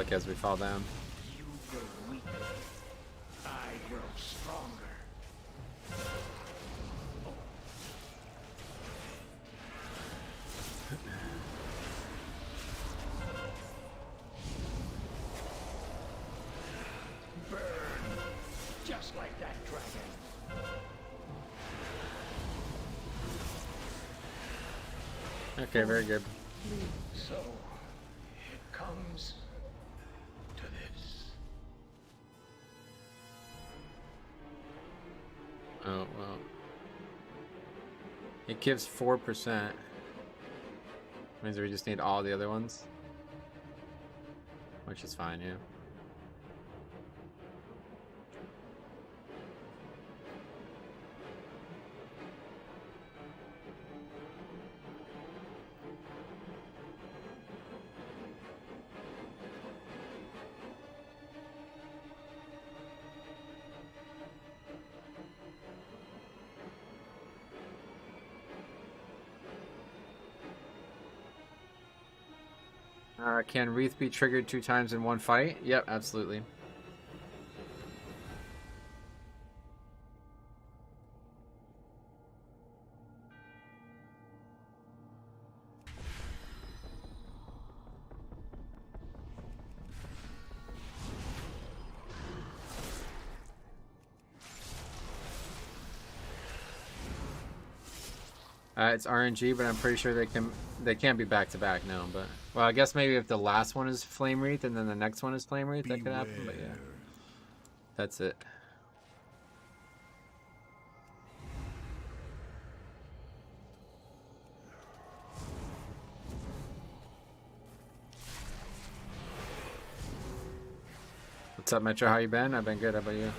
public as we fall down. You grow weaker. I grow stronger. Burn, just like that dragon. Okay, very good. So, it comes to this. Oh, well. It gives 4%. Means we just need all the other ones. Which is fine, yeah. Can Wreath be triggered 2 times in one fight? Yep, absolutely. It's RNG, but I'm pretty sure they can't be back to back now. But well, I guess maybe if the last one is Flame Wreath and then the next one is Flame Wreath, that could happen. But yeah, that's it. What's up, Metro? How you been? I've been good. How about you?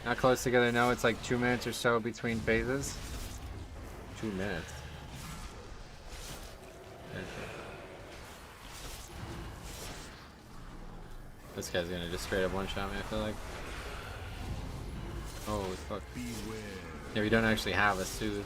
Not close together, no. It's like 2 minutes or so between phases. 2 minutes. Okay. This guy's gonna just straight up one-shot me, I feel like. Oh, fuck. Yeah, we don't actually have a soothe.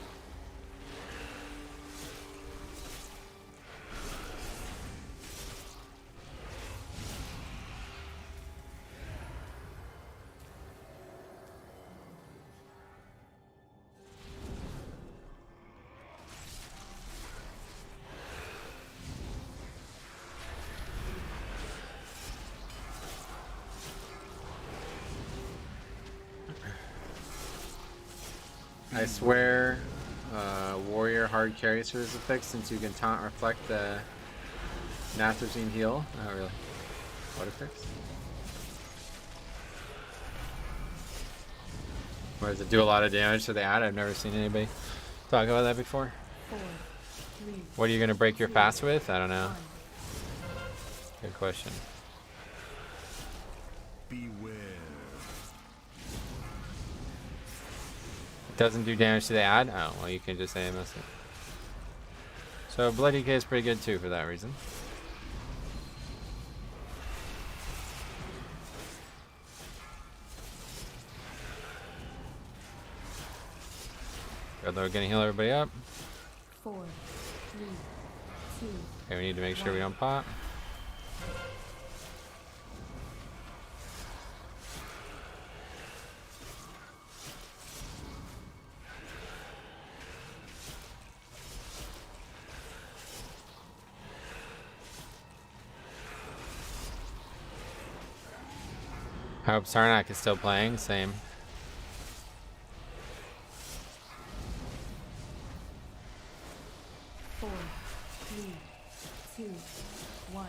I swear, warrior hard carries for this effect since you can taunt reflect the Nathrezine heal. Oh, really? What effects? Where does it do a lot of damage to the ad? I've never seen anybody talk about that before. 4, 3, What are you gonna break your fast with? I don't know. Good question. Beware. Doesn't do damage to the ad? Oh, well, you can just AMS it. So Bloody K is pretty good too for that reason. Although we're gonna heal everybody up. 4, 3, 2. Okay, we need to make sure we don't pop. I hope Sarnak is still playing. Same. Four, 3, 2, 1.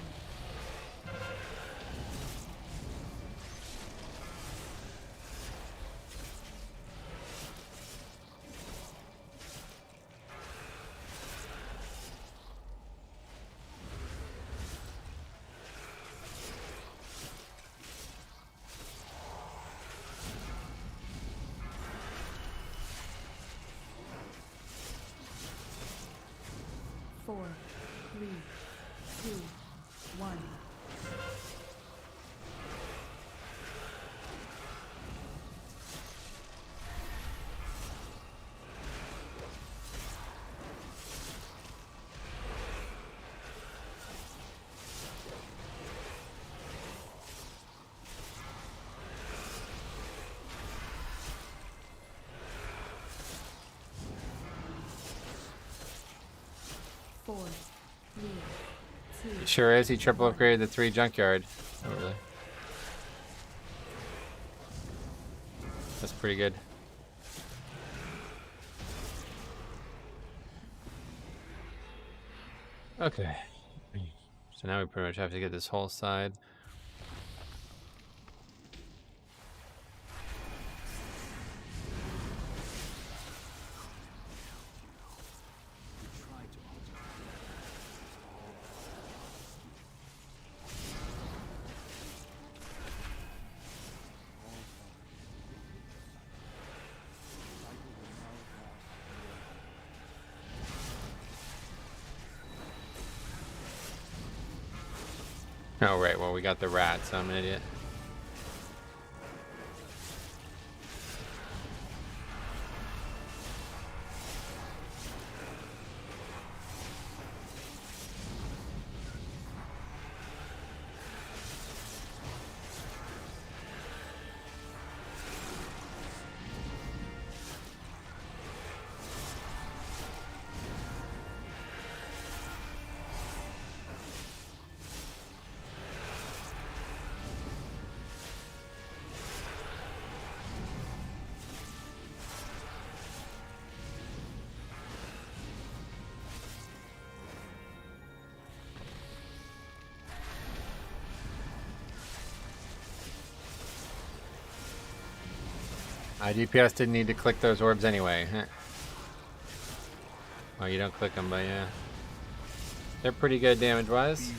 2, 1. Four, three, two. He sure is. He triple upgraded the 3 junkyard. Oh, really? That's pretty good. Okay. So now we pretty much have to get this whole side. Oh, right. Well, we got the rat, so I'm an idiot. DPS didn't need to click those orbs anyway. Oh, you don't click them, but yeah. They're pretty good damage-wise.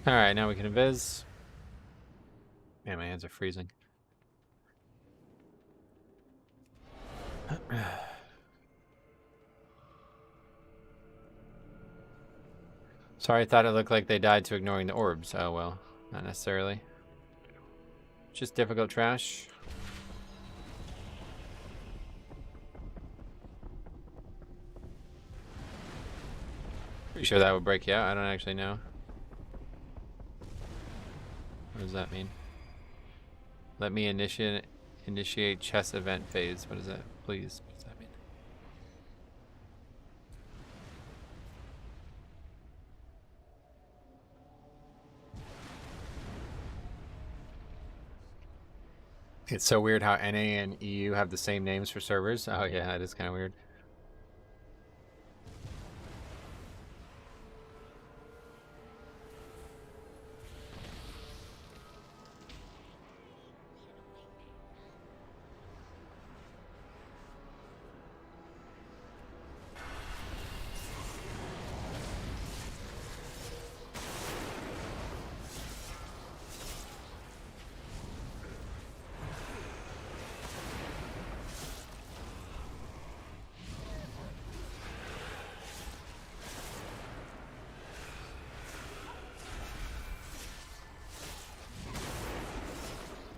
Alright, now we can invis. Man, my hands are freezing. Sorry, I thought it looked like they died to ignoring the orbs. Oh well, not necessarily. Just difficult trash. Pretty sure that would break you out. I don't actually know. What does that mean? Let me initiate chess event phase. What is that? Please. What does that mean? It's so weird how NA and EU have the same names for servers. Oh yeah, that is kind of weird.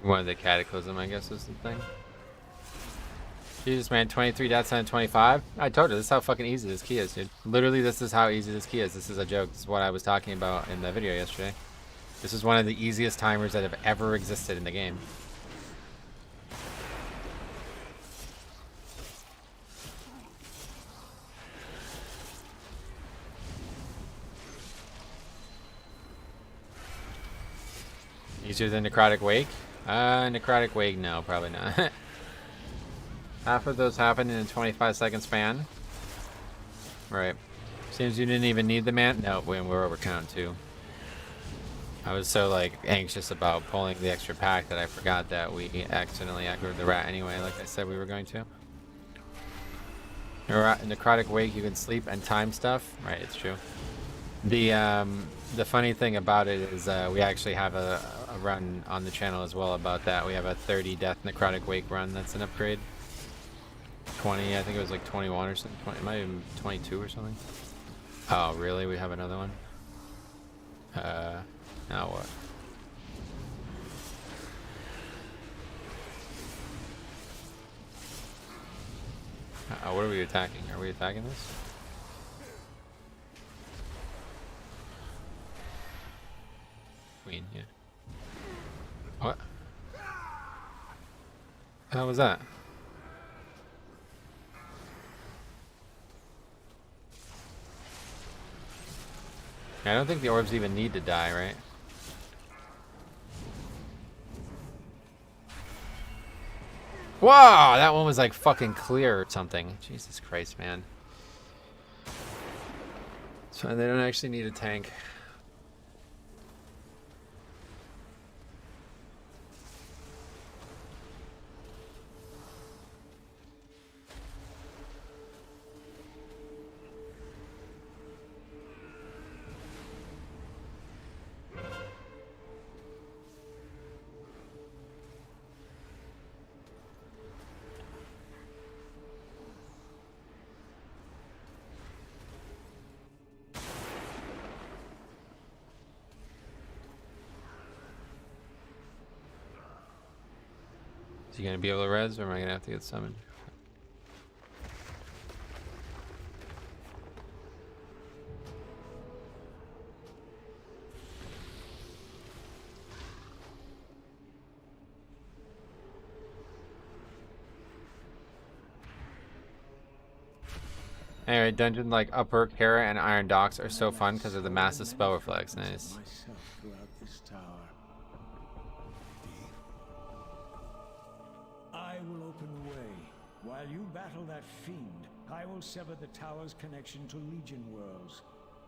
One of the cataclysm, I guess, is the thing. Jesus, man, 23 deaths on 25? I told you, this is how fucking easy this key is, dude. Literally, this is how easy this key is. This is a joke. This is what I was talking about in the video yesterday. This is one of the easiest timers that have ever existed in the game. Easier than Necrotic Wake? Necrotic Wake, no, probably not. Half of those happen in a 25-second span. Right. Seems you didn't even need the man. No, we're over count 2. I was so like anxious about pulling the extra pack that I forgot that we accidentally aggroed the rat anyway, like I said we were going to. Necrotic Wake, you can sleep and time stuff. Right, it's true. The funny thing about it is we actually have a run on the channel as well about that. We have a 30 death Necrotic Wake run that's an upgrade. 20, I think it was like 21 or something. 20, it might have been 22 or something. Oh, really? We have another one? Now what? What are we attacking? Are we attacking this? Queen, yeah. What? How was that? I don't think the orbs even need to die, right? Whoa! That one was like fucking clear or something. Jesus Christ, man. So they don't actually need a tank. Is he gonna be able to res, or am I gonna have to get summoned? Anyway, dungeon like Upper, Kara, and Iron Docks are so fun because of the massive spell reflex. Nice. I will open the way. While you battle that fiend, I will sever the tower's connection to Legion worlds.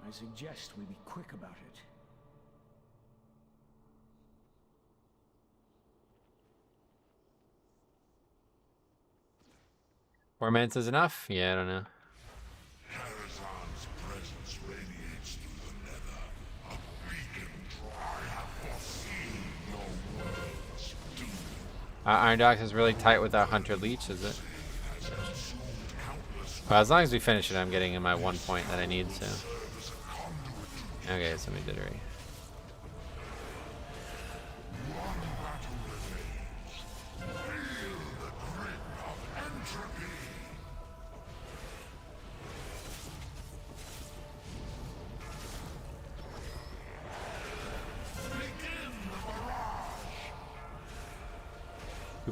I suggest we be quick about it. Four minutes is enough? Yeah, I don't know. Karazhan's presence radiates through the nether. A beacon I have foreseen your world's doom. Iron Docks is really tight with our Hunter Leech, is it? Well, as long as we finish it, I'm getting in my 1 point that I need, so. Okay, so we did already.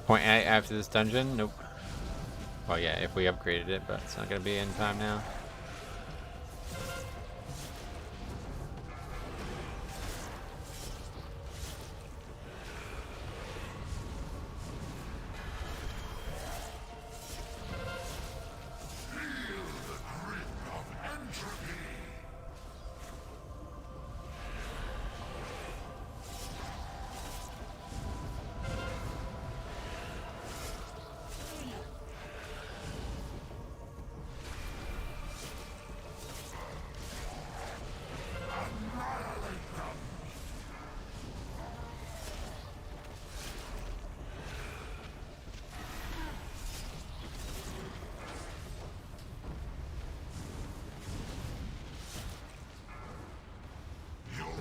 Point after this dungeon? Nope. Well, yeah, if we upgraded it, but it's not gonna be in time now.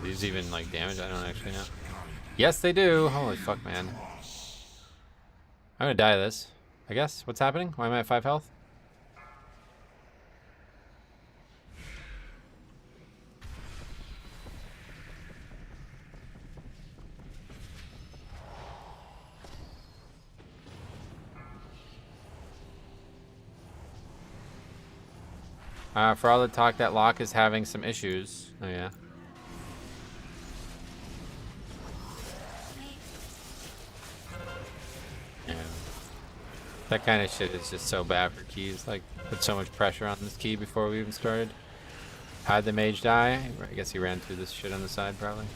These even like damage? I don't actually know. Yes, they do. Holy fuck, man. I'm gonna die of this, I guess. What's happening? Why am I at 5 health? For all the talk that Locke is having some issues. Oh yeah. That kind of shit is just so bad for keys. Like, put so much pressure on this key before we even started. How'd the mage die? I guess he ran through this shit on the side, probably.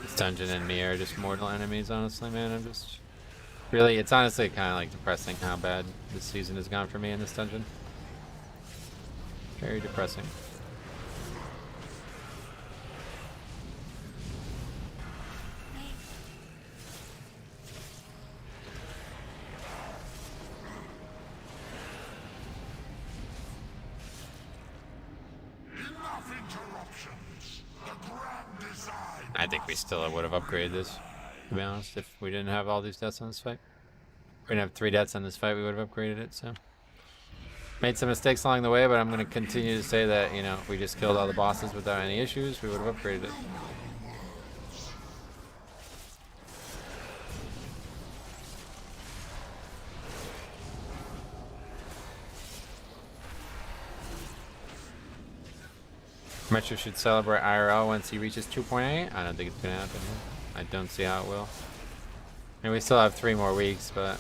This dungeon and me are just mortal enemies, honestly, man. I'm just... Really, it's honestly kind of like depressing how bad this season has gone for me in this dungeon. Very depressing. Enough interruptions. The grand design. I think we still would have upgraded this, to be honest, if we didn't have all these deaths on this fight. If we didn't have 3 deaths on this fight, we would have upgraded it, so. Made some mistakes along the way, but I'm going to continue to say that, you know, if we just killed all the bosses without any issues, we would have upgraded it. Metro should celebrate IRL once he reaches 2.8. I don't think it's going to happen. I don't see how it will. And we still have 3 more weeks, but...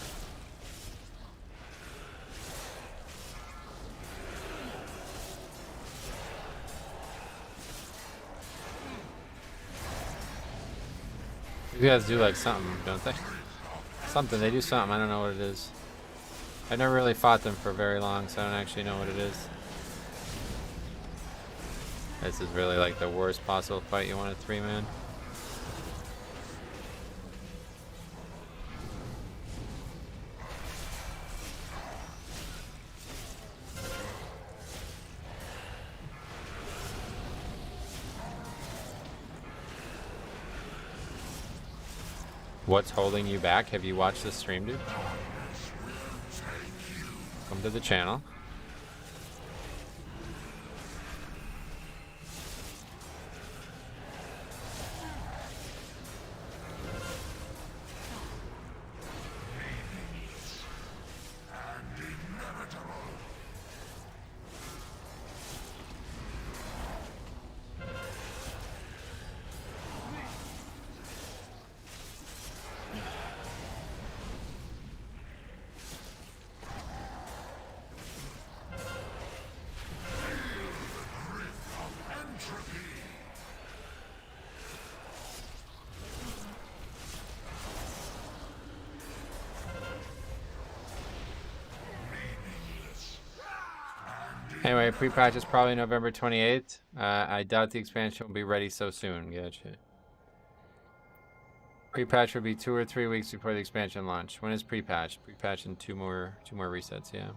You guys do like something, don't they? Something, they do something, I don't know what it is. I never really fought them for very long, so I don't actually know what it is. This is really like the worst possible fight you want a 3-man. What's holding you back? Have you watched the stream, dude? Come to the channel. Anyway, pre-patch is probably November 28th. I doubt the expansion will be ready so soon. Gotcha. Pre-patch will be 2 or 3 weeks before the expansion launch. When is pre-patch? Pre-patch in two more resets, yeah.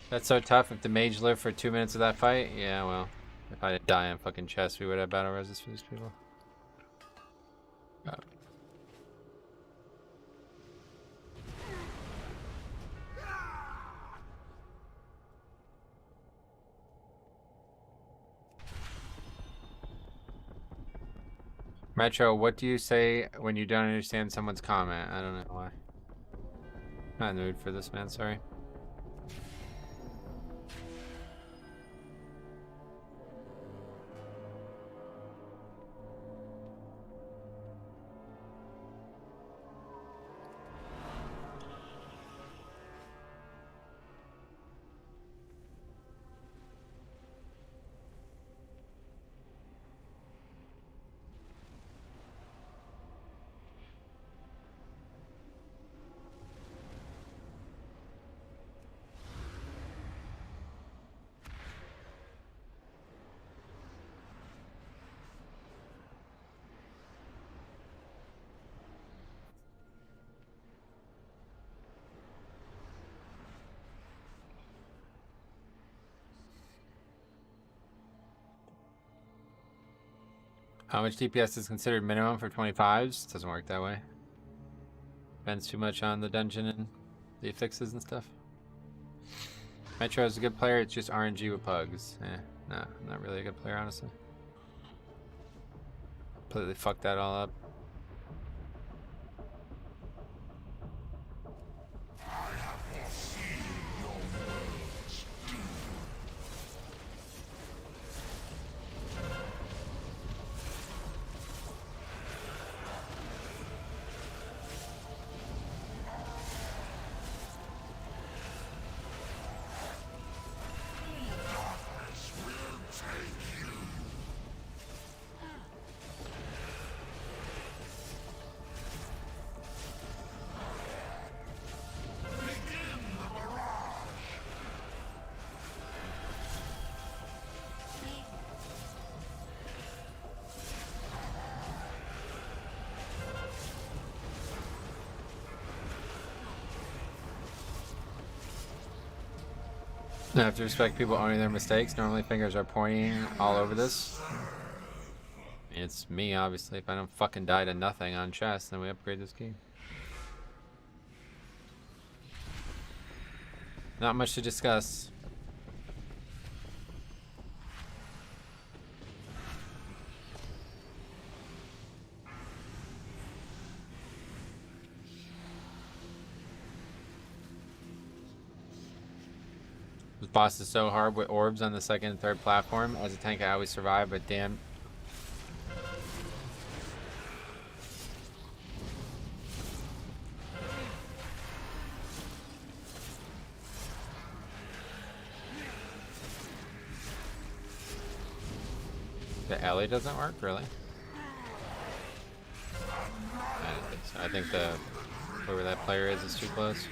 That's so tough. If the mage lived for 2 minutes of that fight, yeah, well, if I didn't die on fucking chest, we would have battle resist for these people. Metro, what do you say when you don't understand someone's comment? I don't know why. Not in the mood for this, man. Sorry. How much DPS is considered minimum for 25s? Doesn't work that way. Depends too much on the dungeon and the fixes and stuff. Metro is a good player, it's just RNG with pugs. No, not really a good player, honestly. Completely fucked that all up. I have to respect people owning their mistakes. Normally fingers are pointing all over this. It's me, obviously. If I don't fucking die to nothing on chest, then we upgrade this key. Not much to discuss. This boss is so hard with orbs on the second and third platform. As a tank, I always survive, but damn. The alley doesn't work, really? I don't think so. I think the whoever that player is too close.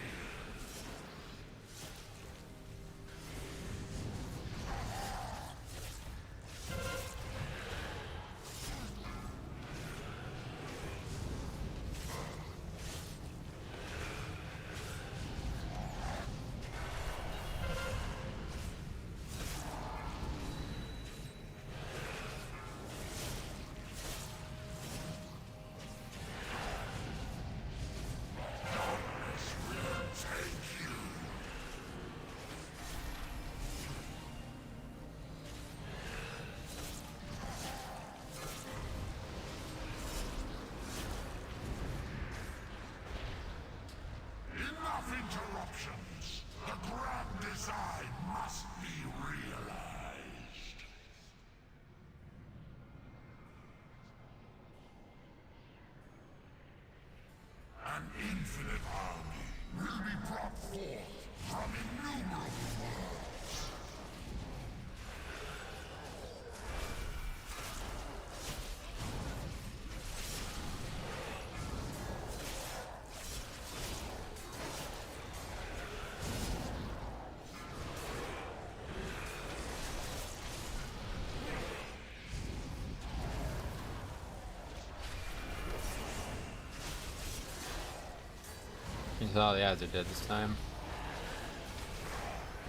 All the ads are dead this time.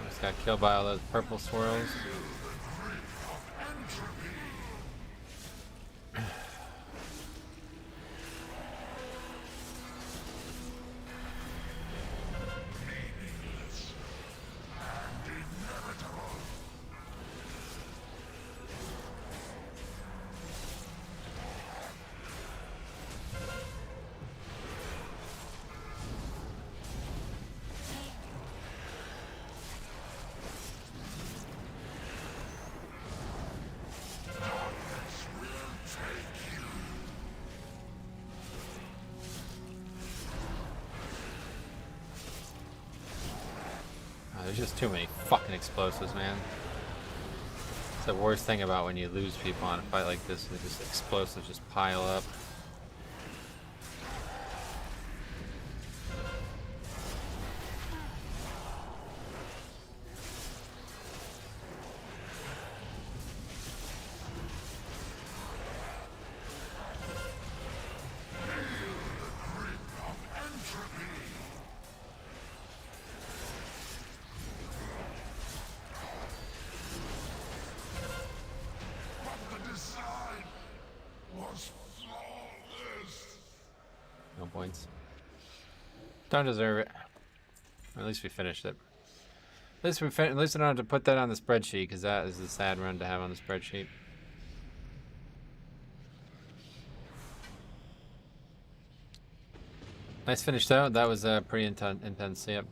I just got killed by all those purple swirls. There's just too many fucking explosives, man. It's the worst thing about when you lose people on a fight like this. The just explosives just pile up. No points. Don't deserve it. Or at least we finished it. least we at least we don't have to put that on the spreadsheet, because that is a sad run to have on the spreadsheet. Nice finish though. That was pretty intense. Yep.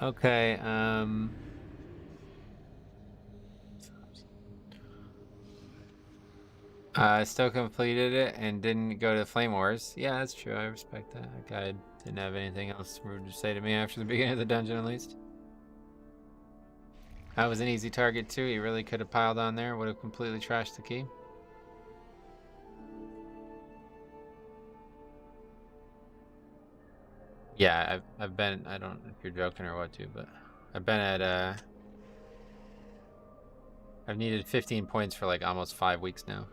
Okay, I still completed it and didn't go to Flame Wars. Yeah, that's true. I respect that. That guy didn't have anything else rude to say to me after the beginning of the dungeon, at least. That was an easy target, too. He really could have piled on there. Would have completely trashed the key. Yeah, I've been, I don't know if you're joking or what, too, but I've been at, I've needed 15 points for like almost 5 weeks now.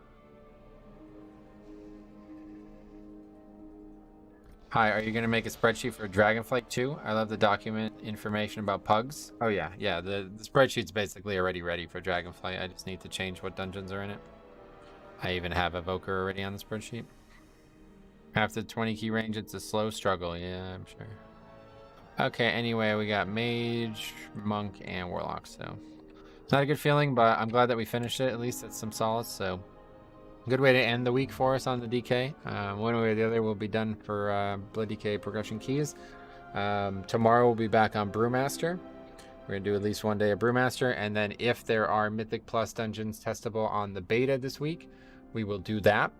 Hi, are you going to make a spreadsheet for Dragonflight 2? I love the document information about pugs. Oh yeah, the spreadsheet's basically already ready for Dragonflight. I just need to change what dungeons are in it. I even have Evoker already on the spreadsheet. After the 20 key range, it's a slow struggle. Yeah, I'm sure. Okay, anyway, we got Mage, Monk, and Warlock, so... Not a good feeling, but I'm glad that we finished it. At least it's some solace, so... Good way to end the week for us on the DK. One way or the other, we'll be done for Blood DK progression keys. Tomorrow we'll be back on Brewmaster. We're going to do at least one day of Brewmaster, and then if there are Mythic Plus dungeons testable on the beta this week, we will do that.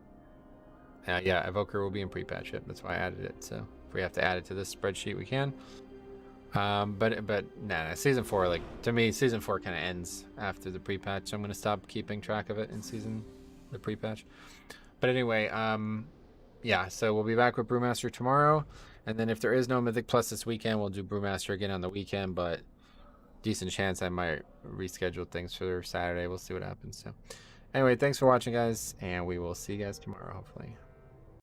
Yeah, Evoker will be in pre-patch. That's why I added it, so if we have to add it to this spreadsheet, we can. But nah, Season 4, like, to me, Season 4 kind of ends after the pre-patch, so I'm going to stop keeping track of it in the pre-patch. But anyway, yeah, so we'll be back with Brewmaster tomorrow, and then if there is no Mythic Plus this weekend, we'll do Brewmaster again on the weekend, but decent chance I might reschedule things for Saturday. We'll see what happens. So anyway, thanks for watching, guys, and we will see you guys tomorrow, hopefully.